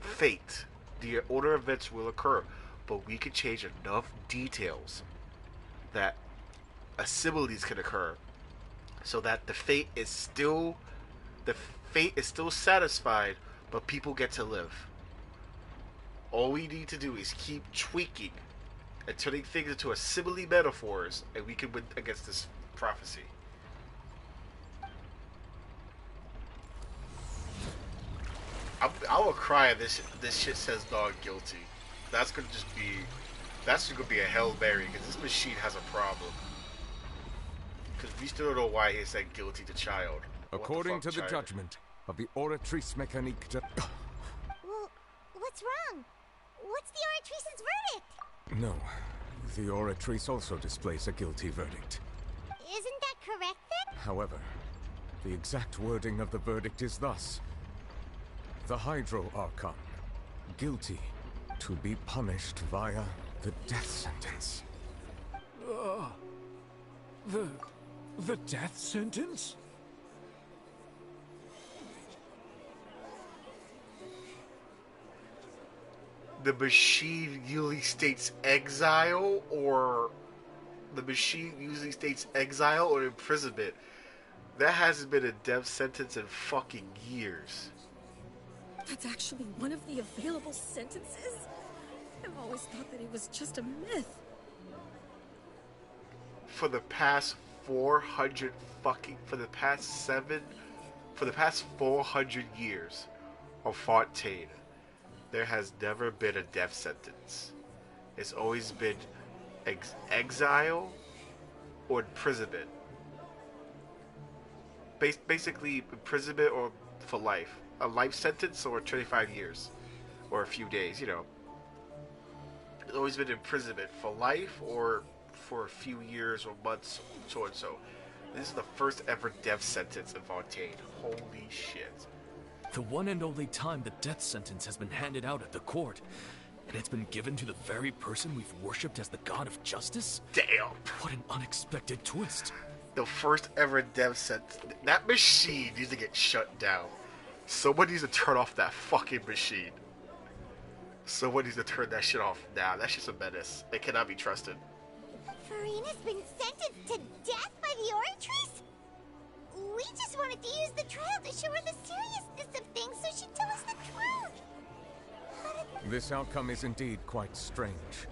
Speaker 1: fate. The order of events will occur, but we can change enough details that assimiles can occur, so that the fate is still satisfied, but people get to live. All we need to do is keep tweaking and turning things into assimile metaphors, and we can win against this prophecy. I will cry if this shit says not guilty. That's gonna be a Hail Mary, because this machine has a problem. Because we still don't know why he said guilty to Child.
Speaker 7: According to the judgment of the Oratrice Mécanique de...
Speaker 3: Well, what's wrong? What's the Oratrice's verdict?
Speaker 7: No, the Oratrice also displays a guilty verdict.
Speaker 3: Isn't that correct then?
Speaker 7: However, the exact wording of the verdict is thus: the Hydro Archon, guilty to be punished via the death sentence.
Speaker 18: The death sentence?
Speaker 1: The machine usually states exile, or the machine usually states exile or imprisonment. That hasn't been a death sentence in fucking years.
Speaker 12: That's actually one of the available sentences? I've always thought that it was just a myth.
Speaker 1: For the past 400 years of Fontaine, there has never been a death sentence. It's always been exile or imprisonment. Basically, imprisonment or for life. A life sentence or 25 years. Or a few days, you know. It's always been imprisonment for life or for a few years or months, so and so. This is the first ever death sentence in Fontaine. Holy shit.
Speaker 8: The one and only time the death sentence has been handed out at the court, and it's been given to the very person we've worshipped as the god of justice?
Speaker 1: Damn.
Speaker 8: What an unexpected twist.
Speaker 1: The first ever death sentence. That machine needs to get shut down. Someone needs to turn off that fucking machine. Someone needs to turn that shit off now. That shit's a menace. It cannot be trusted.
Speaker 3: Farina's been sentenced to death by the Oratrice? We just wanted to use the trial to show her the seriousness of things so she'd tell us the truth.
Speaker 7: This outcome is indeed quite strange.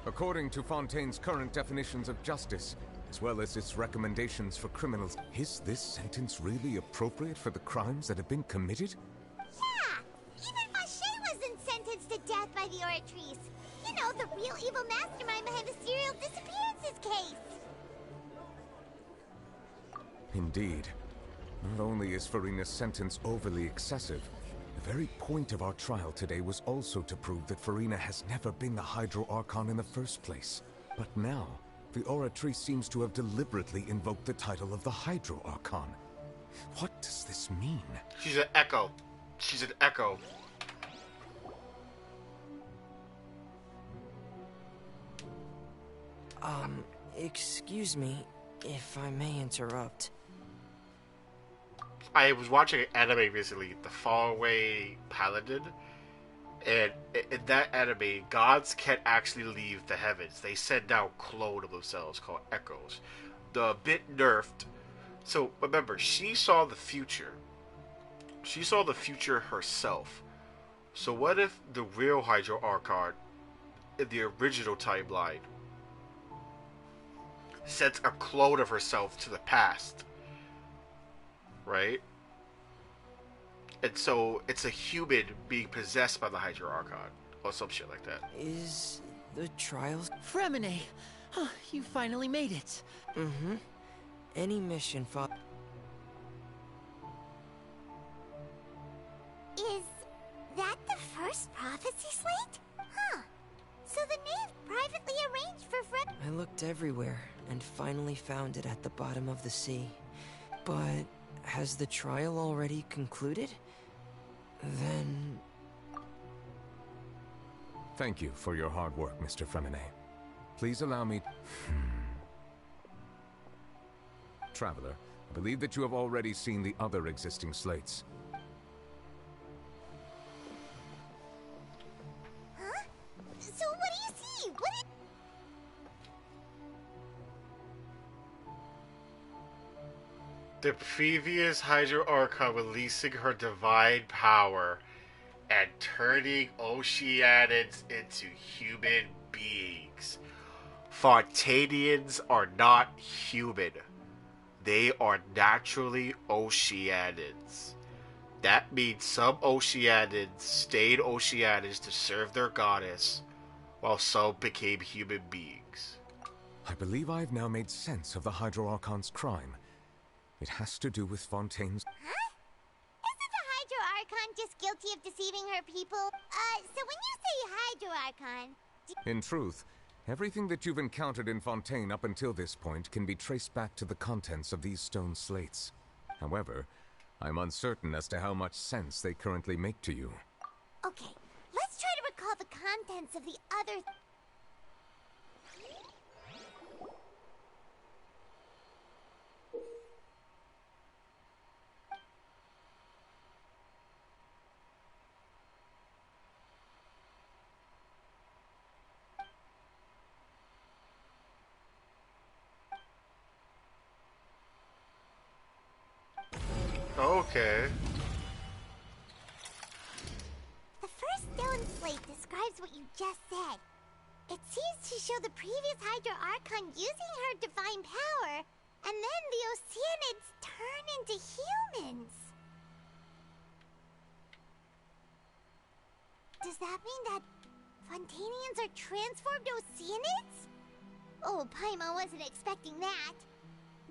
Speaker 7: According to Fontaine's current definitions of justice, as well as its recommendations for criminals, is this sentence really appropriate for the crimes that have been committed?
Speaker 3: Yeah! Even Fache wasn't sentenced to death by the Oratrice. You know, the real evil mastermind behind the serial disappearances case.
Speaker 7: Indeed. Not only is Farina's sentence overly excessive, the very point of our trial today was also to prove that Farina has never been the Hydro Archon in the first place. But now, the Oratrice seems to have deliberately invoked the title of the Hydro Archon. What does this mean?
Speaker 1: She's an echo. She's an echo.
Speaker 17: Excuse me, if I may interrupt.
Speaker 1: I was watching an anime recently, The Faraway Paladin, and in that anime, gods can't actually leave the heavens. They send down clone of themselves called echoes. They're a bit nerfed. So remember, she saw the future. She saw the future herself. So what if the real Hydro Archon in the original timeline sent a clone of herself to the past, right? And so it's a human being possessed by the Hydro Archon, or some shit like that.
Speaker 17: Is the trials...
Speaker 20: Fremine! Oh, you finally made it.
Speaker 17: Mm-hmm. Any mission for...
Speaker 3: Is that the first prophecy slate? Huh. So the knave privately arranged for
Speaker 17: I looked everywhere and finally found it at the bottom of the sea. But has the trial already concluded? Then...
Speaker 7: Thank you for your hard work, Mr. Fremine. Please allow me... Traveler, I believe that you have already seen the other existing slates.
Speaker 3: Huh? So what do you see?
Speaker 1: The previous Hydro Archon releasing her divine power and turning Oceanids into human beings. Fontainians are not human. They are naturally Oceanids. That means some Oceanids stayed Oceanids to serve their goddess, while some became human beings.
Speaker 7: I believe I've now made sense of the Hydro Archon's crime. It has to do with Fontaine's...
Speaker 3: Huh? Isn't the Hydro Archon just guilty of deceiving her people? So when you say Hydro Archon...
Speaker 7: In truth, everything that you've encountered in Fontaine up until this point can be traced back to the contents of these stone slates. However, I'm uncertain as to how much sense they currently make to you.
Speaker 3: Okay, let's try to recall the contents of the other...
Speaker 1: Okay.
Speaker 3: The first stone slate describes what you just said. It seems to show the previous Hydro Archon using her divine power, and then the Oceanids turn into humans. Does that mean that Fontainians are transformed Oceanids? Oh, Paimon wasn't expecting that.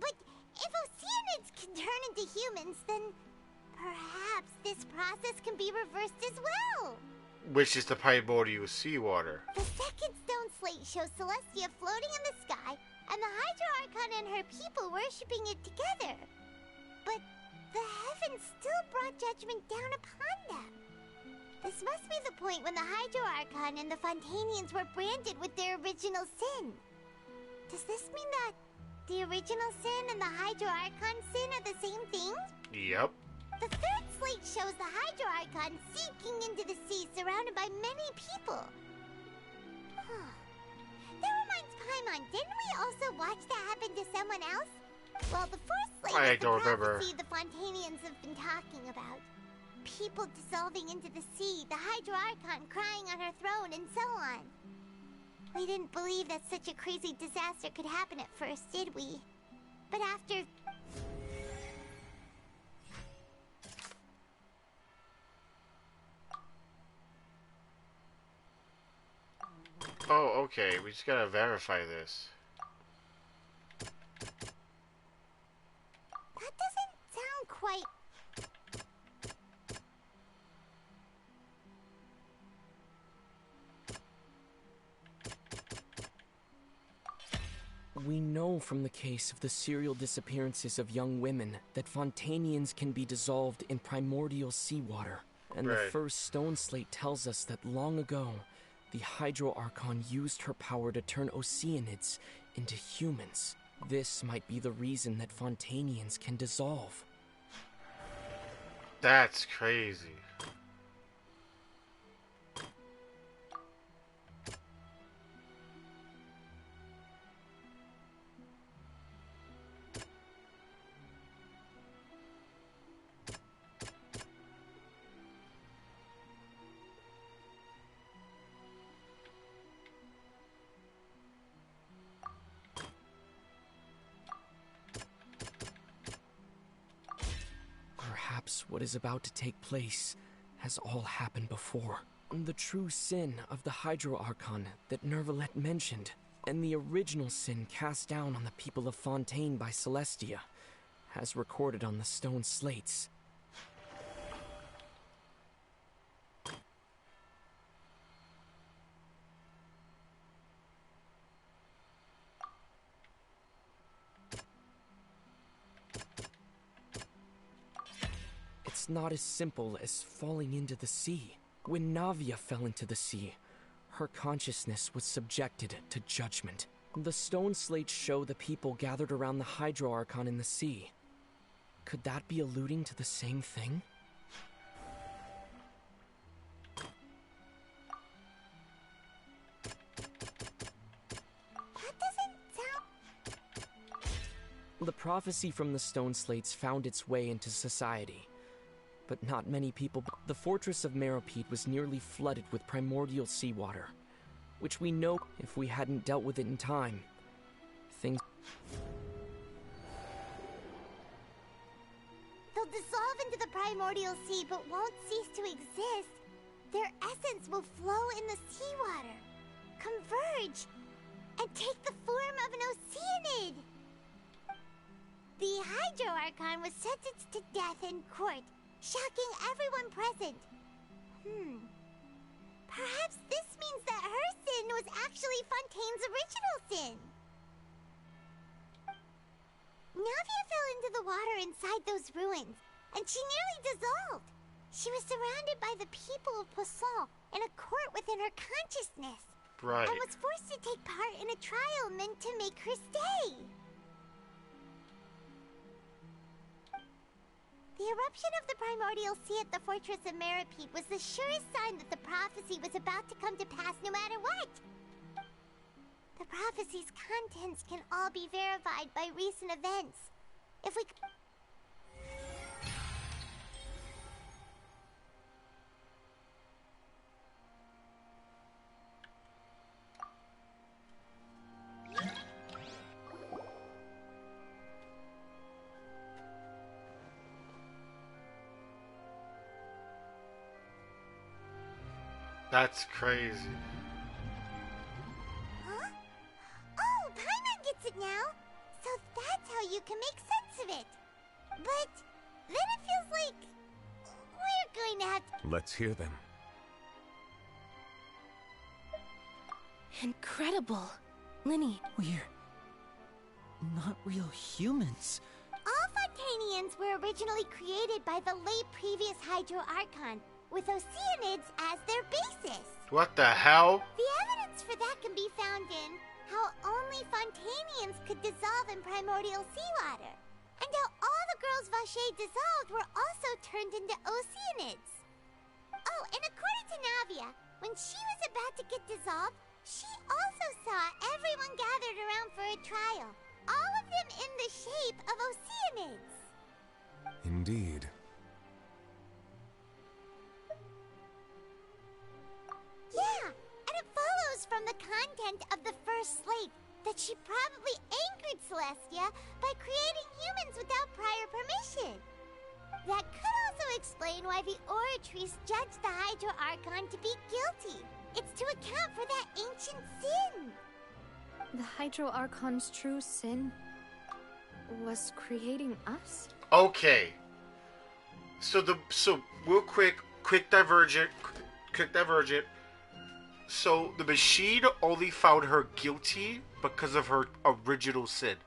Speaker 3: But if Oceanids can turn into humans, then perhaps this process can be reversed as well.
Speaker 1: Which is the primordial seawater.
Speaker 3: The second stone slate shows Celestia floating in the sky, and the Hydro Archon and her people worshipping it together. But the heavens still brought judgment down upon them. This must be the point when the Hydro Archon and the Fontainians were branded with their original sin. Does this mean that the original sin and the Hydro Archon sin are the same thing?
Speaker 1: Yep.
Speaker 3: The third slate shows the Hydro Archon sinking into the sea surrounded by many people. That reminds Paimon, didn't we also watch that happen to someone else? Well, the fourth slate is the prophecy the Fontainians have been talking about. People dissolving into the sea, the Hydro Archon crying on her throne, and so on. We didn't believe that such a crazy disaster could happen at first, did we? But after...
Speaker 1: Oh, okay. We just gotta verify this.
Speaker 3: That doesn't sound quite...
Speaker 11: We know from the case of the serial disappearances of young women that Fontainians can be dissolved in primordial seawater. And the first stone slate tells us that long ago, the Hydro Archon used her power to turn Oceanids into humans. This might be the reason that Fontainians can dissolve.
Speaker 1: That's crazy.
Speaker 11: Perhaps what is about to take place has all happened before. The true sin of the Hydro Archon that Nervalette mentioned, and the original sin cast down on the people of Fontaine by Celestia, has recorded on the stone slates. It's not as simple as falling into the sea. When Navia fell into the sea, her consciousness was subjected to judgment. The stone slates show the people gathered around the Hydro Archon in the sea. Could that be alluding to the same thing?
Speaker 3: That doesn't sound...
Speaker 11: The prophecy from the stone slates found its way into society. But not many people. The fortress of Meropide was nearly flooded with primordial seawater, which we know if we hadn't dealt with it in time, things...
Speaker 3: They'll dissolve into the primordial sea but won't cease to exist. Their essence will flow in the seawater, converge, and take the form of an oceanid. The Hydro Archon was sentenced to death in court, shocking everyone present. Perhaps this means that her sin was actually Fontaine's original sin. Navia fell into the water inside those ruins, and she nearly dissolved. She was surrounded by the people of Poisson in a court within her consciousness.
Speaker 1: Right.
Speaker 3: And was forced to take part in a trial meant to make her stay. The eruption of the primordial sea at the fortress of Meropide was the surest sign that the prophecy was about to come to pass no matter what. The prophecy's contents can all be verified by recent events. If we...
Speaker 1: That's crazy.
Speaker 3: Huh? Oh, Paimon gets it now! So that's how you can make sense of it. But then it feels like we're going to have to...
Speaker 7: Let's hear them.
Speaker 12: Incredible. Linny.
Speaker 20: We're not real humans.
Speaker 3: All Fontainians were originally created by the late previous Hydro Archon, with oceanids as their basis.
Speaker 1: What the hell?
Speaker 3: The evidence for that can be found in how only Fontainians could dissolve in primordial seawater, and how all the girls Vacher dissolved were also turned into oceanids. Oh, and according to Navia, when she was about to get dissolved, she also saw everyone gathered around for a trial, all of them in the shape of oceanids.
Speaker 7: Indeed.
Speaker 3: Yeah, and it follows from the content of the first slate that she probably angered Celestia by creating humans without prior permission. That could also explain why the Oratrice judged the Hydro Archon to be guilty. It's to account for that ancient sin.
Speaker 4: The Hydro Archon's true sin was creating us?
Speaker 1: Okay. So real quick divergent. So the machine only found her guilty because of her original sin.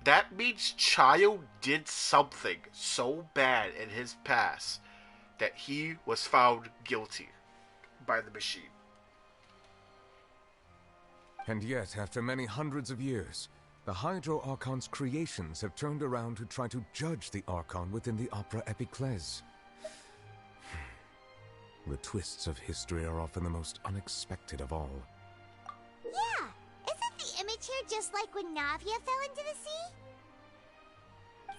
Speaker 1: That means Chayo did something so bad in his past that he was found guilty by the machine.
Speaker 7: And yet, after many hundreds of years, the Hydro Archon's creations have turned around to try to judge the Archon within the Opera Epiclese. The twists of history are often the most unexpected of all.
Speaker 3: Yeah, isn't the image here just like when Navia fell into the sea?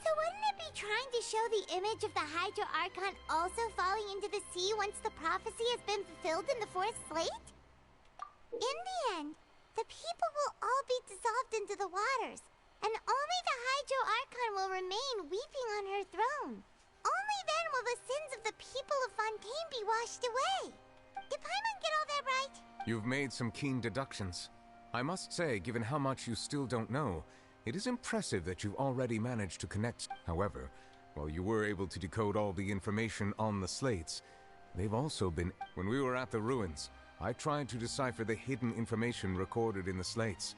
Speaker 3: So wouldn't it be trying to show the image of the Hydro Archon also falling into the sea once the prophecy has been fulfilled in the fourth slate? In the end, the people will all be dissolved into the waters, and only the Hydro Archon will remain weeping on her throne. Only then will the sins of the people of Fontaine be washed away. Did Paimon get all that right?
Speaker 7: You've made some keen deductions. I must say, given how much you still don't know, it is impressive that you've already managed to connect. However, while you were able to decode all the information on the slates, they've also been... When we were at the ruins, I tried to decipher the hidden information recorded in the slates.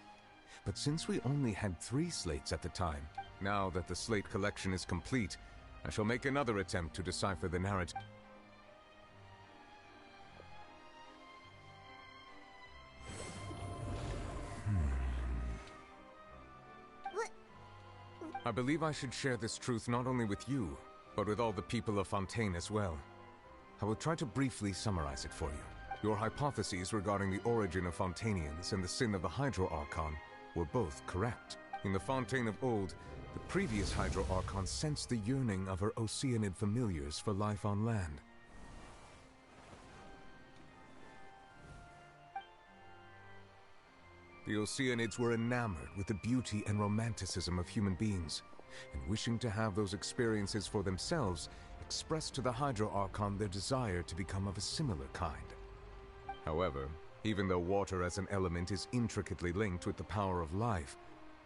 Speaker 7: But since we only had 3 slates at the time, now that the slate collection is complete, I shall make another attempt to decipher the narrative. I believe I should share this truth not only with you, but with all the people of Fontaine as well. I will try to briefly summarize it for you. Your hypotheses regarding the origin of Fontainians and the sin of the Hydro Archon were both correct. In the Fontaine of old, the previous Hydro Archon sensed the yearning of her Oceanid familiars for life on land. The Oceanids were enamored with the beauty and romanticism of human beings, and wishing to have those experiences for themselves, expressed to the Hydro Archon their desire to become of a similar kind. However, even though water as an element is intricately linked with the power of life,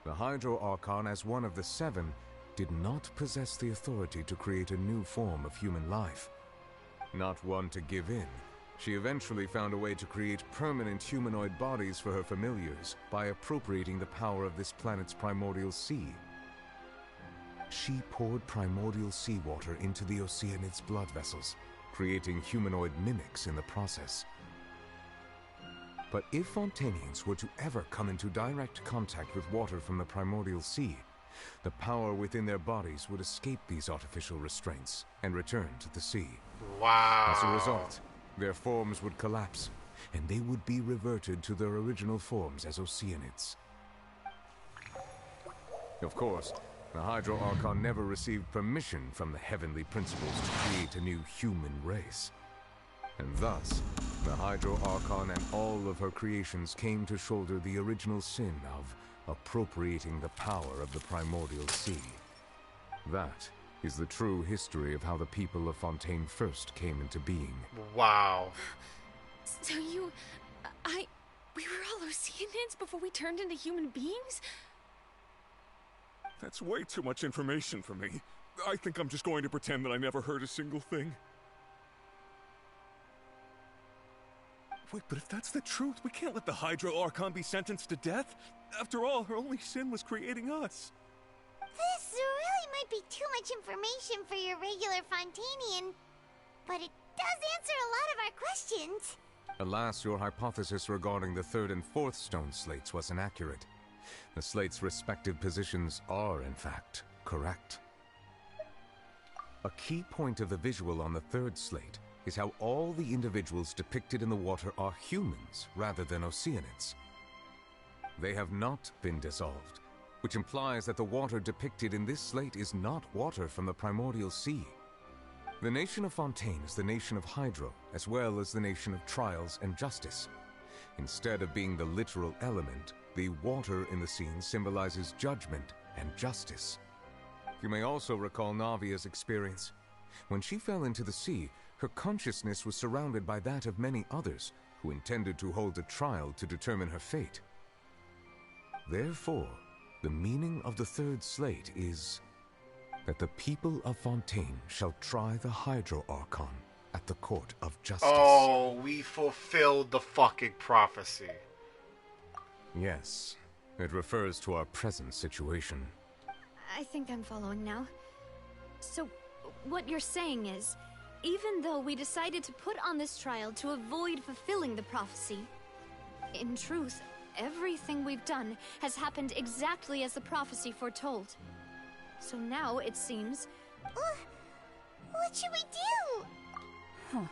Speaker 7: the Hydro Archon, as one of the 7, did not possess the authority to create a new form of human life. Not one to give in, she eventually found a way to create permanent humanoid bodies for her familiars by appropriating the power of this planet's primordial sea. She poured primordial seawater into the Oceanids' blood vessels, creating humanoid mimics in the process. But if Fontainians were to ever come into direct contact with water from the primordial sea, the power within their bodies would escape these artificial restraints and return to the sea.
Speaker 1: Wow.
Speaker 7: As a result, their forms would collapse, and they would be reverted to their original forms as Oceanids. Of course, the Hydro Archon never received permission from the heavenly principles to create a new human race. And thus, the Hydro Archon and all of her creations came to shoulder the original sin of appropriating the power of the primordial sea. That is the true history of how the people of Fontaine first came into being.
Speaker 1: Wow.
Speaker 19: So we were all Oceanids before we turned into human beings?
Speaker 15: That's way too much information for me. I think I'm just going to pretend that I never heard a single thing. Wait, but if that's the truth, we can't let the Hydro Archon be sentenced to death. After all, her only sin was creating us.
Speaker 3: This really might be too much information for your regular Fontainian, but it does answer a lot of our questions.
Speaker 7: Alas, your hypothesis regarding the 3rd and 4th stone slates was inaccurate. The slates' respective positions are, in fact, correct. A key point of the visual on the 3rd slate is how all the individuals depicted in the water are humans rather than Oceanids. They have not been dissolved, which implies that the water depicted in this slate is not water from the primordial sea. The nation of Fontaine is the nation of Hydro, as well as the nation of trials and justice. Instead of being the literal element, the water in the scene symbolizes judgment and justice. You may also recall Navia's experience. When she fell into the sea, her consciousness was surrounded by that of many others who intended to hold a trial to determine her fate. Therefore, the meaning of the 3rd slate is that the people of Fontaine shall try the Hydro Archon at the court of justice.
Speaker 1: Oh, we fulfilled the fucking prophecy.
Speaker 7: Yes, it refers to our present situation.
Speaker 4: I think I'm following now. So, what you're saying is, even though we decided to put on this trial to avoid fulfilling the prophecy, in truth, everything we've done has happened exactly as the prophecy foretold. So now, it seems...
Speaker 3: What should we do?
Speaker 24: Huh.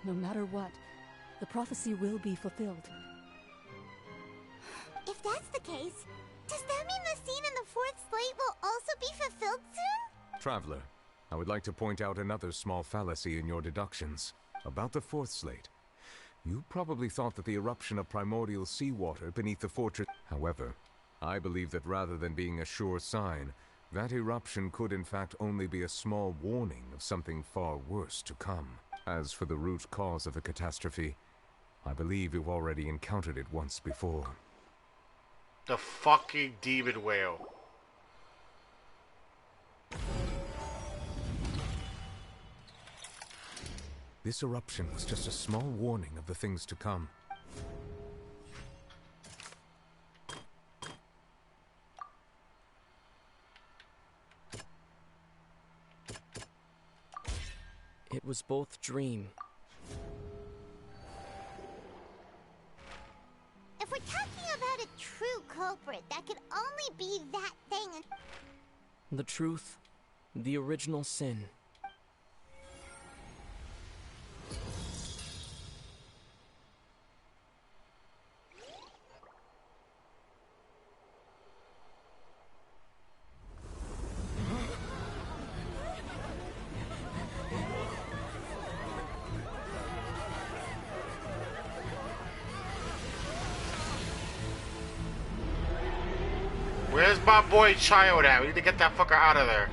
Speaker 24: No matter what, the prophecy will be fulfilled.
Speaker 3: If that's the case, does that mean the scene in the 4th slate will also be fulfilled soon?
Speaker 7: Traveler, I would like to point out another small fallacy in your deductions. About the 4th slate, you probably thought that the eruption of primordial seawater beneath the fortress... However, I believe that rather than being a sure sign, That eruption could in fact only be a small warning of something far worse to come. As for the root cause of the catastrophe, I believe you've already encountered it once before.
Speaker 1: The fucking demon whale.
Speaker 7: This eruption was just a small warning of the things to come.
Speaker 11: It was both dream.
Speaker 3: If we're talking about a true culprit, that could only be that thing.
Speaker 11: The truth, the original sin.
Speaker 1: Where's my boy Child at? We need to get that fucker out of there.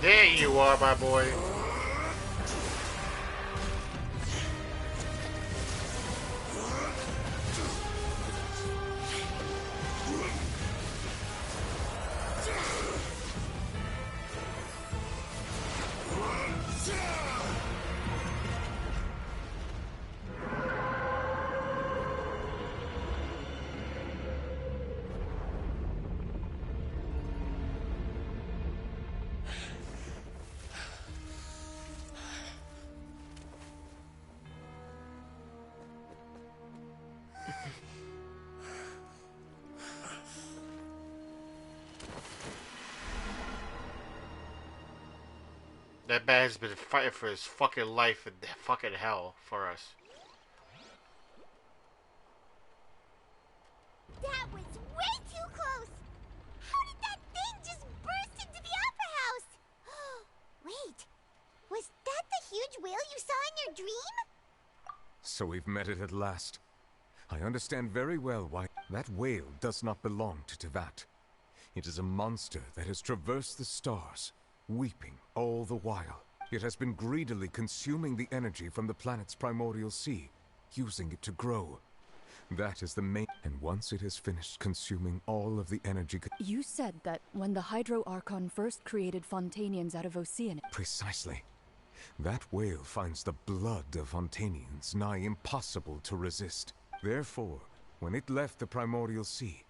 Speaker 1: There you are, my boy. That man's been fighting for his fucking life in fucking hell for us.
Speaker 3: That was way too close! How did that thing just burst into the Opera House? Wait, was that the huge whale you saw in your dream?
Speaker 7: So we've met it at last. I understand very well why that whale does not belong to Tevat. It is a monster that has traversed the stars, weeping all the while. It has been greedily consuming the energy from the planet's primordial sea, using it to grow. That is the main... And once it has finished consuming all of the energy...
Speaker 24: You said that when the Hydro Archon first created Fontainians out of Ocean...
Speaker 7: Precisely. That whale finds the blood of Fontainians nigh impossible to resist. Therefore, when it left the primordial sea,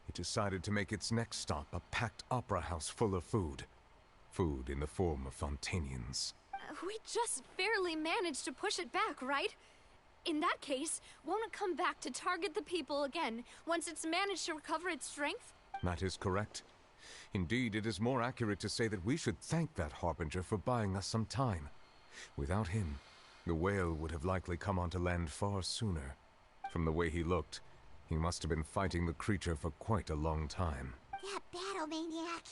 Speaker 7: it decided to make its next stop a packed opera house full of food. Food in the form of Fontainians.
Speaker 4: We just barely managed to push it back, right? In that case, won't it come back to target the people again once it's managed to recover its strength?
Speaker 7: That is correct. Indeed, it is more accurate to say that we should thank that Harbinger for buying us some time. Without him, the whale would have likely come onto land far sooner. From the way he looked, he must have been fighting the creature for quite a long time.
Speaker 3: That battle maniac.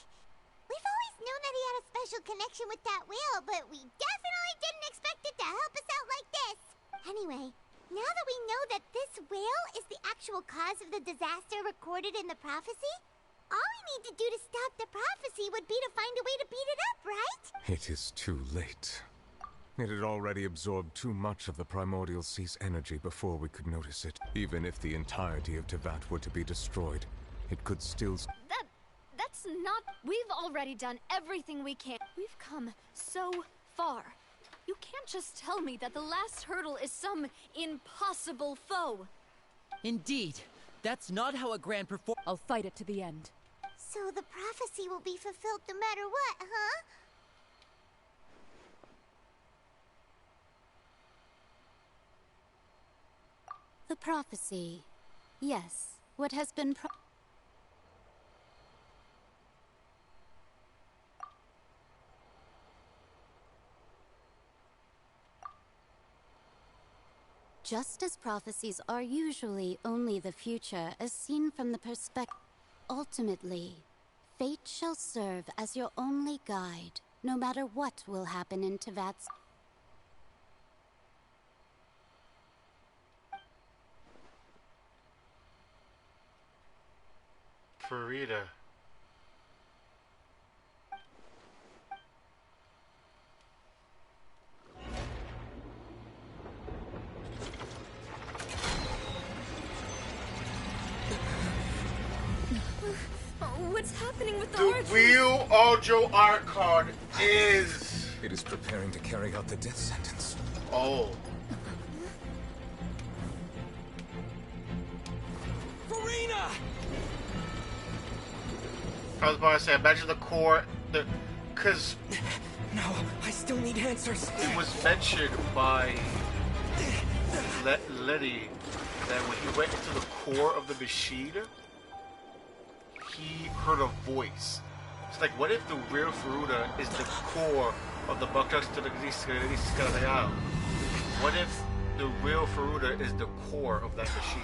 Speaker 3: We've always known that he had a special connection with that whale, but we definitely didn't expect it to help us out like this. Anyway, now that we know that this whale is the actual cause of the disaster recorded in the prophecy, all we need to do to stop the prophecy would be to find a way to beat it up, right?
Speaker 7: It is too late. It had already absorbed too much of the primordial sea's energy before we could notice it. Even if the entirety of Tevat were to be destroyed, it could still...
Speaker 4: That's not... We've already done everything we can. We've come so far. You can't just tell me that the last hurdle is some impossible foe.
Speaker 20: Indeed. That's not how a grand performance...
Speaker 24: I'll fight it to the end.
Speaker 3: So the prophecy will be fulfilled no matter what, huh?
Speaker 13: The prophecy. Yes. What has been Just as prophecies are usually only the future as seen from the perspective, ultimately, fate shall serve as your only guide, no matter what will happen in Tevat's.
Speaker 1: Farida.
Speaker 19: What's happening with
Speaker 1: the real Audio Archon is...
Speaker 7: It is preparing to carry out the death sentence.
Speaker 1: Oh.
Speaker 17: Farina!
Speaker 1: I was about to say, imagine the core, because...
Speaker 17: No, I still need answers.
Speaker 1: It was mentioned by Letty that when he went into the core of the machine, he heard a voice. It's like, what if the real Faruda is the core of the Baktas to the Real? What if the real Faruda is the core of that machine?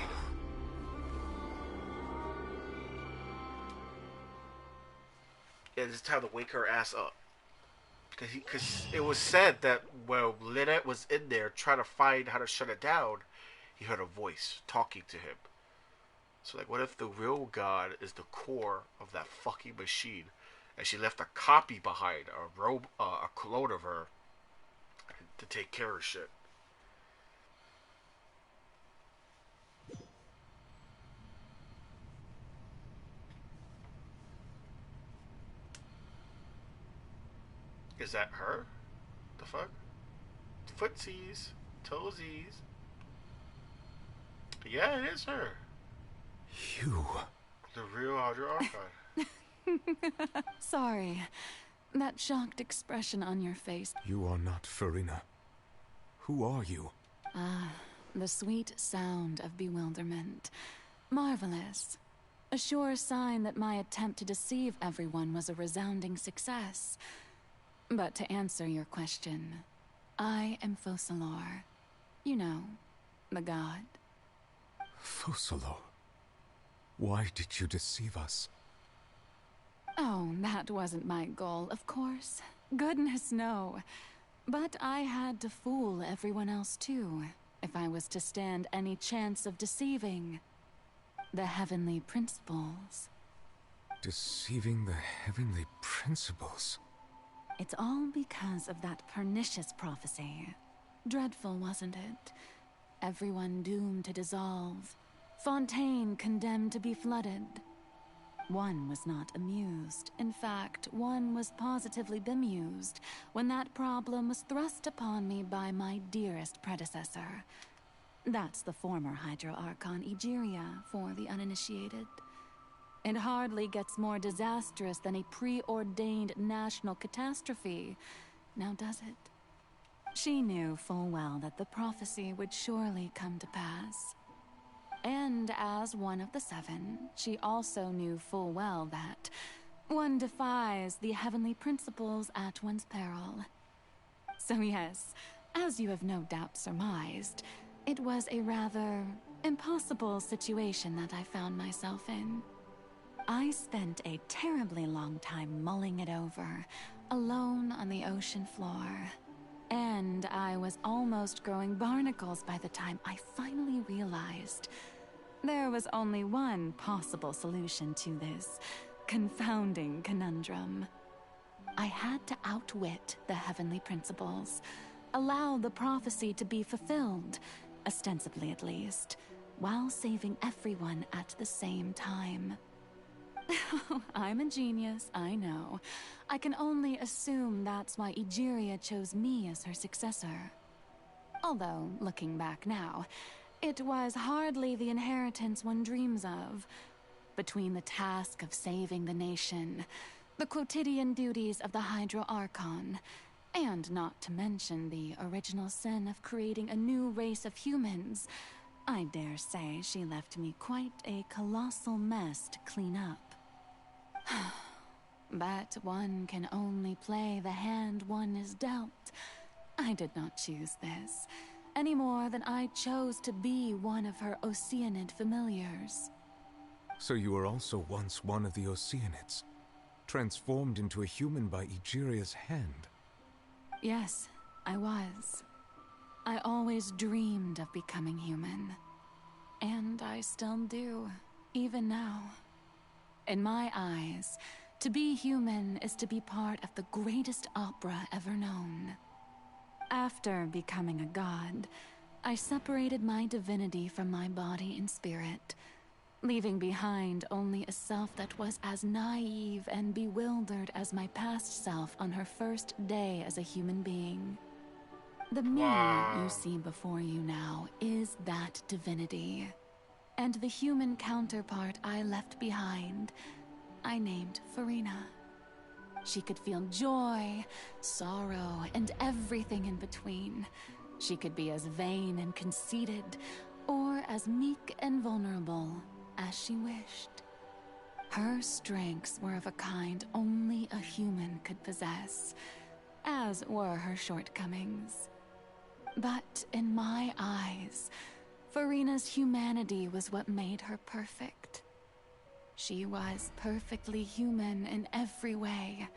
Speaker 1: Yeah, it's time to wake her ass up. Because it was said that while Lynette was in there trying to find how to shut it down, he heard a voice talking to him. So, like, what if the real God is the core of that fucking machine, and she left a copy behind, a clone of her, to take care of shit? Is that her? The fuck? Footsies, toesies. Yeah, it is her.
Speaker 7: You.
Speaker 1: The real Audio Archon.
Speaker 12: Sorry. That shocked expression on your face.
Speaker 7: You are not Farina. Who are you?
Speaker 12: Ah, the sweet sound of bewilderment. Marvelous. A sure sign that my attempt to deceive everyone was a resounding success. But to answer your question, I am Focalor. You know, the god.
Speaker 7: Focalor? Why did you deceive us?
Speaker 12: Oh, that wasn't my goal, of course. Goodness, no. But I had to fool everyone else too, if I was to stand any chance of deceiving the heavenly principles.
Speaker 7: Deceiving the heavenly principles?
Speaker 12: It's all because of that pernicious prophecy. Dreadful, wasn't it? Everyone doomed to dissolve. Fontaine condemned to be flooded. One was not amused. In fact, one was positively bemused when that problem was thrust upon me by my dearest predecessor. That's the former Hydro Archon Egeria for the uninitiated. It hardly gets more disastrous than a preordained national catastrophe, now does it? She knew full well that the prophecy would surely come to pass. And as one of the seven, she also knew full well that one defies the heavenly principles at one's peril. So yes, as you have no doubt surmised, it was a rather impossible situation that I found myself in. I spent a terribly long time mulling it over, alone on the ocean floor. And I was almost growing barnacles by the time I finally realized there was only one possible solution to this confounding conundrum. I had to outwit the heavenly principles, allow the prophecy to be fulfilled, ostensibly at least, while saving everyone at the same time. I'm a genius, I know. I can only assume that's why Egeria chose me as her successor. Although, looking back now, it was hardly the inheritance one dreams of. Between the task of saving the nation, the quotidian duties of the Hydro Archon, and not to mention the original sin of creating a new race of humans, I dare say she left me quite a colossal mess to clean up. But one can only play the hand one is dealt. I did not choose this. any more than I chose to be one of her Oceanid familiars.
Speaker 7: So you were also once one of the Oceanids, transformed into a human by Egeria's hand?
Speaker 12: Yes, I was. I always dreamed of becoming human. And I still do, even now. In my eyes, to be human is to be part of the greatest opera ever known. After becoming a god, I separated my divinity from my body and spirit, leaving behind only a self that was as naive and bewildered as my past self on her first day as a human being. The me you see before you now is that divinity. And the human counterpart I left behind, I named Farina. She could feel joy, sorrow, and everything in between. She could be as vain and conceited, or as meek and vulnerable as she wished. Her strengths were of a kind only a human could possess, as were her shortcomings. But in my eyes, Farina's humanity was what made her perfect. She was perfectly human in every way.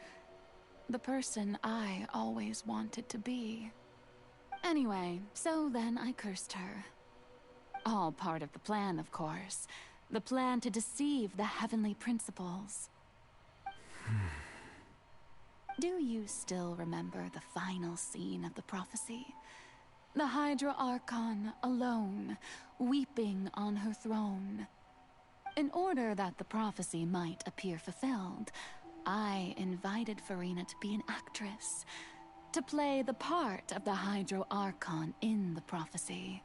Speaker 12: The person I always wanted to be. Anyway, so then I cursed her. All part of the plan, of course. The plan to deceive the heavenly principles. Do you still remember the final scene of the prophecy? The Hydra Archon alone, weeping on her throne. In order that the prophecy might appear fulfilled, I invited Farina to be an actress, to play the part of the Hydro Archon in the prophecy.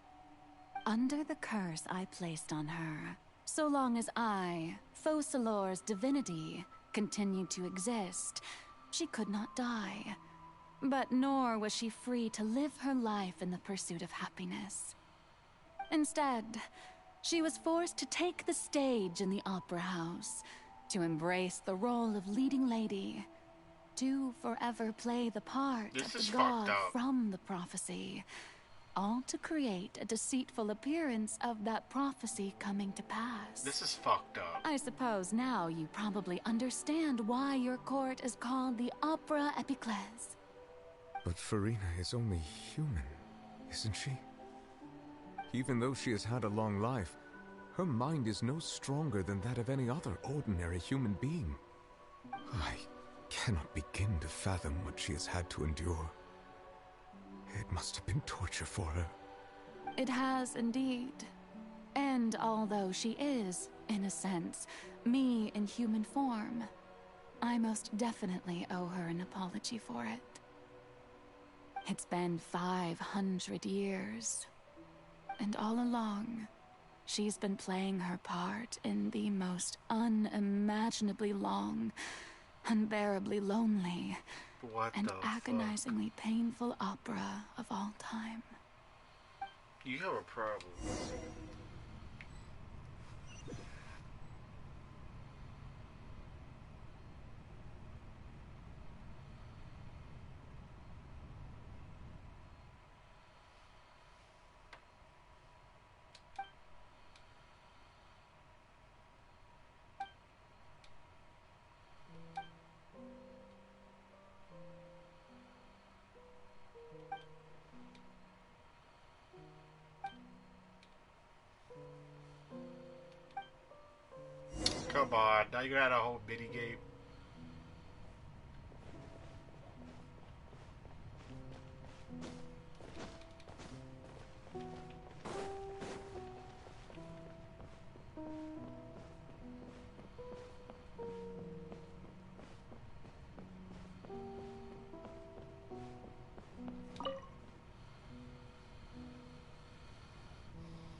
Speaker 12: Under the curse I placed on her, so long as I, Focalor's divinity, continued to exist, she could not die. But nor was she free to live her life in the pursuit of happiness. Instead, she was forced to take the stage in the opera house, to embrace the role of leading lady, to forever play the part of the god from the prophecy, all to create a deceitful appearance of that prophecy coming to pass.
Speaker 1: This is fucked up.
Speaker 12: I suppose now you probably understand why your court is called the Opera Epiclese.
Speaker 7: But Farina is only human, isn't she? Even though she has had a long life, her mind is no stronger than that of any other ordinary human being. I cannot begin to fathom what she has had to endure. It must have been torture for her.
Speaker 12: It has indeed. And although she is, in a sense, me in human form, I most definitely owe her an apology for it. It's been 500 years. And all along, she's been playing her part in the most unimaginably long, unbearably lonely, and agonizingly painful opera of all time.
Speaker 1: You have a problem. Come on, now you got a whole mini game.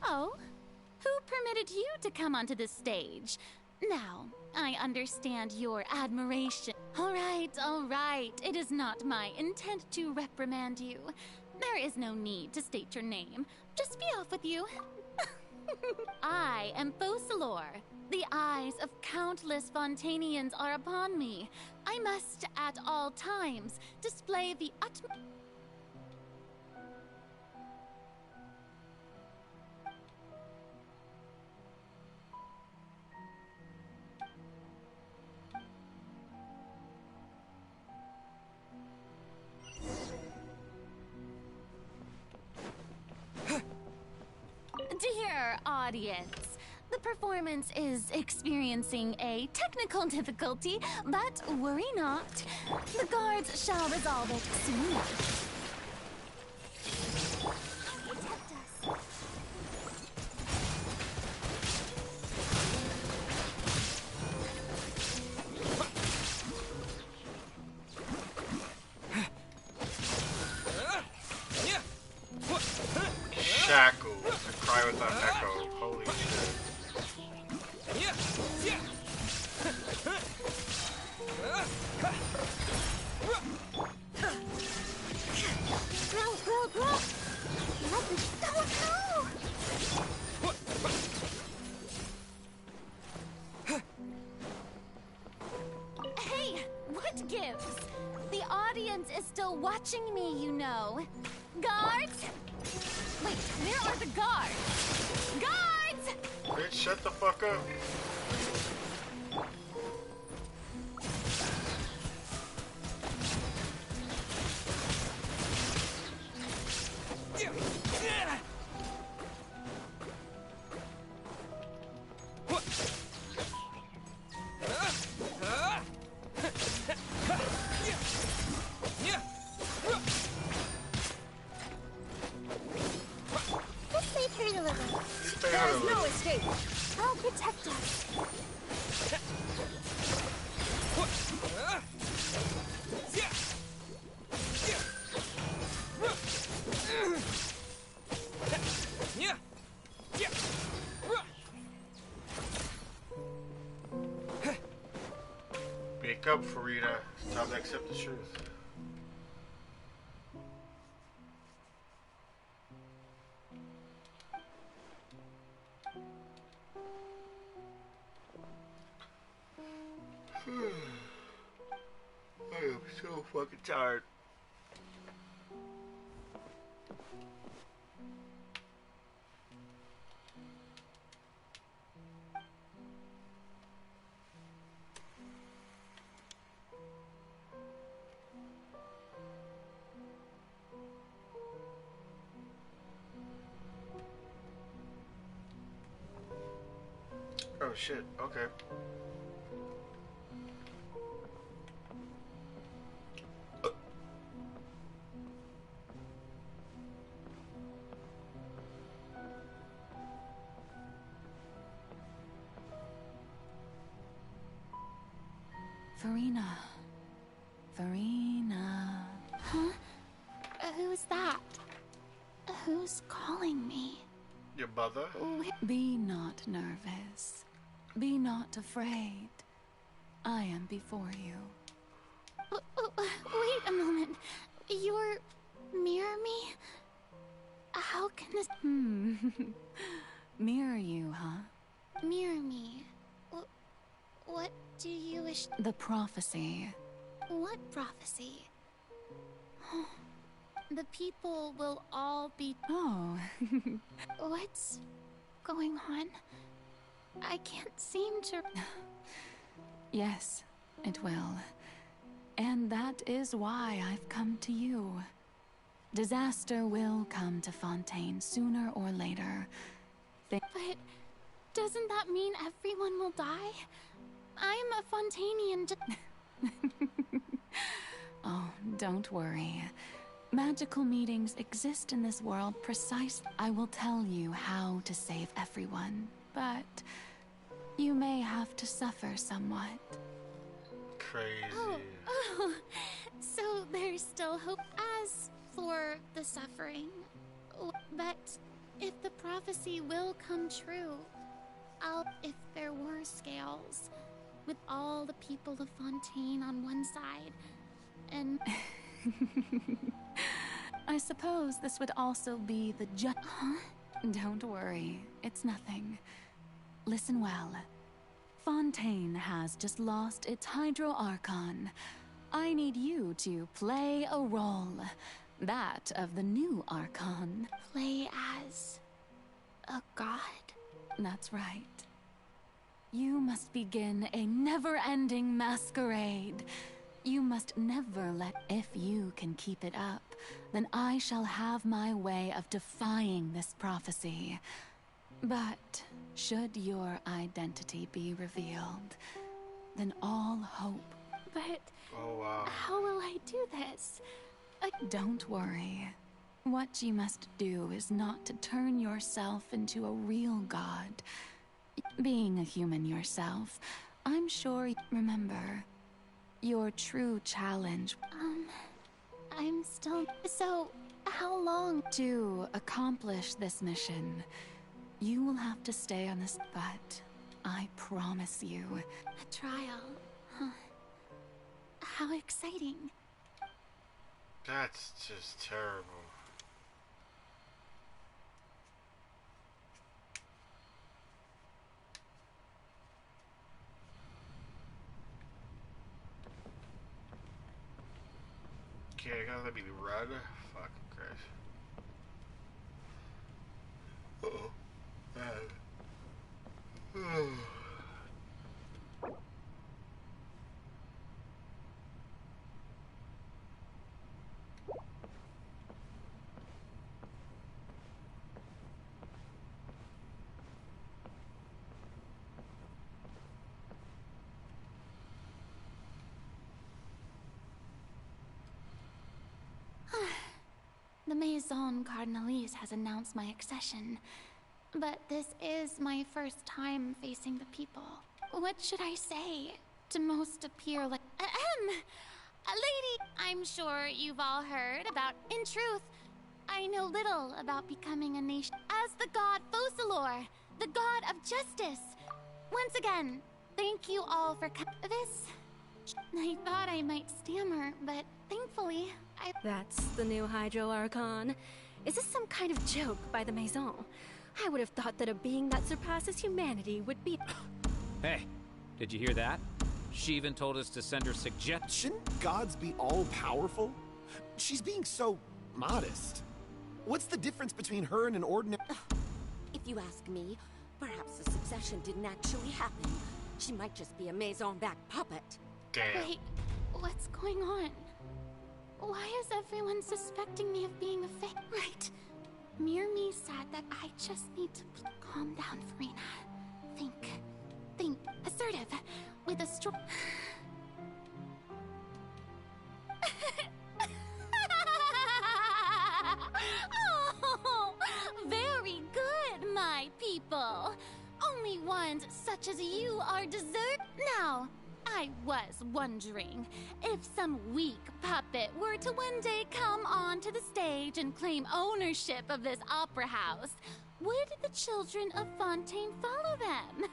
Speaker 13: Oh, who permitted you to come onto this stage? Now, I understand your admiration. All right. It is not my intent to reprimand you. There is no need to state your name. Just be off with you. I am Focalor. The eyes of countless Fontainians are upon me. I must, at all times, display the utmost... our audience. The performance is experiencing a technical difficulty, but worry not. The guards shall resolve it soon enough.
Speaker 1: Shackle. To cry without echo. Holy shit.
Speaker 3: Bro. Let me go.
Speaker 13: Hey, what gives? The audience is still watching me, you know. Guards? Wait, where are the guards? Guards!
Speaker 1: Bitch, shut the fuck up.
Speaker 3: There's no escape. I'll protect us.
Speaker 1: Wake up, Farida. It's time to accept the truth. I am so fucking tired. Oh shit, okay.
Speaker 12: Farina.
Speaker 13: Huh? Who's that? Who's calling me?
Speaker 1: Your mother?
Speaker 12: Be not nervous. Be not afraid. I am before you.
Speaker 13: Wait a moment. You're mirror me? How can this...
Speaker 12: Mirror you, huh?
Speaker 13: Mirror me? What do you wish...
Speaker 12: The prophecy.
Speaker 13: What prophecy? The people will all be...
Speaker 12: Oh.
Speaker 13: What's going on? I can't seem to...
Speaker 12: Yes, it will. And that is why I've come to you. Disaster will come to Fontaine sooner or later.
Speaker 13: But doesn't that mean everyone will die? I'm a Fontainian.
Speaker 12: Oh, don't worry. Magical meetings exist in this world precisely. I will tell you how to save everyone, but you may have to suffer somewhat.
Speaker 1: Crazy.
Speaker 13: Oh, so there's still hope. As for the suffering, but if the prophecy will come true, if there were scales, with all the people of Fontaine on one side, and...
Speaker 12: I suppose this would also be the Huh? Don't worry, it's nothing. Listen well. Fontaine has just lost its Hydro Archon. I need you to play a role. That of the new Archon.
Speaker 13: Play as... a god?
Speaker 12: That's right. You must begin a never-ending masquerade. You must never let... If you can keep it up, then I shall have my way of defying this prophecy. But should your identity be revealed, then all hope.
Speaker 9: But
Speaker 1: oh, wow.
Speaker 9: How will I do this?
Speaker 12: Don't worry. What you must do is not to turn yourself into a real god. Being a human yourself, I'm sure remember, your true challenge.
Speaker 9: I'm still... So, how long?
Speaker 12: To accomplish this mission, you will have to stay on this, but I promise you...
Speaker 9: A trial? Huh. How exciting.
Speaker 1: That's just terrible. Okay, I gotta let me run. Fucking Christ. Uh-oh.
Speaker 9: The Maison Cardinalise has announced my accession, but this is my first time facing the people. What should I say to most appear like... Lady, I'm sure you've all heard about... In truth, I know little about becoming a nation. As the god Focalor, the god of justice. Once again, thank you all for this. I thought I might stammer, but thankfully,
Speaker 19: That's the new Hydro Archon. Is this some kind of joke by the Maison? I would have thought that a being that surpasses humanity would be...
Speaker 10: Hey, did you hear that? She even told us to send her suggestions.
Speaker 16: Shouldn't gods be all-powerful? She's being so modest. What's the difference between her and an ordinary...
Speaker 22: If you ask me, perhaps the succession didn't actually happen. She might just be a Maison-backed puppet.
Speaker 1: Damn.
Speaker 9: Wait, what's going on? Why is everyone suspecting me of being a fake? Right. Mirmi said that I just need to calm down, Farina. Think. Assertive. With a strong...
Speaker 13: Oh, very good, my people. Only ones such as you are deserved. Now, I was wondering if some weak puppet were to one day come onto the stage and claim ownership of this opera house, would the children of Fontaine follow them?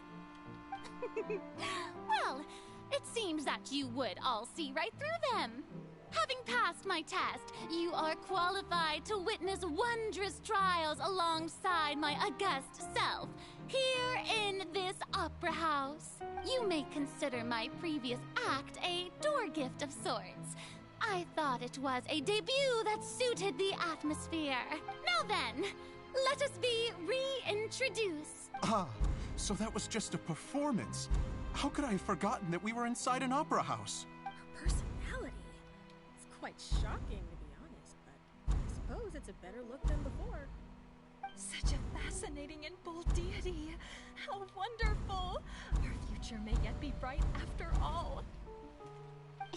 Speaker 13: Well, it seems that you would all see right through them. Having passed my test, you are qualified to witness wondrous trials alongside my august self, here in this opera house. You may consider my previous act a door gift of sorts. I thought it was a debut that suited the atmosphere. Now then, let us be reintroduced.
Speaker 18: Ah, so that was just a performance. How could I have forgotten that we were inside an opera house?
Speaker 23: Her personality. It's quite shocking, to be honest, but I suppose it's a better look than before.
Speaker 19: Such a fascinating and bold deity. How wonderful. Our future may yet be bright after all.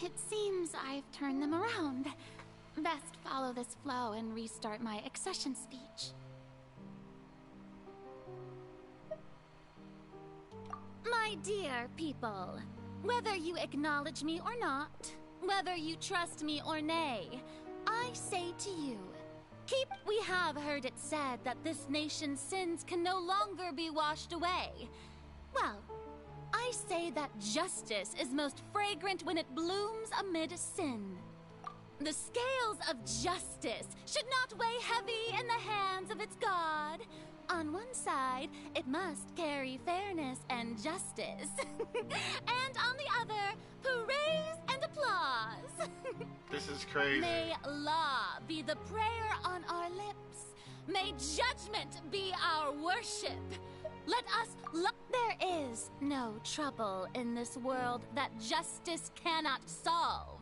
Speaker 9: It seems I've turned them around. Best follow this flow and restart my accession speech.
Speaker 13: My dear people, whether you acknowledge me or not, whether you trust me or nay, I say to you, we have heard it said that this nation's sins can no longer be washed away. Well, I say that justice is most fragrant when it blooms amid sin. The scales of justice should not weigh heavy in the hands of its God. On one side, it must carry fairness and justice. And on the other, praise and applause.
Speaker 1: This is crazy.
Speaker 13: May law be the prayer on our lips. May judgment be our worship. Let us look. There is no trouble in this world that justice cannot solve.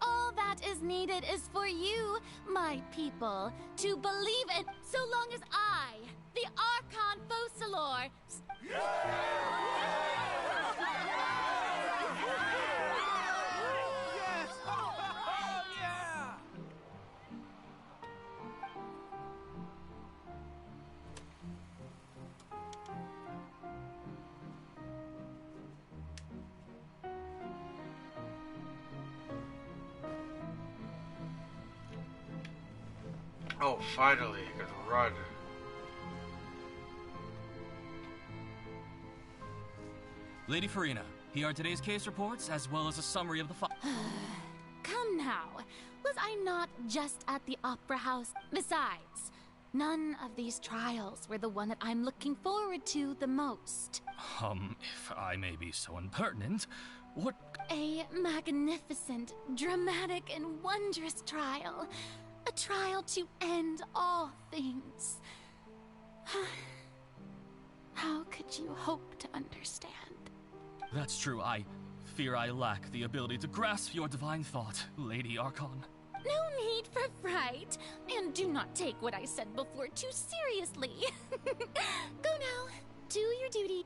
Speaker 13: All that is needed is for you, my people, to believe it so long as I, the Archon Focalor,
Speaker 1: Oh, finally, I can run.
Speaker 8: Lady Farina, here are today's case reports, as well as a summary of the
Speaker 13: Come now, was I not just at the Opera House? Besides, none of these trials were the one that I'm looking forward to the most.
Speaker 8: If I may be so impertinent, what...
Speaker 13: A magnificent, dramatic, and wondrous trial. A trial to end all things. How could you hope to understand?
Speaker 8: That's true, I fear I lack the ability to grasp your divine thought, Lady Archon.
Speaker 13: No need for fright, and do not take what I said before too seriously. Go now, do your duty.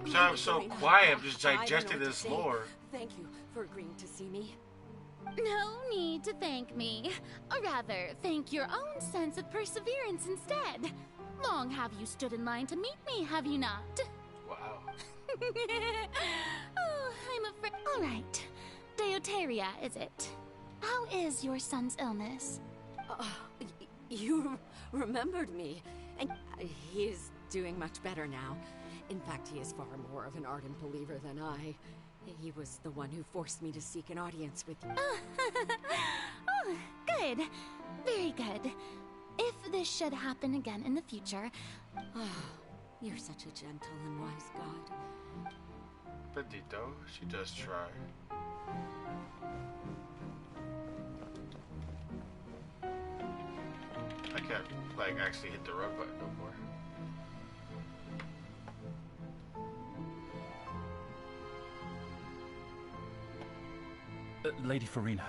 Speaker 1: So I'm so quiet, I'm just digesting this lore.
Speaker 22: Thank you for agreeing to see me.
Speaker 13: No need to thank me. Or rather, thank your own sense of perseverance instead. Long have you stood in line to meet me, have you not?
Speaker 1: Wow.
Speaker 13: Oh, I'm afraid. All right. Deuteria, is it? How is your son's illness?
Speaker 22: You remembered me. And he is doing much better now. In fact, he is far more of an ardent believer than I. He was the one who forced me to seek an audience with you.
Speaker 13: Oh, good. Very good. If this should happen again in the future...
Speaker 22: You're such a gentle and wise god.
Speaker 1: Bendito, she does try. I can't, like, actually hit the run button no more.
Speaker 2: Lady Farina,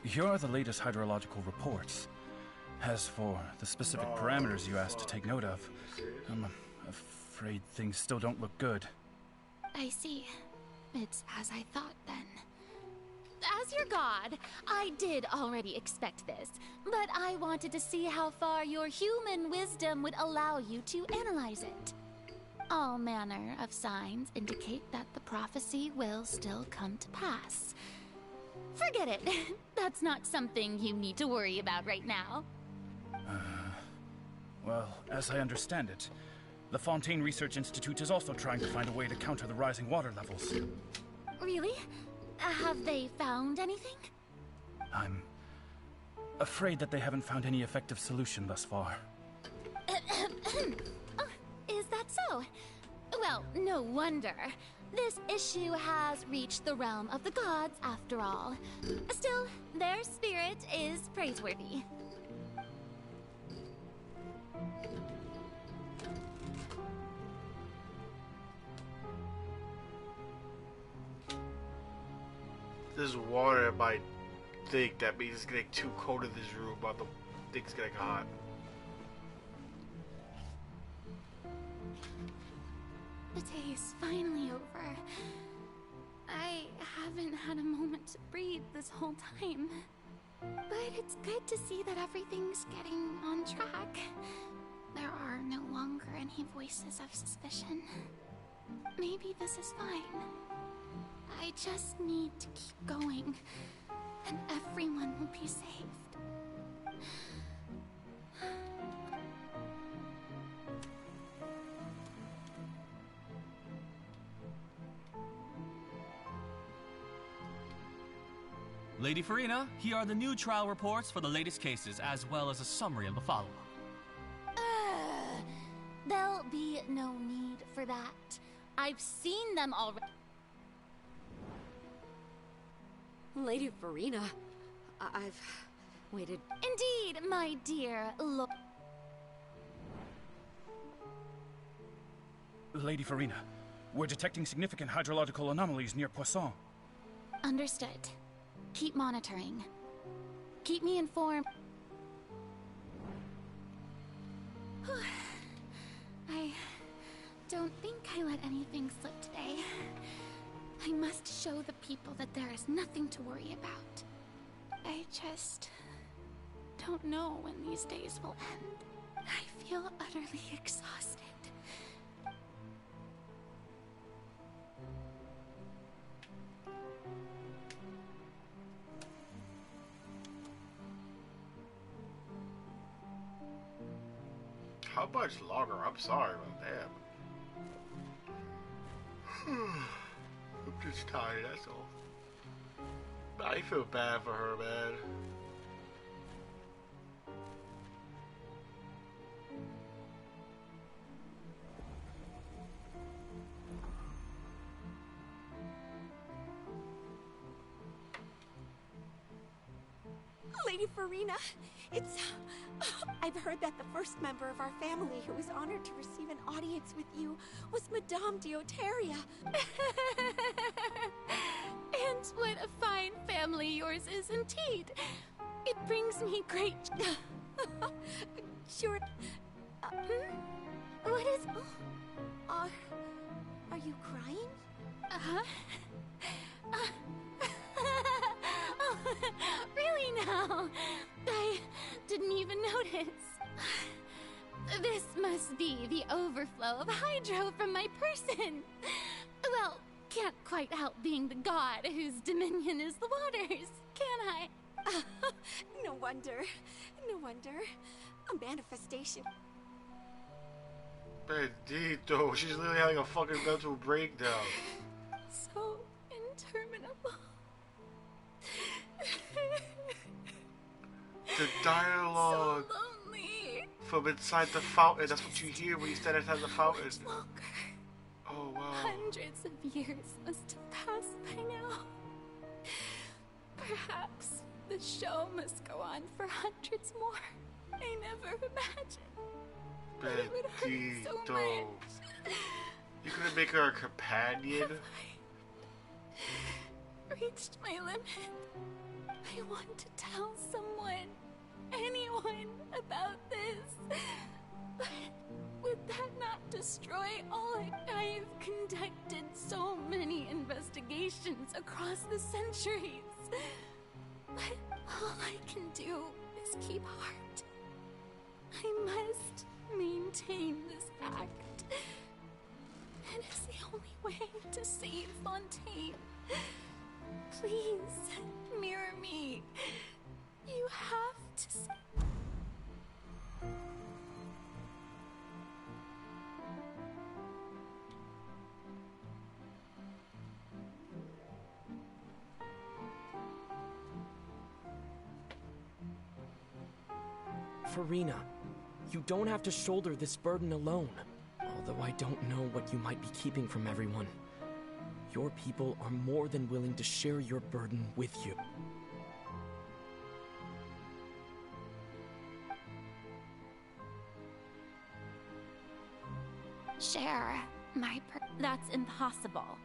Speaker 2: here are the latest hydrological reports. As for the specific parameters you asked to take note of, I'm afraid things still don't look good.
Speaker 13: I see. It's as I thought, then. As your god, I did already expect this, but I wanted to see how far your human wisdom would allow you to analyze it. All manner of signs indicate that the prophecy will still come to pass. Forget it. That's not something you need to worry about right now.
Speaker 2: Well, as I understand it, the Fontaine Research Institute is also trying to find a way to counter the rising water levels.
Speaker 13: Really? Have they found anything?
Speaker 2: I'm afraid that they haven't found any effective solution thus far.
Speaker 13: Oh, is that so? Well, no wonder. This issue has reached the realm of the gods, after all. Still, their spirit is praiseworthy.
Speaker 1: There's water in my thing. That means it's getting too cold in this room while the thing's getting hot.
Speaker 13: The day is finally over. I haven't had a moment to breathe this whole time. But it's good to see that everything's getting on track. There are no longer any voices of suspicion. Maybe this is fine. I just need to keep going, and everyone will be saved.
Speaker 8: Lady Farina, here are the new trial reports for the latest cases, as well as a summary of the follow-up.
Speaker 13: There'll be no need for that. I've seen them already.
Speaker 22: Lady Farina, Waited.
Speaker 13: Indeed, my dear Lord.
Speaker 2: Lady Farina, we're detecting significant hydrological anomalies near Poisson.
Speaker 13: Understood. Keep monitoring. Keep me informed. I don't think I let anything slip today. I must show the people that there is nothing to worry about. I just don't know when these days will end. I feel utterly exhausted.
Speaker 1: How much longer? I'm sorry about that. I'm just tired, that's all. I feel bad for her, man.
Speaker 22: Lady Farina, I've heard that the first member of our family who was honored to receive an audience with you was Madame Dioteria.
Speaker 13: And what a fine family yours is indeed. It brings me great...
Speaker 22: Sure.
Speaker 13: What is...
Speaker 22: Are you crying?
Speaker 13: Uh-huh. Really now? I didn't even notice. This must be the overflow of hydro from my person. Well, can't quite help being the god whose dominion is the waters, can I?
Speaker 22: No wonder. No wonder. A manifestation.
Speaker 1: Bendito, she's literally having a fucking mental breakdown.
Speaker 13: So interminable.
Speaker 1: The dialogue
Speaker 13: So lonely.
Speaker 1: from inside the fountain. That's what you hear when you stand inside the fountain. Oh wow.
Speaker 13: Hundreds of years must have passed by now. Perhaps the show must go on for hundreds more. I never imagined that it would hurt so much.
Speaker 1: You couldn't make her a companion?
Speaker 13: Reached my limit. I want to tell someone, anyone, about this. But would that not destroy all I've conducted so many investigations across the centuries? But all I can do is keep heart. I must maintain this act. It is the only way to save Fontaine. Please, mirror me. You have to say...
Speaker 11: Farina, you don't have to shoulder this burden alone. Although I don't know what you might be keeping from everyone. Your people are more than willing to share your burden with you.
Speaker 13: Share that's impossible.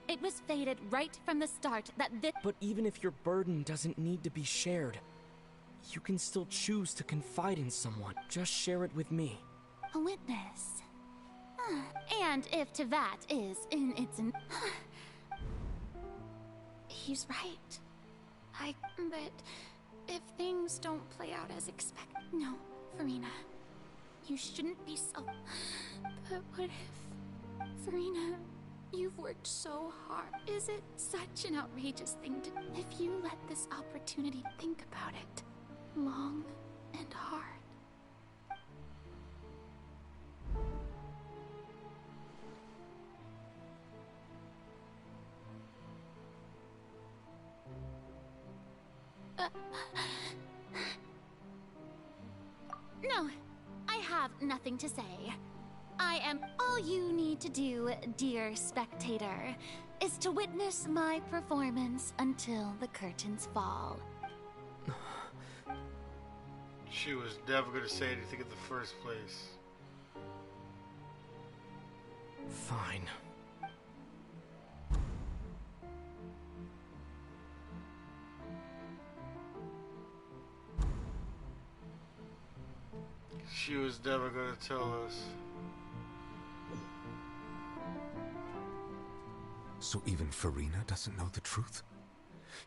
Speaker 13: It was fated right from the start that this...
Speaker 11: But even if your burden doesn't need to be shared, you can still choose to confide in someone. Just share it with me.
Speaker 13: A witness. And if Tevat is in its... He's right. But if things don't play out as expected... No, Farina. You shouldn't be so... But what if... Farina, you've worked so hard. Is it such an outrageous thing to... If you let this opportunity think about it, long and hard. No, I have nothing to say. I am... All you need to do, dear spectator, is to witness my performance until the curtains fall.
Speaker 1: She was never gonna say anything in the first place.
Speaker 11: Fine.
Speaker 1: She was never gonna tell us.
Speaker 7: So even Farina doesn't know the truth?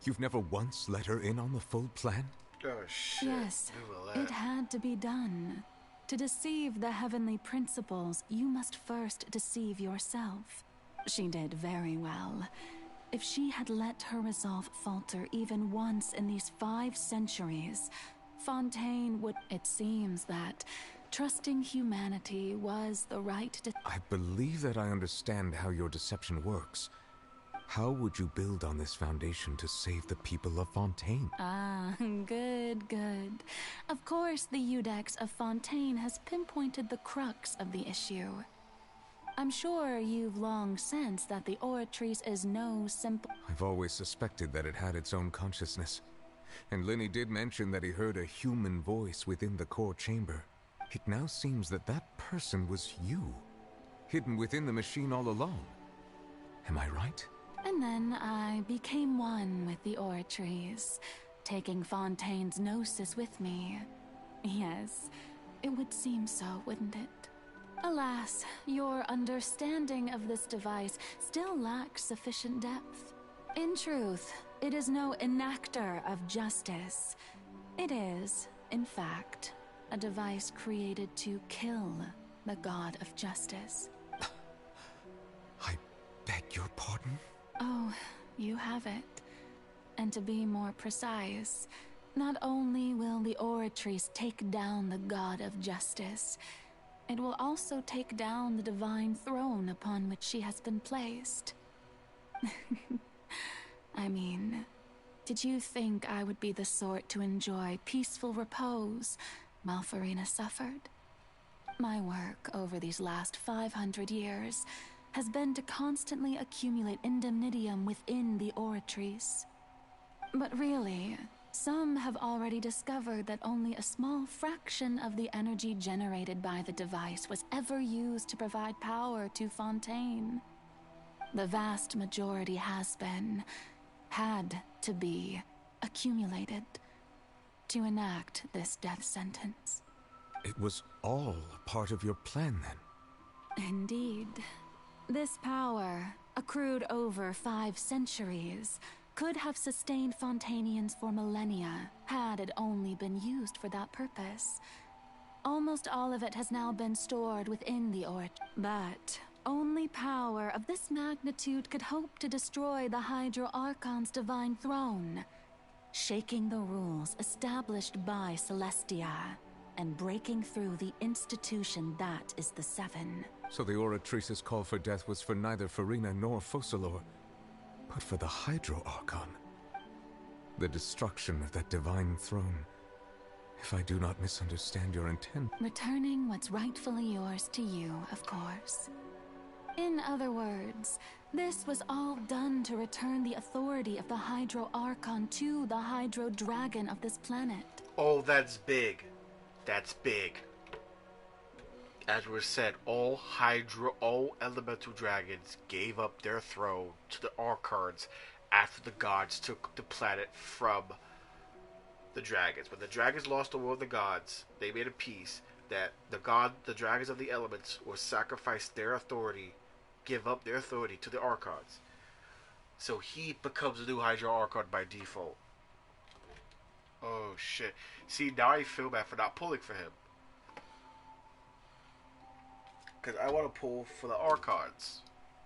Speaker 7: You've never once let her in on the full plan?
Speaker 1: Oh shit.
Speaker 12: Yes, it had to be done. To deceive the heavenly principles, you must first deceive yourself. She did very well. If she had let her resolve falter even once in these 5 centuries, Fontaine would... It seems that trusting humanity was the right...
Speaker 7: I believe that I understand how your deception works. How would you build on this foundation to save the people of Fontaine?
Speaker 12: Ah, good, good. Of course, the Iudex of Fontaine has pinpointed the crux of the issue. I'm sure you've long sensed that the Oratrice is no simple...
Speaker 7: I've always suspected that it had its own consciousness. And Lenny did mention that he heard a human voice within the core chamber. It now seems that that person was you, hidden within the machine all along. Am I right?
Speaker 12: And then I became one with the Oratrice, taking Fontaine's gnosis with me. Yes, it would seem so, wouldn't it? Alas, your understanding of this device still lacks sufficient depth. In truth, it is no enactor of justice. It is, in fact, a device created to kill the god of justice.
Speaker 7: I beg your pardon?
Speaker 12: Oh, you have it. And to be more precise, not only will the Oratrice take down the god of justice, it will also take down the divine throne upon which she has been placed. I mean, did you think I would be the sort to enjoy peaceful repose while Farina suffered? My work over these last 500 years has been to constantly accumulate indemnitium within the Oratrice. But really, some have already discovered that only a small fraction of the energy generated by the device was ever used to provide power to Fontaine. The vast majority had to be accumulated to enact this death sentence.
Speaker 7: It was all part of your plan, then?
Speaker 12: Indeed. This power, accrued over 5 centuries, could have sustained Fontainians for millennia, had it only been used for that purpose. Almost all of it has now been stored within the Oratrice. But only power of this magnitude could hope to destroy the Hydro Archon's divine throne, shaking the rules established by Celestia, and breaking through the institution that is the Seven.
Speaker 7: So the Oratrice's call for death was for neither Farina nor Focalor, but for the Hydro Archon. The destruction of that divine throne. If I do not misunderstand your intent...
Speaker 12: Returning what's rightfully yours to you, of course. In other words, this was all done to return the authority of the Hydro Archon to the Hydro Dragon of this planet.
Speaker 1: Oh, that's big. That's big. As was said, all elemental dragons gave up their throne to the Archons after the gods took the planet from the dragons. When the dragons lost the war of the gods, they made a peace that the dragons of the elements will sacrifice their authority, give up their authority to the Archons. So he becomes the new Hydro Archon by default. Oh shit. See, now I feel bad for not pulling for him. Because I want to pull for the Archons.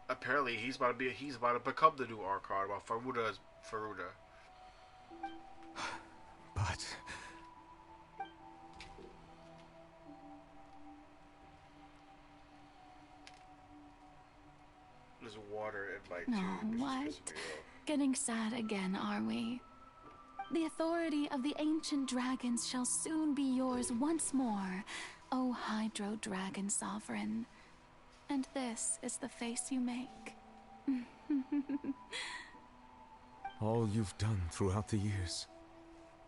Speaker 1: Apparently he's about to become the new Archon while Faruna is Faruna.
Speaker 7: But
Speaker 1: there's water in my
Speaker 12: No,
Speaker 1: tube.
Speaker 12: what? Getting sad again, are we? The authority of the ancient dragons shall soon be yours once more, O Hydro Dragon Sovereign. And this is the face you make.
Speaker 7: all you've done throughout the years,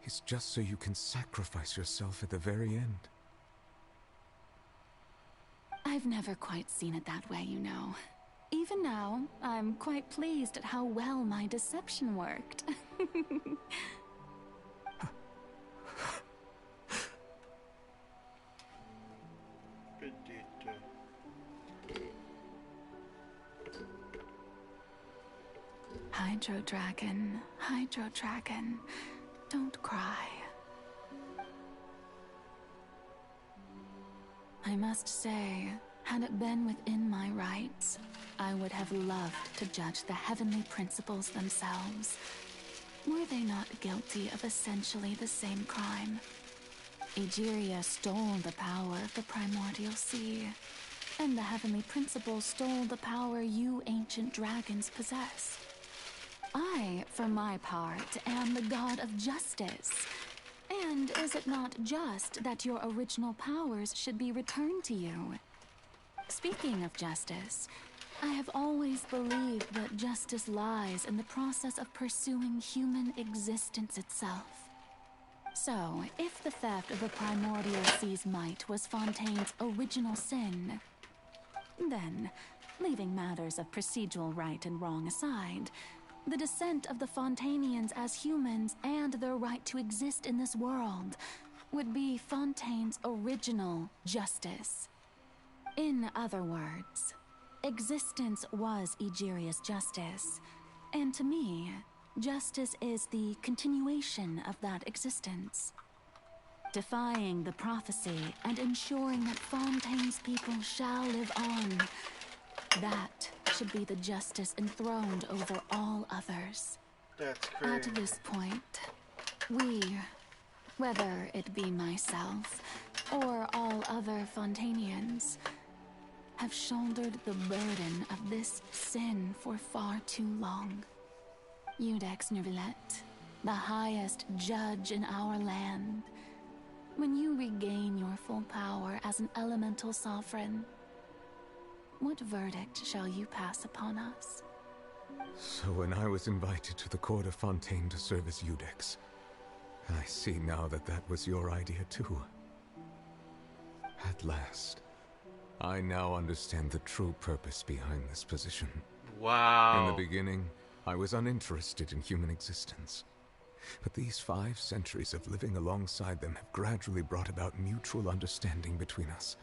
Speaker 7: is just so you can sacrifice yourself at the very end.
Speaker 12: I've never quite seen it that way, you know. Even now, I'm quite pleased at how well my deception worked. Hydro Dragon, don't cry. I must say, had it been within my rights, I would have loved to judge the heavenly principles themselves. Were they not guilty of essentially the same crime? Egeria stole the power of the primordial sea, and the heavenly principles stole the power you ancient dragons possess. I, for my part, am the god of justice. And is it not just that your original powers should be returned to you? Speaking of justice, I have always believed that justice lies in the process of pursuing human existence itself. So, if the theft of the primordial sea's might was Fontaine's original sin, then, leaving matters of procedural right and wrong aside, the descent of the Fontainians as humans and their right to exist in this world would be Fontaine's original justice. In other words, existence was Egeria's justice, and to me, justice is the continuation of that existence. Defying the prophecy and ensuring that Fontaine's people shall live on, that should be the justice enthroned over all others.
Speaker 1: That's crazy.
Speaker 12: At this point, we, whether it be myself or all other Fontainians, have shouldered the burden of this sin for far too long. Iudex Neuvillette, the highest judge in our land, when you regain your full power as an elemental sovereign, what verdict shall you pass upon us?
Speaker 7: So when I was invited to the court of Fontaine to serve as Iudex, I see now that that was your idea too. At last, I now understand the true purpose behind this position.
Speaker 1: Wow.
Speaker 7: In the beginning, I was uninterested in human existence. But these 5 centuries of living alongside them have gradually brought about mutual understanding between us.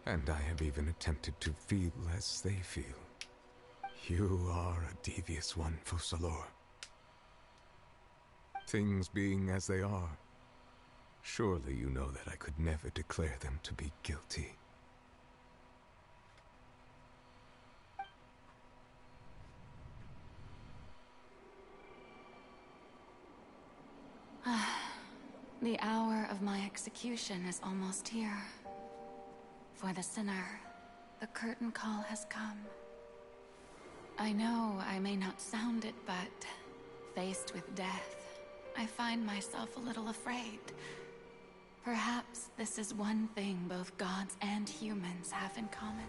Speaker 7: And I have even attempted to feel as they feel. You are a devious one, Focalors. Things being as they are, surely you know that I could never declare them to be guilty.
Speaker 12: The hour of my execution is almost here. For the sinner, the curtain call has come. I know I may not sound it, but faced with death, I find myself a little afraid. Perhaps this is one thing both gods and humans have in common.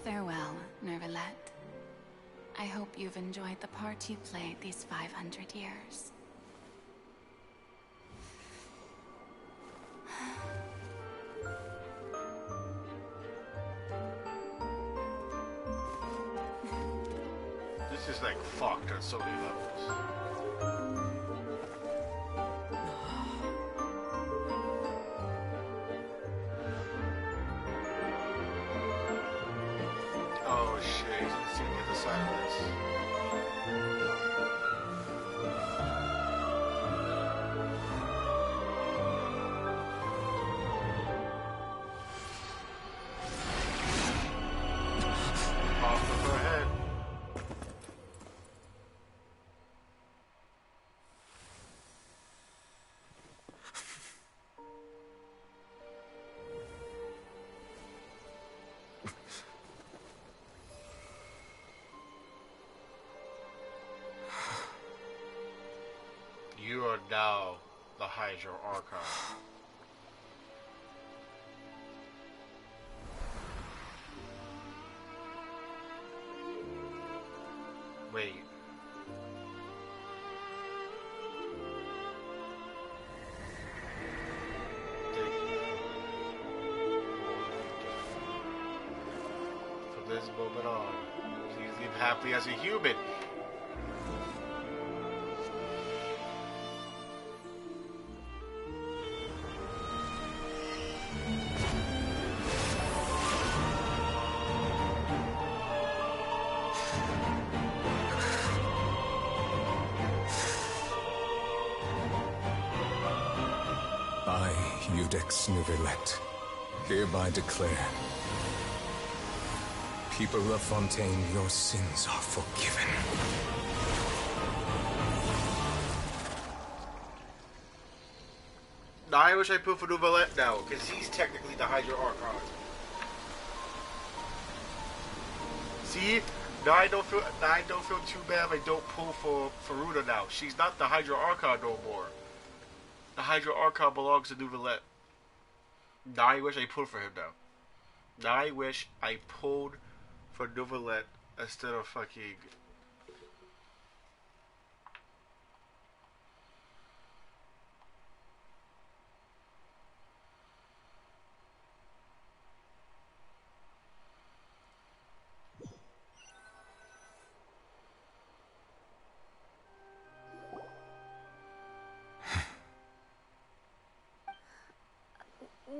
Speaker 12: Farewell, Neuvillette. I hope you've enjoyed the part you played these 500 years.
Speaker 1: This is like fucked on so many levels. Oh shit, he's gonna get the side of this. Off of her head. You are now the Hydro Archon. moment on. Please live happily as a human.
Speaker 7: I, Iudex Nuvillet, hereby declare, people of Fontaine, your sins are forgiven.
Speaker 1: Now, I wish I put for Nuvillet now, because he's technically the Hydra Archon. See? Now I don't feel too bad if I don't pull for Faruda now. She's not the Hydra Archon no more. The Hydra Archon belongs to Nuvillet. Now I wish I pulled for him now. Now I wish I pulled for Nuvillet instead of fucking...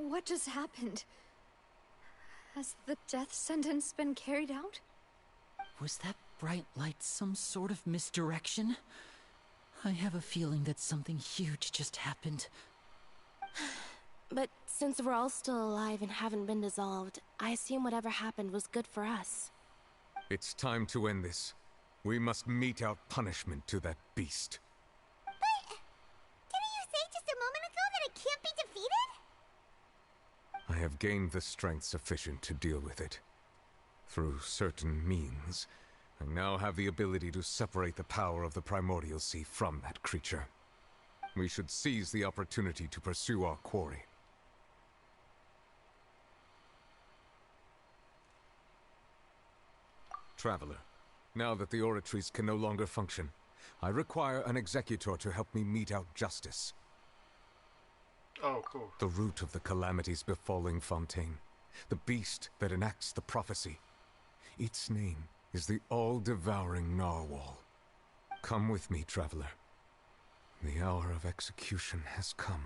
Speaker 4: What just happened? Has the death sentence been carried out?
Speaker 20: Was that bright light some sort of misdirection? I have a feeling that something huge just happened.
Speaker 9: But since we're all still alive and haven't been dissolved, I assume whatever happened was good for us.
Speaker 7: It's time to end this. We must mete out punishment to that beast.
Speaker 3: But didn't you say just a moment ago that it can't be defeated?
Speaker 7: I have gained the strength sufficient to deal with it. Through certain means, I now have the ability to separate the power of the Primordial Sea from that creature. We should seize the opportunity to pursue our quarry. Traveler, now that the oratories can no longer function, I require an executor to help me mete out justice.
Speaker 1: Oh, cool.
Speaker 7: The root of the calamities befalling Fontaine. The beast that enacts the prophecy. Its name is the all-devouring narwhal. Come with me, traveler. The hour of execution has come.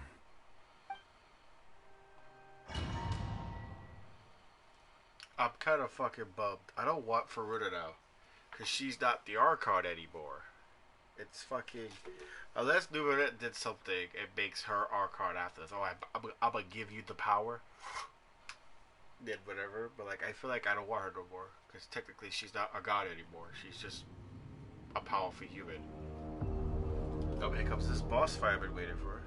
Speaker 1: I'm kind of fucking bummed. I don't want Faruda now. Because she's not the Archon anymore. It's fucking... Unless Nuvillet did something, it makes her Archon after this. Oh, I'm gonna give you the power. Then whatever. But like, I feel like I don't want her no more. Because technically she's not a god anymore. She's just a powerful human. Oh, here comes this boss fight I've been waiting for.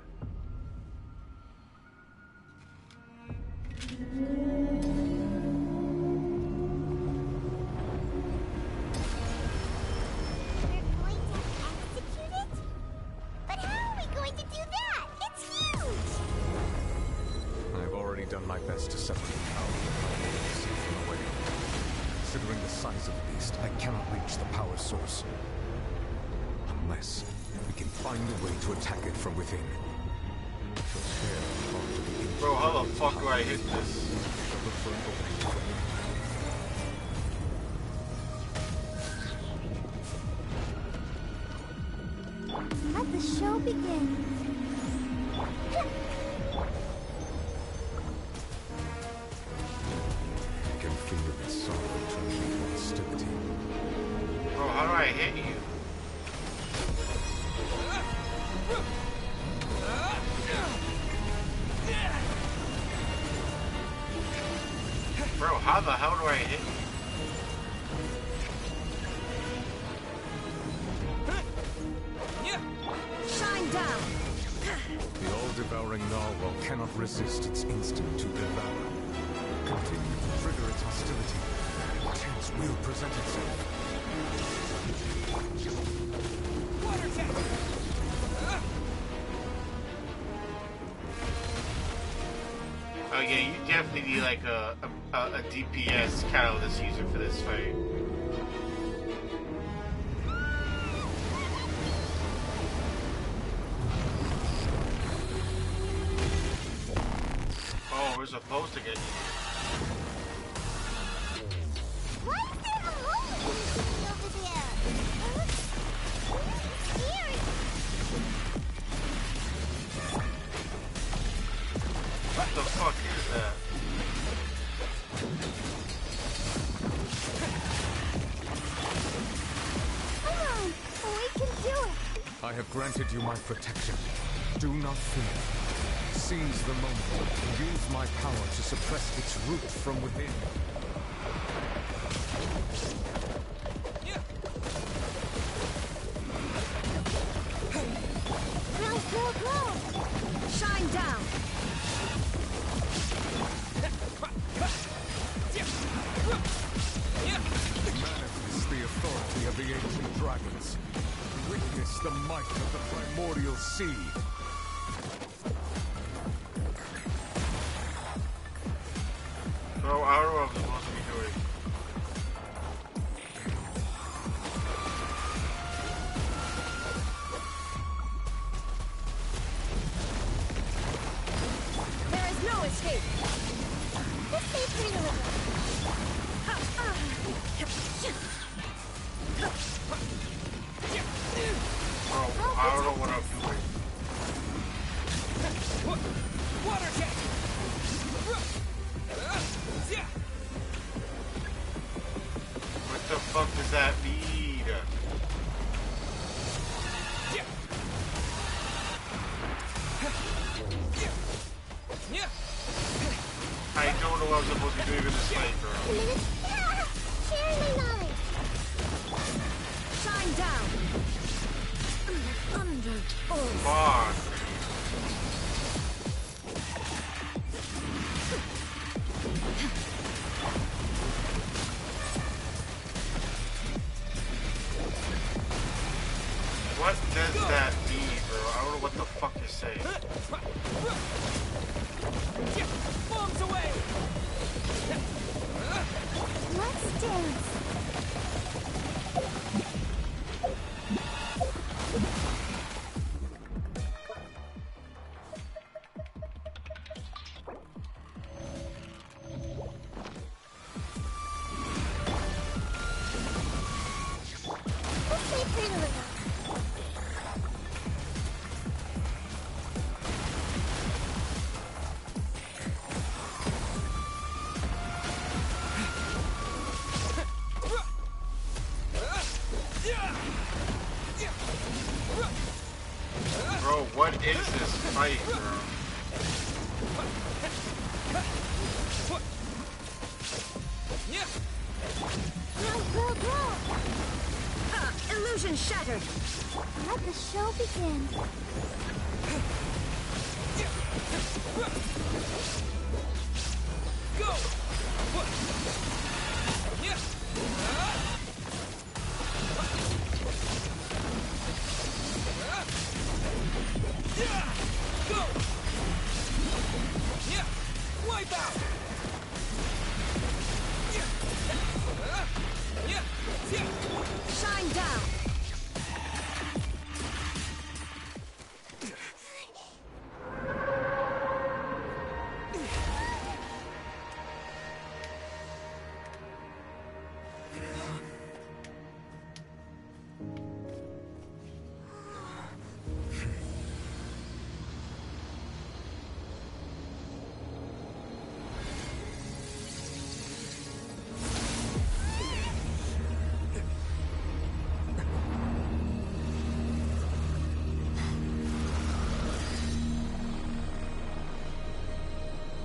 Speaker 7: Done my best to separate the power of the Primordial Sea from the way. Considering the size of the beast, I cannot reach the power source. Unless we can find a way to attack it from within.
Speaker 1: Bro, how the fuck do I hit this?
Speaker 3: Let the show begin.
Speaker 1: Bro, how do I hit you? Bro, how the hell do I hit you?
Speaker 3: Shine down!
Speaker 7: The all-devouring narwhal cannot resist its instinct to devour. Continue to trigger its hostility. A chance will present itself.
Speaker 5: Water tech!
Speaker 1: Oh yeah, you definitely need like a DPS catalyst user for this fight. Oh, we're supposed to get you.
Speaker 3: What?
Speaker 7: have granted you my protection. Do not fear. Seize the moment. Use my power to suppress its root from within.
Speaker 22: Glow! Shine down!
Speaker 7: Manifest the authority of the ancient dragons. Witness the might of the primordial sea.
Speaker 1: Bro, I don't know what I'm supposed to be doing.
Speaker 22: There is no escape! This is free to live.
Speaker 1: Bro, I don't know what I'm doing.
Speaker 5: Water jet!
Speaker 1: What the fuck does that mean? I don't know what I'm supposed to be doing in this fight, bro.
Speaker 3: Sharing my knowledge.
Speaker 22: Shine down!
Speaker 1: Fuck. What does that mean, bro? I don't know what the fuck you're saying.
Speaker 5: Bombs away!
Speaker 3: Let's dance.
Speaker 1: Bro, what is this fight, bro?
Speaker 3: Grow.
Speaker 22: Illusion shattered.
Speaker 3: Let the show begin.
Speaker 5: Go! Go! Wipe out!
Speaker 22: Shine down!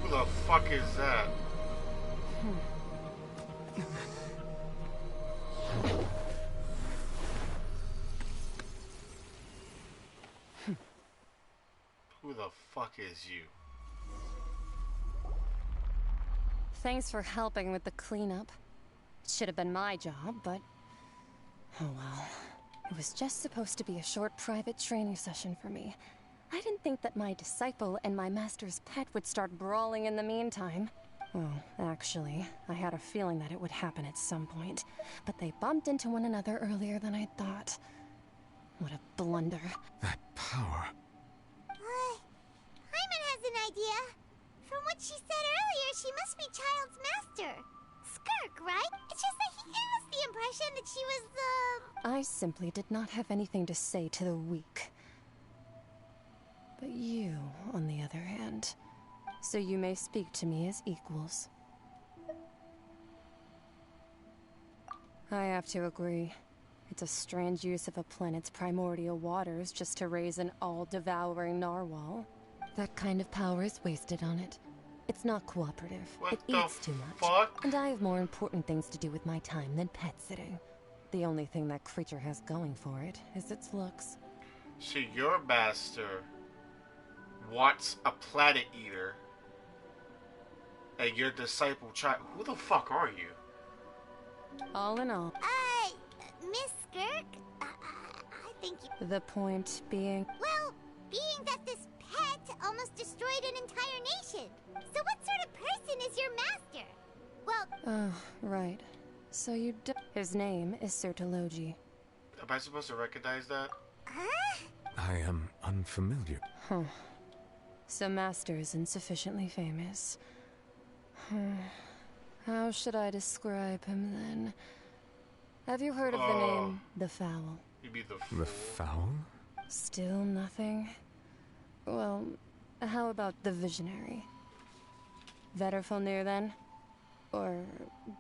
Speaker 1: Who the fuck is that? Who the fuck is you?
Speaker 9: Thanks for helping with the cleanup. It should have been my job, but... oh well. It was just supposed to be a short private training session for me. I didn't think that my disciple and my master's pet would start brawling in the meantime. Well, actually, I had a feeling that it would happen at some point, but they bumped into one another earlier than I thought. What a blunder.
Speaker 7: That power.
Speaker 3: Hyman has an idea. From what she said earlier, she must be Child's master. Skirk, right? It's just that he gave us the impression that she was the...
Speaker 9: I simply did not have anything to say to the weak. But you, on the other hand, so you may speak to me as equals. I have to agree.
Speaker 6: It's a strange use of a planet's primordial waters just to raise an all-devouring narwhal. That kind of power is wasted on it. It's not cooperative. It eats too much. And I have more important things to do with my time than pet sitting. The only thing that creature has going for it is its looks.
Speaker 1: So your master wants a planet eater, and your disciple child. Who the fuck are you?
Speaker 6: All in all.
Speaker 3: Miss Skirk? I think you...
Speaker 6: The point being...
Speaker 3: Well, being that this pet almost destroyed an entire nation. So what sort of person is your master? Well...
Speaker 6: Oh, right. So you do... His name is Sertologi.
Speaker 1: Am I supposed to recognize that?
Speaker 3: Huh?
Speaker 7: I am unfamiliar.
Speaker 6: Huh. So Master is insufficiently famous. How should I describe him then? Have you heard of the name The Fowl?
Speaker 1: You mean
Speaker 7: the Fowl?
Speaker 6: Still nothing? Well, how about the Visionary? Vetterfulnir then? Or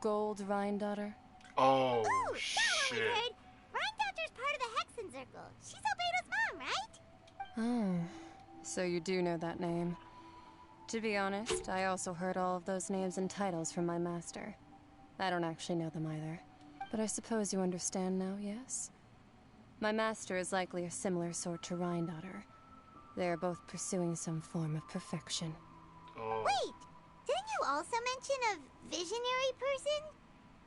Speaker 6: Gold Rhindaughter?
Speaker 1: Oh,
Speaker 3: shit. Rhindaughter's part of the Hexen Circle. She's Albedo's mom, right?
Speaker 6: Oh, so you do know that name. To be honest, I also heard all of those names and titles from my master. I don't actually know them either. But I suppose you understand now, yes? My master is likely a similar sort to Rhindaughter. They are both pursuing some form of perfection.
Speaker 3: Wait! Didn't you also mention a visionary person?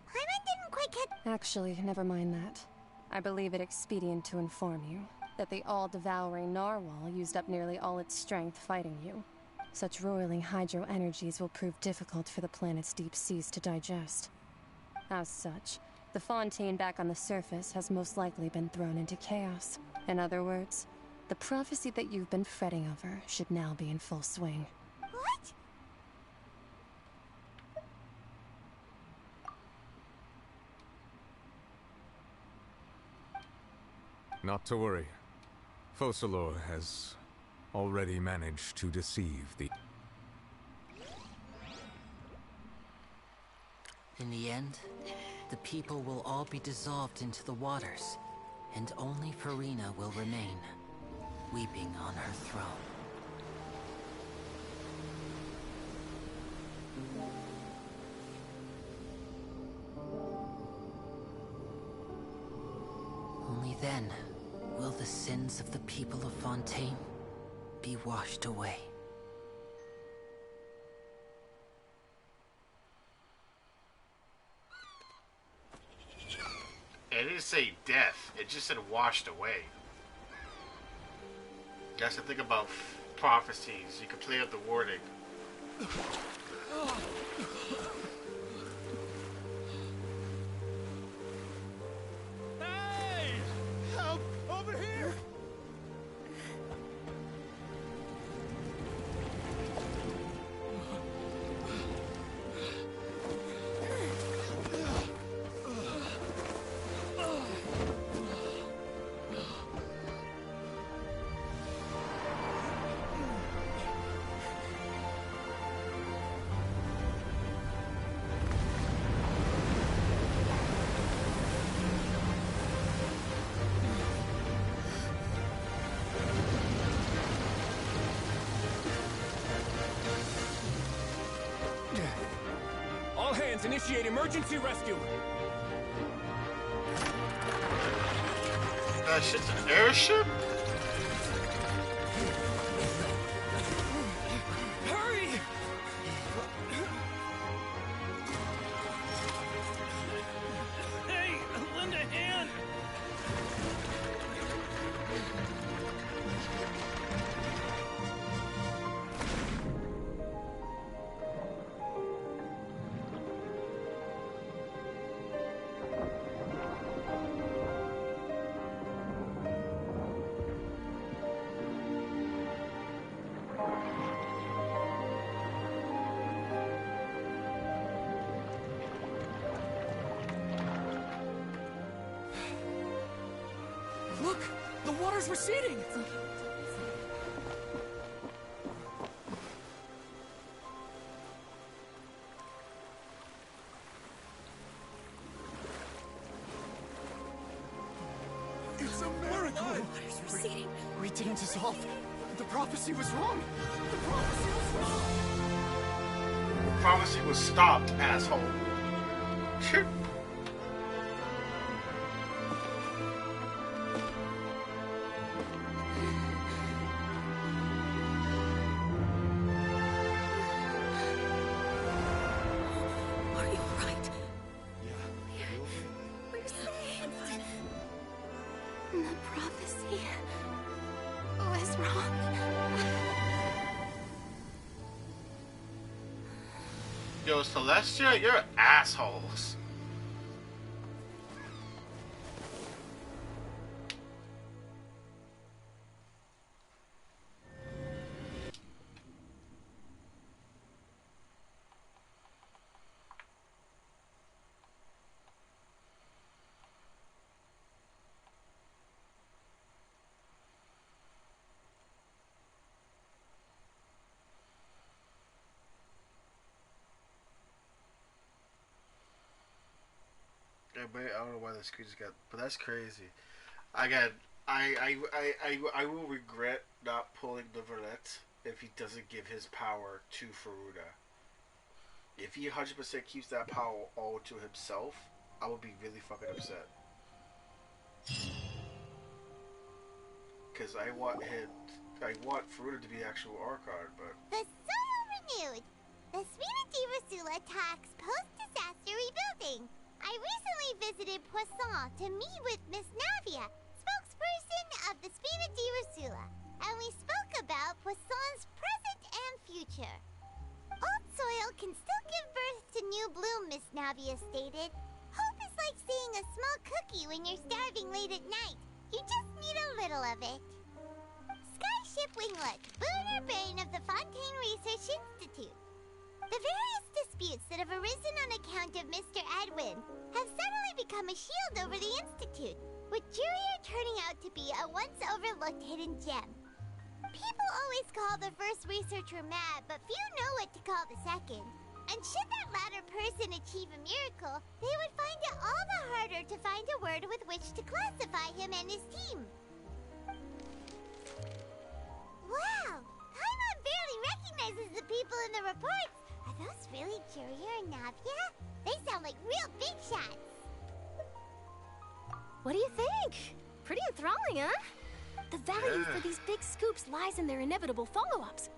Speaker 3: Hyman didn't quite get...
Speaker 6: Actually, never mind that. I believe it expedient to inform you that the all-devouring narwhal used up nearly all its strength fighting you. Such roiling hydro energies will prove difficult for the planet's deep seas to digest. As such, the Fontaine back on the surface has most likely been thrown into chaos. In other words, the prophecy that you've been fretting over should now be in full swing.
Speaker 3: What?
Speaker 7: Not to worry. Focalor has already managed to deceive the...
Speaker 20: In the end, the people will all be dissolved into the waters, and only Farina will remain, weeping on her throne. Only then will the sins of the people of Fontaine be washed away.
Speaker 1: It didn't say death, it just said washed away. You have to think about prophecies. You can play out the wording.
Speaker 5: Hey! Help! Over here! All hands, initiate emergency rescue!
Speaker 1: That shit's an airship?
Speaker 5: Hurry! Hey, lend a hand!
Speaker 8: Look! The water's receding!
Speaker 16: We didn't dissolve. The prophecy was wrong. The prophecy was wrong.
Speaker 1: The prophecy was stopped, asshole.
Speaker 9: The prophecy was wrong.
Speaker 1: Yo, Celestia, you're assholes. I don't know why the screen just got, but that's crazy. I will regret not pulling the Verlet if he doesn't give his power to Furuta. If he 100% keeps that power all to himself, I would be really fucking upset. Because I want Furuta to be the actual Archon, but...
Speaker 3: The soul renewed! The Spina di Rosula talks post-disaster rebuilding. I recently visited Poisson to meet with Miss Navia, spokesperson of the Spina di Rosula, and we spoke about Poisson's present and future. Old soil can still give birth to new bloom, Miss Navia stated. Hope is like seeing a small cookie when you're starving late at night. You just need a little of it. Skyship Winglet, boon or bane of the Fontaine Research Institute. The various disputes that have arisen on account of Mr. Edwin have suddenly become a shield over the Institute, with Jurier turning out to be a once-overlooked hidden gem. People always call the first researcher mad, but few know what to call the second. And should that latter person achieve a miracle, they would find it all the harder to find a word with which to classify him and his team. Wow! Paimon barely recognizes the people in the reports. Are those really Jurier and Navia? They sound like real big shots.
Speaker 9: What do you think? Pretty enthralling, huh? The value for these big scoops lies in their inevitable follow-ups.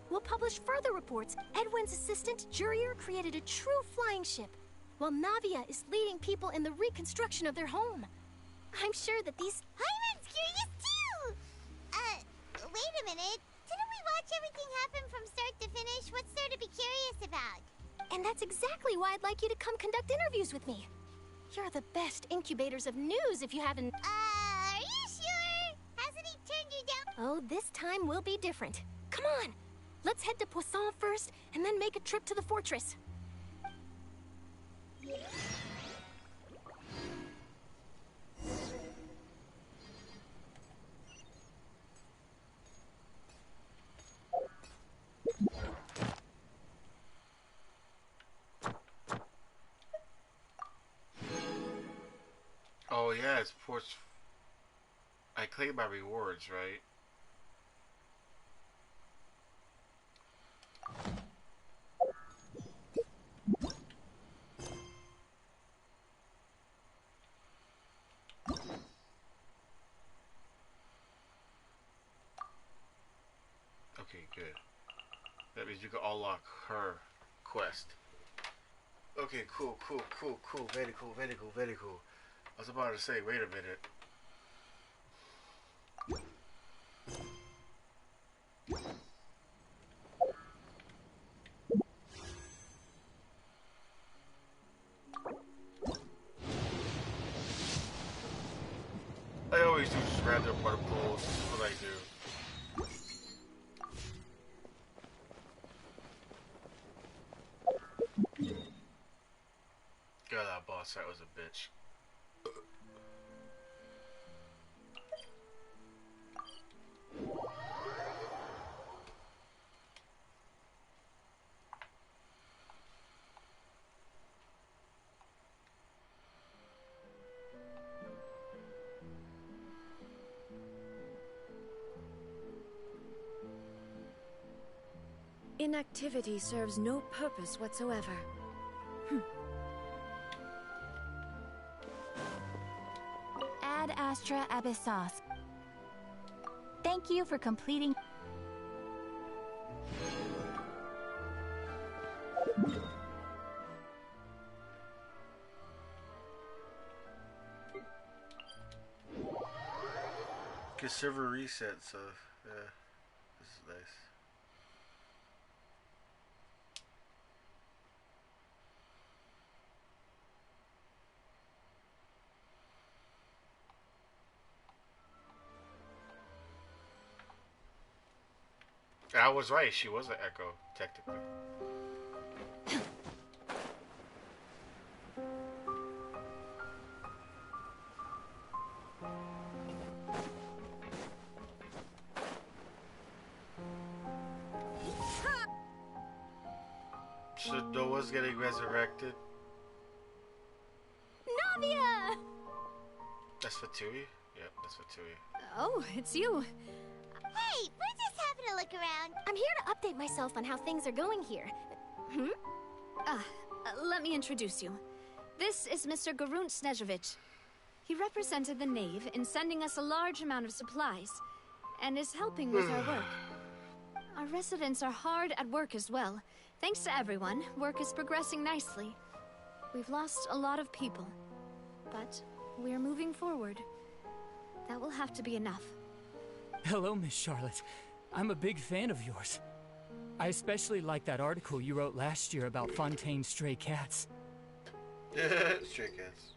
Speaker 9: We'll publish further reports. Edwin's assistant, Jurier, created a true flying ship, while Navia is leading people in the reconstruction of their home. I'm sure that these...
Speaker 3: Paimon's curious too! Wait a minute. Didn't we watch everything happen from start to finish? What's there to be curious about?
Speaker 9: And that's exactly why I'd like you to come conduct interviews with me. You're the best incubators of news if you haven't...
Speaker 3: Are you sure? Hasn't he turned you down?
Speaker 9: Oh, this time will be different. Come on! Let's head to Poisson first, and then make a trip to the fortress.
Speaker 1: Oh yeah, it's ports. I claim my rewards, right? Okay, good. That means you can unlock her quest. Okay, cool. Very cool. I was about to say, wait a minute. I always do just random particles. This is what I do. God, that boss fight was a bitch.
Speaker 4: Inactivity serves no purpose whatsoever.
Speaker 13: Ad Astra Abyssos. Thank you for completing.
Speaker 1: Get server reset, so yeah, this is nice. I was right, she was an echo, technically. So Noah's getting resurrected.
Speaker 9: Navia!
Speaker 1: That's for Tui? Yep, that's for Tui.
Speaker 4: Oh, it's you.
Speaker 3: Hey, we're just having a look around.
Speaker 9: I'm here to update myself on how things are going here.
Speaker 4: Let me introduce you. This is Mr. Garunt Snežević. He represented the Knave in sending us a large amount of supplies, and is helping with our work. Our residents are hard at work as well. Thanks to everyone, work is progressing nicely. We've lost a lot of people, but we're moving forward. That will have to be enough.
Speaker 5: Hello, Miss Charlotte. I'm a big fan of yours. I especially like that article you wrote last year about Fontaine's stray cats.
Speaker 1: Stray cats.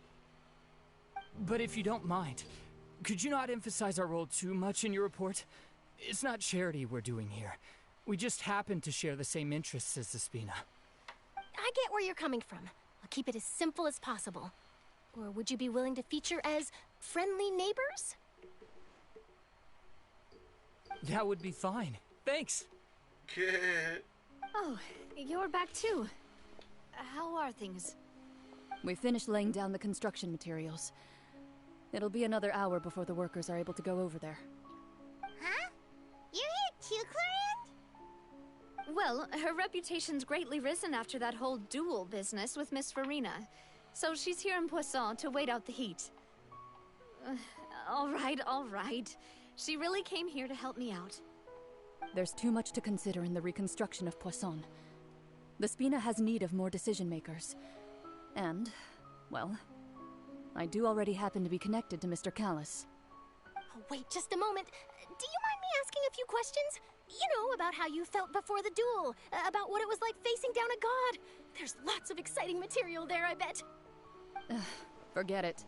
Speaker 5: But if you don't mind, could you not emphasize our role too much in your report? It's not charity we're doing here. We just happen to share the same interests as the Spina.
Speaker 9: I get where you're coming from. I'll keep it as simple as possible. Or would you be willing to feature as friendly neighbors?
Speaker 5: That would be fine. Thanks.
Speaker 4: Oh, you're back too. How are things?
Speaker 14: We finished laying down the construction materials. It'll be another hour before the workers are able to go over there.
Speaker 3: Huh? You're here too, Clorinde?
Speaker 4: Well, her reputation's greatly risen after that whole duel business with Miss Farina. So she's here in Poisson to wait out the heat. All right. She really came here to help me out.
Speaker 14: There's too much to consider in the reconstruction of Poisson. The Spina has need of more decision makers. And, well, I do already happen to be connected to Mr. Callis.
Speaker 9: Oh, wait just a moment. Do you mind me asking a few questions? You know, about how you felt before the duel, about what it was like facing down a god. There's lots of exciting material there, I bet.
Speaker 14: Forget it.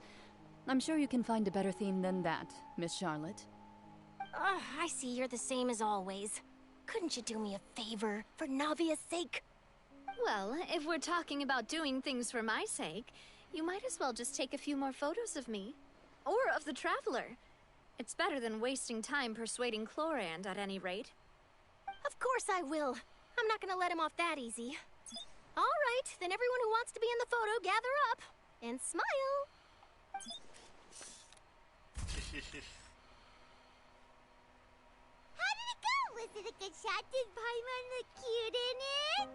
Speaker 14: I'm sure you can find a better theme than that, Miss Charlotte.
Speaker 9: I see you're the same as always. Couldn't you do me a favor, for Navia's sake?
Speaker 4: Well, if we're talking about doing things for my sake, you might as well just take a few more photos of me. Or of the Traveler. It's better than wasting time persuading Clorinde, at any rate.
Speaker 9: Of course I will. I'm not gonna let him off that easy. All right, then everyone who wants to be in the photo, gather up. And smile.
Speaker 3: How did it go? Was it a good shot? Did Paimon look cute in it?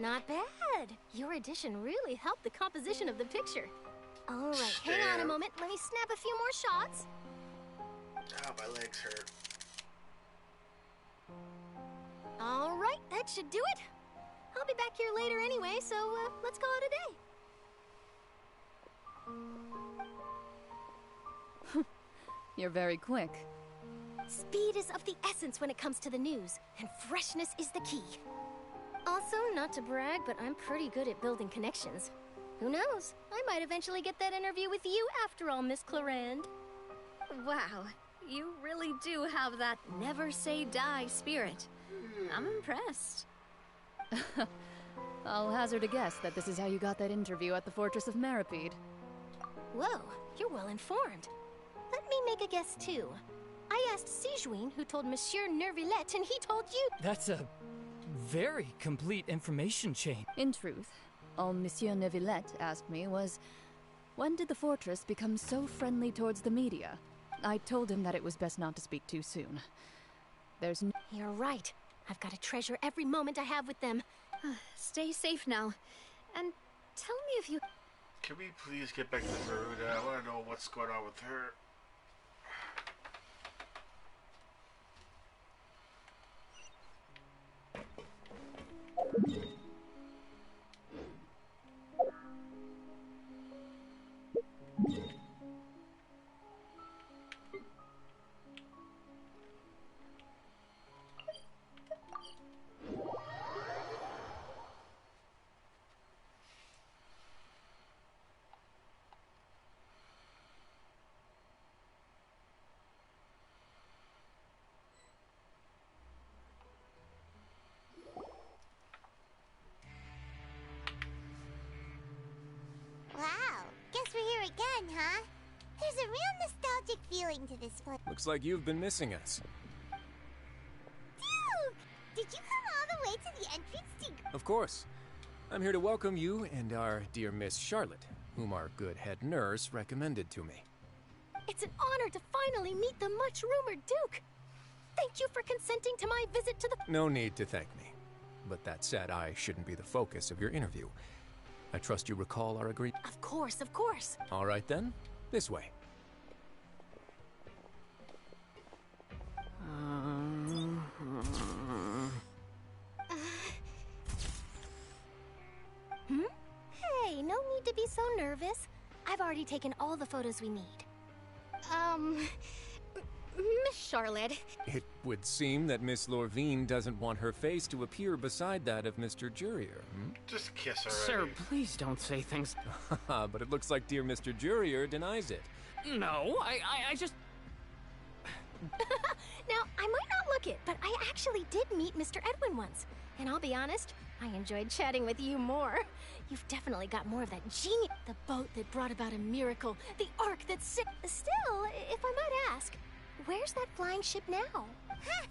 Speaker 9: Not bad. Your addition really helped the composition of the picture. All right, hang on a moment. Let me snap a few more shots.
Speaker 1: Oh, my legs hurt.
Speaker 9: All right, that should do it. I'll be back here later anyway, so let's call it a day.
Speaker 14: You're very quick.
Speaker 9: Speed is of the essence when it comes to the news, and freshness is the key. Also, not to brag, but I'm pretty good at building connections. Who knows? I might eventually get that interview with you after all, Miss Clorinde.
Speaker 4: Wow, you really do have that never say die spirit. I'm impressed.
Speaker 14: I'll hazard a guess that this is how you got that interview at the Fortress of Meripede.
Speaker 9: Whoa, you're well informed. Let me make a guess too. I asked Sijuin, who told Monsieur Nervillet, and he told you.
Speaker 5: That's a very complete information chain.
Speaker 14: In truth, all Monsieur Nervillet asked me was, when did the fortress become so friendly towards the media? I told him that it was best not to speak too soon.
Speaker 9: You're right. I've got to treasure every moment I have with them.
Speaker 4: Stay safe now. And tell me if you...
Speaker 1: Can we please get back to Veruda? I want to know what's going on with her.
Speaker 3: Wow, guess we're here again, huh? There's a real nostalgic feeling to this place.
Speaker 15: Looks like you've been missing us.
Speaker 3: Duke! Did you come all the way to the entrance to...
Speaker 15: Of course. I'm here to welcome you and our dear Miss Charlotte, whom our good head nurse recommended to me.
Speaker 9: It's an honor to finally meet the much-rumored Duke. Thank you for consenting to my visit to the...
Speaker 15: No need to thank me. But that said, I shouldn't be the focus of your interview. I trust you recall our agreement.
Speaker 9: Of course, of course.
Speaker 15: All right then, this way.
Speaker 9: Hey, no need to be so nervous. I've already taken all the photos we need. Miss Charlotte.
Speaker 15: It would seem that Miss Lorvine doesn't want her face to appear beside that of Mr. Jurier.
Speaker 1: Just kiss her.
Speaker 11: Sir, please don't say things.
Speaker 15: But it looks like dear Mr. Jurier denies it.
Speaker 11: No, I just...
Speaker 9: Now, I might not look it, but I actually did meet Mr. Edwin once. And I'll be honest, I enjoyed chatting with you more. You've definitely got more of that genius. The boat that brought about a miracle. The ark that's sick. Still, if I might ask, where's that flying ship now?
Speaker 3: Huh!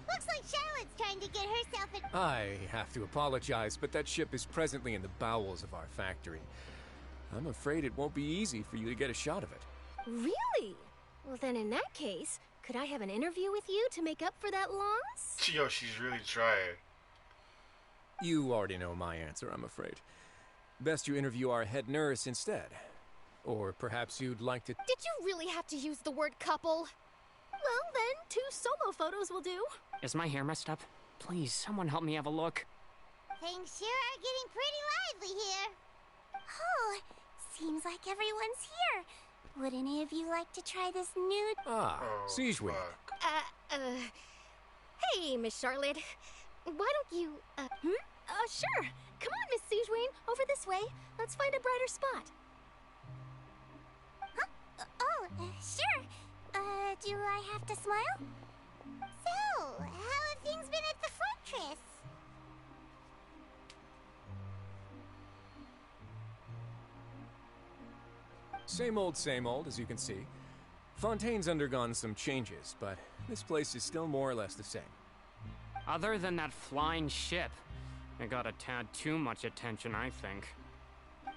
Speaker 3: Looks like Charlotte's trying to get herself in...
Speaker 15: I have to apologize, but that ship is presently in the bowels of our factory. I'm afraid it won't be easy for you to get a shot of it.
Speaker 9: Really? Well, then in that case, could I have an interview with you to make up for that loss?
Speaker 1: Yo, she's really trying.
Speaker 15: You already know my answer, I'm afraid. Best you interview our head nurse instead. Or perhaps you'd like to...
Speaker 9: Did you really have to use the word couple? Well, then, 2 solo photos will do.
Speaker 11: Is my hair messed up? Please, someone help me have a look.
Speaker 3: Things sure are getting pretty lively here. Oh, seems like everyone's here. Would any of you like to try this nude...
Speaker 15: Siegewing.
Speaker 9: Hey, Miss Charlotte. Why don't you, sure. Come on, Miss Siegewing, over this way. Let's find a brighter spot.
Speaker 3: Huh? Sure. Do I have to smile? So, how have things been at the fortress?
Speaker 15: Same old, as you can see. Fontaine's undergone some changes, but this place is still more or less the same.
Speaker 11: Other than that flying ship, it got a tad too much attention, I think.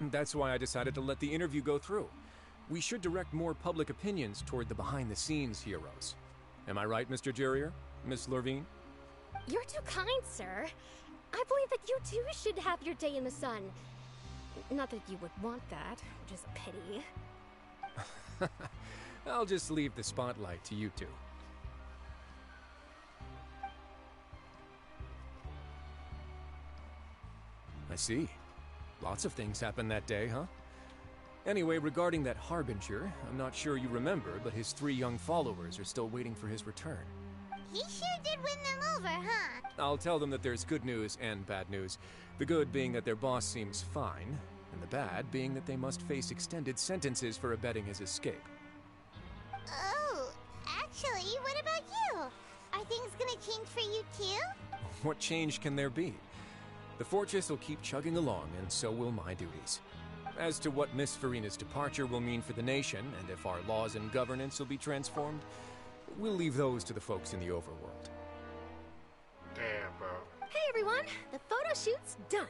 Speaker 15: That's why I decided to let the interview go through. We should direct more public opinions toward the behind-the-scenes heroes. Am I right, Mr. Jurier? Miss Lorvine?
Speaker 9: You're too kind, sir. I believe that you too should have your day in the sun. Not that you would want that, which is a pity.
Speaker 15: I'll just leave the spotlight to you two. I see. Lots of things happened that day, huh? Anyway, regarding that Harbinger, I'm not sure you remember, but his 3 young followers are still waiting for his return.
Speaker 3: He sure did win them over, huh?
Speaker 15: I'll tell them that there's good news and bad news. The good being that their boss seems fine, and the bad being that they must face extended sentences for abetting his escape.
Speaker 3: Oh, actually, what about you? Are things gonna change for you too?
Speaker 15: What change can there be? The fortress will keep chugging along, and so will my duties. As to what Miss Farina's departure will mean for the nation, and if our laws and governance will be transformed, we'll leave those to the folks in the overworld.
Speaker 1: Damn, bro.
Speaker 9: Hey, everyone! The photo shoot's done.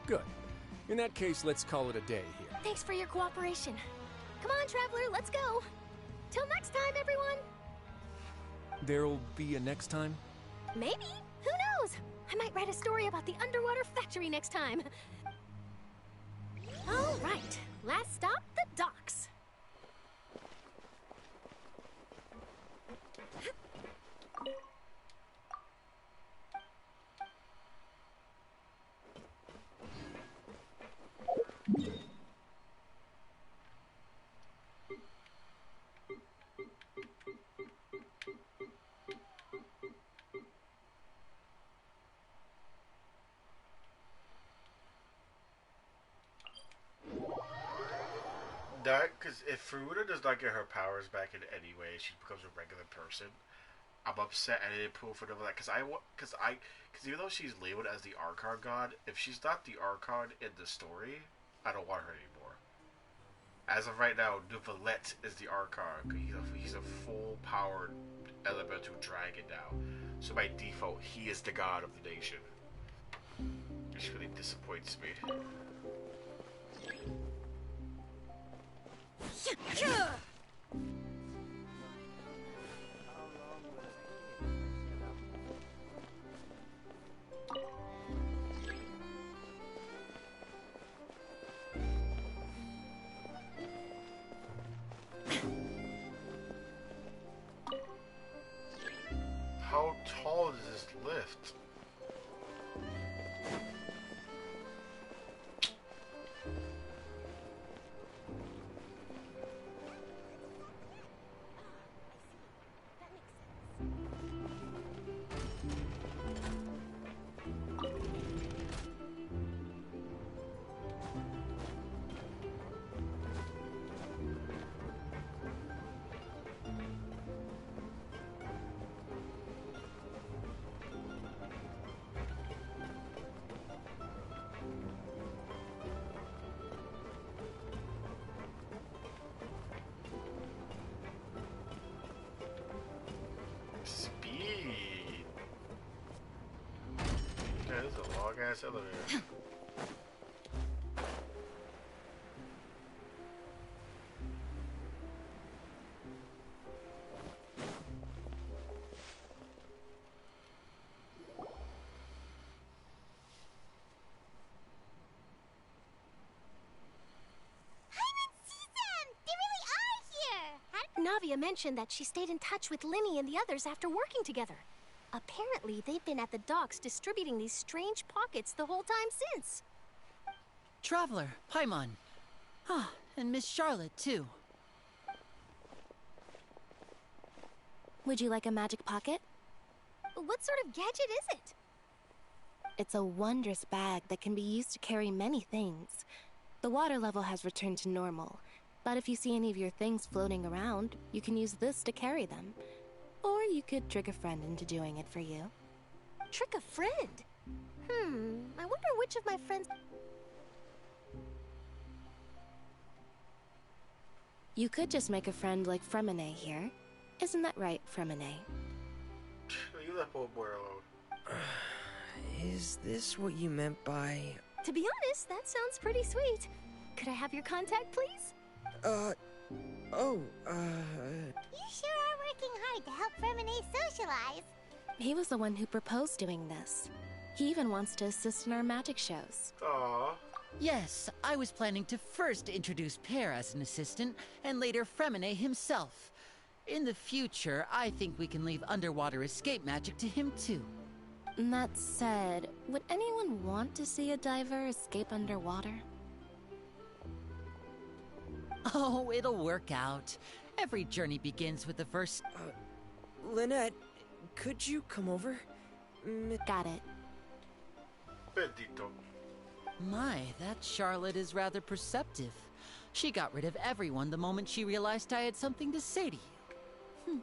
Speaker 15: Good. In that case, let's call it a day here.
Speaker 9: Thanks for your cooperation. Come on, Traveler, let's go. Till next time, everyone!
Speaker 15: There'll be a next time?
Speaker 9: Maybe. Who knows? I might write a story about the underwater factory next time. All right. Last stop, the docks.
Speaker 1: That, because if Furuta does not get her powers back in any way, she becomes a regular person. I'm upset I didn't pull for them like, because even though she's labeled as the Archon god, if she's not the Archon in the story, I don't want her anymore. As of right now, Neuvillette is the Archon. He's a full-powered elemental dragon now. So by default, he is the god of the nation. Which really disappoints me. How tall is this lift? This is a long ass elevator.
Speaker 9: Navia mentioned that she stayed in touch with Linny and the others after working together. Apparently, they've been at the docks distributing these strange pockets the whole time since.
Speaker 20: Traveler, Paimon. Ah, and Miss Charlotte, too.
Speaker 10: Would you like a magic pocket?
Speaker 9: What sort of gadget is it?
Speaker 10: It's a wondrous bag that can be used to carry many things. The water level has returned to normal, but if you see any of your things floating around, you can use this to carry them. Or you could trick a friend into doing it for you.
Speaker 9: Trick a friend? I wonder which of my friends...
Speaker 10: You could just make a friend like Fremine here. Isn't that right, Fremine?
Speaker 1: You left old boy alone.
Speaker 17: Is this what you meant by...
Speaker 9: To be honest, that sounds pretty sweet. Could I have your contact, please?
Speaker 3: You sure are working hard to help Fremine socialize.
Speaker 10: He was the one who proposed doing this. He even wants to assist in our magic shows.
Speaker 1: Aww.
Speaker 20: Yes, I was planning to first introduce Pear as an assistant, and later Fremine himself. In the future, I think we can leave underwater escape magic to him too.
Speaker 10: That said, would anyone want to see a diver escape underwater?
Speaker 20: Oh, it'll work out. Every journey begins with the first...
Speaker 17: Lynette, could you come over?
Speaker 10: Got it.
Speaker 1: Bendito.
Speaker 20: My, that Charlotte is rather perceptive. She got rid of everyone the moment she realized I had something to say to you.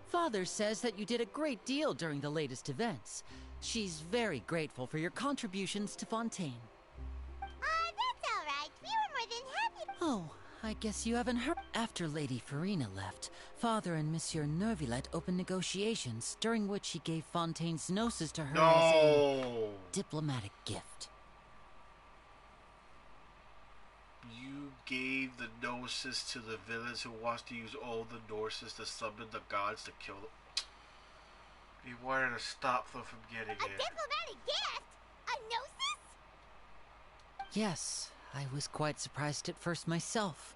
Speaker 20: Father says that you did a great deal during the latest events. She's very grateful for your contributions to Fontaine.
Speaker 3: That's all right. We were more than happy.
Speaker 20: Oh, I guess you haven't heard. After Lady Farina left, Father and Monsieur Neuvillette opened negotiations, during which he gave Fontaine's gnosis to her as a diplomatic gift.
Speaker 1: You gave the gnosis to the villains who wants to use all the gnosis to summon the gods to kill them. He wanted to stop them from getting it.
Speaker 3: A diplomatic gift? A gnosis?
Speaker 20: Yes, I was quite surprised at first myself.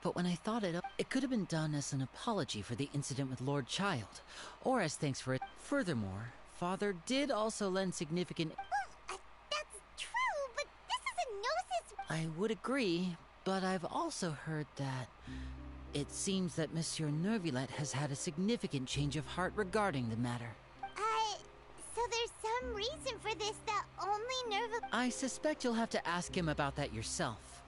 Speaker 20: But when I thought it could have been done as an apology for the incident with Lord Child, or as thanks for it. Furthermore, Father did also lend significant...
Speaker 3: That's true, but this is a gnosis...
Speaker 20: I would agree, but I've also heard that... It seems that Monsieur Nervilette has had a significant change of heart regarding the matter.
Speaker 3: So there's some reason for this that only Nervilette...
Speaker 20: I suspect you'll have to ask him about that yourself.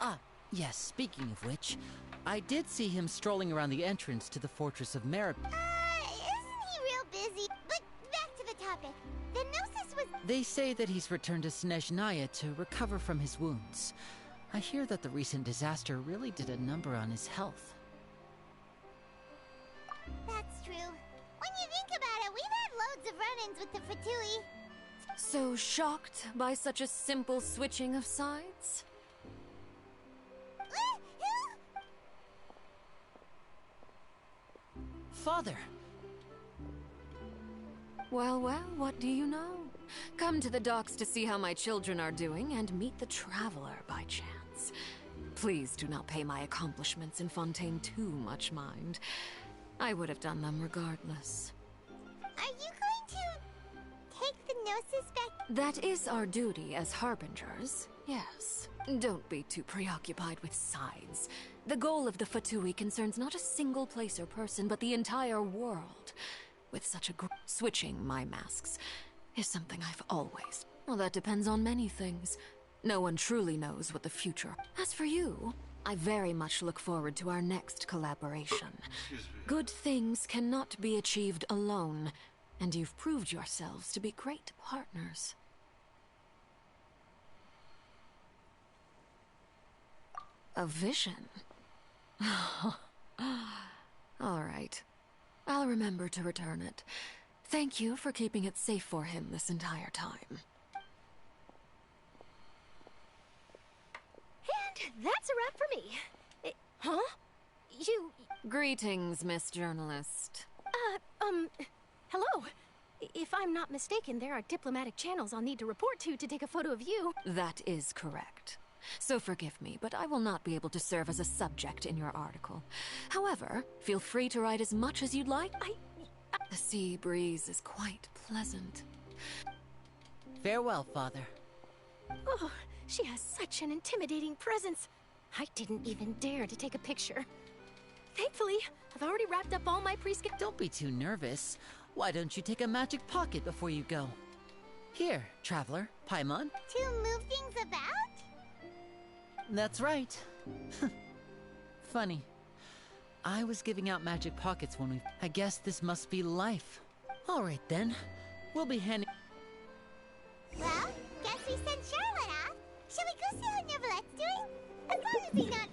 Speaker 20: Ah, yes, speaking of which, I did see him strolling around the entrance to the Fortress of Isn't
Speaker 3: he real busy? But back to the topic. The gnosis was...
Speaker 20: They say that he's returned to Snezhnaya to recover from his wounds. I hear that the recent disaster really did a number on his health.
Speaker 3: That's true. When you think about it, we've had loads of run-ins with the Fatui.
Speaker 19: So shocked by such a simple switching of sides?
Speaker 20: Father!
Speaker 19: Well, what do you know? Come to the docks to see how my children are doing and meet the Traveler by chance. Please do not pay my accomplishments in Fontaine too much mind. I would have done them regardless.
Speaker 3: Are you going to take the gnosis back?
Speaker 19: That is our duty as harbingers, yes. Don't be too preoccupied with sides. The goal of the Fatui concerns not a single place or person, but the entire world. With such a switching my masks is something I've always... Well, that depends on many things. No one truly knows what the future... As for you, I very much look forward to our next collaboration. Good things cannot be achieved alone, and you've proved yourselves to be great partners. A vision? All right. I'll remember to return it. Thank you for keeping it safe for him this entire time.
Speaker 9: And that's a wrap for me. Huh? You...
Speaker 19: Greetings, Miss Journalist.
Speaker 9: Hello. If I'm not mistaken, there are diplomatic channels I'll need to report to take a photo of you.
Speaker 19: That is correct. So forgive me, but I will not be able to serve as a subject in your article. However, feel free to write as much as you'd like. The sea breeze is quite pleasant.
Speaker 20: Farewell, Father.
Speaker 9: Oh, she has such an intimidating presence. I didn't even dare to take a picture. Thankfully, I've already wrapped up all my pre-scheduled...
Speaker 20: Don't be too nervous. Why don't you take a magic pocket before you go? Here, Traveler, Paimon.
Speaker 3: To move things about?
Speaker 20: That's right. Funny. I was giving out magic pockets when we... I guess this must be life. All right, then. We'll be handing...
Speaker 3: Well, guess we send Charlotte off. Shall we go see how Nervilette's doing? As long as he's not...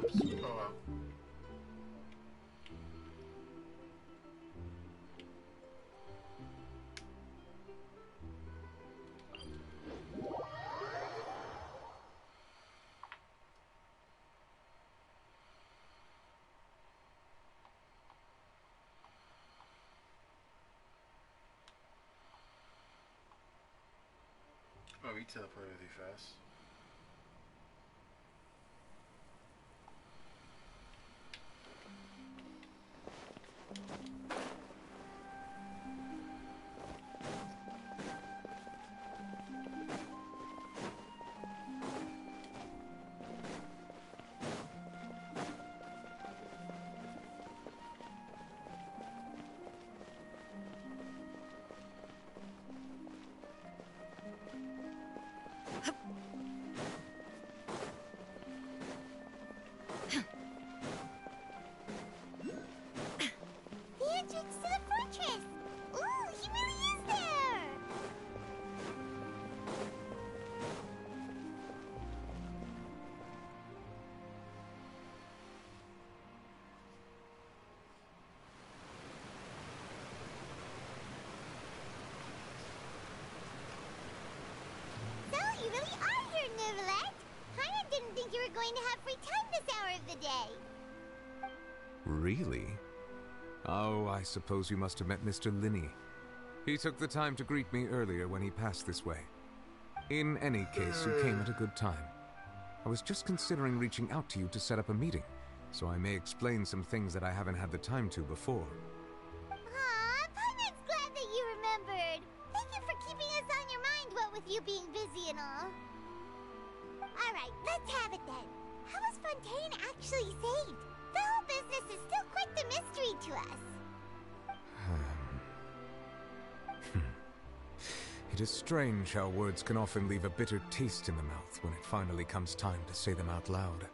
Speaker 1: Oops. Oh, well. Oh, he teleported really fast.
Speaker 3: You really are here, Nervilette. Paimon didn't think you were going to have free time this hour of the day.
Speaker 7: Really? Oh, I suppose you must have met Mr. Linney. He took the time to greet me earlier when he passed this way. In any case, you came at a good time. I was just considering reaching out to you to set up a meeting, so I may explain some things that I haven't had the time to before.
Speaker 3: Aw, Paimon's glad that you remembered. Thank you for keeping us on your mind, what with you being busy and all. Alright, let's have it then. How was Fontaine actually saved? The whole business is still quite the mystery to us.
Speaker 7: It is strange how words can often leave a bitter taste in the mouth when it finally comes time to say them out loud.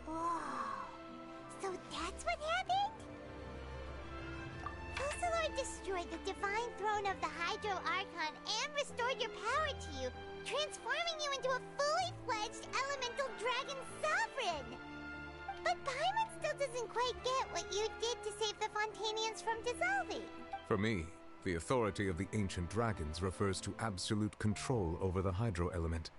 Speaker 3: Whoa. So that's what happened? Focalor destroyed the divine throne of the Hydro Archon and restored your power to you, transforming you into a fully fledged elemental dragon sovereign. But Paimon still doesn't quite get what you did to save the Fontainians from dissolving.
Speaker 7: For me, the authority of the ancient dragons refers to absolute control over the hydro element.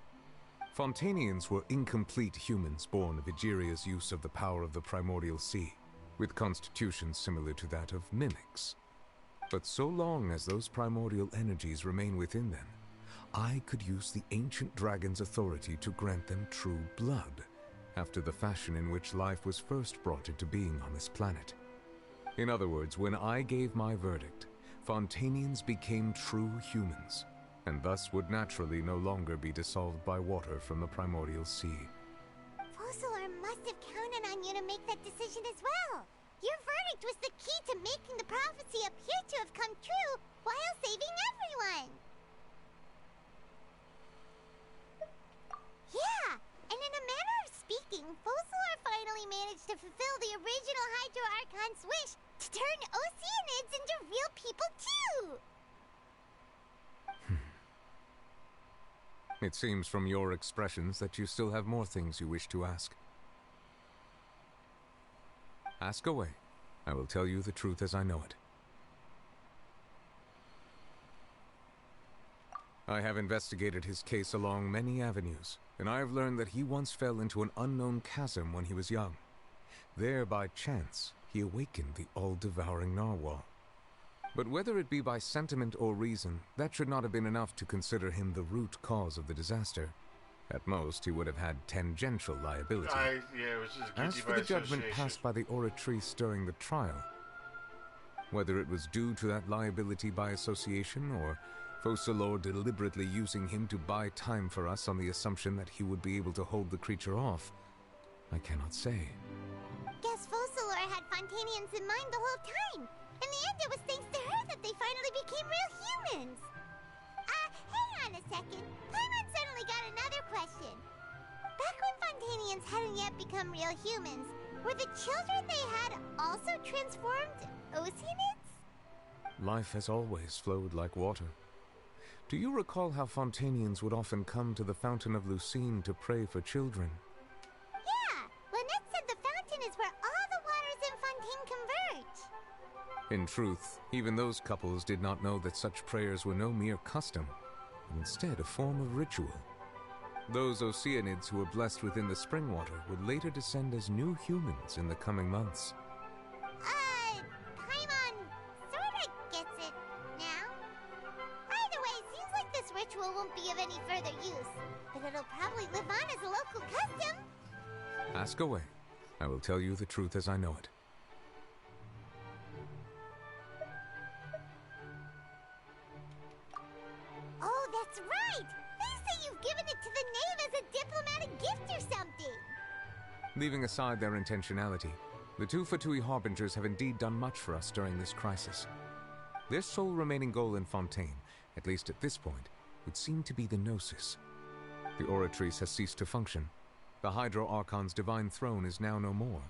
Speaker 7: Fontainians were incomplete humans born of Egeria's use of the power of the primordial sea, with constitutions similar to that of mimics. But so long as those primordial energies remain within them, I could use the ancient dragon's authority to grant them true blood, after the fashion in which life was first brought into being on this planet. In other words, when I gave my verdict, Fontainians became true humans, and thus would naturally no longer be dissolved by water from the primordial sea.
Speaker 3: Focalor must have counted on you to make that decision as well. Your verdict was the key to making the prophecy appear to have come true while saving everyone. Yeah, and in a manner of speaking, Focalor finally managed to fulfill the original Hydro Archon's wish to turn Oceanids into real people too!
Speaker 7: It seems from your expressions that you still have more things you wish to ask. Ask away. I will tell you the truth as I know it. I have investigated his case along many avenues, and I have learned that he once fell into an unknown chasm when he was young. There, by chance, he awakened the all-devouring narwhal. But whether it be by sentiment or reason, that should not have been enough to consider him the root cause of the disaster. At most, he would have had tangential liability.
Speaker 1: It was just
Speaker 7: As for the judgment passed by the Oratrice during the trial, whether it was due to that liability by association, or Focalor deliberately using him to buy time for us on the assumption that he would be able to hold the creature off, I cannot say.
Speaker 3: Guess Focalor had Fontainians in mind the whole time. In the end, it was thanks to her that they finally became real humans. Hang on a second. Paimon suddenly got another question. Back when Fontainians hadn't yet become real humans, were the children they had also transformed Oceanids?
Speaker 7: Life has always flowed like water. Do you recall how Fontainians would often come to the Fountain of Lucine to pray for children?
Speaker 3: Yeah! Lynette said the fountain is where all the waters in Fontaine converge.
Speaker 7: In truth, even those couples did not know that such prayers were no mere custom, but instead a form of ritual. Those Oceanids who were blessed within the spring water would later descend as new humans in the coming months.
Speaker 3: Paimon sorta gets it now. Either way, seems like this ritual won't be of any further use, but it'll probably live on as a local custom.
Speaker 7: Ask away. I will tell you the truth as I know it.
Speaker 3: Oh, that's right! They say you've given it to the knave as a diplomatic gift or something!
Speaker 7: Leaving aside their intentionality, the two Fatui Harbingers have indeed done much for us during this crisis. Their sole remaining goal in Fontaine, at least at this point, would seem to be the Gnosis. The Oratrice has ceased to function. The Hydro Archon's divine throne is now no more,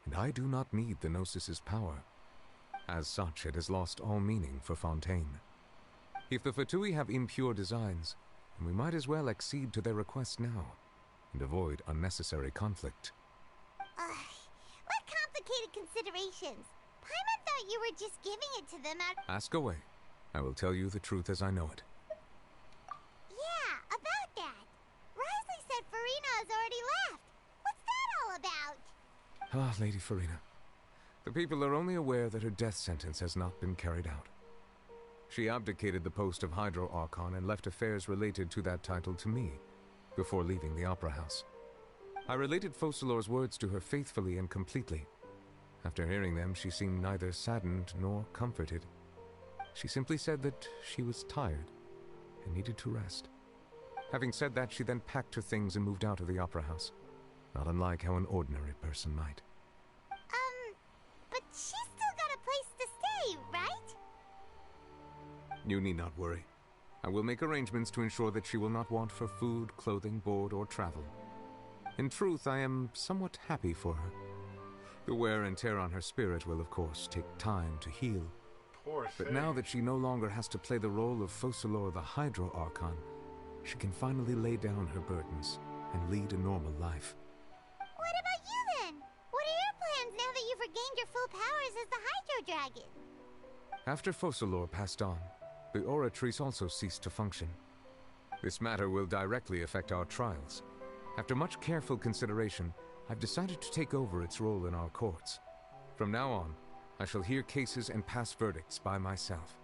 Speaker 7: and I do not need the Gnosis's power. As such, it has lost all meaning for Fontaine. If the Fatui have impure designs, then we might as well accede to their request now, and avoid unnecessary conflict.
Speaker 3: What complicated considerations? Paimon thought you were just giving it to them out—
Speaker 7: Ask away. I will tell you the truth as I know it.
Speaker 3: Yeah, about that. Risley said Farina has already left. What's that all about?
Speaker 7: Ah, Lady Farina. The people are only aware that her death sentence has not been carried out. She abdicated the post of Hydro Archon and left affairs related to that title to me, before leaving the Opera House. I related Focalor's words to her faithfully and completely. After hearing them, she seemed neither saddened nor comforted. She simply said that she was tired and needed to rest. Having said that, she then packed her things and moved out of the Opera House, not unlike how an ordinary person might.
Speaker 3: But she's still got a place to stay, right?
Speaker 7: You need not worry. I will make arrangements to ensure that she will not want for food, clothing, board, or travel. In truth, I am somewhat happy for her. The wear and tear on her spirit will, of course, take time to heal.
Speaker 1: Poor thing.
Speaker 7: But now that she no longer has to play the role of Focalor the Hydro Archon, she can finally lay down her burdens and lead a normal life.
Speaker 3: What about you then? What are your plans now that you've regained your full powers as the Hydro Dragon?
Speaker 7: After Focalor passed on, the Oratrice also ceased to function. This matter will directly affect our trials. After much careful consideration, I've decided to take over its role in our courts. From now on, I shall hear cases and pass verdicts by myself.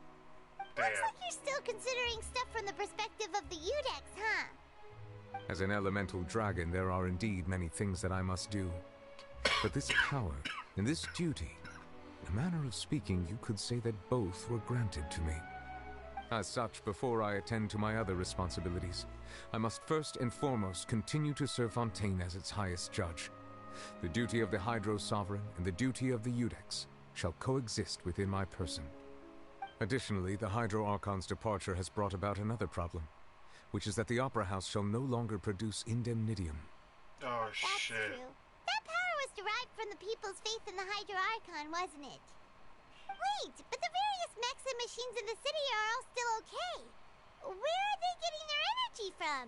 Speaker 3: Looks like you're still considering stuff from the perspective of the Udex, huh?
Speaker 7: As an elemental dragon, there are indeed many things that I must do. But this power and this duty, in a manner of speaking, you could say that both were granted to me. As such, before I attend to my other responsibilities, I must first and foremost continue to serve Fontaine as its highest judge. The duty of the Hydro Sovereign and the duty of the Udex shall coexist within my person. Additionally, the Hydro Archon's departure has brought about another problem, which is that the Opera House shall no longer produce indemnitium.
Speaker 1: Oh, shit.
Speaker 3: That's true. That power was derived from the people's faith in the Hydro Archon, wasn't it? Wait, but the various mechs and machines in the city are all still okay. Where are they getting their energy from?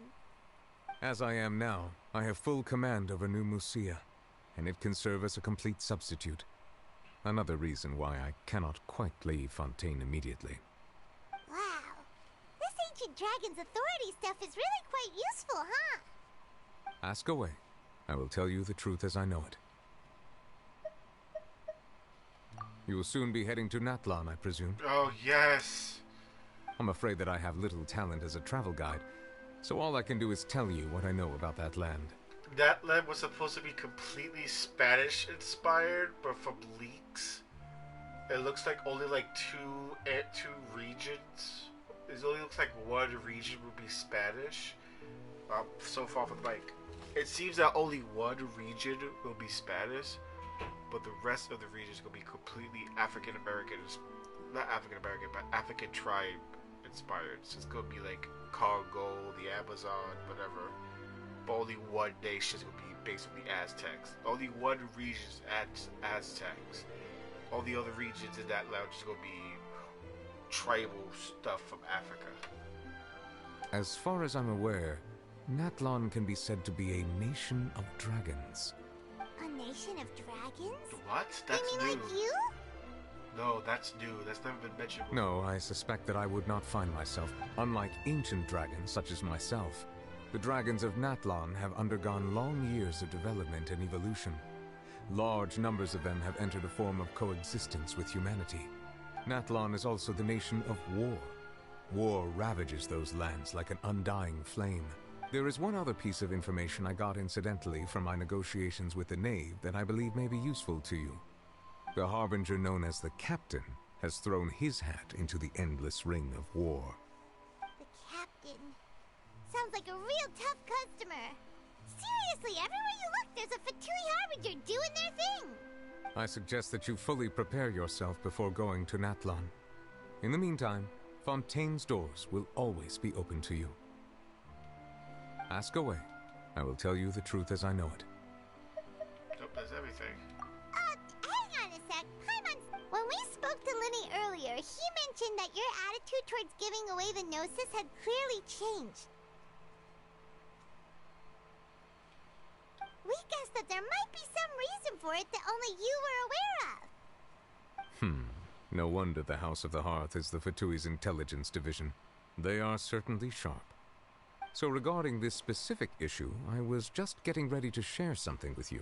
Speaker 7: As I am now, I have full command over New Musia, and it can serve as a complete substitute. Another reason why I cannot quite leave Fontaine immediately.
Speaker 3: Wow. This ancient dragon's authority stuff is really quite useful, huh?
Speaker 7: Ask away. I will tell you the truth as I know it. You will soon be heading to Natlan, I presume.
Speaker 1: Oh, yes.
Speaker 7: I'm afraid that I have little talent as a travel guide, so all I can do is tell you what I know about that land.
Speaker 1: That land was supposed to be completely Spanish-inspired, but from leaks, it looks like only like two regions. It only looks like one region would be Spanish. So far from like, it seems that only one region will be Spanish, but the rest of the region is gonna be completely African American, not African American, but African tribe inspired. So it's gonna be like Congo, the Amazon, whatever. But only one nation is gonna be basically Aztecs. Only one region is Aztecs. All the other regions in that lounge is gonna be tribal stuff from Africa.
Speaker 7: As far as I'm aware, Natlan can be said to be a nation of dragons.
Speaker 3: A nation of dragons?
Speaker 1: What? That's
Speaker 3: you mean
Speaker 1: new.
Speaker 3: like you?
Speaker 1: No, that's new. That's never been mentioned before.
Speaker 7: No, I suspect that I would not find myself. Unlike ancient dragons such as myself, the dragons of Natlan have undergone long years of development and evolution. Large numbers of them have entered a form of coexistence with humanity. Natlan is also the nation of war. War ravages those lands like an undying flame. There is one other piece of information I got incidentally from my negotiations with the Knave that I believe may be useful to you. The Harbinger known as the Captain has thrown his hat into the endless ring of war.
Speaker 3: The Captain. Sounds like a real tough customer. Seriously, everywhere you look, there's a Fatui Harbinger doing their thing.
Speaker 7: I suggest that you fully prepare yourself before going to Natlan. In the meantime, Fontaine's doors will always be open to you. Ask away. I will tell you the truth as I know it.
Speaker 1: Nope, that's everything.
Speaker 3: Hang on a sec. Paimon, when we spoke to Linny earlier, he mentioned that your attitude towards giving away the Gnosis had clearly changed. We guessed that there might be some reason for it that only you were aware of.
Speaker 7: No wonder the House of the Hearth is the Fatui's intelligence division. They are certainly sharp. So regarding this specific issue, I was just getting ready to share something with you.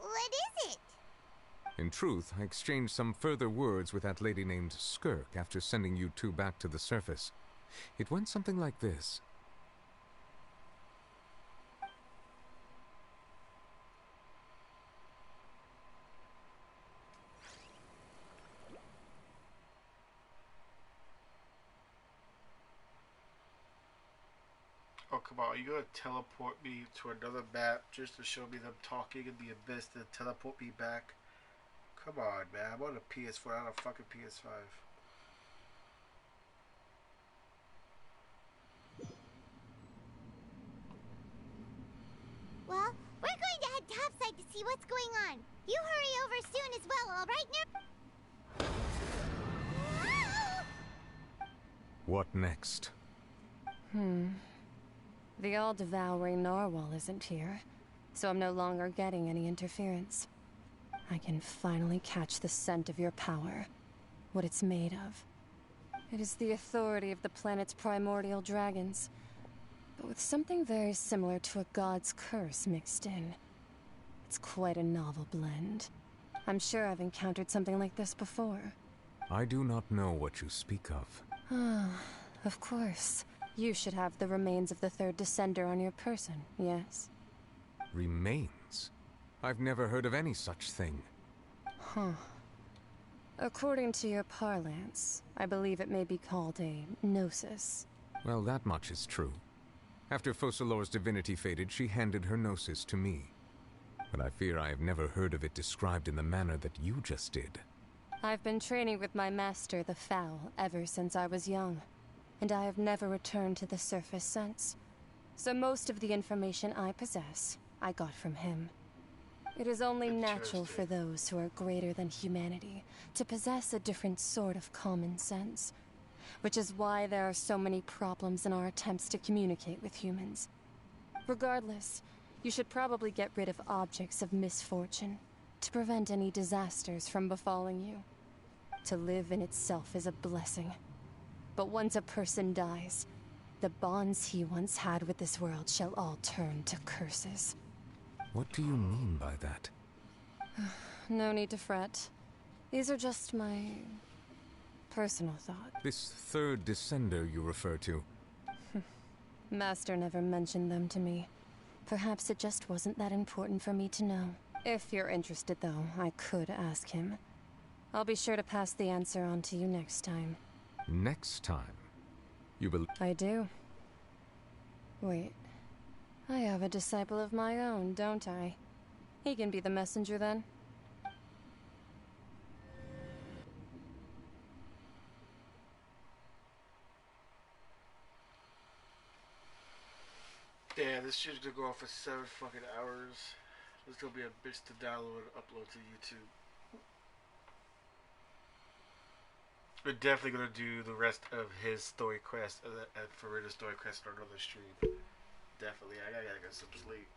Speaker 3: What is it?
Speaker 7: In truth, I exchanged some further words with that lady named Skirk after sending you two back to the surface. It went something like this.
Speaker 1: Oh, come on. Are you gonna teleport me to another map just to show me them talking in the abyss and teleport me back? Come on, man. I'm on a PS4, not a fucking PS5.
Speaker 3: Well, we're going to head topside to see what's going on. You hurry over soon as well, alright,
Speaker 7: What next?
Speaker 6: The all-devouring narwhal isn't here, so I'm no longer getting any interference. I can finally catch the scent of your power, what it's made of. It is the authority of the planet's primordial dragons, but with something very similar to a god's curse mixed in. It's quite a novel blend. I'm sure I've encountered something like this before.
Speaker 7: I do not know what you speak of.
Speaker 6: Ah, of course. You should have the remains of the third descender on your person, yes?
Speaker 7: Remains? I've never heard of any such thing.
Speaker 6: Huh. According to your parlance, I believe it may be called a gnosis.
Speaker 7: Well, that much is true. After Focalor's divinity faded, she handed her gnosis to me. But I fear I have never heard of it described in the manner that you just did.
Speaker 6: I've been training with my master, the Foul, ever since I was young, and I have never returned to the surface since. So most of the information I possess, I got from him. It is only natural for those who are greater than humanity to possess a different sort of common sense, which is why there are so many problems in our attempts to communicate with humans. Regardless, you should probably get rid of objects of misfortune to prevent any disasters from befalling you. To live in itself is a blessing. But once a person dies, the bonds he once had with this world shall all turn to curses.
Speaker 7: What do you mean by that?
Speaker 6: No need to fret. These are just my personal thoughts.
Speaker 7: This third descender you refer to.
Speaker 6: Master never mentioned them to me. Perhaps it just wasn't that important for me to know. If you're interested, though, I could ask him. I'll be sure to pass the answer on to you next time.
Speaker 7: Next time? You believe?
Speaker 6: I do. Wait. I have a disciple of my own, don't I? He can be the messenger then.
Speaker 1: Yeah, this shit's gonna go on for 7 fucking hours. There's gonna be a bitch to download and upload to YouTube. We're definitely gonna do the rest of his story quest and Farina's story quest on another stream. Definitely, I gotta get some sleep.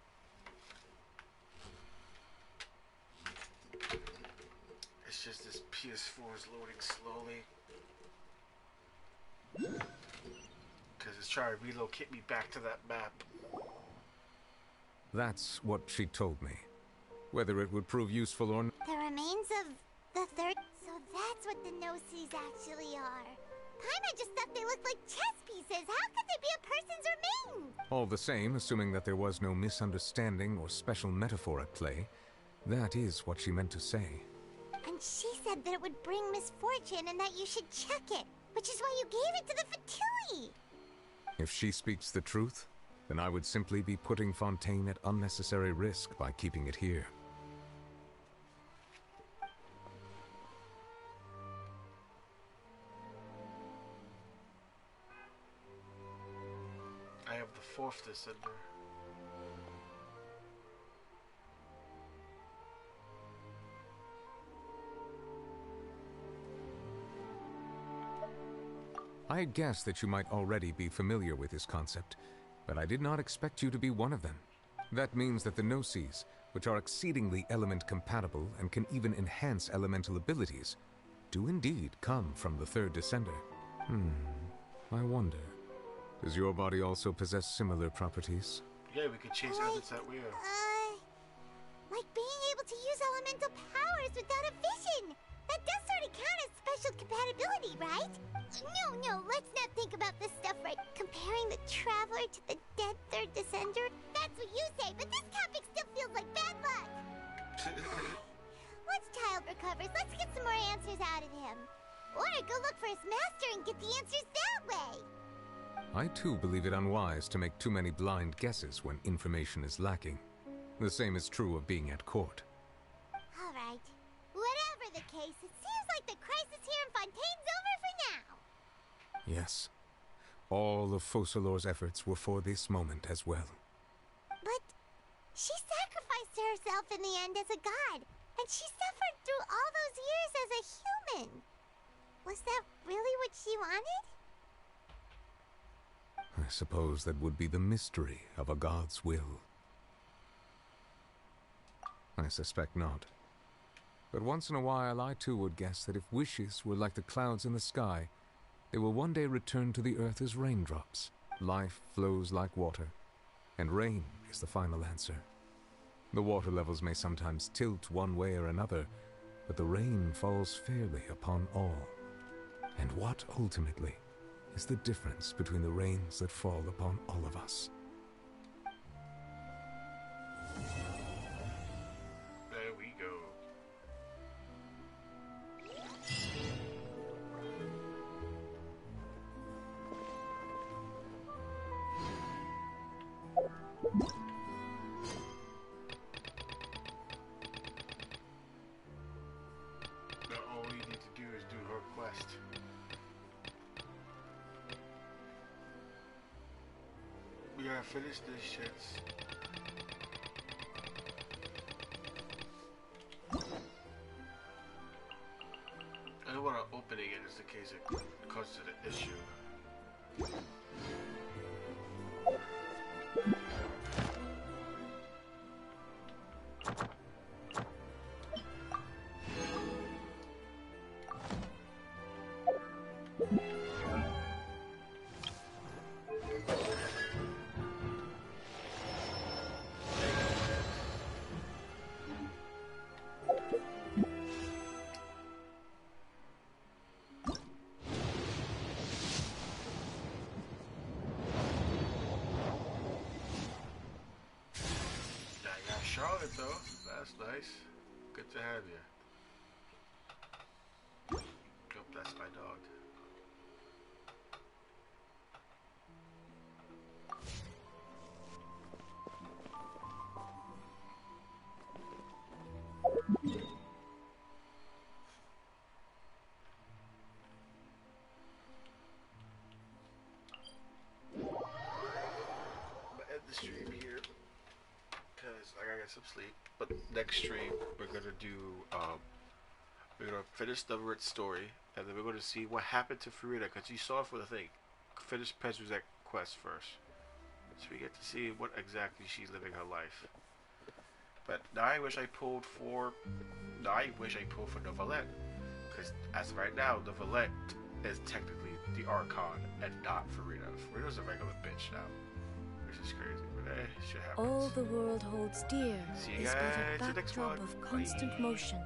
Speaker 1: It's just this PS4 is loading slowly. Because it's trying to relocate me back to that map.
Speaker 7: That's what she told me. Whether it would prove useful or not.
Speaker 3: The remains of the third... So that's what the Gnosis actually are. Paimon just thought they looked like chess pieces. How could they be a person's remains?
Speaker 7: All the same, assuming that there was no misunderstanding or special metaphor at play, that is what she meant to say.
Speaker 3: And she said that it would bring misfortune and that you should check it, which is why you gave it to the Fatui.
Speaker 7: If she speaks the truth, then I would simply be putting Fontaine at unnecessary risk by keeping it here.
Speaker 1: I have the 4th descender.
Speaker 7: I had guessed that you might already be familiar with this concept, but I did not expect you to be one of them. That means that the Gnosis, which are exceedingly element compatible and can even enhance elemental abilities, do indeed come from the third descender. I wonder, does your body also possess similar properties?
Speaker 1: Yeah, we could chase elements that way.
Speaker 3: Like being able to use elemental powers without a vision. That does sort of count as special compatibility, right? No, let's not think about this stuff right. Comparing the Traveler to the dead third descender? That's what you say, but this topic still feels like bad luck. Once Child recovers, let's get some more answers out of him. Or go look for his master and get the answers that way.
Speaker 7: I too believe it unwise to make too many blind guesses when information is lacking. The same is true of being at court.
Speaker 3: All right. Whatever the case, it seems like the crisis here in Fontaine's over for now.
Speaker 7: Yes. All of Focalor's efforts were for this moment as well.
Speaker 3: But she sacrificed herself in the end as a god, and she suffered through all those years as a human. Was that really what she wanted?
Speaker 7: I suppose that would be the mystery of a god's will. I suspect not. But once in a while I too would guess that if wishes were like the clouds in the sky, they will one day return to the earth as raindrops. Life flows like water, and rain is the final answer. The water levels may sometimes tilt one way or another, but the rain falls fairly upon all. And what, ultimately, is the difference between the rains that fall upon all of us?
Speaker 1: There we go. Now all we need to do is do her quest. We gotta finish this shits. I don't want to open it again just in case it causes an issue. Charlotte, though. That's nice. Good to have you. Oh, that's my dog. I'm gonna end the stream here. Because I gotta get some sleep. But next stream we're gonna do we're gonna finish the Rit story, and then we're gonna see what happened to Farida, because you saw for the thing. Finish Pezuzek quest first. So we get to see what exactly she's living her life. But now I wish I pulled for Novelette. Because as of right now, Novelette is technically the Archon and not Farida. Farida's a regular bitch now. Which is crazy, but shit happens.
Speaker 18: All the world holds dear
Speaker 1: See you
Speaker 18: is
Speaker 1: guys
Speaker 18: but a
Speaker 1: in the next
Speaker 18: backdrop
Speaker 1: one.
Speaker 18: of constant
Speaker 1: Bye.
Speaker 18: motion.